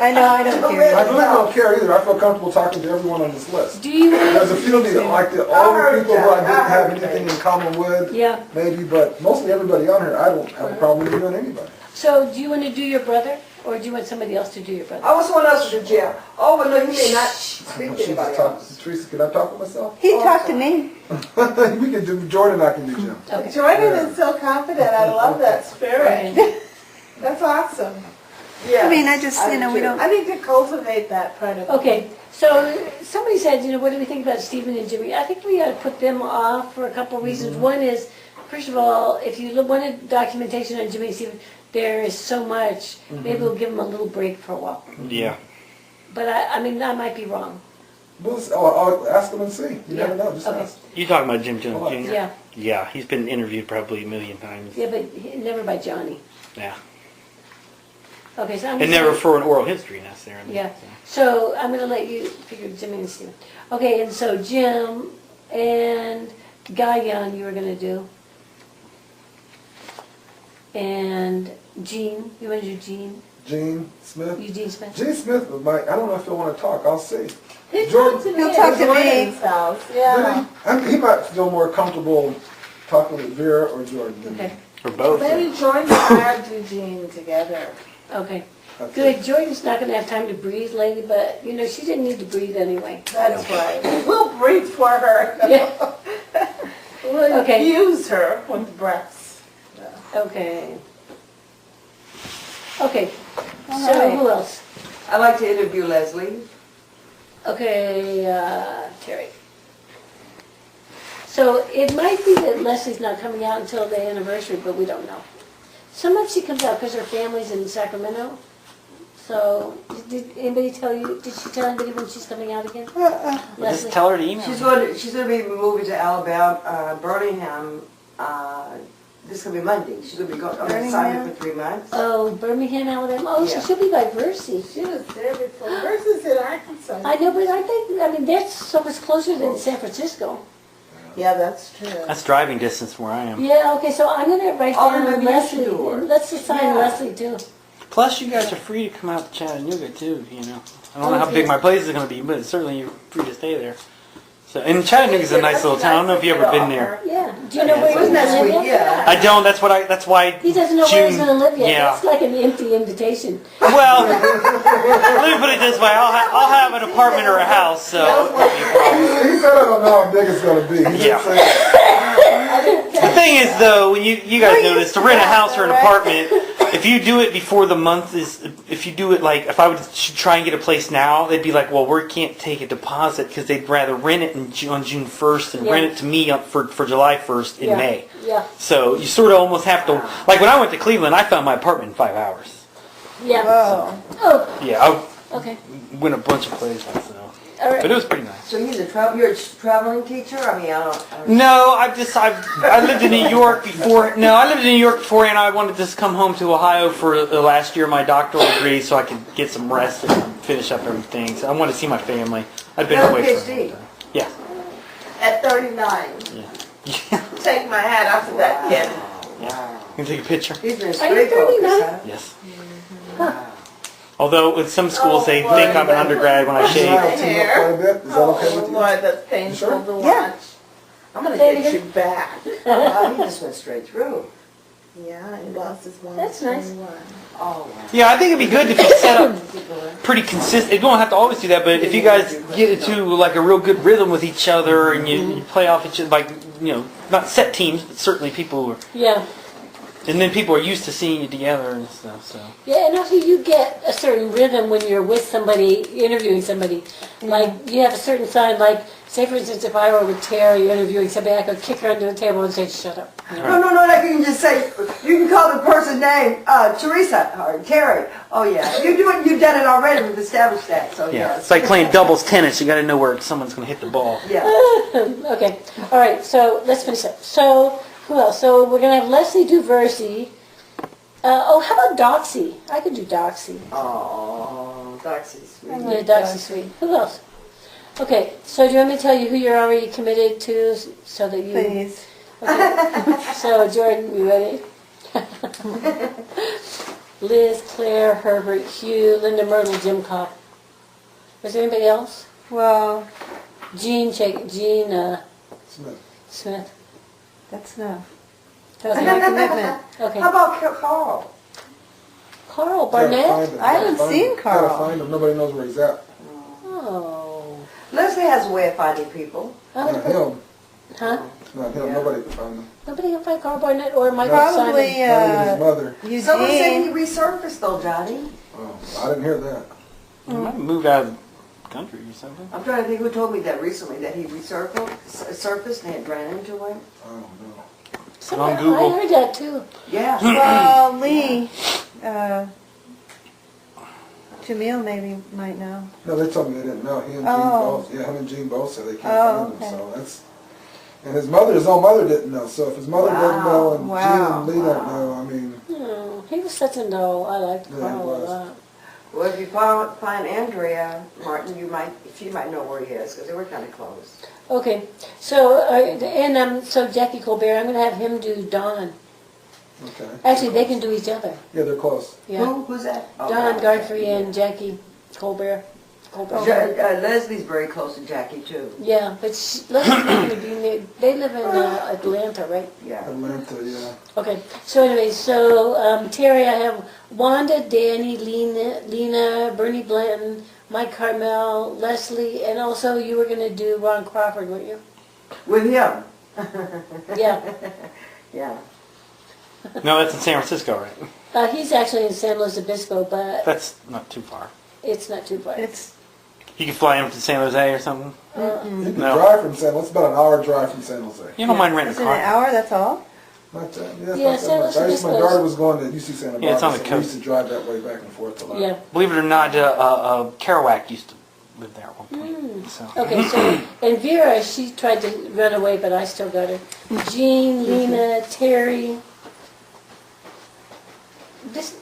I know, I don't I care. really don't care either. I feel comfortable talking to everyone on this list. Do you want There's a few of me that like the older people who I didn't have anything in common with, Yeah. maybe, but mostly everybody on here, I don't have a problem with doing anybody. So do you want to do your brother, or do you want somebody else to do your brother? I want someone else to do jail. Oh, but no, you may not speak to She's anybody talk, else. Teresa, can I talk with myself? He talked to me. We can do, Jordan and I can do Jim. Okay. Jordan is so confident. I love that spirit. Okay. That's awesome. Yeah. I mean, I just, you know, we don't. I need to cultivate that part of me. Okay, so somebody said, what do we think about Stephen and Jimmy? I think we ought to put them off for a couple of reasons. One is, first of all, if you wanted documentation on Jimmy and Stephen, there is so much. Maybe we'll give them a little break for a while. Yeah. But I might be wrong. I'll ask them and see. You Yeah. never know, just Okay. ask. You talking about Jim Jones Jr.? Yeah, Yeah, he's been interviewed probably a million times. yeah, but never by Johnny. Yeah. Okay, so I'm And gonna never say- for an oral history necessarily. Yeah. So I'm gonna let you figure Jimmy and Stephen. Okay, and so Jim and Guy Young you were gonna do. And Gene, you wanna do Gene? Gene Smith. Eugene Smith? Gene Smith might, I don't know if he'll want to talk, I'll see. He Jordan- talked to me He'll at talk to me. Jordan's house. Yeah. Really? He might feel more comfortable talking with Vera or Jordan. than me. Okay, Or both. Maybe Jordan and I do Gene together. okay. That's Good, it. Jordan's not gonna have time to breathe lately, but she didn't need to breathe anyway. That's right. We'll breathe for her. Yeah, We'll Okay. infuse her with breaths. okay. Okay, All so right. who else? I'd like to interview Leslie. Okay, Terry. So it might be that Leslie's not coming out until the anniversary, but we don't know. Sometimes she comes out because her family's in Sacramento. So, did anybody tell you, did she tell anybody when she's coming out again? Just Leslie? tell her to email. She's me. going to be moving to Alabama, Birmingham. This is going to be Monday. She's going to be going on assignment for 3 months. Oh, Birmingham, Alabama. Oh, Yeah. so she'll be by Versi. She was there before. Versus in Arkansas. I know, but aren't they, I mean, that's so much closer than San Francisco. Yeah, that's true. That's driving distance where I am. Yeah, okay, so I'm gonna write Oh, down maybe you Leslie. should do it. Let's assign Yeah. Leslie too. Plus, you guys are free to come out to Chattanooga too. You know, I don't know how Okay. big my place is going to be, but certainly you're free to stay there. So, and Chattanooga's a nice little town. I don't know if you've ever been there. Yeah. Do you know where he's Wasn't gonna that live sweet? yet? Yeah. I don't. That's why. He doesn't know where he's June- gonna live yet. Yeah. It's like an empty invitation. Well, let me put it this way: I'll have an apartment or a house. So He said I don't know how big it's going to be. He Yeah. didn't say the thing is, though, when you guys know this, to rent a house or an apartment, if you do it before the month is, if you do it like, if I would try and get a place now, they'd be like, well, we can't take a deposit because they'd rather rent it on June 1st and Yeah. rent it to me up for July 1st in Yeah. May. Yeah. So you sort of almost have to, like when I went to Cleveland, I found my apartment in 5 hours. Yeah. Whoa. Oh, Yeah, okay. I went a bunch of places, so. All But right. it was pretty nice. So you're a traveling teacher? I mean, I don't No, I lived in New York before. No, I lived in New York before, and I wanted to just come home to Ohio for the last year of my doctoral degree, so I could get some rest and finish up everything. So I wanted to see my family. I've been You have a away for a PhD? long time. Yeah. At 39. Yeah. Take my hat off of that kid. Yeah. You can take a picture. He's been Are you straight focus, 39? huh? Yes. Although with some schools they think I'm an undergrad when I You shave. and I will team up quite a bit. Is that okay with you? Boy, that's painful Sure. to watch. Yeah. I'm gonna Say it get you again. back. Oh, he just went straight through. Yeah, he lost his one. That's nice. 21. Oh, wow. Yeah, I think it'd be good if you set up pretty consistent. You don't have to always do that, but if you guys get into like a real good rhythm with each other and you play off each other, like not set teams, but certainly people who are, Yeah. and then people are used to seeing you together and stuff. So Yeah, and also you get a certain rhythm when you're with somebody, interviewing somebody. Like, you have a certain sign, like, say for instance, if I were with Terry interviewing somebody, I could kick her under the table and say, shut up. You know? No, like you can just say, you can call the person name, Teresa or Terry. Oh, yeah. You've done it already. We've established that. So, yeah, yes. it's like playing doubles tennis. You got to know where someone's going to hit the ball. Yeah. Okay, all right, so let's finish up. So, who else? So we're going to have Leslie do Versi. How about Doxy? I could do Doxy. Oh, Doxy's sweet. Yeah, Doxy's sweet. Who else? Okay, so do you want me to tell you who you're already committed to so that you... Please. Okay. So, Jordan, you ready? Liz, Claire, Herbert, Hugh, Linda Myrtle, Jim Cobb. Was there anybody else? Well, Jean Smith. Smith. that's enough. That was My my commitment. Okay. How about Carl? Carl Gotta Barnett? find him. I haven't Gotta find seen him. Carl. Gotta find him. Nobody knows where he's at. Oh. Leslie has a way of finding people. Not him. Huh? Not him. Yeah. Nobody can find him. Nobody can find Carl Barnett or Michael Probably Simon. Not even his mother. Someone said he Eugene. resurfaced though, Johnny. Oh, I didn't hear that. You might move out of the country or something. I'm trying to think who told me that recently, that he surfaced and had ran into him. I don't know. Somebody, On Google. I heard that too. Yeah. Well, Lee, Jamil maybe might know. No, they told me they didn't know. He and Gene Oh. both. Yeah, him and Gene both said they can't Oh, find him. okay. So that's. And his own mother didn't know. So if his mother didn't know and Wow. Gene and Lee don't know, I mean, He was such a no. I liked Yeah, he Carl a was. lot. Well, if you find Andrea Martin, she might know where he is because they were kind of close. Okay, so so Jackie Colbert, I'm going to have him do Dawn. okay. Actually, they can do each other. Yeah, they're close. Yeah. Who's that? Oh, Dawn okay. Godfrey and Jackie Colbert. Leslie's very close to Jackie too. Yeah, but Leslie's not going to be near. They live in Atlanta, right? Yeah. Atlanta, yeah. Okay. So anyway, Terry, I have Wanda, Danny, Lena, Bernie Blanton, Mike Carmel, Leslie, and also you were going to do Ron Crawford, weren't you? With him. Yeah. Yeah. No, that's in San Francisco, right? He's actually in San Luis Obispo, but That's not too far. it's not too far. It's You could fly him to San Jose or something. You can No. drive from San. It's about an hour drive from San Jose. You don't mind renting is a it an car. hour? That's all. My time, yeah, Yeah, it's St. not that much. Lucie I used, just my goes- daughter was going to UC Santa Barbara, Yeah, it's on the so we coast. used to drive that way back and forth a lot. Yeah. Believe it or not, Kerouac used to live there at one point. So. Okay, so, and Vera, she tried to run away, but I still got her. Jean, Lena, Terry. This,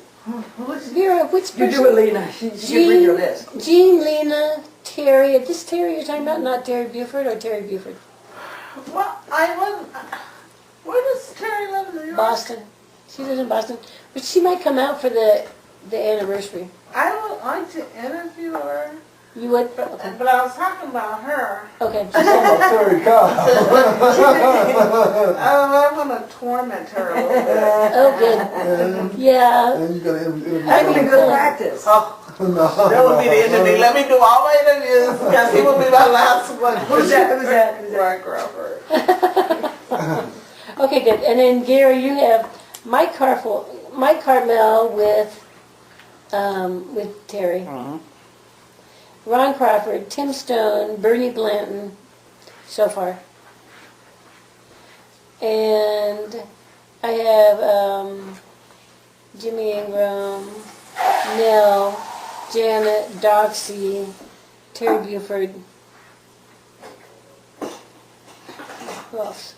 Vera, which You person? do it, Lena. She can read your list. Jean, Lena, Terry. Is this Terry you're talking about? Not Terry Buford or Terry Buford? Well, I was. Where does Terry live in New York? Boston. She lives in Boston. But she might come out for the anniversary. I would like to interview her, You would? but Okay. I was talking about her. Okay. Terry Cobb. I'm gonna torment her a little bit. Oh, good. Yeah. And you're gonna interview That would be someone. good practice. That would be the interview. Let me do all my interviews because he will be my last one. Who's that? Who's that? Who's that? Mark Crawford. Okay, good. And then Gary, you have Mike Carmel with Terry. Mhm. Ron Crawford, Tim Stone, Bernie Blanton, so far. And I have Jimmy Ingram, Nell, Janet, Doxy, Terry Buford. Who else?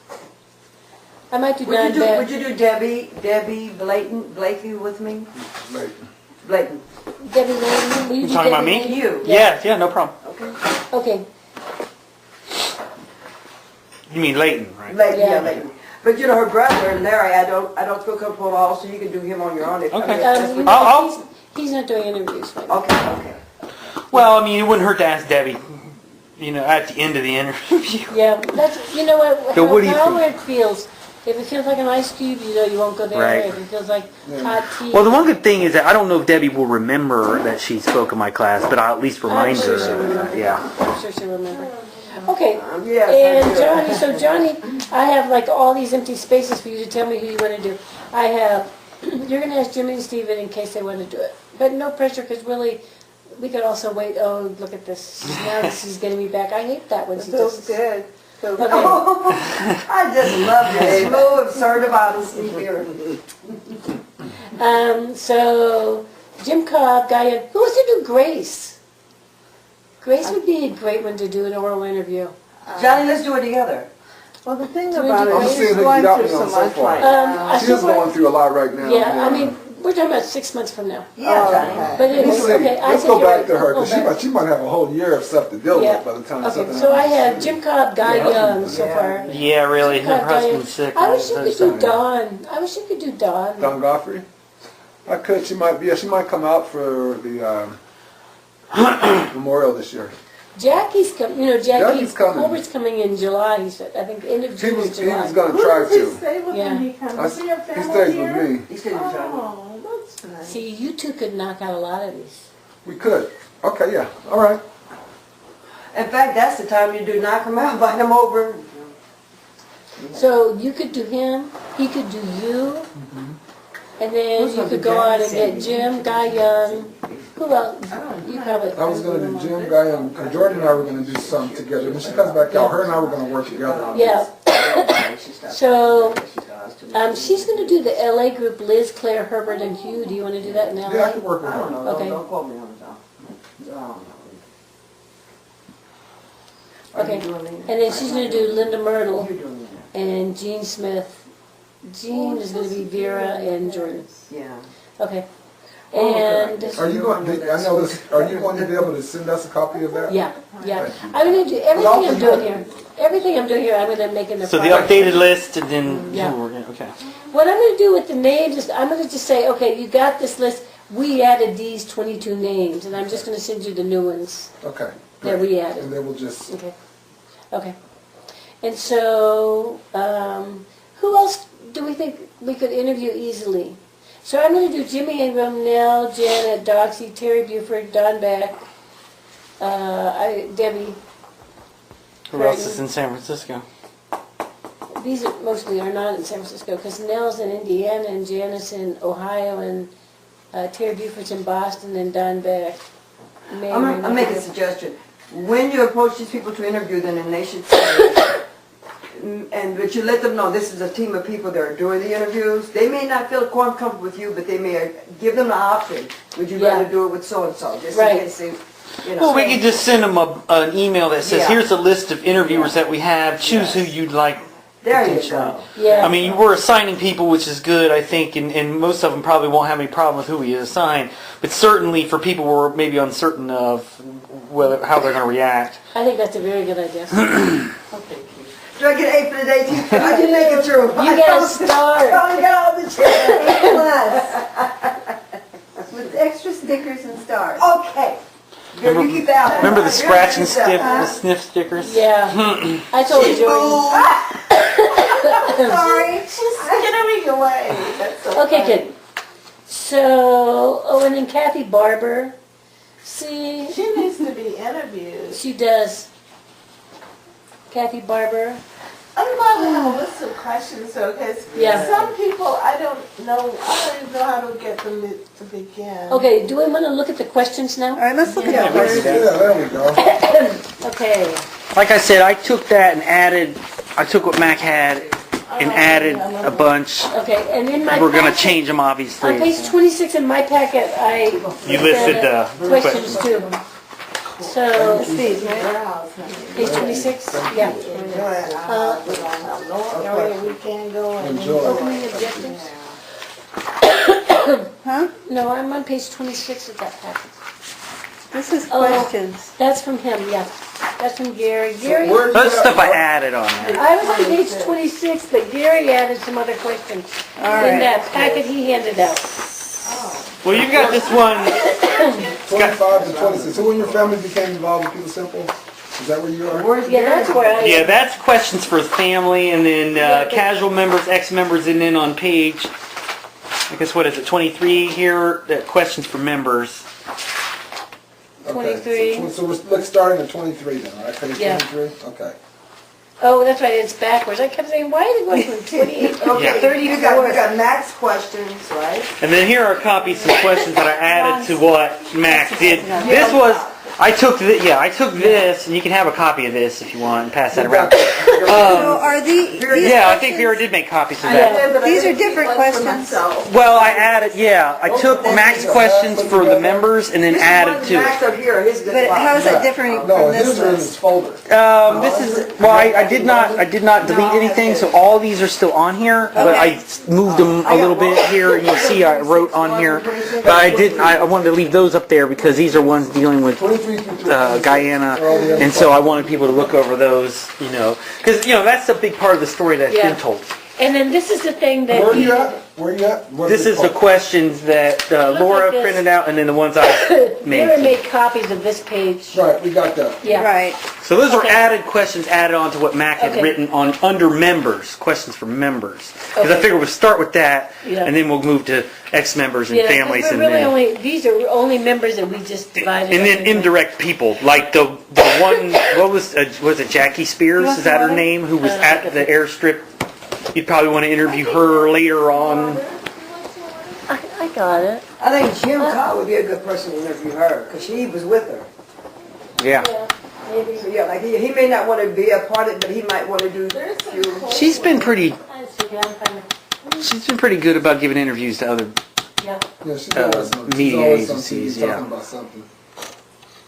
I might do Don Would Beck. you do Debbie Blakey with me? Leighton. Blayton. Debbie Layton. Will you You do talking about Debbie me? Layton? You. Yeah, no problem. Okay. You mean Leighton, right? Layton, Yeah. yeah, Layton. But you know her brother Larry, I don't feel comfortable at all, so you can do him on your own. If, I mean, Okay. that's You what- know, I'll- he's not doing interviews right now. Okay. Well, I mean, it wouldn't hurt to ask Debbie, at the end of the interview. Yeah, that's, you know what, So what do you however think? it feels. If it feels like an ice cube, you won't go there. Right. If it feels like hot tea. Well, the one good thing is that I don't know if Debbie will remember that she spoke in my class, but I'll at least remind sure her. she'll remember. Yeah. I'm sure she'll remember. Okay, Yes, and I do. Johnny, I have like all these empty spaces for you to tell me who you want to do. I have, you're going to ask Jimmy and Steven in case they want to do it. But no pressure, because really, we could also wait. Oh, look at this. Now she's getting me back. I hate that when she Feels does. good. Feels Okay. I just love your smooth, assertive honesty here. So, Jim Cobb, Guy, who wants to do Grace? Grace would be a great one to do an oral interview. Johnny, let's do it together. Well, the thing Do we about do it I'm is seeing she's that you going got through me so on so much far. right now. I She still is want- going through a lot right now. Yeah, I mean, we're talking about 6 months from now. Yeah, Oh, Johnny. okay. But it is, Usually, okay, I let's think go you're back right. to her, Go because back. she might have a whole year of stuff to deal Yeah. with by the time Okay, something so I happens. have Jim Cobb, Guy Yeah. Young so Yeah. far. Yeah, really. Jim Her Cobb, Guy Young. husband's sick. I wish you could do sorry. Dawn. I wish you could do Dawn. Don Godfrey? I could. She might come out for the Memorial this year. Jackie's coming, Jackie's Jackie's coming. Culbert's coming in July, he said. I think end of He June or was July. going Who to try does he to. stay with Yeah. when he comes? Is he a He family stays here? with me. He's getting Johnny. Oh, that's nice. See, you two could knock out a lot of these. We could. Okay, yeah. All right. In fact, that's the time you do knock him out, invite him over. So you could do him, he could do you, and then Who's you gonna could do go on and Jackie? get Jim, Guy Young. Who else? You probably. I was going to do Jim, Guy, and Jordan and I were going to do something together. When she comes back out, her and I were going to work together on this. Yeah. So, she's going to do the LA group, Liz, Claire, Herbert, and Hugh. Do you want to do that in LA? Yeah, I can work with I don't her. know. Okay. Don't quote me on it, though. I don't know. Are you Okay. doing Lena? And then she's going to do Linda Myrtle You're doing Lena. and Jean Smith. Jean is going to be Vera and Jordan. Yeah. Okay. And, Are you going? I know this. Are you going to be able to send us a copy of that? yeah, yeah. I'm going to do everything I'm doing here. Everything I'm doing here, I'm going to make in the So the file. updated list, and then Yeah. okay. What I'm going to do with the names is I'm going to just say, okay, you got this list. We added these 22 names, and I'm just going to send you the new ones Okay. that we added. And then we'll just. Okay. Okay. And so, who else do we think we could interview easily? So I'm going to do Jimmy Ingram, Nell, Janet, Doxy, Terry Buford, Don Beck, Debbie. Who else is in San Francisco? These mostly are not in San Francisco because Nell's in Indiana and Janet's in Ohio and Terry Buford's in Boston and Don Beck. I'm making a suggestion. When you approach these people to interview them, and they should say, but you let them know this is a team of people that are doing the interviews. They may not feel comfortable with you, but they may give them the option. Would you rather do it with so and so? Just Right. in case they, you know. Well, we could just send them an email that says, Yeah. here's a list of interviewers that we have. Choose who you'd like. There you potentially." go. Yeah. I mean, we're assigning people, which is good, I think, and most of them probably won't have any problem with who we assign. But certainly for people who are maybe uncertain of how they're going to react. I think that's a very good idea. Do I get 8 for the day, too? I didn't make it through. You get a star. I only got all the chairs. Plus, with extra stickers and stars. Okay. Good, you keep that one. Remember the Good, scratch and keep that. sniff, the sniff stickers? Yeah. I told Jordan. Sorry. Skittering away. That's so Okay, funny. good. So, oh, and then Kathy Barber. See, She needs to be interviewed. she does. Kathy Barber. I'm about to have a list of questions, though, because Yeah. some people I don't even know how to get them to begin. Okay, do we want to look at the questions All now? right, let's look at Yeah, the let's words. do Yeah, there we go. Okay. Like I said, I took that and I took what Mac had and added a bunch. Okay, and in my We're going to packet- change them, On obviously. page 26 in my packet, I You listed said, the questions too. So, page 26, yeah. We don't have no area we can go and Enjoy. Opening objectives. Huh? No, I'm on page 26 of that packet. This is Oh. questions. That's from him, yeah. That's from Gary. Gary, Where That's you stuff I at? added on there. I was on page 26, but Gary added some other questions in that packet he handed out. Well, you've got this one. 25 to 26. Who in your family became involved with People Simple? Is that where you are? Yeah, that's where I. Yeah, that's questions for the family, and then casual members, ex-members, and then on page, I guess what is it, 23 here, questions for members. Okay, 23. So we're starting at 23 then, right? Page Yeah. 23? Okay. Oh, that's right, it's backwards. I kept saying, why are they going from 28 to Yeah. 34? You got Max questions, right? And then here are copies of questions that I added to what Mac did. This was, I took this, and you can have a copy of this if you want, and pass that around. So are these Yeah, I think Vera did make copies of that. These are different questions. Well, I took Mac's questions for the members and then added to Max it. up here, his good But spot. how is that different No, from his this are in list? this folder. This is, well, I did not delete anything, so all these are still on here, but I moved them a little bit here, and you'll see I wrote on here. But I wanted to leave those up there because these are ones dealing with 23 through Guyana, and so I wanted people to look over those, because, that's a big part of the story that's Yeah. been told. And then this is the thing that Where are he, you at? Where are you at? What This it is the called? questions that Laura like this. printed out, and then the ones I Vera made. made copies of this page. Right, we got that. Yeah. Right. So those are Okay. added questions added on to what Mac had Okay. written on under members, questions for members. Because I Okay. figured we'll start with that, Yeah. and then we'll move to ex-members and Yeah, 'cause families, we're and really then only, these are only members that we just divided. and up then into. indirect people, like the one, what was it Jackie Spears? Is that her name? Who was at the airstrip? You'd probably want to interview her later on. I got it. I think Jim Cobb would be a good person to interview her, because he was with her. Yeah. Yeah, maybe. So yeah, like he may not want to be a part of it, but he might want to do a few. She's been pretty She's good about giving interviews to other. yeah. Yeah, she's always something. media She's always agencies, something, yeah. talking about something.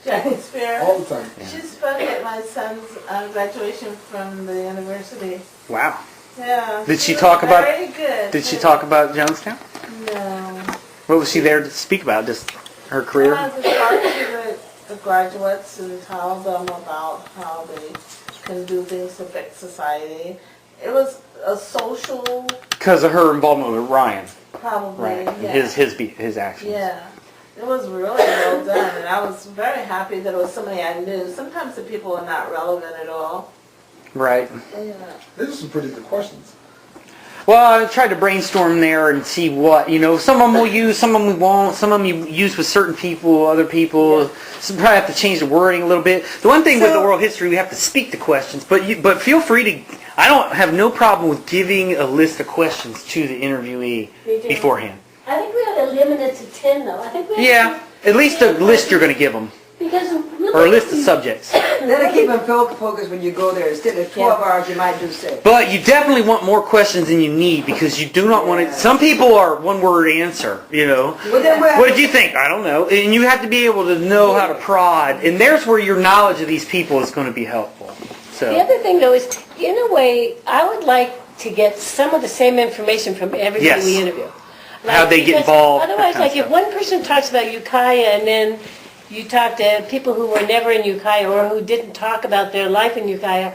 Jackie Spear. All the time. She spoke at my son's graduation from the university. Wow. Yeah. Did she was talk about- Very good. Did she talk about Jonestown? No. What was she there to speak about? Just her career? I just talked to the graduates and tell them about how they can do things to fix society. It was a social, Because of her involvement with Ryan, probably. right? Yeah. His actions. Yeah. It was really well done, and I was very happy that it was somebody I knew. Sometimes the people are not relevant at all. Right. Yeah. These are some pretty good questions. Well, I tried to brainstorm there and see what, some of them we'll use, some of them we won't, some of them you use with certain people, other people. So probably have to change the wording a little bit. The one thing with the oral history, we have to speak the questions, but feel free to, I don't have no problem with giving a list of questions to the interviewee Me too. beforehand. I think we ought to limit it to 10 though. I think we ought to Yeah, at least the list you're going to give them. Because really, or a list of subjects. That'll keep them focused when you go there. Instead of 12 hours, you might do 6. But you definitely want more questions than you need because you do not want to. Some people are one-word answer. You know. Well, then we'll have What did you think? I don't know. And you have to be able to know how to prod, and there's where your knowledge of these people is going to be helpful. So. the other thing though is, in a way, I would like to get some of the same information from everybody Yes. we interview. How they get because involved, Otherwise, that kind like of if one person talks about Ukiah and then you talk to people who were never in Ukiah or who didn't talk about their life in Ukiah,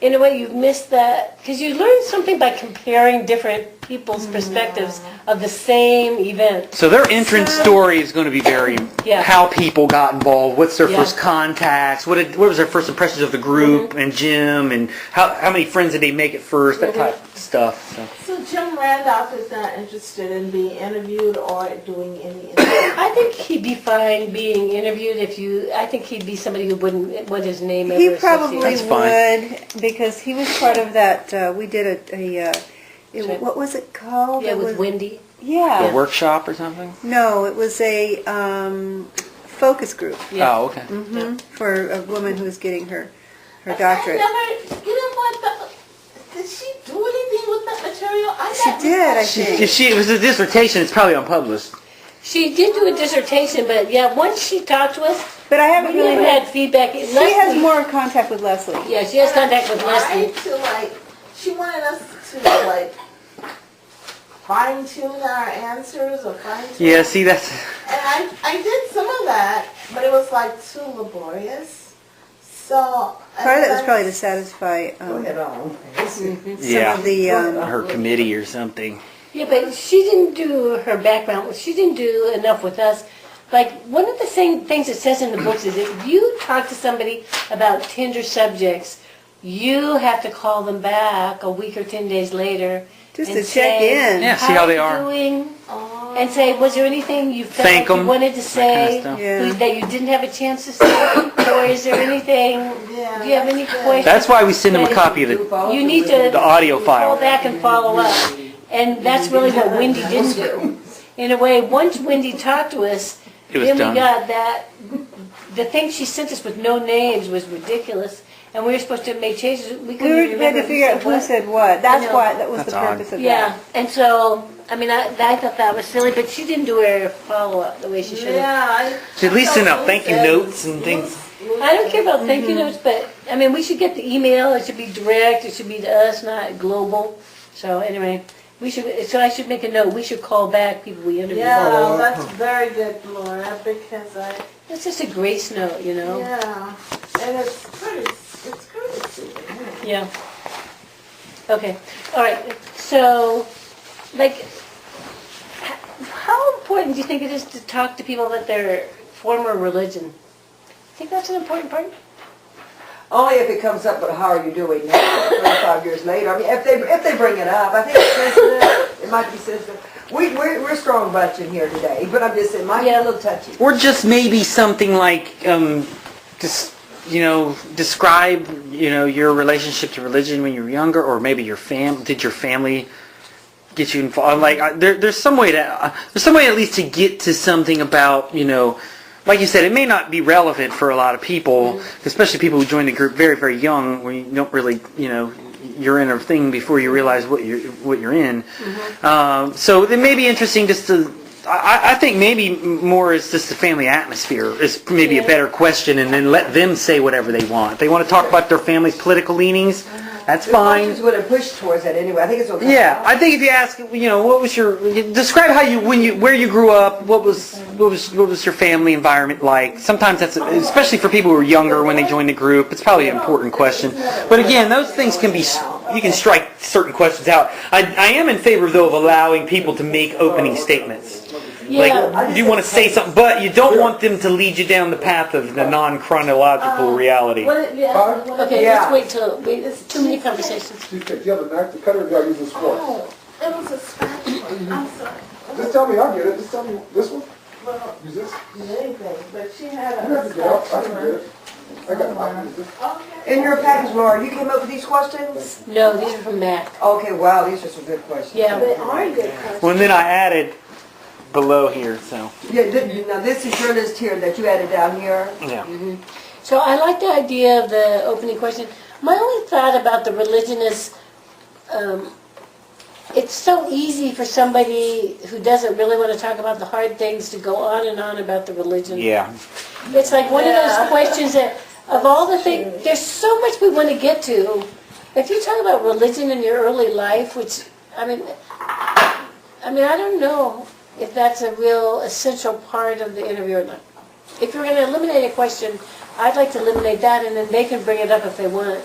in a way you've missed that, because you learn something by comparing different people's perspectives of the same event. So their entrance story is going to be very Yeah. how people got involved, what's their Yeah. first contacts, what was their first impressions of the group and Jim, and how many friends did they make at first, that type of stuff. So. So Jim Randolph is not interested in being interviewed or doing any interview. I think he'd be fine being interviewed I think he'd be somebody who wouldn't want his name ever He probably That's fine. would, because he was part of that, we did what was it called? Yeah, It with was- Wendy. Yeah. A workshop or something? No, it was a focus group Yeah. Oh, okay. for a woman who was getting her I doctorate. never, you know what, did she do anything with that material? She did, I think. If it was a dissertation, it's probably unpublished. She did do a dissertation, but yeah, once she talked to us, But I haven't we really never had, had feedback. she has more contact with Leslie. Yeah, she has contact with Leslie. Right, to like, she wanted us to like fine tune our answers or fine tune. Yeah, see, that's... And I did some of that, but it was like too laborious. So. Part of that was probably to satisfy Go ahead on. some Yeah. of the, her committee or something. Yeah, but she didn't do her background. She didn't do enough with us. Like, one of the things it says in the books is if you talk to somebody about tender subjects, you have to call them back a week or 10 days later. just and to check say, in. Yeah, see how they you are. doing? And say, was there anything you felt Thank like you 'em, wanted to that kind of say stuff. Yeah. that you didn't have a chance to say? Or is there anything, Yeah, do you have any that's good. questions? That's why we send them a copy of the You need to audio go file. back and follow up. And that's really what Wendy didn't do. In a way, once Wendy talked to us, It was then done. we got that, the thing she sent us with no names was ridiculous. And we were supposed to make changes. We We couldn't were, even had remember to figure out who what. said what. That's know. why, that was That's the odd. purpose of Yeah, that. and so, I mean, I thought that was silly, but she didn't do her follow-up the way she should have. Yeah. Should at least send out thank you notes and things. I don't care about thank you notes, but, I mean, we should get the email, it should be direct, it should be to us, not global. So anyway, so I should make a note, we should call back people we interviewed. Yeah, that's very good, Laura, because It's just a grace note, you know? yeah, and it's courtesy. Yeah. Okay, all right, so, like, how important do you think it is to talk to people about their former religion? Think that's an important part? Only if it comes up, but how are you doing now, 35 years later? I mean, if they bring it up, I think it's sensitive. It might be sensitive. We're a strong bunch in here today, but I'm just saying, it might be a little touchy. Or just maybe something like, just, describe, your relationship to religion when you were younger, or maybe did your family get you involved? Like, there's some way at least to get to something about, like you said, it may not be relevant for a lot of people, especially people who join the group very, very young, when you don't really, you're in a thing before you realize what you're in. So it may be interesting just to. I think maybe more is just the family atmosphere is maybe a better question, and then let them say whatever they want. If they want to talk about their family's political leanings, that's The fine. questions would have pushed towards that anyway. I think it's okay. Yeah, I think if you ask, what was describe how where you grew up, what was your family environment like? Sometimes that's, especially for people who are younger when they join the group, it's probably an important question. But again, those things you can strike certain questions out. I am in favor though of allowing people to make opening statements. Like, you want to say something, but you don't want them to lead you down the path of the non-chronological reality. Okay, Yeah. let's wait till, it's too many conversations. Do you have a knife to cut it, or do I use a fork? Oh, it was a spatula. I'm sorry. Just tell me, I'll get it. Just tell me this one. Well, Use this. anything, but she had You have a to get up. I can get spatula. it. I got it. I can use this. Okay. In your package, Laura, you came up with these questions? No, these are from Mac. Okay, wow, these are some good questions. Yeah. They are good questions. Well, and then I added below here, so. Yeah, now this is your list here that you added down here. Yeah. So I like the idea of the opening question. My only thought about the religion is, it's so easy for somebody who doesn't really want to talk about the hard things to go on and on about the religion. Yeah. It's like one of those questions that, of all the things, there's so much we want to get to. If you talk about religion in your early life, which, I mean, I don't know if that's a real essential part of the interview or not. If you're going to eliminate a question, I'd like to eliminate that, and then they can bring it up if they want.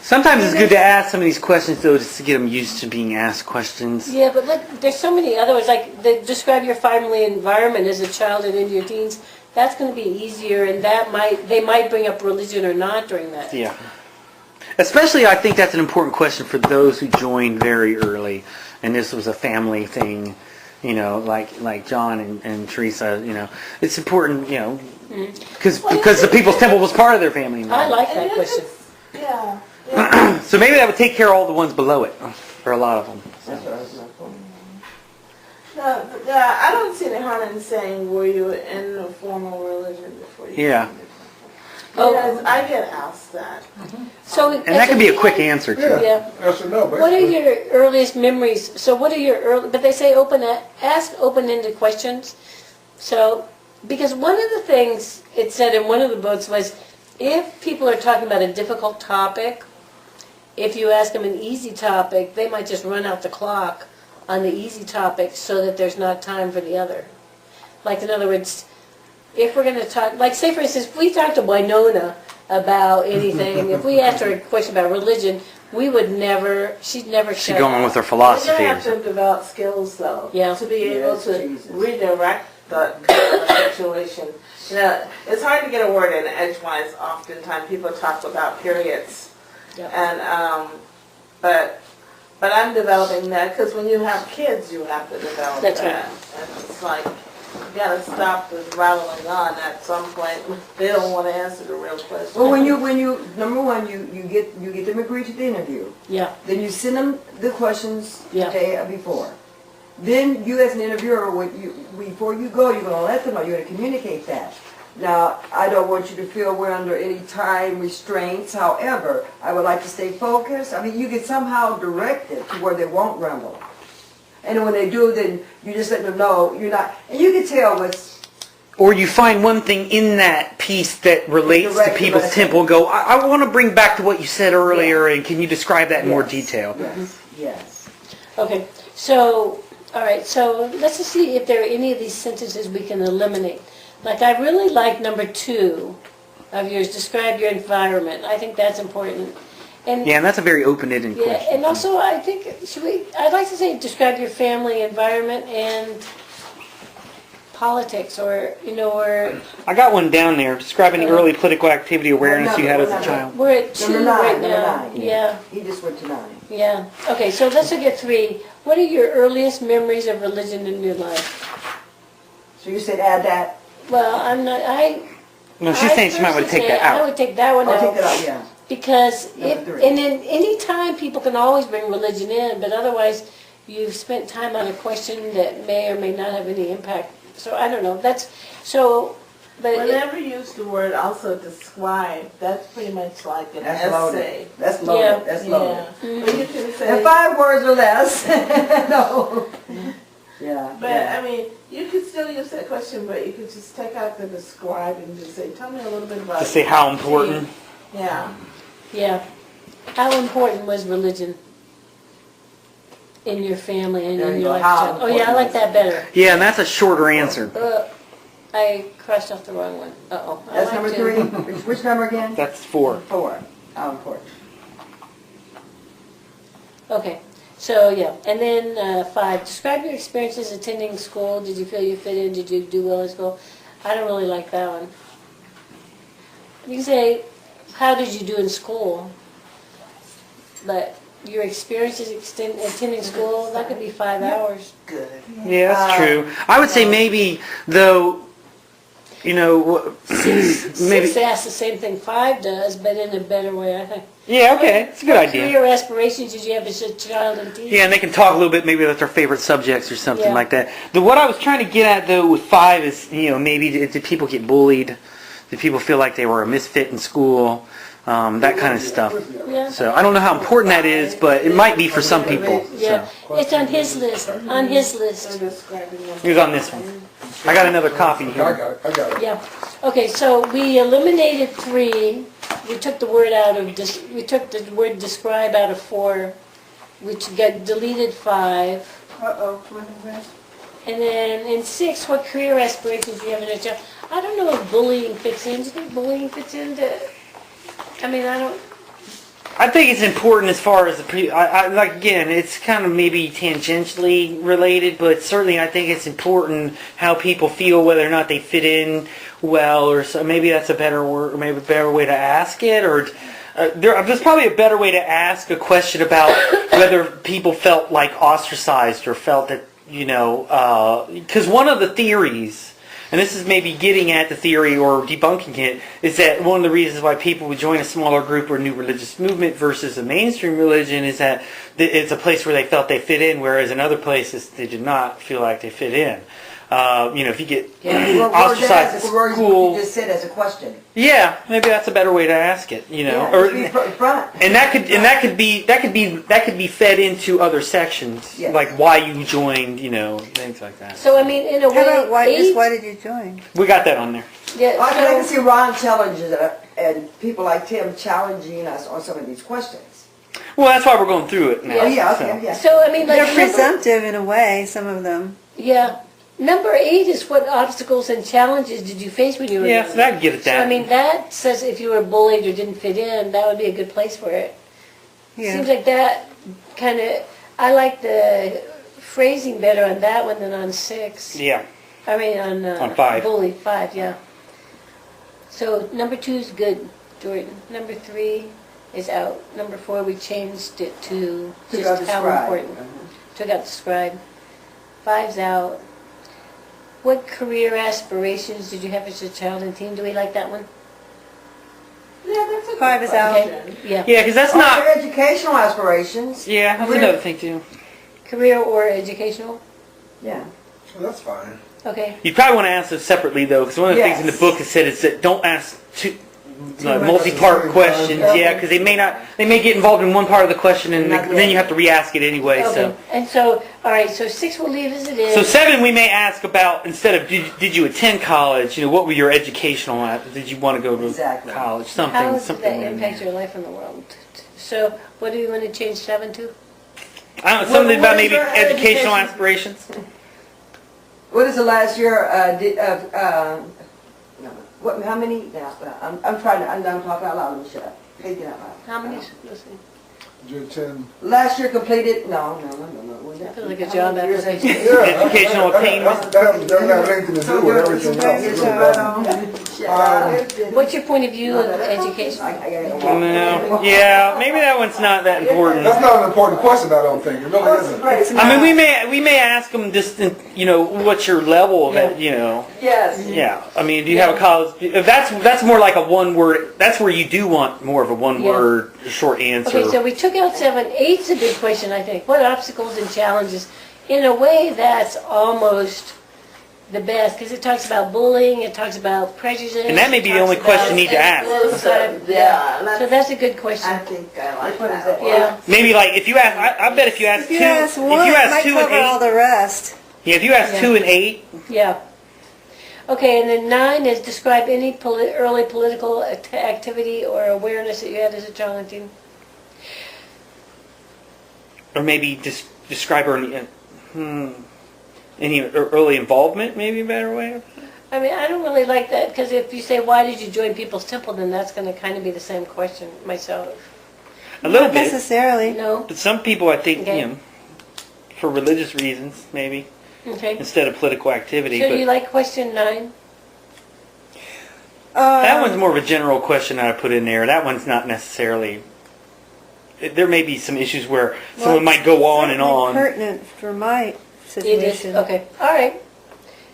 Sometimes it's good to ask some of these questions, though, just to get them used to being asked questions. Yeah, but look, there's so many other ones, like describe your family environment as a child and into your teens. That's going to be easier, and they might bring up religion or not during that. Yeah. Especially, I think that's an important question for those who joined very early, and this was a family thing, you know, like John and Teresa, you know. It's important, you know, because the People's Temple was part of their family. I like that question. Yeah. So maybe that would take care of all the ones below it, or a lot of them. That's what I was looking for. No, I don't see any harm in saying, were you in a formal religion before you Yeah. Because I get asked that. So, And that could be a quick answer, too. Yeah. Yes or no, What are basically. your earliest memories? So what are your early, but they say ask open-ended questions. So, because one of the things it said in one of the books was, if people are talking about a difficult topic, if you ask them an easy topic, they might just run out the clock on the easy topic so that there's not time for the other. Like, in other words, if we're going to talk, like, say for instance, if we talked to Winona about anything, if we asked her a question about religion, we would never, she'd never She'd shut go up. on with her You philosophy. Or have something. to develop skills, though, Yeah. to be able Yes, to Jesus. redirect the situation. You know, it's hard to get a word in edgewise. Oftentimes, people talk about periods, Yeah. and but I'm developing that because when you have kids, you have to develop That's that. right. And it's like you got to stop this rattling on at some point. They don't want to answer the real question. Well, when you number one, you get them agree to the interview. Yeah. Then you send them the questions Yeah. the day before. Then you, as an interviewer, before you go, you're going to let them know. You're going to communicate that. Now, I don't want you to feel we're under any time restraints. However, I would like to stay focused. I mean, you can somehow direct it to where they won't ramble. And when they do, then you just let them know you're not. And you can tell what's. Or you find one thing in that piece that relates to Direct People's it. Temple and go, I want to bring back to what you said earlier, and can you describe that in more Yes. detail? Yes. Yes. Okay. So, all right. So let's just see if there are any of these sentences we can eliminate. Like, I really like number 2 of yours, describe your environment. I think that's important. And Yeah, and that's a very open-ended yeah, question. and also I think, I'd like to say describe your family environment and politics, or, you know, or I got one down there. Describe any early political activity awareness you had as a child. we're at 2 Number 9, right number now. 9. Yeah, He just went to 9. yeah. Okay, so let's look at 3. What are your earliest memories of religion in your life? So you said add that. Well, I'm not, No, she's saying she might want to take that I out. would take that one I'll out. take that out. Yeah. Because Number 3. and then any time people can always bring religion in, but otherwise you've spent time on a question that may or may not have any impact. So I don't know. That's so. But Whenever you use the word also describe, that's pretty much like an That's essay. loaded. That's loaded. Yeah. That's Yeah. loaded. But you can say, And 5 words or less. No. Yeah. but yeah. I mean, you could still use that question, but you could just take out the describe and just say, tell me a little bit about To say how important. Yeah. yeah, how important was religion in your family and There in you your go. life? How Oh yeah, I like that better. Yeah, and that's a shorter answer. I crossed off the wrong one. Uh-oh. I That's like number to- 3. Which number again? That's 4. 4. How important. Okay. So yeah, and then 5. Describe your experiences attending school. Did you feel you fit in? Did you do well in school? I don't really like that one. You can say, how did you do in school? But your experiences attending school, that could be 5 hours. Good. Yeah, that's true. I would say maybe, though, You know, maybe. 6 asks the same thing 5 does, but in a better way, I think. Yeah, okay, it's a good What idea. career aspirations did you have as a child and teen? Yeah, and they can talk a little bit maybe about their favorite subjects or something Yeah. like that. What I was trying to get at though with 5 is, maybe did people get bullied? Did people feel like they were a misfit in school? That kind of stuff. Yeah. So I don't know how important that is, but it might be for some people. Yeah, So. it's on his list, on his list. He was on this one. I got another copy I here. got it. I got it. Yeah. Okay, so we eliminated 3. We took the word out of, we took the word describe out of 4, which got deleted 5. Uh-oh. And then in 6, what career aspirations do you have in a job? I don't know if bullying fits in. Do you think bullying fits into, I mean, I don't, I think it's important as far as like again, it's kind of maybe tangentially related, but certainly I think it's important how people feel, whether or not they fit in well, or so. Maybe that's a better word, or maybe a better way to ask it, or there's probably a better way to ask a question about whether people felt like ostracized or felt that because one of the theories. And this is maybe getting at the theory or debunking it, is that one of the reasons why people would join a smaller group or new religious movement versus a mainstream religion is that it's a place where they felt they fit in, whereas in other places they did not feel like they fit in. If you get ostracized at school, You just said as a question. yeah, maybe that's a better way to ask it. Or be front. And that could be fed into other sections, Yes. like why you joined, things like that. so I mean, in a How about way, 8, why did you join? We got that on there. yeah, I can so, see Ron challenges and people like Tim challenging us on some of these questions. Well, that's why we're going through it now. Yeah. Oh, yeah, so. okay, yeah. so I mean, like, They're presumptive in a way, some of them. yeah. Number 8 is what obstacles and challenges did you face when you were Yeah, young? so that can get at So, that. I mean, that says if you were bullied or didn't fit in, that would be a good place for it. Yeah. Seems like that kind of, I like the phrasing better on that one than on 6. Yeah. I mean, on 5. bully, 5, yeah. So number 2 is good, Jordan. Number 3 is out. Number 4, we changed it to Took just out the how scribe. important. Took out the scribe. 5's out. What career aspirations did you have as a child and teen? Do we like that one? Yeah, that's a 5 is out. Okay, yeah. Yeah, because that's Not not. your educational aspirations. Yeah, that's another thing too. Career or educational? Yeah. Well, that's fine. Okay. You probably want to ask those separately though, because one of the things in the Yes. book is said is that don't ask much. multi-part questions. Okay. Yeah, because they may get involved in one part of the question and Not then yet. you have to re-ask it anyway. Okay. So. And so, all right, so 6 we'll leave as it is. So 7 we may ask about, instead of did you attend college, what were your educational, did you want to go to Exactly. college, How something does that in impact there. your life in the world? So what do you want to change 7 to? I don't know, something What about is maybe your educational education? aspirations. What is the last year no, what? How many? Now, I'm trying to. I'm talking out loud. Let me shut up. Hey, get out loud. How many? Listen. Did you attend? Last year completed. No. Was I that- feel like a how job many years application. education? Educational attainment. That got anything to do with everything else. Shut up. What's your point of view of education? I gotta walk. No. Yeah, maybe that one's not that important. That's not an important question, I don't think. It really isn't. I mean, we may ask them just, what's your level of it, Yes. Yeah, I mean, do you have a college? If that's more like a one word. That's where you do want more of a one word short answer. Okay, so we took out 7. 8's a big question, I think. What obstacles and challenges? In a way, that's almost the best, because it talks about bullying, it talks about prejudice. And that may be the it only talks question you need to about ask. Yeah. So that's a good question. I think I like What is that. that? Yeah. Maybe like if you ask, I bet if you ask If two, you ask one, if you it ask might 2 and cover all 8, the rest. yeah, if you ask 2 and 8, Yeah. Okay, and then 9 is describe any early political activity or awareness that you had as a child and teen. or maybe just describe any early involvement, maybe a better way. I mean, I don't really like that, because if you say, why did you join People's Temple, then that's going to kind of be the same question myself. A little Not bit, necessarily. No? but some people, I think, Okay. for religious reasons, maybe Okay. instead of political activity. So But you like question 9? that one's more of a general question that I put in there. That one's not necessarily. There may be some issues where someone might go on and Certainly on. pertinent for my It is? situation. Okay. All right.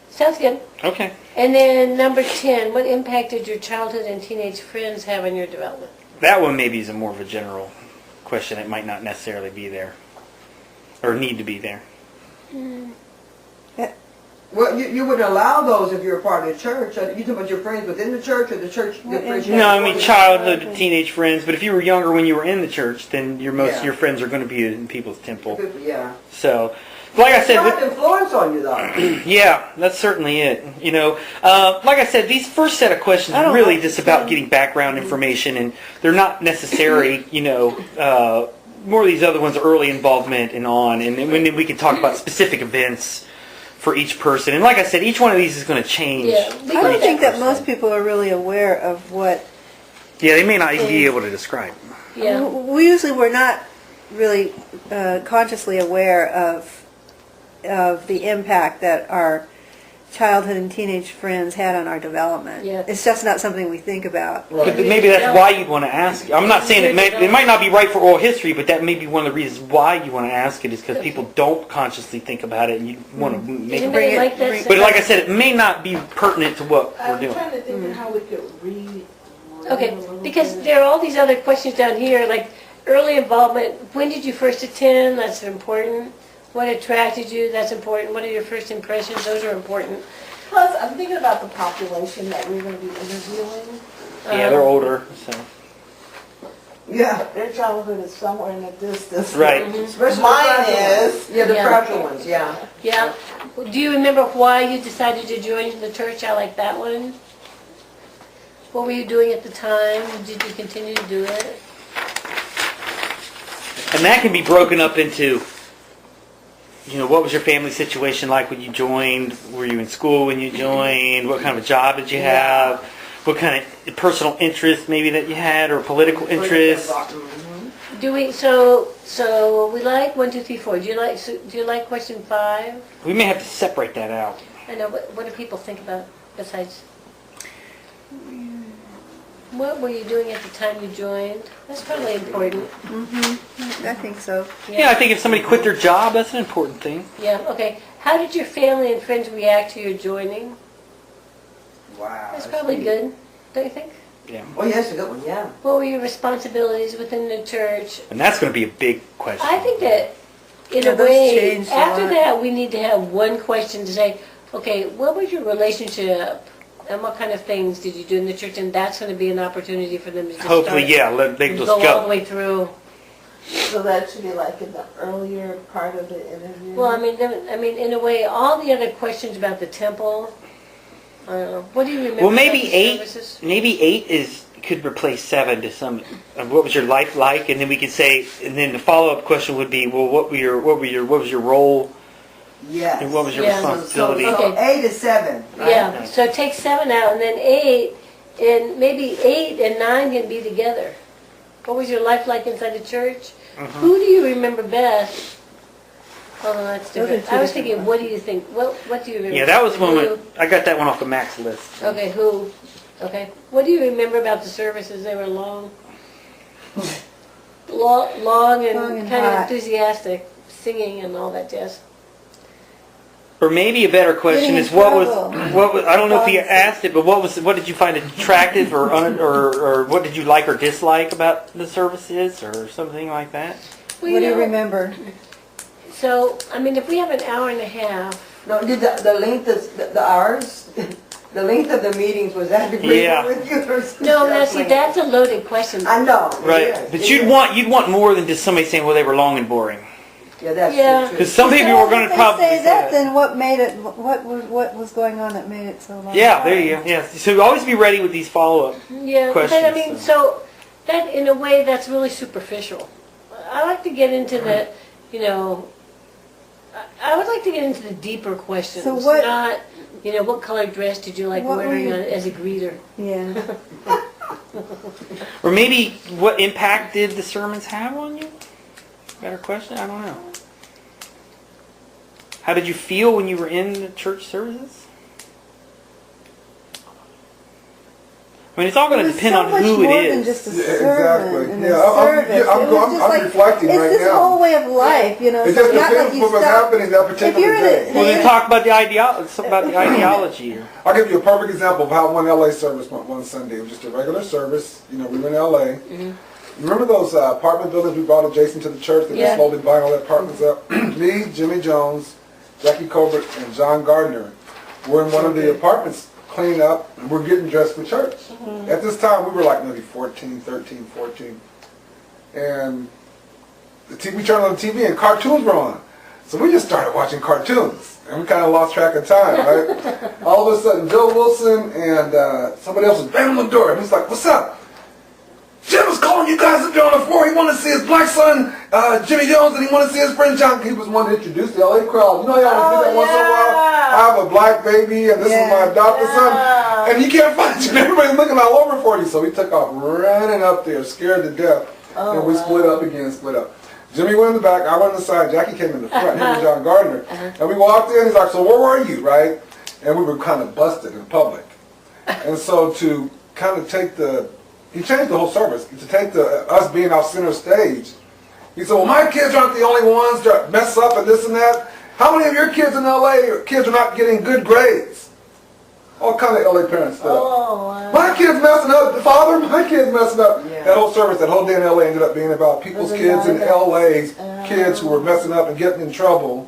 Sounds good. Okay. And then number 10, what impact did your childhood and teenage friends have on your development? That one maybe is a more of a general question. It might not necessarily be there or need to be there. Well, you would allow those if you're a part of the church. You talking about your friends within the church or the church? The friends you No, I have mean before childhood, teenage friends. But if you were younger when you were in the church, then most of Yeah. your friends are going to be in People's Temple. Yeah. So, like I said, It's not influence on you though. yeah, that's certainly it. You know, like I said, these first set of questions I are don't really know. just about getting background information, and they're not necessary. You know, more of these other ones are early involvement and on, and then we can talk about specific events for each person. And like I said, each one of these is going to change. Yeah. I don't think that most people are really aware of what. Yeah, they may not even be able to describe. Yeah. We usually were not really consciously aware of the impact that our childhood and teenage friends had on our development. Yeah. It's just not something we think about. But maybe that's why you'd want to ask. I'm not saying it might not be right for oral history, but that may be one of the reasons why you want to ask it is because people don't consciously think about it, and you want to make it. Anybody like that? But like I said, it may not be pertinent to what we're I'm doing. trying to think of how we could read. Okay, because there are all these other questions down here, like early involvement. When did you first attend? That's important. What attracted you? That's important. What are your first impressions? Those are important. Plus, I'm thinking about the population that we're going to be interviewing. Yeah, they're older, so. Yeah. Their childhood is somewhere in the distance. Right. Especially Mine the fragile is. ones. Yeah, the Yeah. fragile ones. Yeah. Yeah. Do you remember why you decided to join the church? I like that one. What were you doing at the time? Did you continue to do it? And that can be broken up into, you know, what was your family situation like when you joined? Were you in school when you joined? What kind of a job did you have? What kind of personal interest maybe that you had or political interest? Do we? So we like 1, 2, 3, 4. Do you like question 5? We may have to separate that out. I know. What do people think about besides? What were you doing at the time you joined? That's probably important. I think so. Yeah, I think if somebody quit their job, that's an important thing. Yeah. Okay. How did your family and friends react to your joining? Wow. That's probably good, don't you think? Yeah. Oh, yeah, that's a good one. Yeah. What were your responsibilities within the church? And that's going to be a big question. I think that, in Yeah, a those way, changed a after lot. that, we need to have one question to say, okay, what was your relationship and what kind of things did you do in the church? And that's going to be an opportunity for them to just Hopefully, start yeah, they and just go all the go. way through. So that should be like in the earlier part of the interview. Well, I mean, in a way, all the other questions about the temple. I don't know. What do you remember? Well, maybe about the 8. services? Maybe 8 could replace 7 to some. What was your life like? And then we could say, and then the follow-up question would be, well, what was your role? Yes. And what was your Yeah. responsibility? So Okay. 8 to 7. Right? Yeah. So take 7 out, and then 8, and maybe 8 and 9 can be together. What was your life like inside the church? Who do you remember best? Oh, no, that's Those are different. two I was different thinking, what do you think? What do you remember? Yeah, that was one. Who? I got that one off the Max list. Okay, who? Okay. What do you remember about the services? They were long. Long Long and and kind of hot. enthusiastic, singing and all that jazz. Or maybe a better question Getting is in what was trouble. I don't know if you asked it, but what did you find attractive or what did you like or dislike about the services or something like that? Well, What do you know, remember? So, I mean, if we have an hour and a half, No, did the length of the hours, the length of the meetings, was that agreeable Yeah. with you? Or no, now see, that's a loaded question. I know. Right, it is, but it you'd is. want more than just somebody saying, well, they were long and boring. Yeah, that's Yeah. true. Because some people were going to If they probably say say that, that. then what made it? What was going on that made it so long? Yeah, there you go. Yeah, so always be ready with these follow-up. Yeah, questions, but I mean, so that in a way that's really superficial. I like to get into the, you know, I would like to get into the deeper questions. So what- Not, you know, what color dress did you like What were wearing you- as a greeter? Yeah. Or maybe what impact did the sermons have on you? Better question? I don't know. How did you feel when you were in the church services? I mean, it's all going to was depend so on much who more it than is. just a Yeah, servant exactly. and Yeah, a I'm- service. yeah, I'm It was going- just I'm like, reflecting it's right this now. whole way of life, you know. It so just it's not depends like what you was stop. happening that If you're particular in day. Well, then talk about the ideology. I'll give you a perfect example of how one LA service went one Sunday. It was just a regular service. You know, we were in LA. Remember those apartment buildings we bought adjacent to the church that Yeah. just slowly buying all the apartments up? Me, Jimmy Jones, Jackie Colbert, and John Gardner were in one of the apartments cleaning up, and we're getting dressed for church. At this time, we were like maybe 14, 13, 14. And the TV turned on the TV and cartoons were on. So we just started watching cartoons, and we kind of lost track of time, right? All of a sudden, Joe Wilson and somebody else was banging on the door, and he's like, "What's up? Jim was calling you guys up there on the floor. He wanted to see his black son, Jimmy Jones, and he wanted to see his friend John." He was one to introduce the LA crowd. You know how I do that once in a while? I have a black baby, and this is my adopted son, and you can't find you. And everybody's looking all over for you. So we took off running up there, scared to death, and we split up again, split up. Jimmy went in the back, I went in the side, Jackie came in the front, him and John Gardner. And we walked in, he's like, "So where were you," right? And we were kind of busted in public. And so to kind of take he changed the whole service, to take us being our center stage. He said, "Well, my kids aren't the only ones that mess up and this and that. How many of your kids in LA, kids are not getting good grades?" All kind of LA parents stood up. "My kid's messing up, father, my kid's messing up." Yeah. That whole service, that whole day in LA ended up being about people's kids in LA's kids who were messing up and getting in trouble.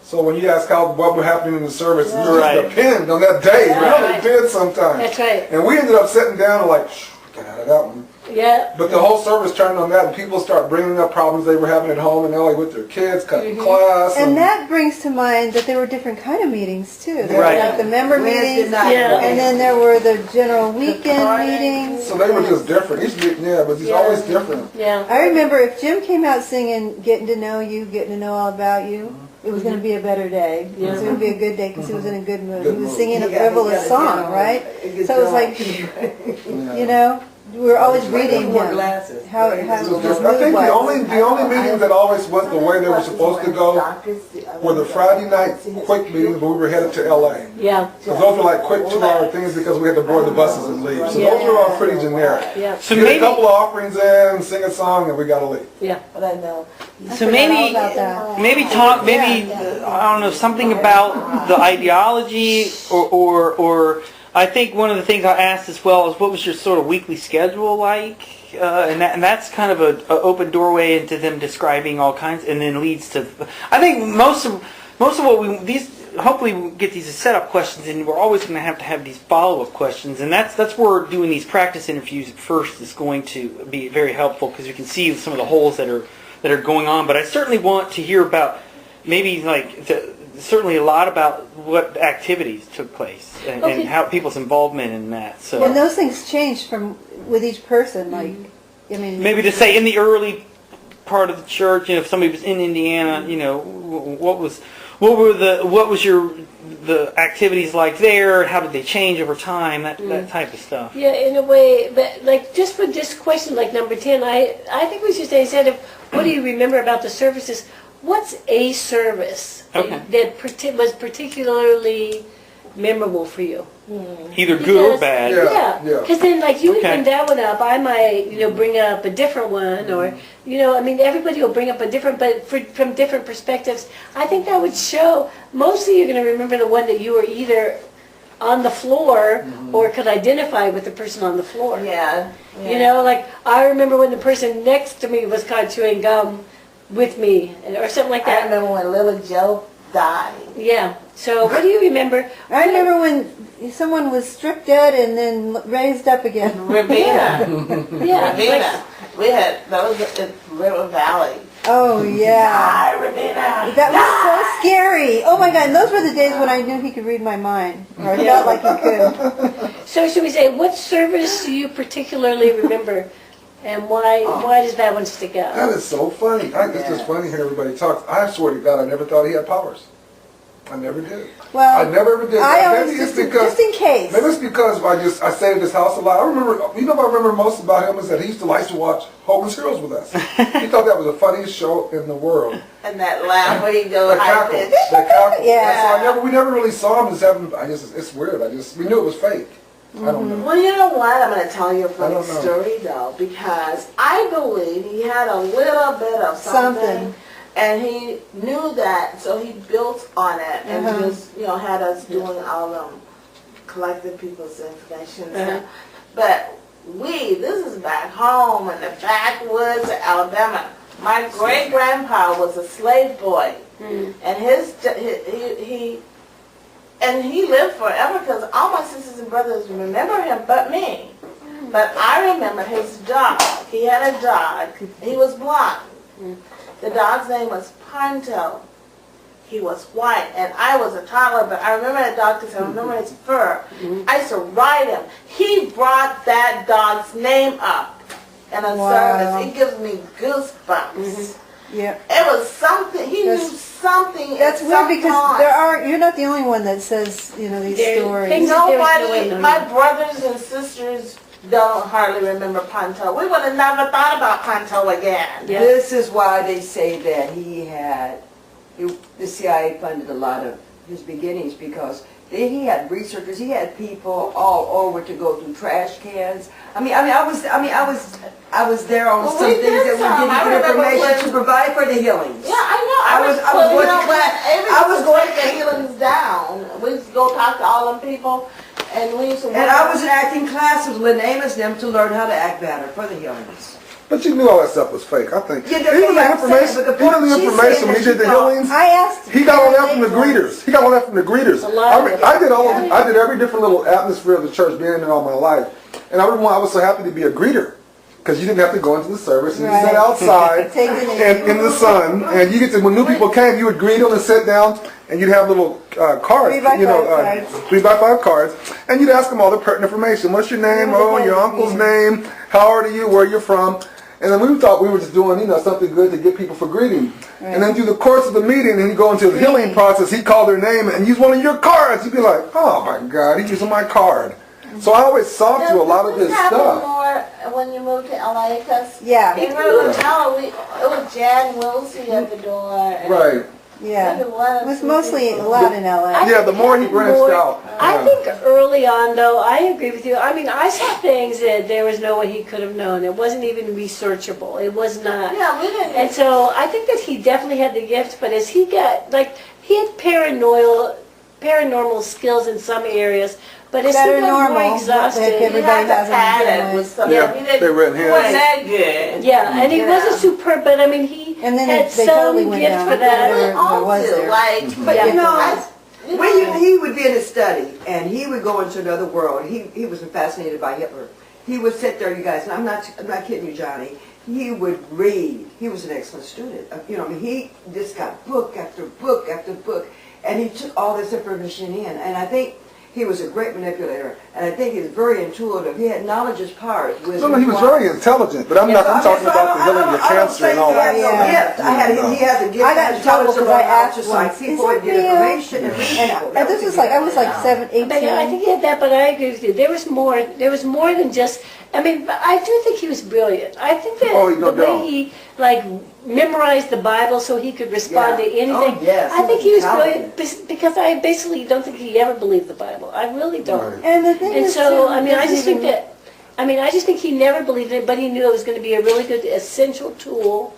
So when you ask what was happening in the service, it Right. just depended on that day. It really Right. did sometimes. That's right. And we ended up sitting down and like, "Shh, get out of that one." Yeah. But the whole service turned on that, and people start bringing up problems they were having at home in LA with their kids, cutting class. And that brings to mind that there were different kind of meetings too. There Right. were like the member Wednesday meetings, night. Yeah. and then there were the general weekend meetings. So they were just different. Each meeting, yeah, but he's always different. Yeah. I remember if Jim came out singing "Getting to Know You, Getting to Know All About You," it was going to be a better day. It was going to be a good day because he was in a good mood. Good He was mood. singing a He got frivolous a song, general- right? a good So it was job. like, you know, we were always reading Wore him. glasses. How It his was mood different. I think was. the only meetings that always went the way they were supposed to go were the Friday night quick meetings when we were headed to LA. Yeah. Because those were like quick 2-hour things because we had to board the buses and leave. So those were all pretty generic. Yeah. So Get a maybe, couple of offerings in, sing a song, and we got to leave. Yeah. But I know. so All maybe, about that. I don't know, something about the ideology, or I think one of the things I asked as well is what was your sort of weekly schedule like, and that's kind of a open doorway into them describing all kinds, and then leads to. I think most of what hopefully we'll get these as setup questions, and we're always going to have these follow-up questions, and that's where doing these practice interviews at first is going to be very helpful because you can see some of the holes that are going on. But I certainly want to hear about maybe certainly a lot about what activities took place and how people's involvement in that. So And those things changed with each person. Like, I mean, maybe to say in the early part of the church, if somebody was in Indiana, what was the activities like there? How did they change over time? That type of stuff. Yeah, in a way, but like just for this question, like number 10, I think we should say, instead of what do you remember about the services, what's a service that was particularly memorable for you? Either good or bad. Yeah. Because then, like, you Okay. can bring that one up. I might, bring up a different one, or, everybody will bring up a different, but from different perspectives. I think that would show. Mostly, you're going to remember the one that you were either on the floor or could identify with the person on the floor. Yeah. Like I remember when the person next to me was caught chewing gum with me, or something like I that. remember when little Joe died. Yeah. So, what do you remember? I remember when someone was stripped dead and then raised up again. Ravina. Yeah. Ravina. We had those in River Valley. Oh yeah, Hi, Ravina. that was so scary. Oh my God, and those were the days when I knew he could read my mind, or I felt like he could. So should we say, what service do you particularly remember, and why does that one stick That out? is so funny. It's just funny hearing everybody talk. I swear to God, I never thought he had powers. I never did. Well, I never ever did. I Maybe always it's just in case. Maybe it's because I stayed at his house a lot. I remember, what I remember most about him is that he used to like to watch Hogan's Heroes with us. He thought that was the funniest show in the world. And that laugh where he goes The high cackle, pitch. the cackle. Yeah. So we never really saw him as having. It's weird. We knew it was fake. I don't know. Well, you know what? I'm going to tell you a I funny don't know. story, though, because I believe he had a little bit of something, and he knew that, so he built on it, and just, you know, had us doing all them, collecting people's information and stuff. But this is back home in the backwoods of Alabama. My great-grandpa was a slave boy, and he lived forever because all my sisters and brothers remember him but me. But I remember his dog. He had a dog. He was blind. The dog's name was Ponto. He was white, and I was a toddler, but I remember that dog because I remember his fur. I used to ride him. He brought that dog's name up in a service. It gives me goosebumps. Yeah. It was something, he knew something. That's at weird some because time. you're not the only one that says, these stories. things that there's no way Nobody, to know. my brothers and sisters don't hardly remember Ponto. We would have never thought about Ponto again. Yeah. This is why they say that the CIA funded a lot of his beginnings because he had researchers, he had people all over to go through trash cans. I was there on Well, some we things did that we some. I did remember information when- to provide for the healings. Yeah, I know. I was well, going- I was going to healings down. We used to go talk to all them people, and we used to. And I was in acting class with Lynn Amos and them to learn how to act better for the healings. But you knew all that stuff was fake, I think. Yeah, Even the I'm saying, information, but the even point the she's information saying when he that did the she thought- healings, I asked. he got all that from the greeters. He got all that from the greeters. A lot of it. I did every different little atmosphere of the church being in all my life. And I was so happy to be a greeter. Because you didn't have to go into the service, and you sat Right. outside Take the name. and in the sun, and you get to, when new people came, you would greet them and sit down, and you'd have little cards, 3x5 cards. 3x5 cards, and you'd ask them all the pertinent information. What's your name? Oh, your uncle's name. How old are you? Where you're from? And then we thought we were just doing, something good to get people for greeting. And then through the course of the meeting, and you go into the healing process, he'd call their name and use one of your cards. You'd be like, oh my God, he's using my card. So I always saw through a lot of his stuff. More when you moved to LA, because Yeah. in Rio Hotel, it was Jan Wilsey at the door. And Right. Yeah. maybe one or It was two mostly a people. lot in LA. Yeah, the more he branched out. I yeah. think early on, though, I agree with you. I mean, I saw things that there was no way he could have known. It wasn't even researchable. It was not. Yeah, we didn't. And so I think that he definitely had the gift, but as he got, he had paranormal skills in some areas, but as he got Paranormal, more like exhausted, everybody He had to has pad a it with something. Yeah, He didn't- they read his. wasn't that good. yeah, and he Yeah. wasn't superb, but I mean, he And then had they some totally went gift down. for that. There was there. But Yeah. you know, You when know, he would be in his study and he would go into another world. He was fascinated by Hitler. He would sit there, you guys, and I'm not kidding you, Johnny. He would read. He was an excellent student. He just got book after book after book, and he took all this information in. And I think he was a great manipulator, and I think he was very intuitive. He had knowledge as power. No, he was very intelligent, but I'm talking about the healing of cancer and all that. He had the gift. I got in trouble because I asked just like once, people is would that get real? information and read it. And this was I was like 7, 18. But I think he had that, but I agree with you. There was more than just, I mean, but I do think he was brilliant. I think that Oh, the no doubt. way he, memorized the Bible so he could respond Yeah. to anything. Oh, yes, I think he was talented. brilliant because I basically don't think he ever believed the Bible. I really don't. Right. And the thing And is, so, too, I mean, I just think doesn't that, I just think he never believed it, but he knew it was going to be a really good essential tool,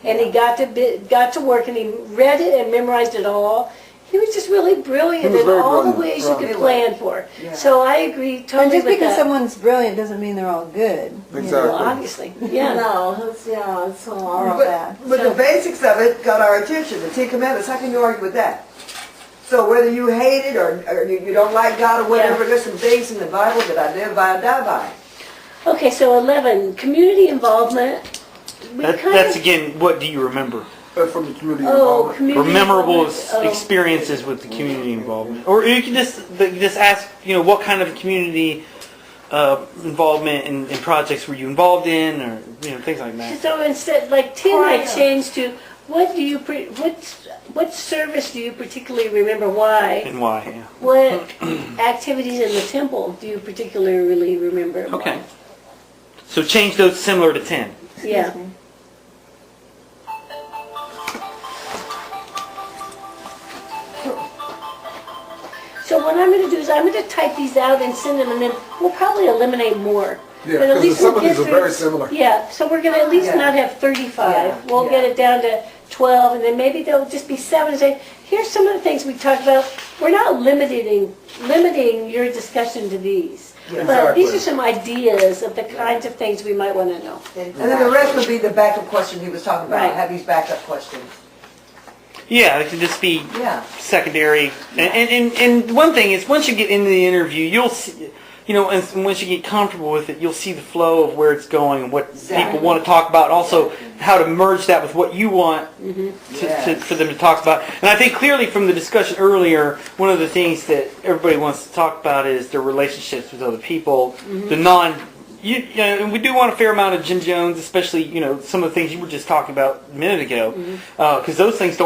and he got to work, and he read it and memorized it all. He was just really brilliant He was in very all the brilliant, ways you right. could plan for. Yeah. So I agree And totally just with because that. someone's brilliant doesn't mean they're all good. Exactly. Well, obviously, yeah. No, it's so Or all all bad. But the basics of it got our attention. The Ten Commandments, how can you argue with that? So whether you hate it or you don't like God or whatever, there's some things in the Bible that I live by and die by. Okay, so 11, community involvement. We That's again, what do you remember? From the community Oh, involvement. community Or memorable involvement. Oh. experiences with the community involvement. Or you can just ask, what kind of community involvement in projects were you involved in, or things like that. So instead, like 10, I changed to what service do you particularly remember? Why? And why? Yeah. What activities in the temple do you particularly remember? and why? Okay. So change those similar to 10. Yeah. So what I'm going to do is I'm going to type these out and send them, and then we'll probably eliminate more. Yeah, But at because least some we'll of these get are through- very similar. Yeah, so we're going to at least Yeah. not have 35. Yeah, We'll get yeah. it down to 12, and then maybe there'll just be 7 and say, here's some of the things we talked about. We're not limiting your discussion to these. Yeah. But these are Exactly. some ideas of the kinds of things we might want to know. And then the rest would be the backup question he was talking about, Right. have these backup questions. Yeah, it could just be Yeah. secondary. And one thing is, once you get into the interview, you'll see, you know, and once you get comfortable with it, you'll see the flow of where it's going and what people want to talk about. Also, how to merge that with what you want for them to talk about. And I think clearly from the discussion earlier, one of the things that everybody wants to talk about is their relationships with other people, the you know, and we do want a fair amount of Jim Jones, especially, you know, some of the things you were just talking about a minute ago, because those things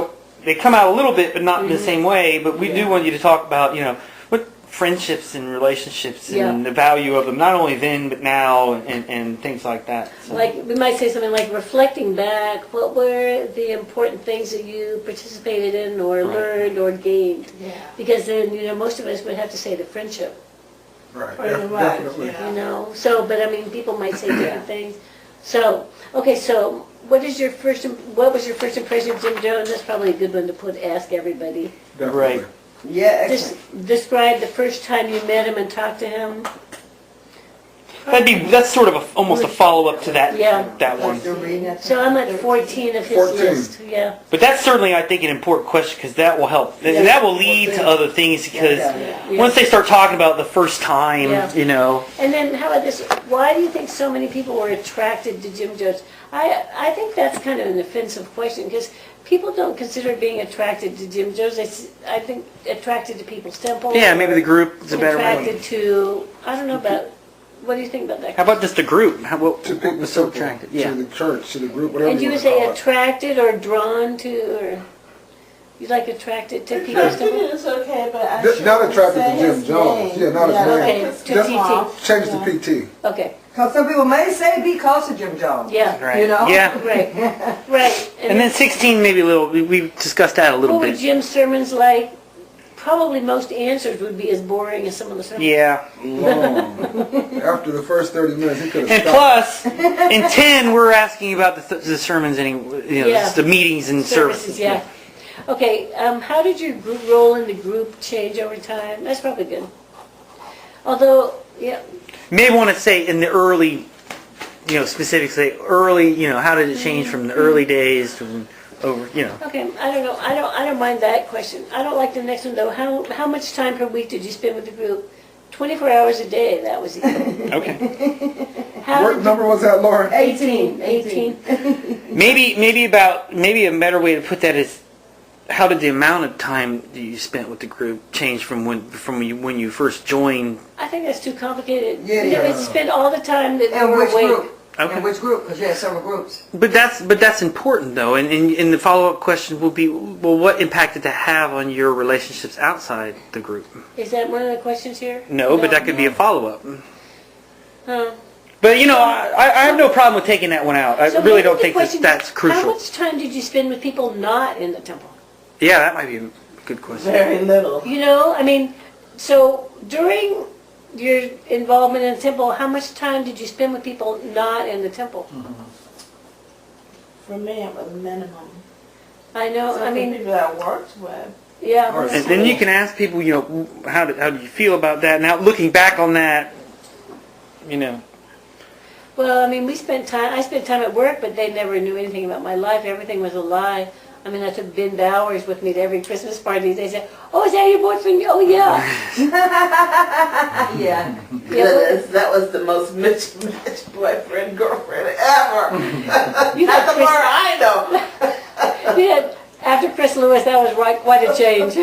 they come out a little bit, but not in the same way. But we do want you to talk about, you know, what friendships and relationships and the value of them, not only then but now, and things like that. So. Like, we might say something like, reflecting back, what were the important things that you participated in or learned or gained? Yeah. Because then, you know, most of us would have to say the friendship, Right, Right, definitely. yeah. you know? So, but I mean, people might say different things. So, okay, so what was your first impression of Jim Jones? That's probably a good one to ask everybody. Definitely. Right. Yeah, Just excellent. describe the first time you met him and talked to him. That's sort of almost a follow-up to that Yeah. that one. Still reading that? So I'm at 14 of his 14. list, yeah. But that's certainly, I think, an important question because that will help. And that will lead to other things because Yeah. once they start talking about the first time, Yeah. you know. And then how about this? Why do you think so many people were attracted to Jim Jones? I think that's kind of an offensive question because people don't consider being attracted to Jim Jones. I think attracted to People's Temple. Yeah, maybe the group is a better attracted one. to, I don't know about, what do you think about that? How about just the group? What To people was so simple, attracted? Yeah. to the church, to the group, whatever And you you would want to say call it. attracted or drawn to, or you like attracted to People's Attracted Temple? is okay, but I Not shouldn't attracted to say Jim his Jones. name. Yeah, not his name. Okay, Just to Just TT. change the PT. Okay, Because some people may say be close to Jim Jones. yeah, Right. You know? Yeah. right, right. And then 16, maybe a little. We discussed that a little What were bit. Jim's sermons like? Probably most answers would be as boring as some of the sermons. Yeah. Long. After the first 30 minutes, he could have And stopped. plus, in 10, we're asking about the sermons, you know, Yeah. the meetings and services. Yeah. Okay, how did your group role in the group change over time? That's probably good. Although, yeah, You may want to say in the early, you know, specifically early, you know, how did it change from the early days to over, you know. okay, I don't know. I don't mind that question. I don't like the next one though. How much time per week did you spend with the group? 24 hours a day. That was it. Okay. How What did number was that, Lauren? 18. Maybe a better way to put that is, how did the amount of time that you spent with the group change from when you first joined? I think that's too complicated. Yeah, You yeah. know, spend all the time that And we were which awake. group? Okay. And which group? Because you had several groups. But that's important though, and the follow-up question will be, well, what impact did that have on your relationships outside the group? Is that one of the questions here? No, but that could be a follow-up. Huh. But you know, I have no problem with taking that one out. I So really maybe don't the think question that's is, crucial. How much time did you spend with people not in the temple? Yeah, that might be a good question. Very little. You know, I mean, so during your involvement in the temple, how much time did you spend with people not in the temple? For me, it was minimum. I know, So I for mean, people that I worked with, yeah. Or- And then you can ask people, you know, how do you feel about that? Now, looking back on that, you know. Well, I mean, I spent time at work, but they never knew anything about my life. Everything was a lie. I mean, I took Ben Bowers with me to every Christmas party. They said, "Oh, is that your boyfriend?" "Oh, yeah." Yeah. goodness, that was the most Mitch boyfriend, girlfriend ever. You Not got the more I know. Yeah, after Chris Lewis, that was quite a change.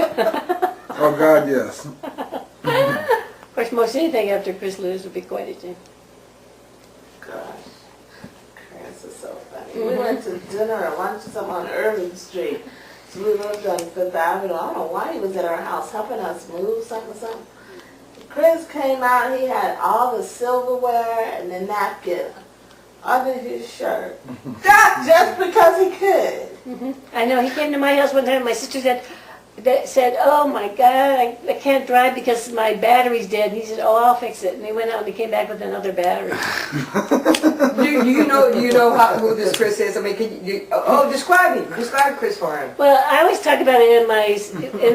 Oh, God, yes. Of course, most anything after Chris Lewis would be quite a change. Gosh, Chris is so funny. We went to dinner or lunch or something on Irving Street. So we lived on Fifth Avenue. I don't know why he was at our house helping us move something. Chris came out, he had all the silverware and the napkin under his shirt. Just because he could. I know, he came to my house one time, my sister said, that said, "Oh my God, I can't drive because my battery's dead." And he said, "Oh, I'll fix it." And he went out and he came back with another battery. Do you know who this Chris is? I mean, can you describe Chris for him. Well, I always talk about it in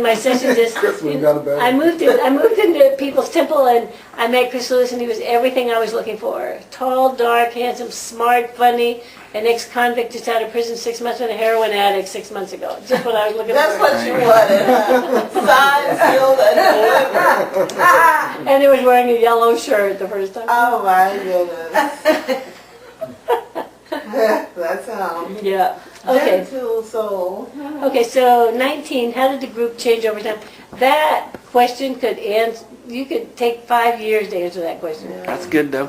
my sessions. Is Chris, we got a battery. I moved into People's Temple, and I met Chris Lewis, and he was everything I was looking for: tall, dark, handsome, smart, funny. An ex-convict just out of prison 6 months, and a heroin addict 6 months ago. Just what I was looking That's for. what you wanted, huh? Signed, sealed, and delivered. And he was wearing a yellow shirt the first time. Oh my goodness. That's Yeah. Okay. gentle soul. Okay, so 19, how did the group change over time? That question could answer, you could take 5 years to answer that question. That's good though.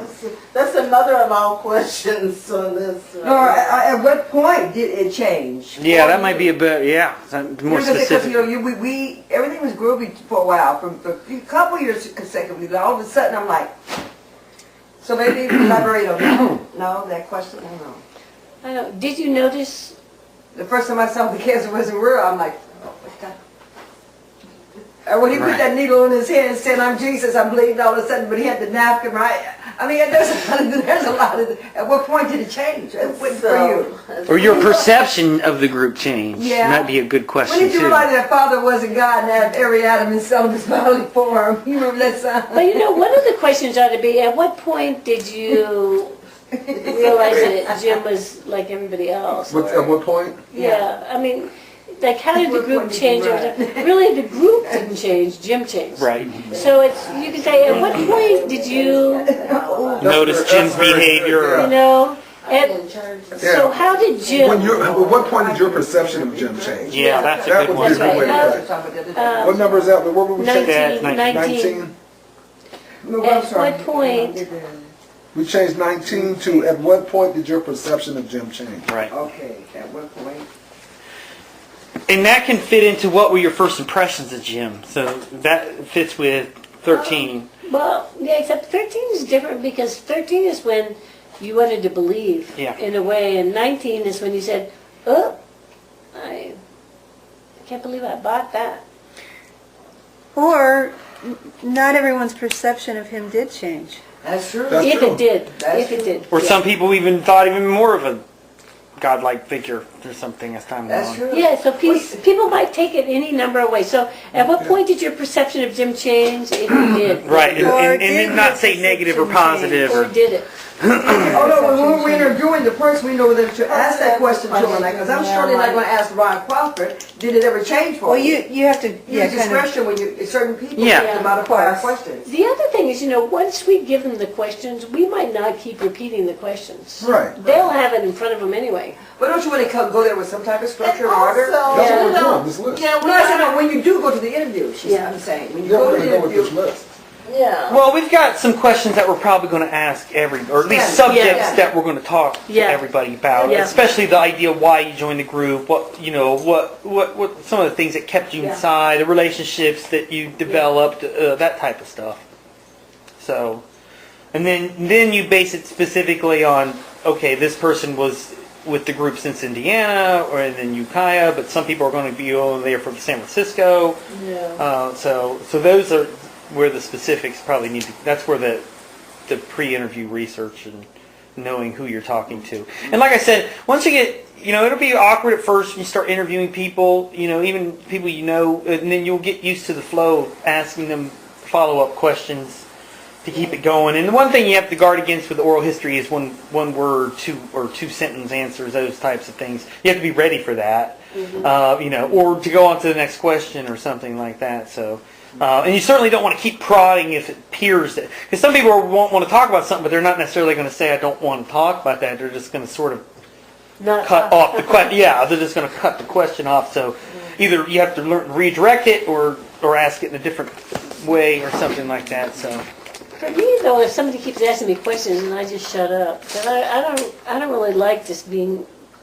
That's another of our questions on this. No, at what point did it change? Yeah, that might be a bit. Yeah, more Because, specific. we everything was groovy for a while, from a couple years consecutively. All of a sudden, I'm like, so maybe elaborate on that. No, that question, I don't know. I don't know, did you notice, The first time I saw the cancer wasn't real, I'm like, oh, what's that? Or when he put that needle in his head and said, "I'm Jesus, I'm bleeding," all of a sudden, but he had the napkin, right? I mean, there's a lot of, at what point did it change? For you? Or your perception of the group change. Yeah. That'd be a good question When did you too. realize that Father wasn't God and that every atom in some of his bodily form? You remember that song? but you know, one of the questions ought to be, at what point did you realize that Jim was like everybody else? At what point? Yeah, I mean, like how did the What group point did change you over time? Really, the group didn't change, Jim changed. Right. So it's, you can say, at what point did you, Notice Jim's behavior. you know, and so how did Jim? At what point did your perception of Jim change? Yeah, that's a That good would be a one. good way to put it. What number is that? What were we saying? 19, 19? At what point, We changed 19 to, at what point did your perception of Jim change? Right. Okay, at what point? And that can fit into what were your first impressions of Jim. So that fits with 13. well, yeah, except 13 is different because 13 is when you wanted to believe Yeah. in a way, and 19 is when you said, oh, I can't believe I bought that. Or not everyone's perception of him did change. That's true. That's If true. it did, That's if it true. did. Or yeah. some people even thought even more of a godlike figure or something as time went That's on. true. Yeah, so people might take it any number of ways. So at what point did your perception of Jim change, if you did? Right, Or and did then not your say negative or perception positive. Or Or, did it? Oh no, when we're interviewing the person, we know whether to ask that question to him, because I'm surely not going to ask Ron Crawford, did it ever change for Well, you? you have to, Use kind of, discretion when you, certain people Yeah. have to modify our questions. The other thing is, you know, once we give them the questions, we might not keep repeating the questions. Right. They'll have it in front of them anyway. But don't you want to go there with some type of structure And or order? also, That's Yeah. what you we're know, doing, this list. yeah, No, I said no, when you do go to the interview, I'm saying. When you Yeah, go we're to going the to go with this interview, list. yeah. well, we've got some questions that we're probably going to ask or at least Yeah, subjects yeah. that we're going to talk Yeah. to everybody about. Yeah. Especially the idea why you joined the group, what some of the things that kept you Yeah. inside, the relationships that you developed, that type of stuff. So, and then you base it specifically on, okay, this person was with the group since Indiana or then Ukiah, but some people are going to be over there from San Francisco. So those are where the specifics probably need to, that's where the pre-interview research and knowing who you're talking to. And like I said, once you get, it'll be awkward at first when you start interviewing people, even people and then you'll get used to the flow of asking them follow-up questions to keep it going. And the one thing you have to guard against with oral history is one word, two sentence answers, those types of things. You have to be ready for that, or to go on to the next question or something like that. So, and you certainly don't want to keep prodding if it appears that, because some people won't want to talk about something, but they're not necessarily going to say, I don't want to talk about that. They're just going to sort of Not cut off the question. Yeah, they're just going to cut the question off. So either you have to learn redirect it or ask it in a different way or something like that. So. For me, though, if somebody keeps asking me questions and I just shut up, then I don't really like just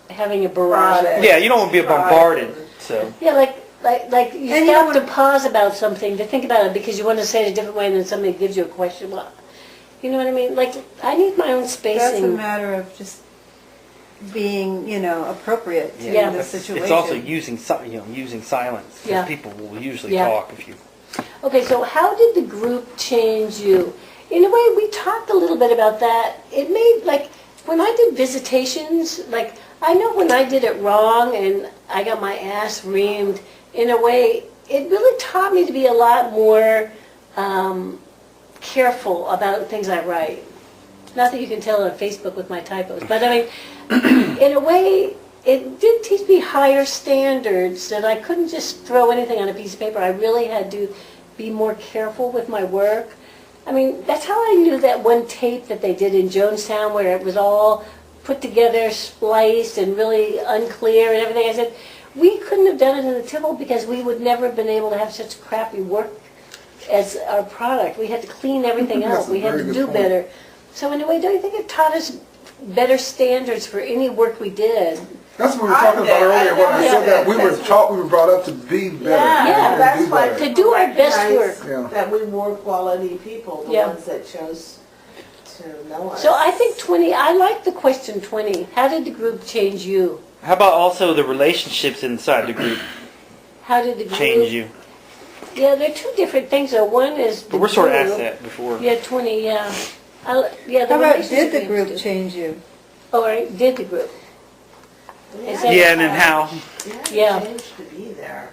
having a barrage. of- Yeah, you don't want to be bombarded. So. Yeah, like you And you stop don't to pause about something, to think about it, because you want to say it a different way, and then somebody gives you a question. Well, you know what I mean? Like, I need my own that's a spacing. matter of just being, appropriate to Yeah. the situation. It's also using using silence. 'Cause Yeah. people will usually Yeah. talk if you. Okay, so how did the group change you? In a way, we talked a little bit about that. It made, like, when I did visitations, like, I know when I did it wrong and I got my ass reamed, in a way, it really taught me to be a lot more careful about things I write. Not that you can tell on Facebook with my typos, but I mean, in a way, it did teach me higher standards that I couldn't just throw anything on a piece of paper. I really had to be more careful with my work. I mean, that's how I knew that one tape that they did in Jonestown where it was all put together, spliced, and really unclear and everything. I said, we couldn't have done it in the Temple because we would never have been able to have such crappy work as our product. We had to clean everything That's up. a We had very to good do point. better. So in a way, don't you think it taught us better standards for any work we did? That's what we were talking about earlier when I said that we were brought up to be better. Yeah, and that's do why better. To do our best recognize work. that we were quality people, the Yeah. ones that chose to know us. So I think 20, I like the question 20. How did the group change you? How about also the relationships inside the group How did the group change you? Yeah, they're two different things. Though. One is the But we're sort of group. asked that before. Yeah, 20, yeah. Yeah, the How about, relationship did the things group do. change you? Oh, right, did the group. Is that- Yeah, and then how? Yeah. It changed to be there.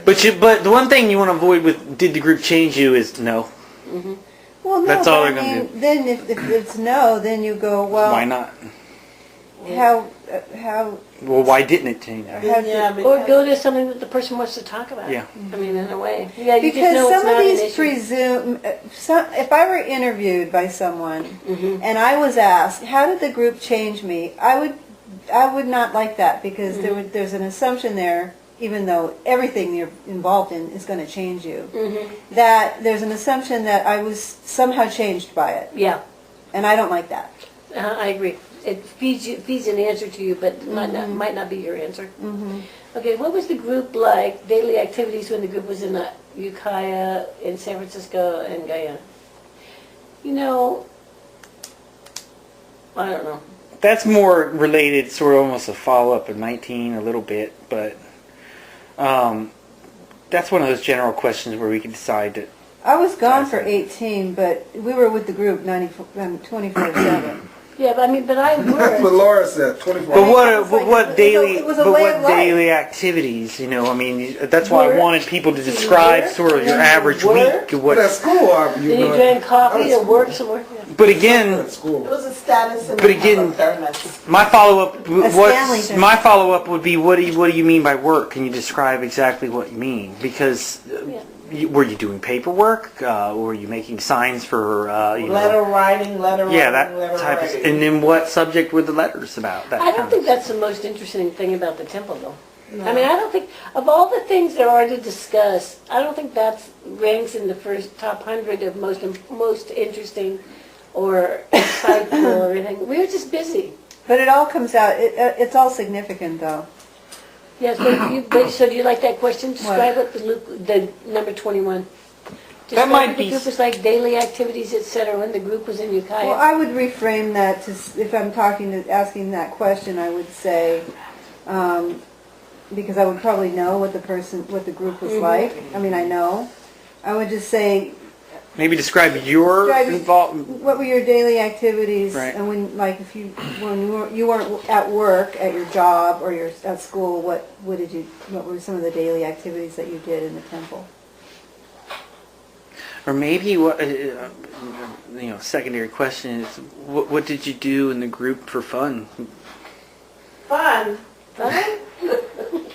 But the one thing you want to avoid with did the group change you is no. Well, no, That's all but they're I gonna mean, then if it's no, then you go, well, Why not? how, Well, why didn't it change? how Yeah, did, Or go to something that the person wants to talk about. Yeah. I mean, in a way. Yeah, you just because know it's some of not an these issue. presume, if I were interviewed by someone Mm-hmm. and I was asked, how did the group change me? I would not like that because Mm-hmm. there's an assumption there, even though everything you're involved in is going to change you, Mm-hmm. that there's an assumption that I was somehow changed by it. Yeah, And I don't like that. I agree. It feeds an answer to you, but might not be your answer. Okay, what was the group like, daily activities when the group was in Ukiah, in San Francisco, and Guyana? You know, I don't know. That's more related, sort of almost a follow-up of 19 a little bit, but that's one of those general questions where we can decide that. I was gone for 18, but we were with the group 24/7. Yeah, but I mean, but I That's what worked. Laura said, 24 But hours. what daily? it was a But way what of life. daily activities? I mean, that's why I Work. wanted people to describe Work. sort of your average Work. week. But at school, Then you drank coffee or worked somewhere. But again, At school. It was a status and But again- fairness. my follow-up. Stanley thing. My follow-up would be what do you mean by work? Can you describe exactly what you mean? Because were you doing paperwork? Were you making signs for Letter writing, Yeah, that letter type of. writing. And then what subject were the letters about? That I don't kind think of- that's the most interesting thing about the temple, though. I mean, I don't think, of all the things there are to discuss, I don't think that ranks in the first top 100 of most interesting or insightful or anything. We were just busy. But it all comes out, it's all significant though. Yes, so do you like that question? Describe what the number 21. Describe might what the be group was like, daily activities, et cetera, when the group was in Ukiah. Well, I would reframe that to, if I'm asking that question, I would say, because I would probably know what the group was like. I mean, I know. I would just say, Maybe describe your involvement. what were your daily activities? Right. And when you weren't at work, at your job, or you're at school, what were some of the daily activities that you did in the temple? Or maybe what secondary question is what did you do in the group for fun? Fun. Fun?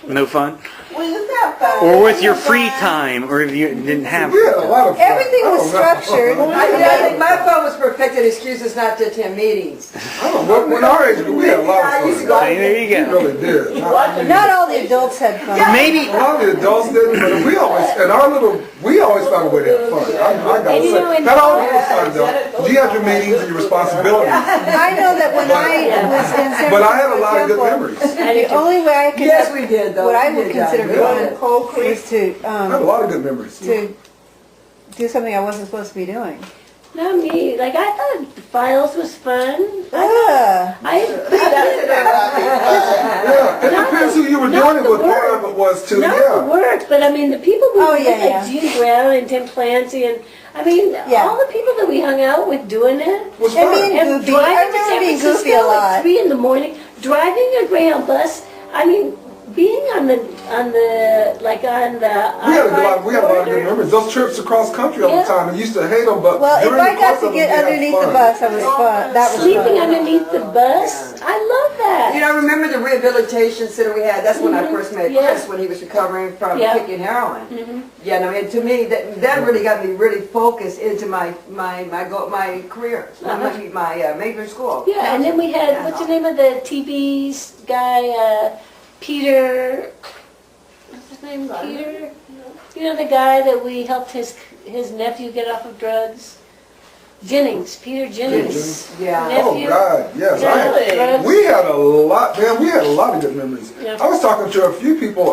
No fun? We used to have fun. Or with your free time, or if you didn't have. We had a lot of fun. Everything was I don't know. structured. I think my phone was perfected excuses not to attend meetings. I don't know. When our age, we had a lot of fun. See, there you We go. really did. Not all the adults had fun. Maybe A lot of the adults didn't, but we always found a way to have fun. I gotta And you know, say, in not all the time though. You have your meetings and your responsibilities, I know that when I was in San but I had a Francisco lot of good Temple, memories. the only way I could Yes, we did, though. what I We would did, consider John. fun was to I had a lot of good memories. to do something I wasn't supposed to be doing. Not me. Like, I thought Files was fun. Ah, Yeah, it depends who you were Not doing it the with. Part of work. it was too, Not the yeah. work, but I mean the people we Oh, were with, yeah, yeah. like Gene Brown and Tim Clancy, and I mean Yeah. all the people that we hung out with doing it. Was And fun. being And goofy. driving I to remember San being Francisco goofy a lot. at 3 in the morning, driving a Greyhound bus. I mean, being on the We had a lot of good memories. Those trips across country all Yeah. the time. I used to hate them, but well, if during I the got course to of get them, we had underneath the fun. bus, that was fun. That was Sleeping fun. underneath the bus. I love that. You know, remember the rehabilitation center we had? That's when I first met Yeah. Chris, when he was recovering from Yeah. kicking heroin. Yeah, no, and to me, that really got me really focused into my career, my major school. Yeah, and then we had, what's the name of the TV guy, Peter, what's his name, Peter? You know, the guy that we helped his nephew get off of drugs? Jennings, Peter Jennings. Yeah. Oh Nephew. God, yes. Drugs. We had a lot, man. We had a lot of good memories. Yeah. I was talking to a few people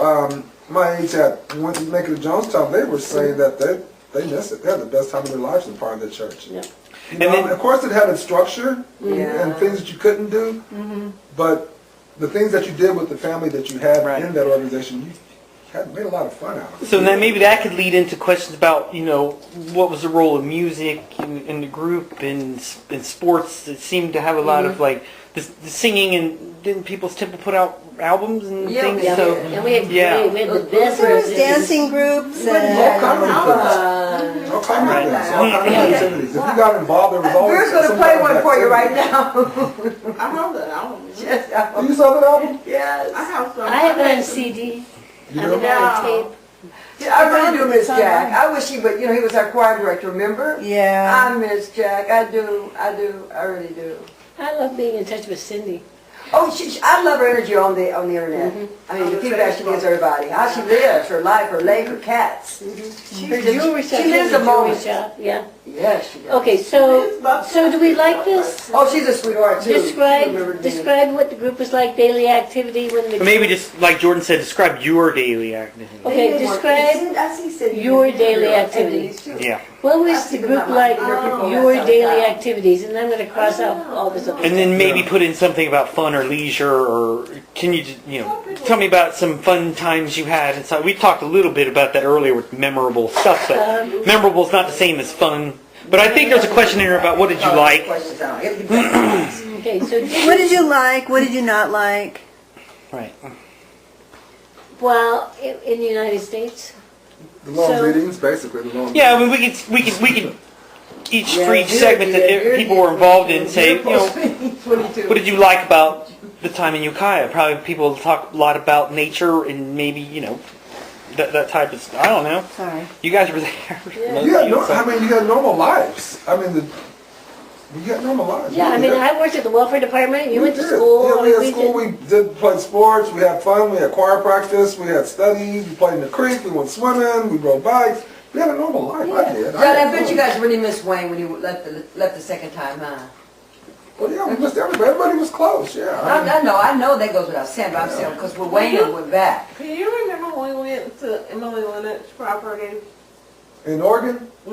my age that went to make it to Jonestown. They were saying that they miss it. They had the best time of their lives in part of the church. Yeah. You know, then- of course, it had its structure Yeah. and things that you couldn't do, but the things that you did with the family that you had Right. in that organization, you had made a lot of fun out of it. So then maybe that could lead into questions about, what was the role of music in the group, in sports. It seemed to have a lot of like the singing, and didn't People's Temple put out albums and Yeah, things? yeah. So And we had, Yeah. we had the best There was musicians. dancing groups All and kinds of things. All kinds of things. All kinds of activities. If you got involved, there was always We're going to some play kind of one for you right activity. now. I love that album. Yes, Do you saw that album? yes. I have some. I have it on CD. You I know? have it on tape. Yeah, I really do miss Jack. I wish he would, he was our choir director, remember? yeah. I miss Jack. I do. I really do. I love being in touch with Cindy. Oh, I love her energy on the internet. I mean, the feedback she gives everybody. How she lives, her life, her leg, her cats. Her jewelry shop. She lives has a jewelry moment. shop. Yeah. Yes, she does. Okay, so do we like this? Oh, she's a sweetheart too. Describe what the group was like, daily activity when the. maybe just like Jordan said, describe your daily activity. Okay, describe your daily activities. Yeah. What was the group like, your daily activities? And I'm going to cross out all this other And then maybe put in something about fun or leisure, or can you tell me about some fun times you had? And so we talked a little bit about that earlier with memorable stuff, but memorable is not the same as fun. But I think there's a question here about what did you like? Okay, so What did you like? What did you not like? Right. well, in the United States, The long So- meetings, basically. The long Yeah, I mean, we could each for each segment that people were involved in say, what did you like about the time in Ukiah? Probably people talk a lot about nature and maybe that type of stuff. I don't know. Sorry. You guys were there. You had normal lives. I mean, you had normal lives. yeah, I mean, I worked at the welfare department, you went to did. school. Yeah, we had did- school. We did play sports. We had fun. We had choir practice. We had studies. We played in the creek. We went swimming. We rode bikes. We had a normal life. I did. John, I bet you guys really miss Wayne when you left the second time, huh? Well, yeah, we missed everybody. Everybody was close. Yeah. I know that goes without saying, but I'm saying because with Wayne and we're back. Can you remember when we went to Emily Lennox property? In Oregon. Hey,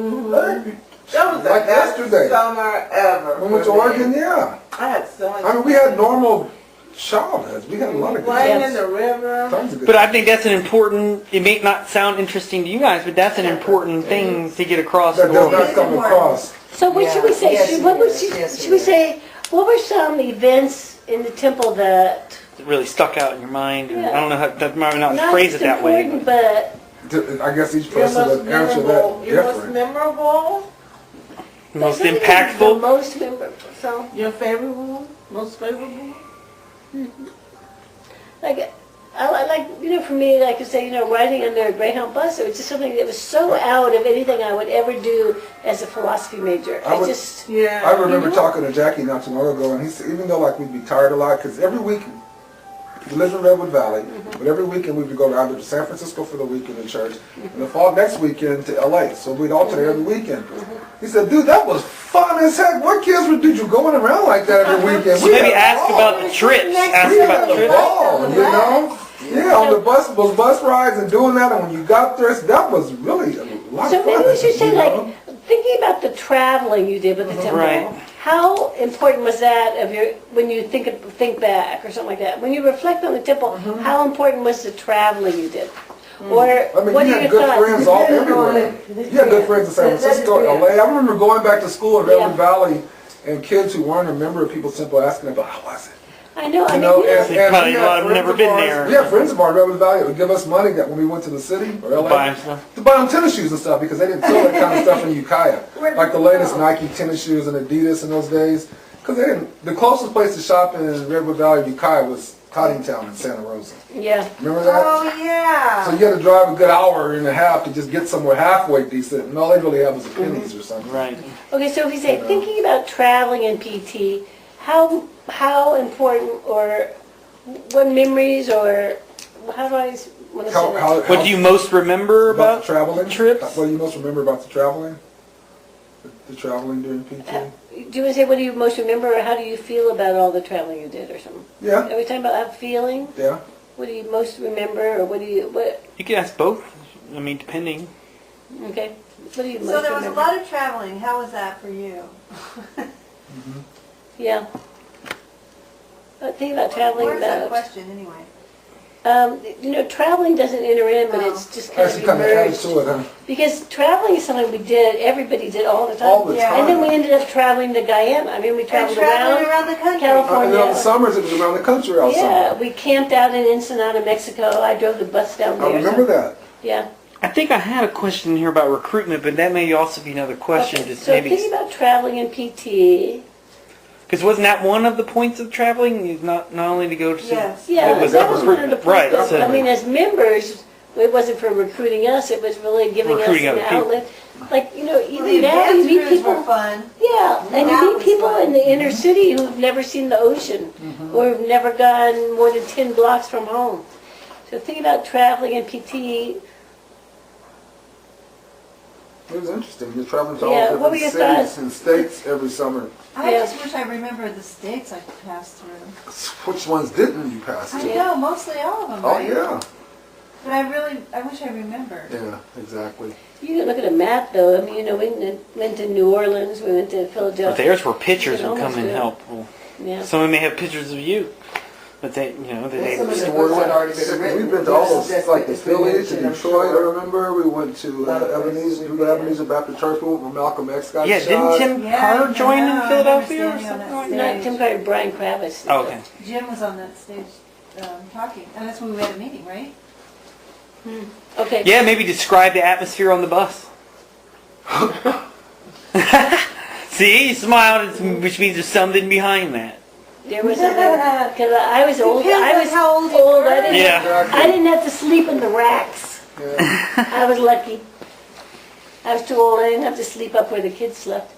That was the Like best yesterday. summer ever. we went to for me. Oregon. Yeah. I had so much. I mean, we had normal childhoods. We had a lot of good Playing Yes. in the river. tons of good. But I think that's an important, it may not sound interesting to you guys, but that's an important thing to get across. that does the not come across. So what should we say? Yes, Should, it what is. should, Yes, should it we is. say, what were some events in the temple that really stuck out in your mind. Or, Yeah. I don't know how that might not not phrase just it that way. important, but I guess each Your person most would answer memorable. that Your most different. memorable. Most there's nothing The impactful. most memorable. So, Your favorite one. Most favorable. like, I like, for me, like I say, riding on their Greyhound bus, it was just something that was so out of anything I would ever do as a philosophy major. I would- Yeah. I remember talking to Jackie not too long ago, and he said, even though like we'd be tired a lot, because every week, we lived in Redwood Valley, but every weekend we would go either to San Francisco for the weekend in church, and the fall next weekend to LA. So we'd alternate every weekend. He said, dude, that was fun as heck. What kids would do you going around like that every weekend? So maybe ask about the trips. Ask We about had a trips. ball, you know? Yeah, on the bus, those bus rides and doing that, and when you got there, that was really a lot So of fun. maybe we should say, you know? like, thinking about the traveling you did with the temple, Right. how important was that of your, when you think back or something like that? When you reflect on the temple, how important was the traveling you did? Or I mean, what you are had your good thoughts? friends all everywhere. You had good friends in San Francisco, LA. I remember going back to school in Redwood Valley and kids who weren't a member of People's Temple asking about, how was it? I know, I You mean, know, yeah. Probably we a had lot of friends never of been ours- there. We had friends of ours, Redwood Valley, that would give us money that when we went to the city or LA Buy stuff. to buy them tennis shoes and stuff because they didn't sell that kind of stuff in Ukiah. Like the latest Nike tennis shoes and Adidas in those days. Because they didn't. The closest place to shop in Redwood Valley, Ukiah, was Cottingtown in Santa Rosa. Yeah. Remember that? Oh, yeah. So you had to drive a good hour and a half to just get somewhere halfway decent, and all they really had was a pennies or something. Right. Okay, so if you say, thinking about traveling in PT, how important or what memories or how do I want to say that? What do you most remember about about the traveling trips? What do you most remember about the traveling? The traveling during PT? Do you want to say what do you most remember or how do you feel about all the traveling you did or something? Yeah, Are we talking about that feeling? yeah. What do you most remember or what? You can ask both. I mean, depending. Okay. What do you most So there was a remember? lot of traveling. How was that for you? Yeah. Think about traveling Where's that about, question anyway? traveling doesn't enter in, but it's just kind of Actually, kind of added emerged. to it, huh? Because traveling is something we did, everybody did all the time. All the Yeah. time. And then we ended up traveling to Guyana. I mean, we And traveled traveling around around the country. California. And then on the summers, it was around the country all Yeah, summer. we camped out in Ensenada, Mexico. I drove the bus down there. I remember that. Yeah. I think I had a question here about recruitment, but that may also be another question. Okay, Just so maybe thinking about traveling in PT. because wasn't that one of the points of traveling? Is not only to go to Yes. Yeah, It was that a was one of the recruitment. Right, points. so- I mean, as members, it wasn't for recruiting us. It was really giving Recruiting us other an people. outlet. Like, Well, even the now you advanced meet cruise people. were fun. Yeah, and That you meet was people fun. in the inner city who've never seen the ocean or have never gone more than 10 blocks from home. So think about traveling in PT. It was interesting. You're traveling to Yeah, all what were different your cities thoughts? and states every summer. I Yeah. just wish I remembered the states I passed through. Which ones didn't you pass I to? know, mostly all of them, Oh, right? yeah. But I wish I remembered. Yeah, exactly. You can look at a map though. I mean, we went to New Orleans, we went to But Philadelphia. there's where pictures You would can come in almost do it. helpful. Yeah. Someone may have pictures of you, but they, that they Some of the stored books had away. already been written. We've been to all those, Just like the it's been Philly, to mentioned, I'm Detroit, I sure. remember. We went to lot of places Ebenezer, we've remember been. Ebenezer Baptist Church, we went when Malcolm X got Yeah, shot. didn't Tim Yeah, Carter join I in know, Philadelphia I or remember something standing like on that? Not Tim Carter, Brian Kravis. Oh, okay. Jim was on that stage talking, and that's when we had a meeting, right? Okay. Yeah, maybe describe the atmosphere on the bus. See, you smiled, which means there's something behind that. There was because I was old. Depends I on was how old you old. were. I didn't, Yeah. I didn't have to sleep in the racks. Yeah. I was lucky. I was too old. I didn't have to sleep up where the kids slept.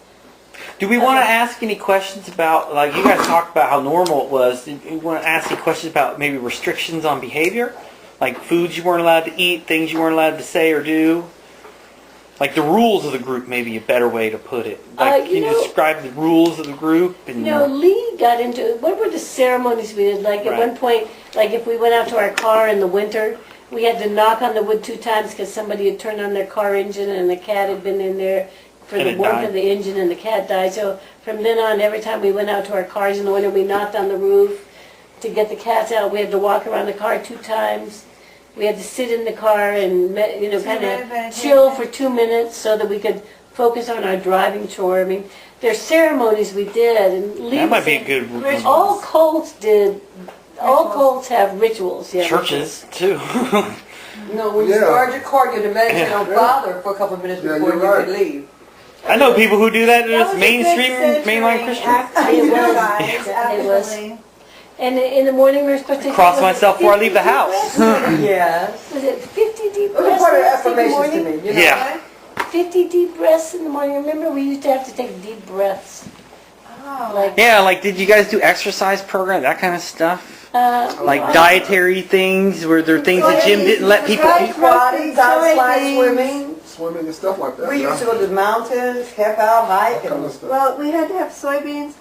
Do we want to ask any questions about, like you guys talked about how normal it was, do you want to ask any questions about maybe restrictions on behavior? Like foods you weren't allowed to eat, things you weren't allowed to say or do? Like the rules of the group, maybe a better way to put it. Like, you can you know- describe the rules of the group? And Lee got into, what were the ceremonies we did? Like at Right. one point, like if we went out to our car in the winter, we had to knock on the wood 2 times because somebody had turned on their car engine and the cat had been in there for And the it warmth died. of the engine and the cat died. So from then on, every time we went out to our cars in the winter, we knocked on the roof to get the cats out. We had to walk around the car 2 times. We had to sit in the car and, kind of chill for 2 minutes so that we could focus on our driving chore. I mean, there's ceremonies we did, and Lee that might was be a saying- good one. all cults did. All cults have rituals. Yeah. Churches, too. No, when you Yeah. start your car, you meditate on Yeah. Father for a couple of minutes Yeah, before you're you right. can leave. I know people who do that. That It's was a mainstream, good mainline centering Christian. after It was. exercise, It was. absolutely. And in the morning, we were supposed to Cross was it myself before I leave the 50 house. deep breaths? Yes. Was it 50 deep It was breaths? part of in the affirmations to morning? me, you know. Yeah. 50 deep breaths in the morning. Remember, we used to have to take deep breaths. Oh. Like, Yeah, like did you guys do exercise program, that kind of stuff? Like dietary things, were there things that Jim didn't let people Right, eat? karate, slide swimming. Swimming and stuff like that. We yeah. used to go to the mountains, camp out, hike, That kind of and stuff. Well, we had to have soybeans,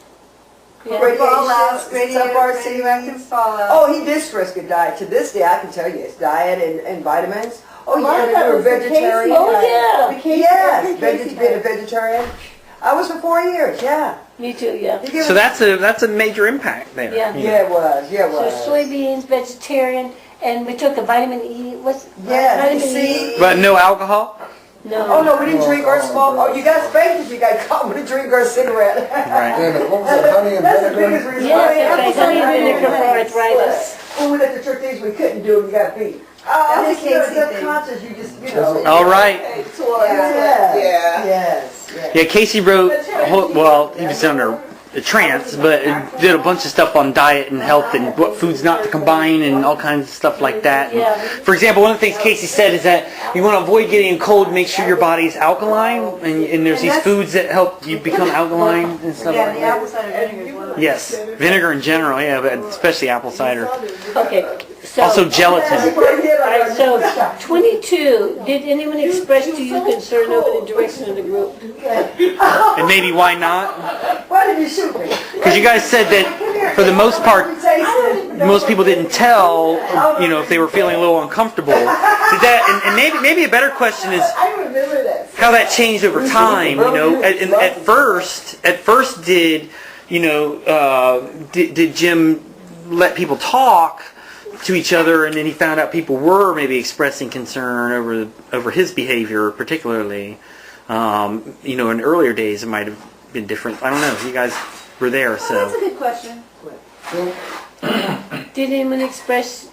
yeah. fallout, Sunflower radioactive seeds. fallout. Oh, he did stress good diet. To this day, I can tell you, it's diet and vitamins. Oh, Well, yeah, that they were was the vegetarian. Casey Oh, diet. yeah. The Casey- Yes, the Casey being a diet. vegetarian. I was for 4 years, yeah. Me too, yeah. So that's a major impact there. Yeah. you know. Yeah, it was. Yeah, it So was. soybeans, vegetarian, and we took a vitamin E. What's Yeah, vitamin see? But no alcohol. No. Oh no, we didn't drink or smoke. Oh, you got spanked if you got caught with a drink or a cigarette. Right. And what was it, honey and That's the biggest vinegar? reason. Yes, that's right. Honey and vinegar for arthritis. When we let the church things we couldn't do, we got beat. Oh, That's a you're Casey thing. subconscious. You just, you know. All right. Yeah. Yeah. Yes. Yes. Yeah, Casey wrote. Well, he was under a trance, but did a bunch of stuff on diet and health and what foods not to combine and all kinds of stuff like that. And Yeah. for example, one of the things Casey said is that you want to avoid getting a cold, make sure your body's alkaline, and there's these foods that help you become alkaline and stuff Yeah, like the that. apple cider vinegar is one of them. Yes, vinegar in general, yeah, but especially apple cider. Okay. So, Also gelatin. all right, so 22. Did anyone express to you concern over the direction of the group? And maybe why not? Why did you shoot me? Because you guys said that for the most part, most people didn't tell, if they were feeling a little uncomfortable. Did that? And maybe a better question is I remember that. how that changed over time. At first, did did Jim let people talk to each other, and then he found out people were maybe expressing concern over his behavior, particularly. In earlier days, it might have been different. I don't know. You guys were there, That's a so good question. Did anyone express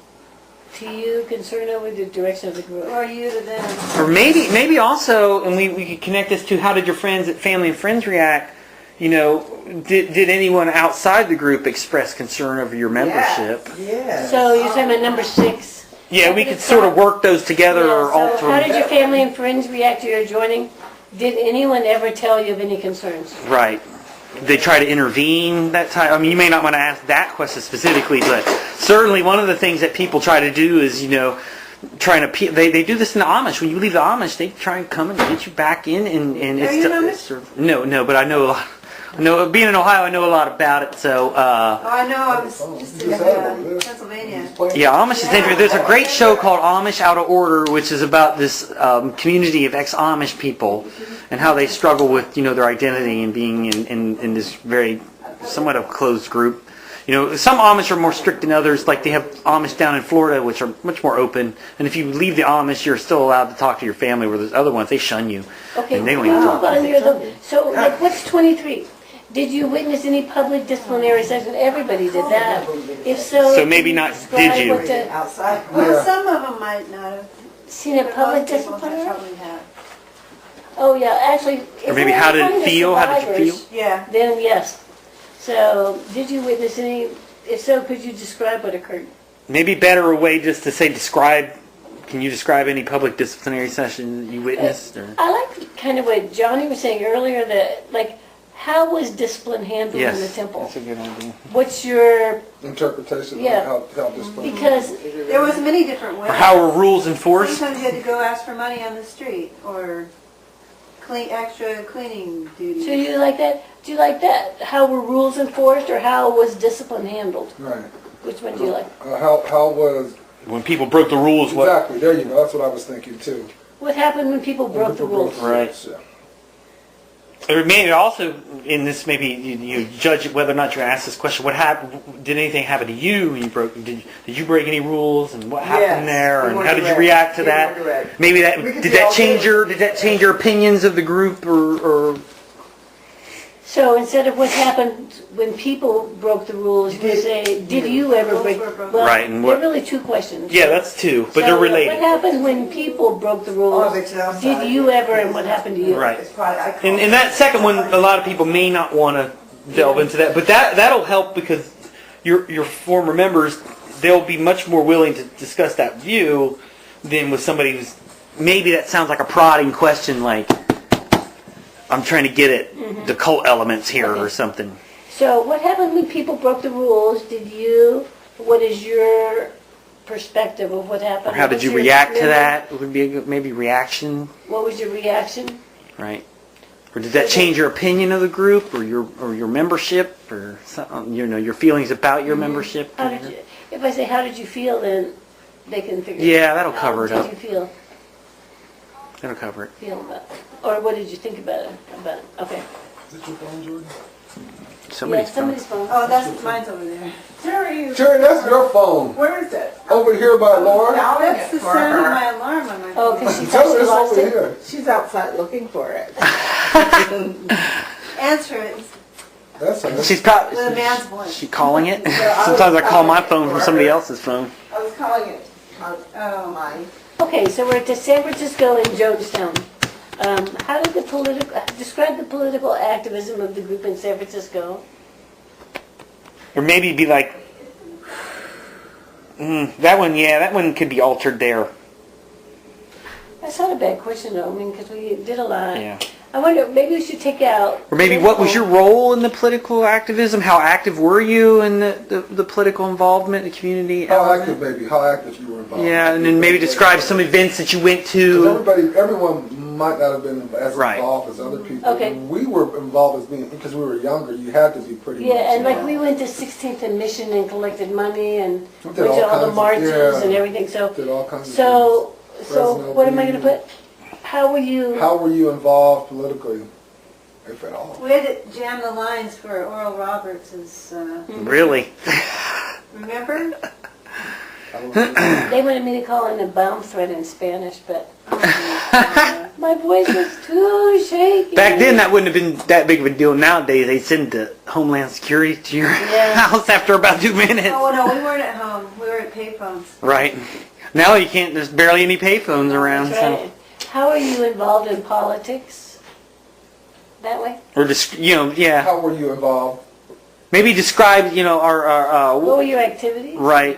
to you concern over the direction of the group? Or you to them. or maybe also, and we could connect this to how did your family and friends react? Did anyone outside the group express concern over your membership? Yeah. So you're talking about number 6. Yeah, we could sort of work those together or Yeah, alter so how them. did your family and friends react to your joining? Did anyone ever tell you of any concerns? Right. They try to intervene that time. I mean, you may not want to ask that question specifically, but certainly one of the things that people try to do is, trying to appeal. They do this in the Amish. When you leave the Amish, they try and come and get you back in. And Are you an Amish? No, but I know a lot. Being in Ohio, I know a lot about it. So, Oh, I know. I was just in Pennsylvania. yeah, Amish is interesting. There's a great show called Amish Out of Order, which is about this community of ex-Amish people and how they struggle with, their identity and being in this very somewhat of closed group. Some Amish are more strict than others. Like they have Amish down in Florida, which are much more open. And if you leave the Amish, you're still allowed to talk to your family. Where there's other ones, they shun you. Okay, And they don't even hold talk. on here. So, what's 23? Did you witness any public disciplinary session? Everybody did that. If so, So maybe can not describe did you. what the- Outside. Well, some of them might not have. Seen a but public most people disciplinary? probably have. Oh yeah, actually. if Or maybe we're how did it talking to feel? How did you survivors, Yeah. Then yes. So, did you witness any? If so, could you describe what occurred? Maybe better a way just to say describe. Can you describe any public disciplinary session that you witnessed? Or? I like kind of what Johnny was saying earlier, that how was discipline handled in the Yes, temple? that's a good idea. What's your, Interpretation Yeah. of how this plays. because, There was many different ways. Or how are rules enforced? Sometimes you had to go ask for money on the street or extra cleaning duties. so you like that? Do you like that? How were rules enforced, or how was discipline handled? Right. Which one do you like? How was When people broke the rules, what? exactly? There you go. That's what I was thinking too. What happened when people broke the rules? Right. Yeah. Or maybe also in this, maybe you judge whether or not you ask this question. What happened? Did anything happen to you when you broke? Did you break any rules? And what happened Yes, there? we And were how did you direct. react to We were that? direct. Maybe We that could did be all that change good. your opinions of the group or So instead of what happened when people broke the rules, you say, did you ever break? Rules were broken. Well, Right, and there what- are really two questions. yeah, that's two, but So, they're What related. happened when people broke the rules? All of it's outside. Did you ever, and what happened to you? Right. It's probably, I call And that second one, a lot of people may not want to delve into that, but that'll help because your former members, they'll be much more willing to discuss that view than with somebody who's maybe that sounds like a prodding question, like I'm trying to get at the cult elements here or something. So what happened when people broke the rules? What is your perspective of what happened? Or how did What's you your react to memory? that? It would be a good, maybe reaction, What was your reaction? right? Or did that change your opinion of the group or your membership or some, your feelings about your membership? How did you, if I say, how did you feel, then they can figure Yeah, that'll How cover it did up. you feel That'll cover it. about, or what did you think about it? Okay. Is it your phone, Jordan? Somebody's Yeah, somebody's phone. Oh, that's mine's over there. Terry, Jerry, that's your phone. where is it? Over here by Laura. That's the sound of my alarm on my Oh, phone. because she Tell thought her she it's lost over it. here. She's outside looking for it. Answer it That's her. She's probably. with a man's voice. She calling it? Sometimes I call my phone from somebody else's phone. I was calling it mine. Okay, so we're to San Francisco and Jonestown. How did describe the political activism of the group in San Francisco? Or maybe be like, that one could be altered there. That's not a bad question though, I mean, because we did a lot. Yeah. I wonder, maybe we should take out... Or maybe what was your role in the political activism? How active were you in the political involvement, the community How element? active, baby? How active you were involved? Yeah, and then maybe describe some events that you went 'Cause to. everyone might not have been as Right. involved as other people. Okay. We were involved as being, because we were younger, you had to be pretty much Yeah, and like involved. we went to 16th and Mission and collected money and We went did all to all the kinds of- marches yeah. and everything, so... Did all kinds of So Fresno what am I going to Beach. put? How were you... things. How were you involved politically, if at all? We had to jam the lines for Oral Roberts' Really? remember? I don't know. They wanted me to call in a bomb threat in Spanish, but my voice was too shaky. Back then, that wouldn't have been that big of a deal. Nowadays, they send the Homeland Security to your Yeah. house after about 2 minutes. Oh, no, we weren't at home. We were at payphones. Right. Now you can't. There's barely any payphones around. That's right. How are you involved in politics? That way? Or just yeah. How were you involved? Maybe describe our What were your activities? right.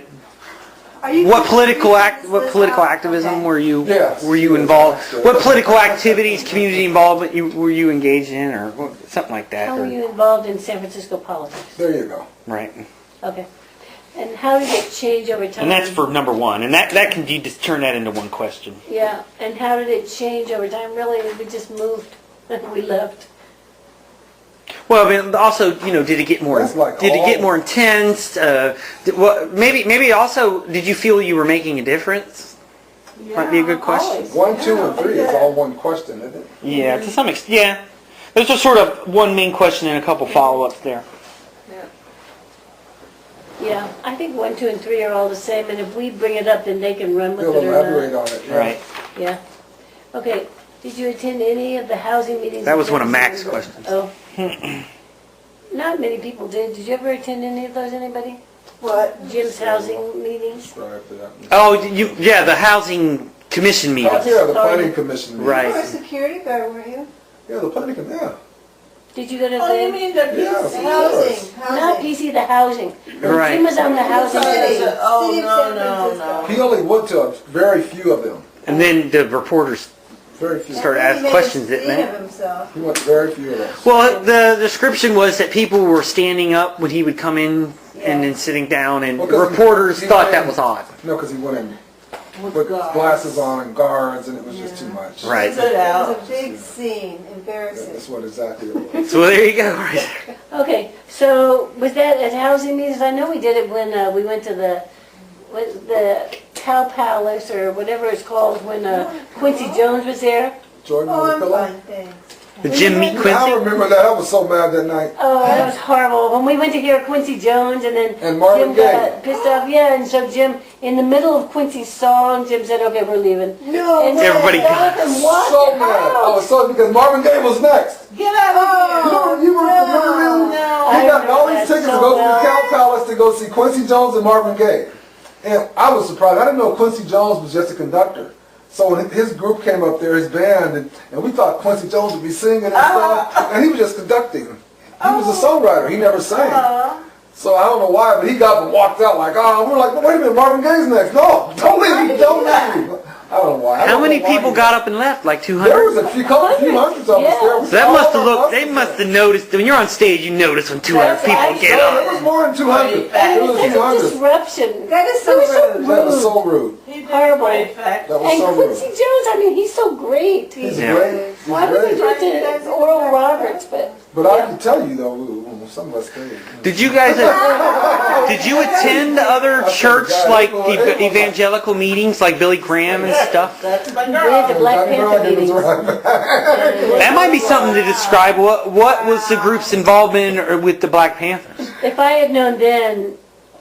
Are you What political confused? what political activism Okay. were you Yes. involved? Yes. What political activities, community involvement were you engaged in, or something like that? How or- were you involved in San Francisco politics? There you go. Right. Okay. And how did it change over time? And that's for number one. And that can you just turn that into one question. Yeah, and how did it change over time? Really, we just moved, we left. Well, I mean, also, did it get more? That's like Did it get all- more intense? Maybe also, did you feel you were making a difference? Might be a good question. Always. 1, 2, and 3 is all one question, isn't it? Yeah, to some extent. Yeah, there's just sort of one main question and a couple follow-ups there. Yeah, I think 1, 2, and 3 are all the same, and if we bring it up, then they can run with They'll it or elaborate not. on it. yeah. Right. Yeah. Okay, did you attend any of the housing meetings? That in was one of Mac's Jefferson? questions. Oh. Not many people did. Did you ever attend any of those, anybody? What? Jim's housing meetings? Subscribe to that. Oh, the housing commission Oh, meeting. yeah, the planning commission. meeting. Right. You were a security guard, weren't you? Yeah, the planning commission, yeah. Did you go to Oh, you the, mean the Yeah, of housing? not PC, the housing? Right. Jim was on the housing committee. Oh, City of no, San no, Francisco. no. He only went to very few of them. And then the reporters Very few. started He asking made a questions, didn't scene they? of himself. He went to very few of them. Well, the description was that people were standing up when he would come in and then sitting down, and Well, 'cause reporters he thought went that in- was odd. No, because he went in with glasses on and guards, and it was just too much. Right. Sit It out. was a big scene, embarrassing. That's what exactly it was. So there you go. Right there. Okay, so was that at housing meetings? I know we did it when we went to the Cow Palace or whatever it's called when Quincy Jones was there. Jordan Oh, on the I'm pillow. fine, thanks. The Jim meet I Quincy. remember that. I was so mad that night. Oh, that was horrible. When we went to hear Quincy Jones and then And Marvin Jim Gaye. got pissed off. Yeah, and so Jim, in the middle of Quincy's song, Jim said, okay, we're leaving. No, And Everybody got up and walked So mad. I out. was so because Marvin Gaye was next. get out of here. You remember him? I He got all these remember tickets that to so go to the well. Cow Palace to go see Quincy Jones and Marvin Gaye. And I was surprised. I didn't know Quincy Jones was just a conductor. So when his group came up there, his band, and we thought Quincy Jones would be singing and stuff, and he was just conducting. He was a songwriter. He never sang. So I don't know why, but he got up and walked out like, oh, we're like, well, wait a minute, Marvin Gaye's next. No, don't leave, don't leave. I don't know why. I How don't many know why people he- got up and left? Like There 200? was a few hundreds of us Yeah. there. So that must have looked. They must have noticed. When you're on stage, you notice when 200 That's people right. get No, up. it was more than 200. And It it was was such a 200. disruption. That is so It was so rude. That was so rude. Horrible. That was And so Quincy rude. Jones, I mean, he's so great. He's Yeah. great. He's Why would they great. do it to Oral Roberts? But But I can tell you though, some of us stayed. Did you guys? Did you attend other church like evangelical meetings like Billy Graham and stuff? That's my We had the girl. Black Panther meetings. That might be something to describe. What was the group's involvement with the Black Panthers? If I had known then,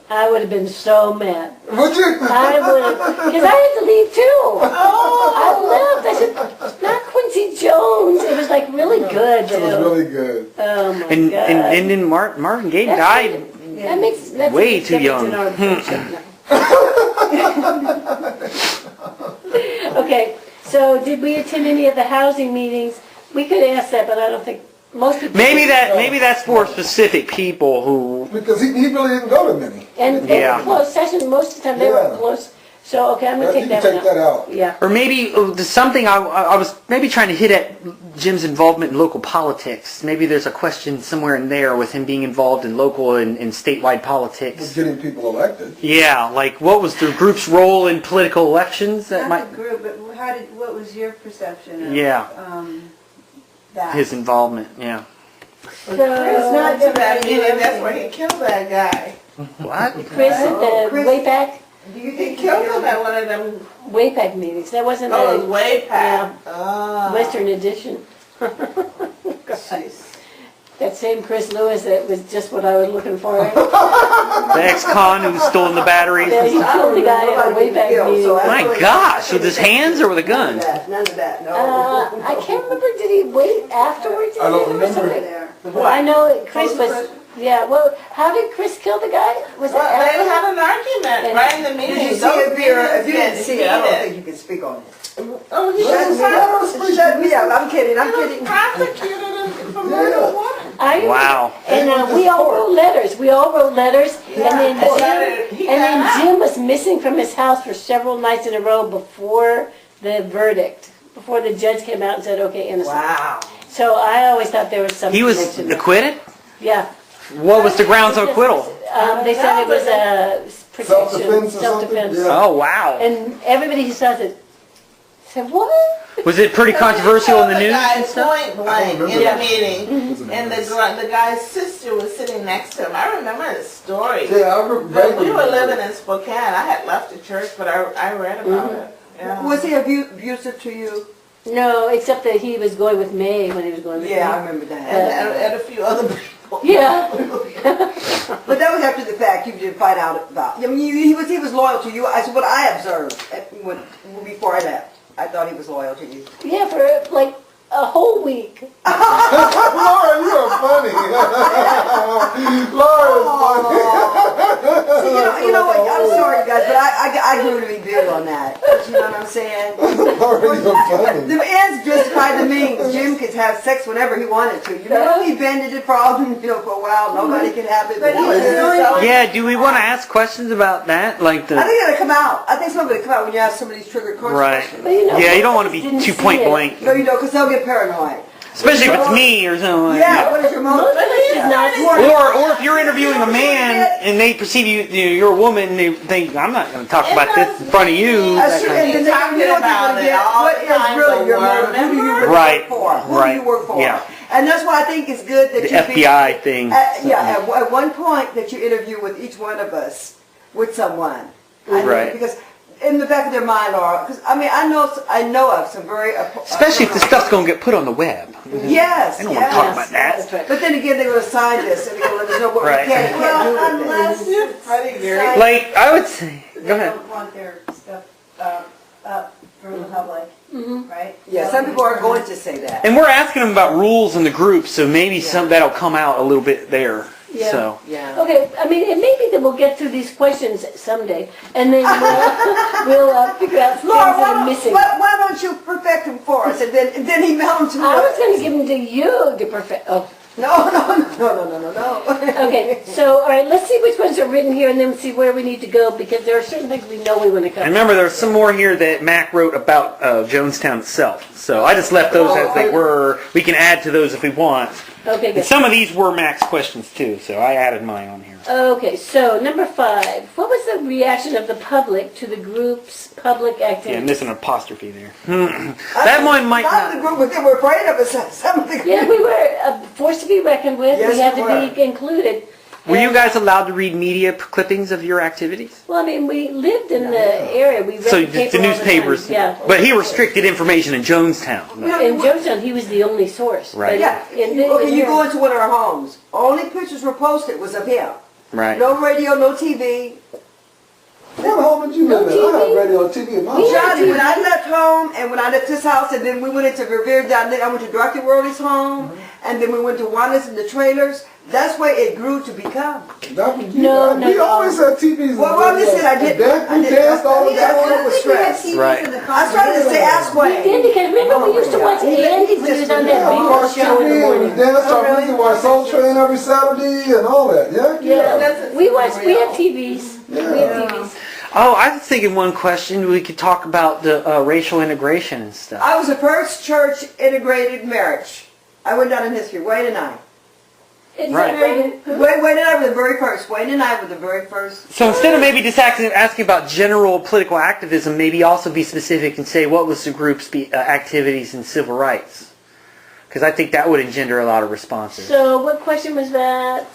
I would have been so mad. Would you? I would have, because I had to leave too. I left. I said, not Quincy Jones. It was like really good too. It was really good. Oh my And God. then Marvin Gaye That's died. That makes that's way a big too difference young. in our friendship. Okay, so did we attend any of the housing meetings? We could ask that, but I don't think most people. Maybe that's for specific people who. Because he really didn't go to many. And they Yeah. were closed session most of the time. They were Yeah. closed. So okay, I'm gonna You take can that take one that out. Yeah. Or maybe something I was maybe trying to hit at Jim's involvement in local politics. Maybe there's a question somewhere in there with him being involved in local and statewide Was politics. getting people elected. Yeah, like what was the group's role in political elections? That Not might the group, but what was your perception of Yeah. that? his involvement. Yeah. So, It's not too bad, meaning that's where he killed that guy. What? Chris at the Chris- WAPAC Do you think he killed him at one of them? meetings. That wasn't Oh, it was a way past. Ah. Western edition. Jeez. That same Chris Lewis that was just what I was looking for. The ex-con who was stolen the batteries. Yeah, he killed the guy at a WAPAC meeting. My gosh, with his hands or with a gun? None of that, no. I can't remember, did he wait afterwards? I don't Or remember. something? There. Well, I know Chris was, yeah, well, how did Chris kill the guy? Was it Well, they after? had an argument right in the meeting. Did you see Those it, Vera? If you meetings didn't get see it, I don't heated. think you can speak on it. Oh, he Shut was me up. Shut me up. I'm kidding. I'm He was kidding. prosecuted for murder one. I- Wow. And we all wrote letters. We all wrote letters, and then Well, Jim was missing from his house for several nights in a row before the verdict, before the judge came out and said, "Okay, innocent." Wow. So I always thought there was some. He was connection there. acquitted? Yeah. What was the grounds of acquittal? They said it was a protection, Self-defense or something? self-defense. Yeah. Oh, wow. And everybody who saw it said, "What?" Was it pretty controversial in the news and Guy stuff? point blank in Yeah. the meeting, was an and embarrass. the guy's sister was sitting next to him. I remember the story. Yeah, I remember But vaguely. we were living in Spokane. I had left the church, but I read about it. Yeah. Was he abusive to you? No, except that he was going with May when he was going with Yeah, I me. remember that. And a few other people. Yeah. But that was after the fact. You didn't find out about. I mean, he was loyal to you. What I observed before I left. I thought he was loyal to you. Yeah, for like a whole week. Laura, you are funny. Laura is funny. So, you know what? I'm sorry, guys, but I grew to be big on that. You know what I'm saying? Laura, you are funny. The ends justify the means. Jim could have sex whenever he wanted to. You know, he bended it for all, for a while. Nobody could have it. But he was really. Yeah, do we want to ask questions about that? Like I the think it ought to come out. I think something ought to come out when you ask some of these triggered questions. right? But you know, Yeah, you don't want to most be of us too didn't point see it. blank, No, you don't, because they'll get paranoid. especially if it's me or something. Like Yeah, what is your motive? Most of us did not see it. Or if you're interviewing a man and they perceive you're a woman, they think I'm not going to talk about this in front of you. That's that true. kind of- And then Talking you know what about they're it gonna get? all What the is time, really the your word motive? Who do you really Right, work for? Who right, do you work for? yeah. And that's why I think it's good that The you be- FBI thing. At one point that you interview with each one of us with someone. I know, Right. Because in the back of their mind, Laura, because I mean, I know of some very. Especially if the stuff's going to get put on the web. Yes. I don't want to talk about That's that. right. But then again, they're going to sign this and they're going to let us know what Right. we can and can't do with it. Unless you're Freddie Gary. Like I would say, go ahead. don't want their stuff up for the public, right? Yeah, some people are going to say that. And we're asking them about rules in the group, so maybe some that'll come out a little bit there. Yeah. So Yeah. Okay, I mean, and maybe that we'll get through these questions someday, and then we'll figure out things Laura, that are missing. why don't you perfect them for us and then email them to I was us? going to give them to you to perfect. Oh, No. okay. So, all right, let's see which ones are written here, and then see where we need to go because there are certain things we know we want to cover. and remember, there's some more here that Mac wrote about Jonestown itself. So I just left those as they were. We can add to those if we want. Okay, And good. some of these were Max questions too, so I added mine on here. Okay, so number 5. What was the reaction of the public to the group's public Yeah, activity? missing an apostrophe there. That one might Some of the not. group, but they were afraid of us. Some of the group. Yeah, we were a force to be reckoned with. Yes, we had we to were. be included. Were you And, guys allowed to read media clippings of your activities? Well, I mean, we lived in the area. We read So the paper the all newspapers, time. Yeah. but he restricted information in Jonestown. In Jonestown, he was the only source. Right. But Yeah, in okay, you here- go into one of our homes. Only pictures were posted was of him. Right. No radio, no TV. What home did you live in? I had radio and TV in my house. Johnny, when I left home and when I left his house and then we went into Revere down there, I went to Dorothy Worley's home and then we went to Wanda's in the trailers. That's where it grew to become. That was, No, we no. always had TVs. Well, listen, I did. We danced all the Yeah, time. I was stressed. Right. I started to say, ask We did, Wayne. because remember we used to watch Andy when he was on that Yeah, we big watched show in the TV, we morning. danced, Oh, we really? used to watch Soul Train every Saturday and all that. Yeah, Yeah, we watched. We had TVs. We had TVs. Oh, I was thinking one question we could talk about the racial integration and stuff. I was the first church integrated marriage. I went down in history, Wayne and I. It's Right. Wayne and I were the very first. Wayne and I were the very first. So instead of maybe just asking about general political activism, maybe also be specific and say what was the group's activities in civil rights. Because I think that would engender a lot of responses. So what question was that?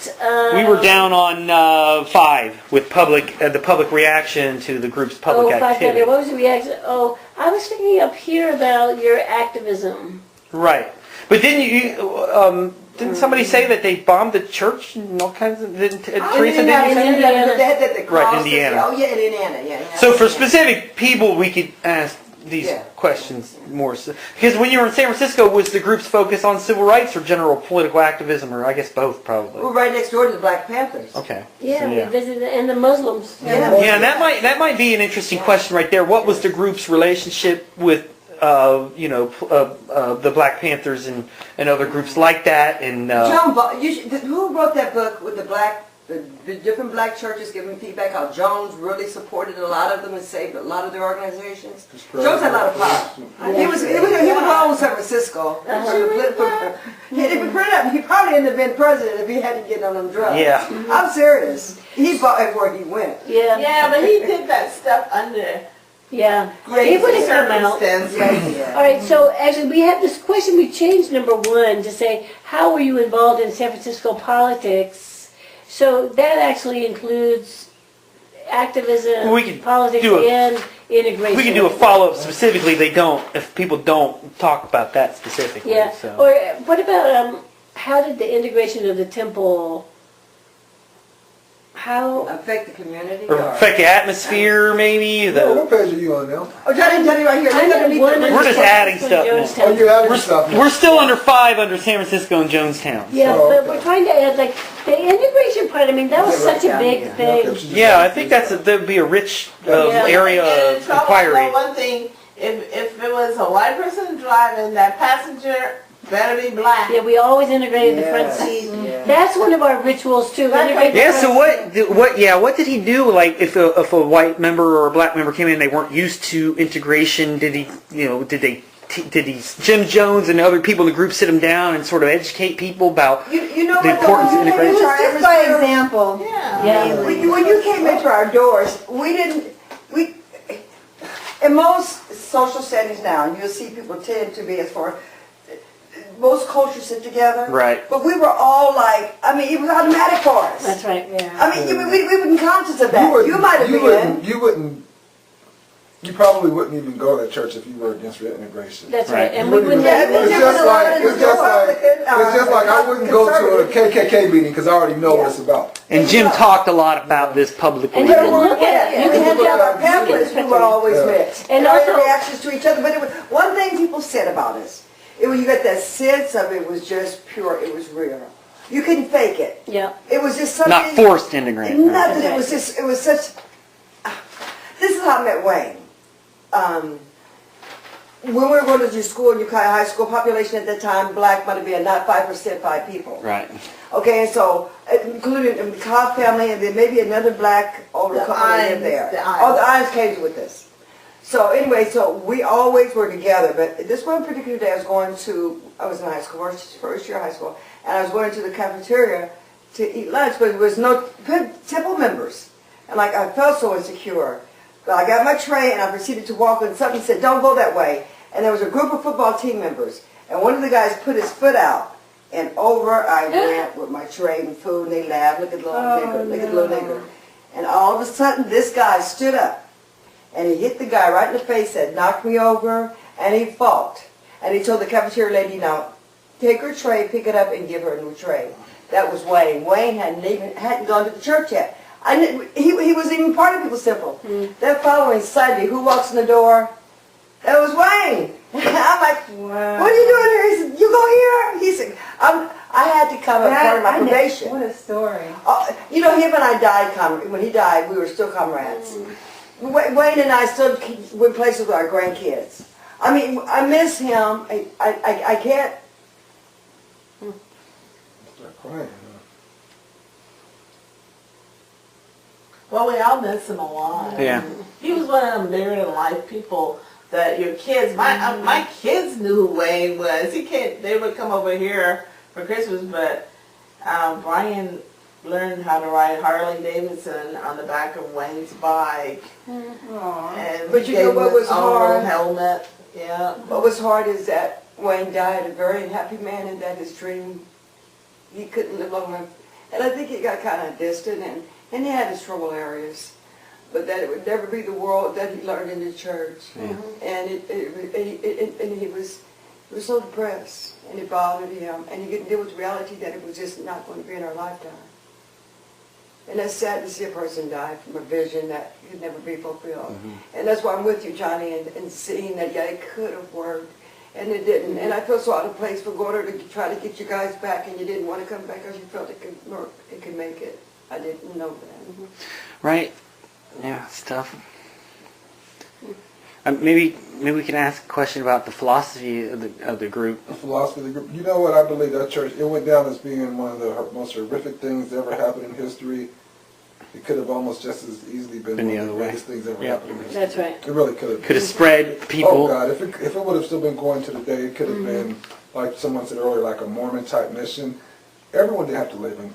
We were down on 5 with the public reaction to the group's public activity. What was the reaction? Oh, I was thinking up here about your activism. Right. But didn't somebody say that they bombed the church and all kinds of... Teresa, didn't you say? They had the Right, crosses. Indiana. Oh, yeah, in Indiana, yeah. So for specific people, we could ask these Yeah. questions more. Because when you were in San Francisco, was the group's focus on civil rights or general political activism, or I guess both probably? We're right next door to the Black Panthers. Okay. Yeah, So, we visited, and the Muslims. Yeah. Yeah, and that might be an interesting question right there. What was the group's relationship with the Black Panthers and other groups like that? And Who wrote that book with the different black churches giving feedback how Jones really supported a lot of them and saved a lot of their organizations? Jones had a lot of power. He was all in San Francisco. He probably ended up being president if he hadn't get on them drugs. Yeah. I'm serious. He bought everywhere he went. Yeah. Yeah, but he did that stuff under Yeah. He would have come out. circumstances. All right, so actually we have this question, we changed number 1 to say, how were you involved in San Francisco politics? So that actually includes activism, Well, we could politics, do a- and integration. we can do a follow-up specifically. If people don't talk about that specifically. Yeah, So. or what about, how did the integration of the temple, how, Affect the community. Or affect the atmosphere, maybe. Yeah, what page are you on now? Oh, Johnny right here. I'm They're at gonna one meet We're just adding from stuff now. Jonestown. Oh, you adding stuff now. We're still under 5 under San Francisco and Jonestown. Yeah, Oh, but okay. we're trying to add, like, the integration part, I mean, that was such a big thing. Yeah, I think that'd be a rich Yeah. area And of it's almost inquiry. like one thing, if it was a white person driving, that passenger better be black. Yeah, we always integrated the front Yes, seat. yes. That's one of our rituals too. Integrate the Yeah. front So seat. what did he do? Like, if a white member or a black member came in, and they weren't used to integration. Did he Jim Jones and other people in the group sit him down and sort of educate people about You know the what? importance of It was integration? just by example. Yeah. Yeah. When you came into our doors, in most social settings now, you'll see people tend to be most cultures sit together. Right. But we were all like, it was automatic for us. That's right. We weren't conscious of that. You might have been. You probably wouldn't even go to church if you were against integration. That's Right. right. And we wouldn't. Yeah, It's just like I wouldn't go to a KKK meeting because I already know what it's about. And Jim talked a lot about this publicly. And you can look at it. You can look at our have pamphlets, we were always Yeah. mixed. And And our also- reactions to each other. But it was one thing people said about us. It was you got that sense of it was just pure. It was real. You couldn't fake it. Yeah. It was just something. Not forced integration. Nothing. It was just. It was such. This is how I met Wayne. When we were going to school in Ukiah High School, population at that time, black might have been not 5%, 5 people. Right. Okay, and so, including the Cobb family and then maybe another black older The couple that lived Irons, there. the Oh, the Irons. Irons came with us. So anyway, so we always were together, but this one particular day I was in high school, first year of high school, and I was going to the cafeteria to eat lunch, but there was no Temple members. And like, I felt so insecure. But I got my tray and I proceeded to walk, and something said, don't go that way. And there was a group of football team members, and one of the guys put his foot out, and over I went with my tray and food, and they laughed, look at the little nigger, look at the little nigger. And all of a sudden, this guy stood up, and he hit the guy right in the face, said, knock me over, and he fought. And he told the cafeteria lady, now, take her tray, pick it up, and give her a new tray. That was Wayne. Wayne hadn't gone to the church yet. He wasn't even part of People's Temple. That following Sunday, who walks in the door? That was Wayne. I'm like, wow. What are you doing here? He said, you go here? He said, I had to come as part of my probation. What a story. You know, him and I died, when he died, we were still comrades. Wayne and I still went places with our grandkids. I mean, I miss him. I can't. Start crying. Well, we all miss him a lot. Yeah. He was one of them bigger than life people that your kids, my kids knew who Wayne was. They would come over here for Christmas, but Brian learned how to ride Harley Davidson on the back of Wayne's bike. And But you know what was hard? Helmet. Yeah. What was hard is that Wayne died a very happy man, and that his dream, he couldn't live long enough. And I think he got kind of distant, and he had his trouble areas. But that it would never be the world that he learned in the church. And he was so depressed, and it bothered him, and he couldn't deal with the reality that it was just not going to be in our lifetime. And that's sad to see a person die from a vision that could never be fulfilled. And that's why I'm with you, Johnny, and seeing that, yeah, it could have worked, and it didn't. And I feel so out of place for going to try to get you guys back, and you didn't want to come back because you felt it could work, it could make it. I didn't know that. Right. Yeah, it's tough. Maybe we can ask a question about the philosophy of the group. The philosophy of the group. You know what? I believe that church, it went down as being one of the most horrific things that ever happened in history. It could have almost just as easily been one of the greatest things ever happened in history. That's right. It really could have. Could have spread people. Oh God! If it would have still been going to the day, it could have been, like someone said earlier, like a Mormon type mission. Everyone didn't have to live in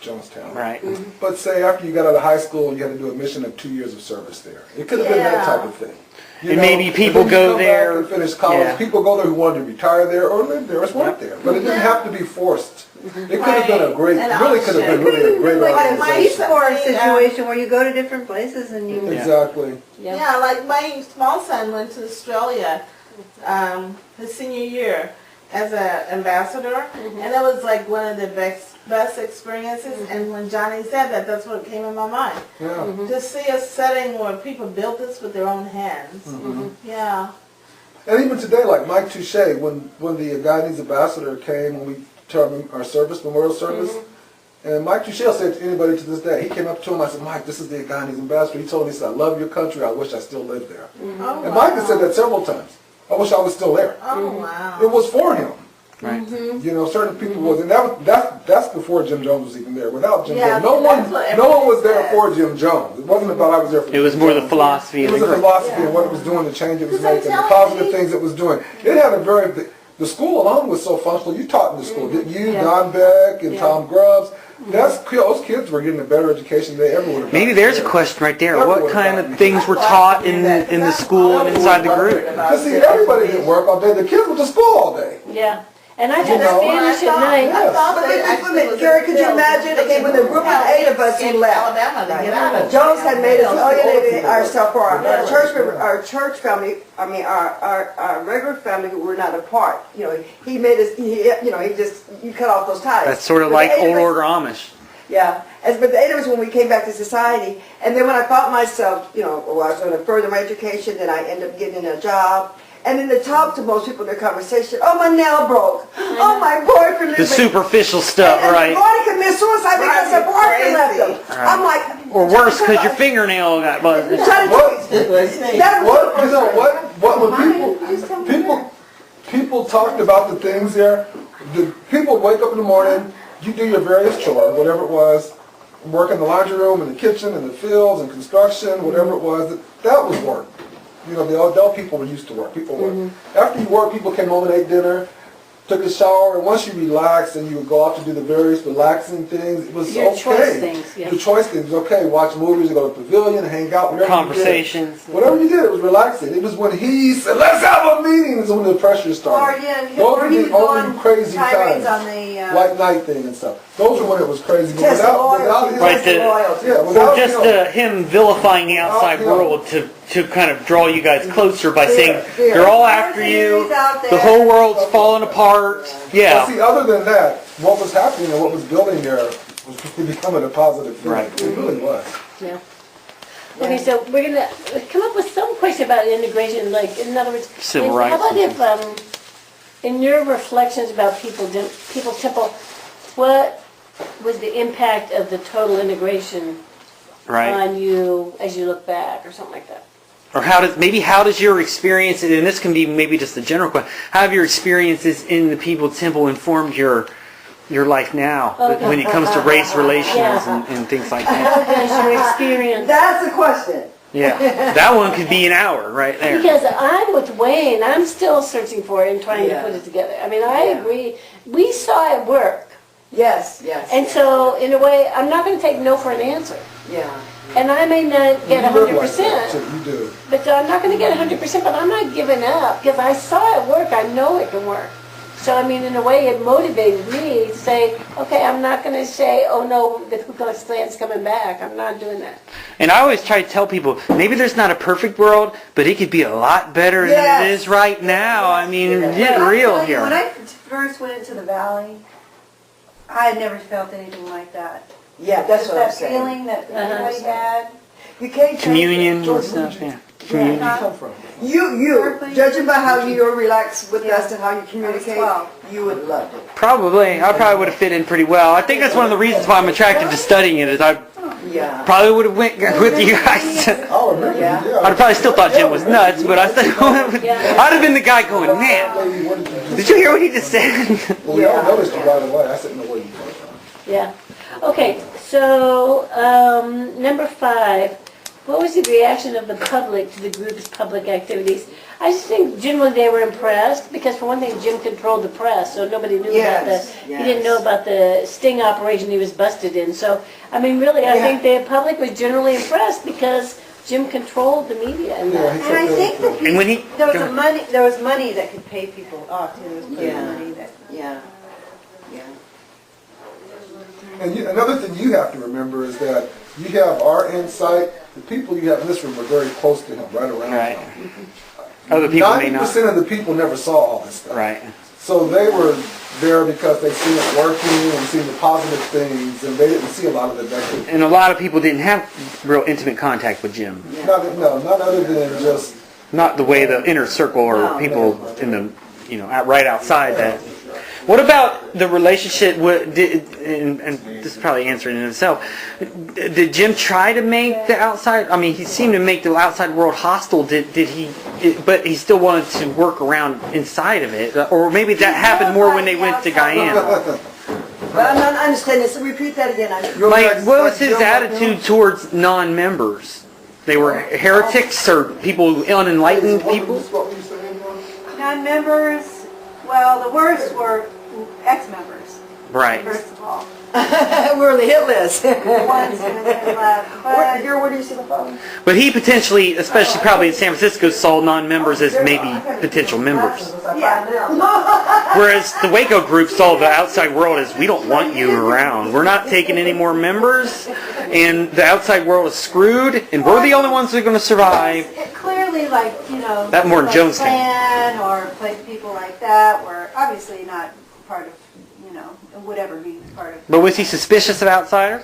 Jonestown. Right. But say after you got out of high school, you had to do a mission of 2 years of service there. It could have been that type of thing. You And know, maybe people and then you go come there- back and finish college. yeah. People go there who wanted to retire there or live there or work there. But it didn't have to be forced. It could have been a great, And really could have been really a great Like a organization. sport situation where you go to different places and you... Exactly. Yeah, like my small son went to Australia his senior year as an ambassador, and it was like one of the best experiences. And when Johnny said that, that's what came in my mind. Yeah. To see a setting where people built this with their own hands. Yeah. And even today, like Mike Touche, when the Guyanese ambassador came, when we started our service, memorial service, and Mike Touche said to anybody to this day, he came up to him, I said, Mike, this is the Guyanese ambassador. He told me, he said, I love your country, I wish I still lived there. Oh, And Mike has said that several times. I wish I was still there. Oh, wow. It was for him. Right. You know, certain people was, and that's before Jim Jones was even there. Without Jim Yeah, Jones, no that's what one was there everybody for Jim Jones. It wasn't about I was there for. It was Jim more the Jones. philosophy It of was the the group. philosophy and what it was doing, the change it was Because I'm making, the telling positive you- things it was doing. It had a very the school alone was so functional. You taught in the school, didn't you? Don Beck and Tom Grubbs. Those kids were getting a better education than they ever would have. Maybe there's a question right there. What kind of things were taught in the school and inside the group? Because see, everybody didn't work all day. The kids went to school all day. Yeah. And I You took know, Spanish at night. Yes. But Gary, could you imagine, okay, with a group of 8 of us who left, Alabama to get out of Jones had made us alienated ourselves for our church family. I mean, our regular family who were not apart. You know, he made us. You cut off those ties. That's sort of But like the 8 of old us- order Amish. Yeah, but the 8 of us when we came back to society, and then when I found myself, I was going to further my education, then I ended up getting a job. And then to talk to most people in their conversation, oh, my nail broke. Oh, my boyfriend The left me. superficial stuff, And right? Barney committed suicide because her boyfriend left him. Right. I'm like, Or worse, because your fingernail got buzzed. trying to What? that What you know? When people talked about the things there. The people wake up in the morning. You do your various chores, whatever it was. Work in the laundry room, in the kitchen, in the fields, in construction, whatever it was. That was work. You know, the adult people were used to work. People worked. After you worked, people came home and ate dinner. took a shower, and once you relaxed and you would go off to do the various relaxing things, it was Your okay. choice things, yeah. The choice things, okay, watch movies, go to the pavilion, hang out, whatever Conversations. You did. Whatever you did, it was relaxing. It was when he said, let's have a meeting, is when the pressure Or, started. yeah, Those or were he the would go only on crazy tirades times. on the, White night thing and stuff. Those were when it was crazy. But Test without loyalty. his- Right, Test the- loyalty. yeah, Or without just him vilifying the outside world to kind of draw you guys closer by saying fear. they're all after you, He's out the there. whole world's falling apart. But Yeah. see, other than that, what was happening and what was building there was becoming a positive thing. Right. It really was. Yeah. Okay, so we're gonna come up with some question about integration, like, in other words, Civil like, how rights about if, in your reflections about People's Temple, what was the impact of the total integration Right. on you as you look back, or something like that? Or how does your experience, and this can be maybe just a general question, how have your experiences in the People's Temple informed your life now Okay. when it comes to race relations Yeah. and things like that? How has your experience? That's a question. Yeah. That one could be an hour right there. Because I'm with Wayne, I'm still searching for it and trying Yeah. to put it together. I mean, I Yeah. agree. We saw it work. Yes, yes. And so, in a way, I'm not going to take no for an answer. Yeah. And I may not get You live like that, 100%, too. You do. but I'm not going to get 100%, but I'm not giving up because I saw it work. I know it can work. So, I mean, in a way, it motivated me to say, okay, I'm not going to say, oh no, the Ku Klux Klan's coming back. I'm not doing that. And I always try to tell people, maybe there's not a perfect world, but it could be a lot better than it Yes. is right now. I mean, get I'll real tell you, here. When I first went into the valley, I had never felt anything like that. Yeah, that's Just what I'm that saying. feeling that everybody had. You can't change Communion it. and stuff, yeah. Where did you come from? You, judging by how you're relaxed with us and how you communicate, 12. you would love it. Probably. I probably would have fit in pretty well. I think that's one of the reasons why I'm attracted to studying it, is I Yeah. probably would have went with you guys. I remember. Yeah. Yeah. I'd have probably still thought Jim was nuts, but I still I'd have been the guy going, man, Lady, what did you do? did you hear what he just said? Well, we all noticed it right away. I didn't know where you came from. Yeah. Okay, so number 5, what was the reaction of the public to the group's public activities? I just think generally they were impressed because, for one thing, Jim controlled the press, so nobody knew about Yes, he didn't know about the sting operation he was busted in. So, I mean, really, I think the public was generally impressed because Jim controlled the media and Yeah, that. he And I think that And when he- there was money that could pay people off too. There was plenty of Yeah. money that. Yeah. Yeah. And another thing you have to remember is that you have our insight. The people you have in this room are very close to him, right around Right. him. Other people may not. 90% of the people never saw all this stuff. Right. So they were there because they seen it working and seen the positive things, and they didn't see a lot of the negative. And a lot of people didn't have real intimate contact with Jim. Not other than just Not the way the inner circle or people in the, right outside that. What about the relationship with, and this is probably answering in itself, did Jim try to make the outside, he seemed to make the outside world hostile, did he, but he still wanted to work around inside of it, or maybe that happened more when they went to Guyana. But I'm not understanding, so repeat that again. Like, what was his attitude towards non-members? They were heretics or people, unenlightened people? What were you saying? Non-members, well, the worst were ex-members, Right. first of all. We're on the hit list. The ones who left. But Where do you see the phone? But he potentially, especially probably in San Francisco, saw non-members as maybe potential members. Whereas the Waco group saw the outside world as, we don't want you around. We're not taking any more members, and the outside world is screwed, and we're the only ones that are going to survive. it clearly, That more in like Jonestown. Klan or people like that were obviously not part of, would ever be part of. But was he suspicious of outsiders?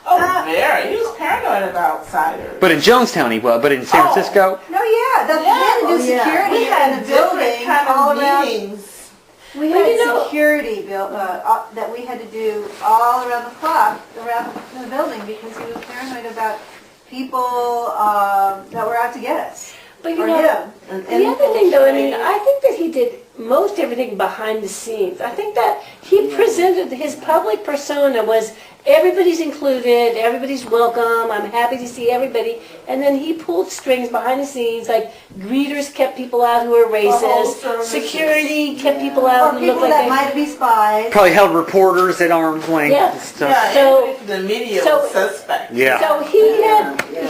Oh, very. He was paranoid about outsiders. But in Jonestown he was, but in San Francisco? No, yeah, we had to do security We had in the different building kind all of around. meetings. We had security built that we had to do all around the clock, around the building, because he was paranoid about people that were out to get us. But Or the other thing, though, I think that he did most everything behind the scenes. I think that he presented, his public persona was everybody's included, everybody's welcome, I'm happy to see everybody. And then he pulled strings behind the scenes, like greeters kept people out who were racist, security kept people out Or who looked people like that they... might be spies. Probably held reporters at arm's length Yeah. and stuff. Yeah, So- and the media so- was suspect. Yeah. So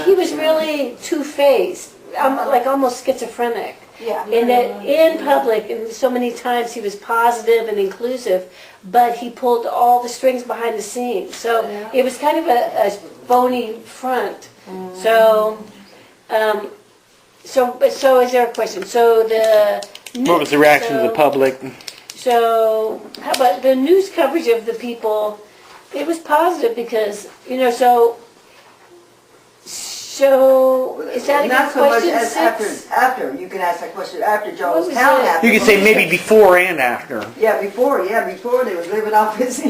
he was really two-faced, like almost schizophrenic. Yeah. In that, in public, and so many times he was positive and inclusive, but he pulled all the strings behind the scenes. So it was kind of a phony front. So, so is there a question? So What was the reaction of the public? So how about the news coverage of the people? It was positive because So is that a Not good so much question? as Six? after. You can ask that question after What Jonestown was it? happened. You could say maybe before and after. Yeah, before they was living off his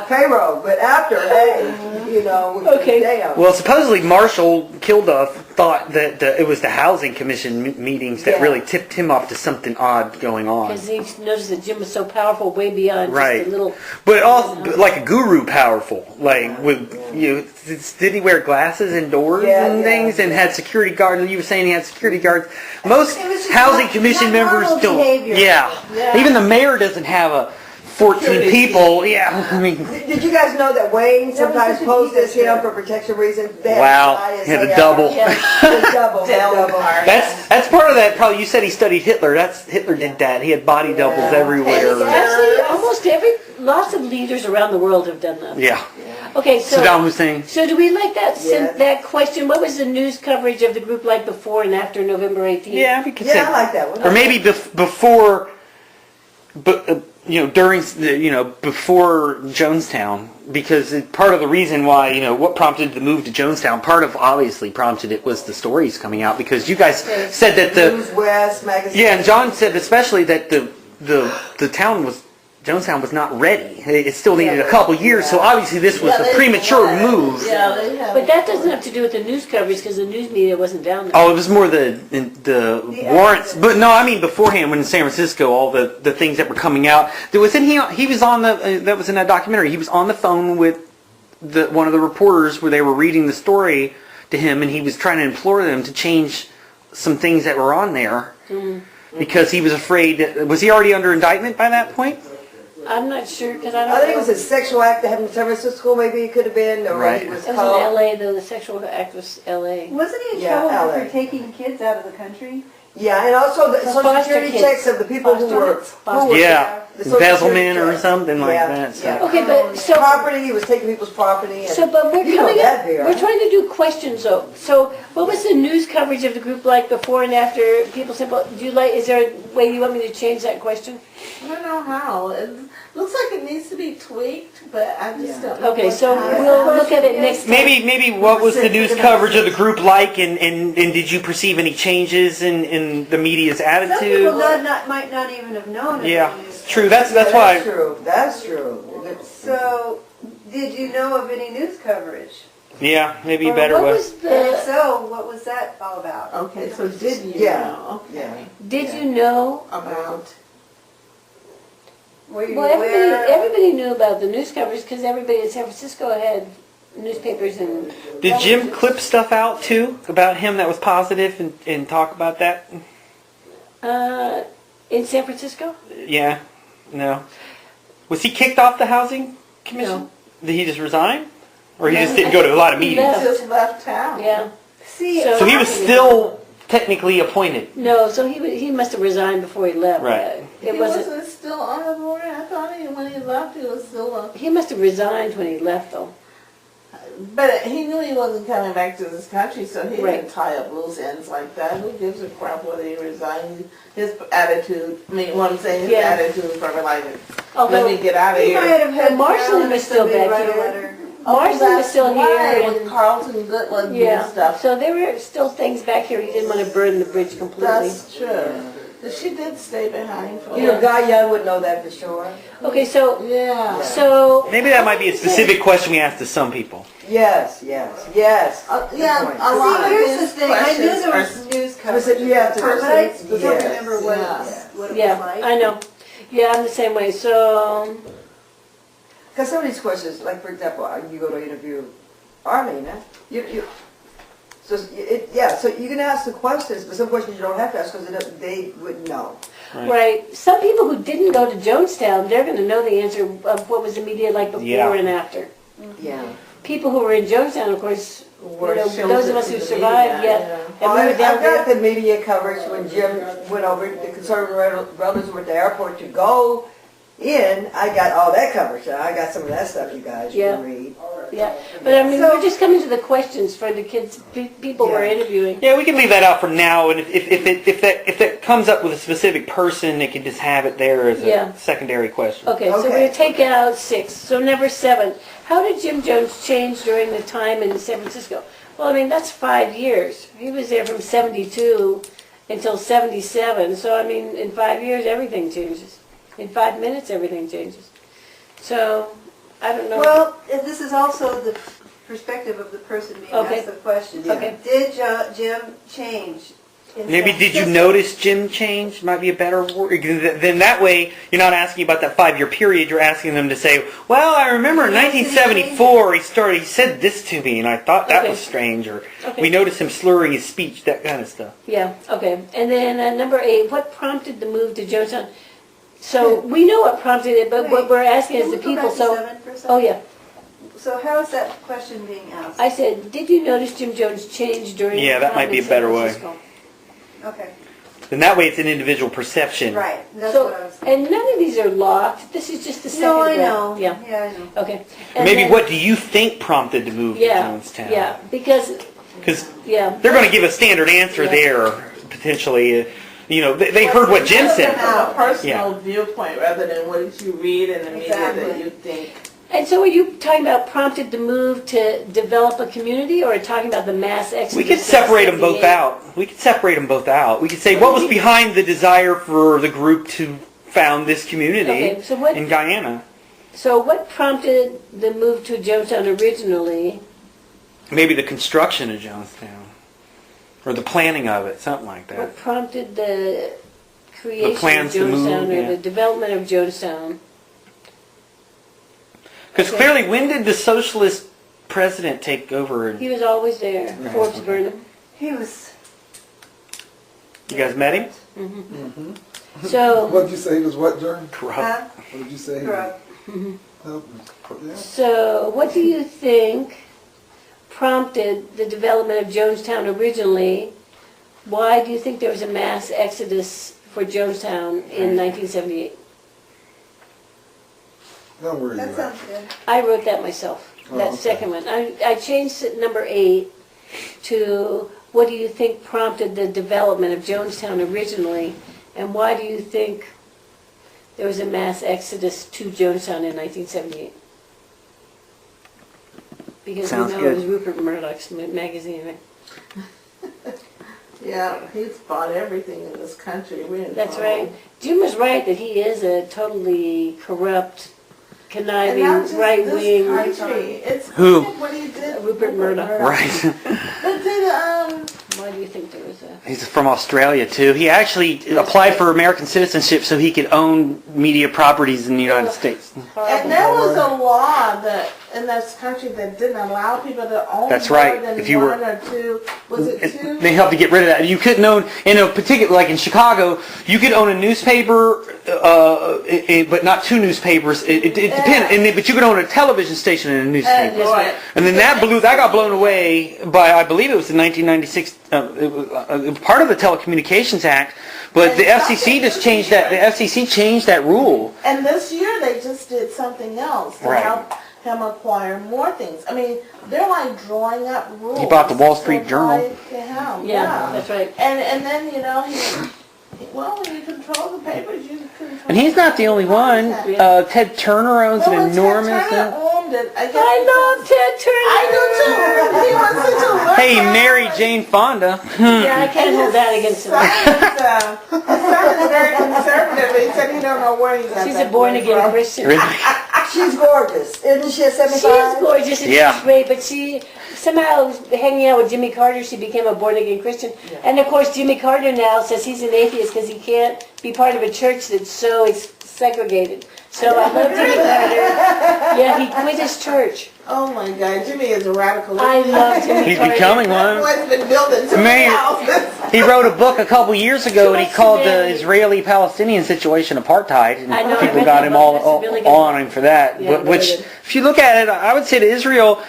payroll, but after, hey, Okay. damn. Well, supposedly Marshall Kilduff thought that it was the housing commission meetings that Yeah. really tipped him off to something odd going on. Because he noticed that Jim was so powerful, way beyond Right. just a little. But also like a guru powerful. Like with did he wear glasses indoors Yeah, and yeah, things and had security guards? You were saying he had security guards. Most It was just housing not- commission not members normal don't. behavior. Yeah. Yeah. Even the mayor doesn't have a 14 people. Yeah. I mean. Did you guys know that Wayne sometimes such a posed as teacher. him for protection reasons? They had Wow. to lie and He had say, a double. The double. Double. That's part of that. Probably you said he studied Hitler. Hitler did that. He had body doubles everywhere. Actually, almost lots of leaders around the world have done that. Yeah. Okay, so Saddam Hussein. So do we like that Yes. that question? What was the news coverage of the group like before and after November 18th? Yeah, we could Yeah, say. I like that one. Or maybe before, but during before Jonestown, because part of the reason why what prompted the move to Jonestown, obviously prompted it was the stories coming out, because you guys said that News West magazine. yeah, and John said especially that the town was. Jonestown was not ready. It still needed a couple years, so obviously this was a premature move. Yeah, they have. But that doesn't have to do with the news coverage because the news media wasn't down there. Oh, it was more the warrants. But no, I mean beforehand when in San Francisco, all the things that were coming out. He was on that was in that documentary. He was on the phone with one of the reporters where they were reading the story to him, and he was trying to implore them to change some things that were on there because he was afraid. Was he already under indictment by that point? I'm not sure because I don't I think it know. was a sexual act that happened in San Francisco, maybe it could have been, or Right. it was It was in called. L.A. though. The sexual act was L.A. Wasn't he in Yeah, trouble LA. for taking kids out of the country? Yeah, and also the Social foster Security kids. checks of the people who were, Yeah, the Social embezzlement Security or checks. something like Yeah, that. So. yeah. Okay, but so Property, he was taking people's property. And, but we're You know coming that, up. Vera. We're trying to do questions though. So what was the news coverage of the group like before and after? People said, "Well, do you like? Is there a way you want me to change that question?" I don't know how. It looks like it needs to be tweaked, but I just don't know. Okay, what so kind. we'll look at it next time. Maybe what was the news coverage of the group like, and did you perceive any changes in the media's Some people attitude? might not even have known it. Yeah, was news true. coverage. That's why. true. That's true. So, did you know of any news coverage? Yeah, maybe Or better what way. was And if the? so, what was that all about? Okay, so did you Yeah. know? Okay. Yeah. Did you know? About. Were you Well, aware? everybody knew about the news coverage because everybody in San Francisco had newspapers and. Did Jim clip stuff out too about him that was positive and talk about that? In San Francisco? Yeah, no. Was he kicked off the housing commission? No. Did he just resign, or he just didn't go to a lot of He meetings? left. He just left town. Yeah. See, So he was still technically appointed. No, so he must have resigned before he left. Right. It He wasn't. wasn't still on the board. I thought when he left, he was still on. He must have resigned when he left, though. But he knew he wasn't coming back to this country, so he Right. didn't tie up loose ends like that. Who gives a crap whether he resigned? His attitude, what I'm saying, his Yeah. attitude is probably like, Although let me get out of he here. might have had Marsland talent was if still somebody back write a here. letter. Marsland was still here. Right, with And, Carlton Goodwin yeah. and stuff. So there were still things back here. He didn't want to burn the bridge completely. That's true. She did stay behind for You know, Guy Young would know that for sure. Okay, so, Yeah. so, Maybe that might be a specific question we ask to some people. Yes, yes, yes. Good Yeah, point. a lot of Here's the these thing, I knew questions there are was news Was coverage, it- you have to- but I yes. don't remember what Yes. what it was yeah, like. I know. Yeah, I'm the same way, so, Because some of these questions, like for example, you go to interview Arlena, so so you can ask the questions, but some questions you don't have to ask because they wouldn't know. right. Some people who didn't go to Jonestown, they're going to know the answer of what was the media like before Yeah. and after. Yeah. People who were in Jonestown, of course, Were those shielded of us to who the survived, media, yeah. yeah. And Well, we were down I've got there. the media coverage when Jim went over, the conservative brothers were at the airport to go in. I got all that coverage. I got some of that stuff you guys Yeah. can read. Yeah, but I mean, So- we're just coming to the questions for the kids, people we're Yeah. interviewing. Yeah, we can leave that out for now, and if that comes up with a specific person, they can just have it there as a Yeah. secondary question. Okay, so we're Okay. going to take out 6. So number 7, how did Jim Jones change during the time in San Francisco? Well, I mean, that's 5 years. He was there from 72 until 77. So, I mean, in 5 years, everything changes. In 5 minutes, everything changes. So, I don't know. Well, and this is also the perspective of the person being Okay. asked the question. Okay. Did Jim change? in Maybe San did you Francisco? notice Jim change? Might be a better word. Then that way you're not asking about that 5-year period. You're asking them to say, "Well, I remember in Yes, did he 1974 he said this to me, and I thought that Okay. was strange." Or Okay. we noticed him slurring his speech, that kind of stuff. Yeah, okay. And then number 8, what prompted the move to Jonestown? So, we know what prompted it, but what Wait, we're asking Can is we the go people. back to So, 7 for a second? oh yeah. So how is that question being asked? I said, did you notice Jim Jones change during Yeah, the that time might be in a better San way. Francisco? Okay, Then that way it's an individual perception. right, that's So, what I was thinking. and none of these are locked. This is just the second No, I round. know. Yeah, Yeah, I know. okay. And Maybe then- what do you think prompted the move to Yeah, Jonestown? yeah, because, Because yeah. they're going to give a standard answer Yeah. there, potentially. They heard what Jim said. From a personal viewpoint rather than what did you read in the media that Exactly. you think. And so are you talking about prompted the move to develop a community, or talking about the mass exodus? We could of separate them both 78? out. We could separate them both out. We could say what was behind the desire for the group to found this community Okay, so what- in Guyana. So what prompted the move to Jonestown originally? Maybe the construction of Jonestown, or the planning of it, something like that. What prompted the creation plans of to move, Jonestown, or yeah. the development of Jonestown? Because Okay. clearly, when did the socialist president take over? He was always there, Forbes Burnham. He was. You guys met him? So, What did you say he was what, Jerry? Corrupt. Huh? What did you say? He Corrupt. yeah. so what do you think prompted the development of Jonestown originally? Why do you think there was a mass exodus for Jonestown in 1978? Don't worry That about it. sounds good. I wrote that myself, Oh, that okay. second one. I changed it, number 8 to what do you think prompted the development of Jonestown originally, and why do you think there was a mass exodus to Jonestown in 1978? Because Sounds we know good. it was Rupert Murdoch's magazine, right? Yeah, he's bought everything in this country. We're in That's trouble. right. Jim was right that he is a totally corrupt, And not conniving, just right-wing this country. It's Who? what he did. Rupert Murdoch. Right. But did Why do you think there was a... He's from Australia too. He actually applied for American citizenship so he could own media properties in the United States. and there was a law that in this country that didn't allow people to own That's more right. than If you were- one or two. Was it two? They helped to get rid of that. You couldn't own, in a particular, like in Chicago, you could own a newspaper, but not 2 newspapers. It depended. But you could own a television station and a newspaper. Right. And then that got blown away by, I believe it was in 1996. It was part of the Telecommunications Act, but the FCC just changed that. The FCC changed that rule. And this year they just did something else to Right. help him acquire more things. I mean, they're like drawing up rules. He bought the Wall Street to Journal. apply to him. Yeah, that's right. And then well, when you control the papers, you control. And he's not the only one. content. Ted Turner owns Well, an enormous. Ted Turner owned it. I guess I love Ted Turner! I do too. He was such a Hey, Mary Jane Fonda. Yeah, I can't hold that against him. His son is very conservative. He said he don't know where he's at. She's a born-again Christian. She's gorgeous. Isn't she a She 75? is gorgeous and Yeah. she's great, but she somehow hanging out with Jimmy Carter, she became a born-again Christian. And of course, Jimmy Carter now says he's an atheist because he can't be part of a church that's so segregated. So I love Jimmy Carter. Yeah, he quit his church. Oh my God, Jimmy is a radical. I love Jimmy He's Carter. becoming one. Everyone's been building too many Man. houses. He wrote a book a couple years ago, and he much called the humanity. Israeli-Palestinian situation apartheid, and I know, I people read got that him book. all That's a really good on him for that. Yeah, But, which, really good. if you look at it, I would say to Israel,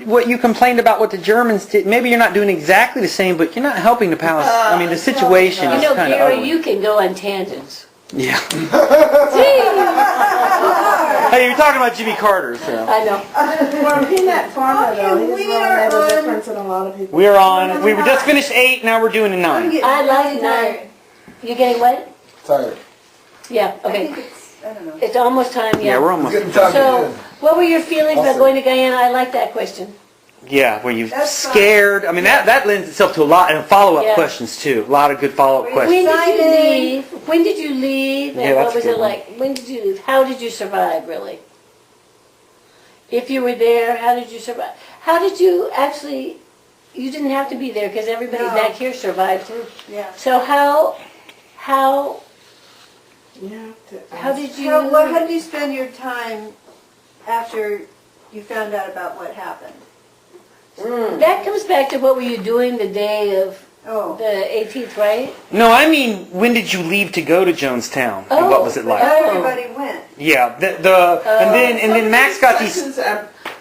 what you complained about what the Germans did, maybe you're not doing exactly the same, but you're not helping the Palestinians. I mean, the situation You is know, kind of Gary, ugly. you can go on tangents. Yeah. Gee, Hey, you're talking about Jimmy Carter, so. I know. Well, Peanut Farmer though, he's we really are made a on- difference in a lot of people. We're on. We were just finished 8. Now we're doing a 9. I like 9. You getting what? Tired. Yeah, I okay. think it's, I don't know. It's almost time, Yeah, yeah. we're It's almost. getting time to So, end. what were your feelings about going to Guyana? I like that question. Yeah, were you That's fine. scared? I mean, that lends itself to a lot, and follow-up Yeah. questions too. A lot of good follow-up questions. When did you Excited. leave? When did you leave? Yeah, And that's what was a it good one. like? When did you leave? How did you survive, really? If you were there, how did you survive? How did you actually, you didn't have to be there because everybody No. back here survived too. Yeah. So how You have to How did you? How did you spend your time after you found out about what happened? That comes back to what were you doing the day of Oh. the 18th, right? No, I mean, when did you leave to go to Jonestown? And what was it like? Oh. Everybody went. Yeah, and then Max got these. questions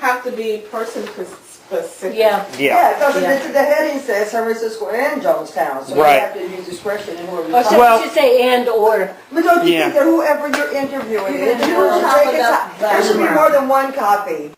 have to be person specific. Yeah. Yeah. because Yeah. the heading says San Francisco and Jonestown, so Right. you have to use discretion in whoever you Or talk so Well- you should say and or. But don't you Yeah. think that whoever you're interviewing, You're gonna you do should a take it- there should be more than one copy.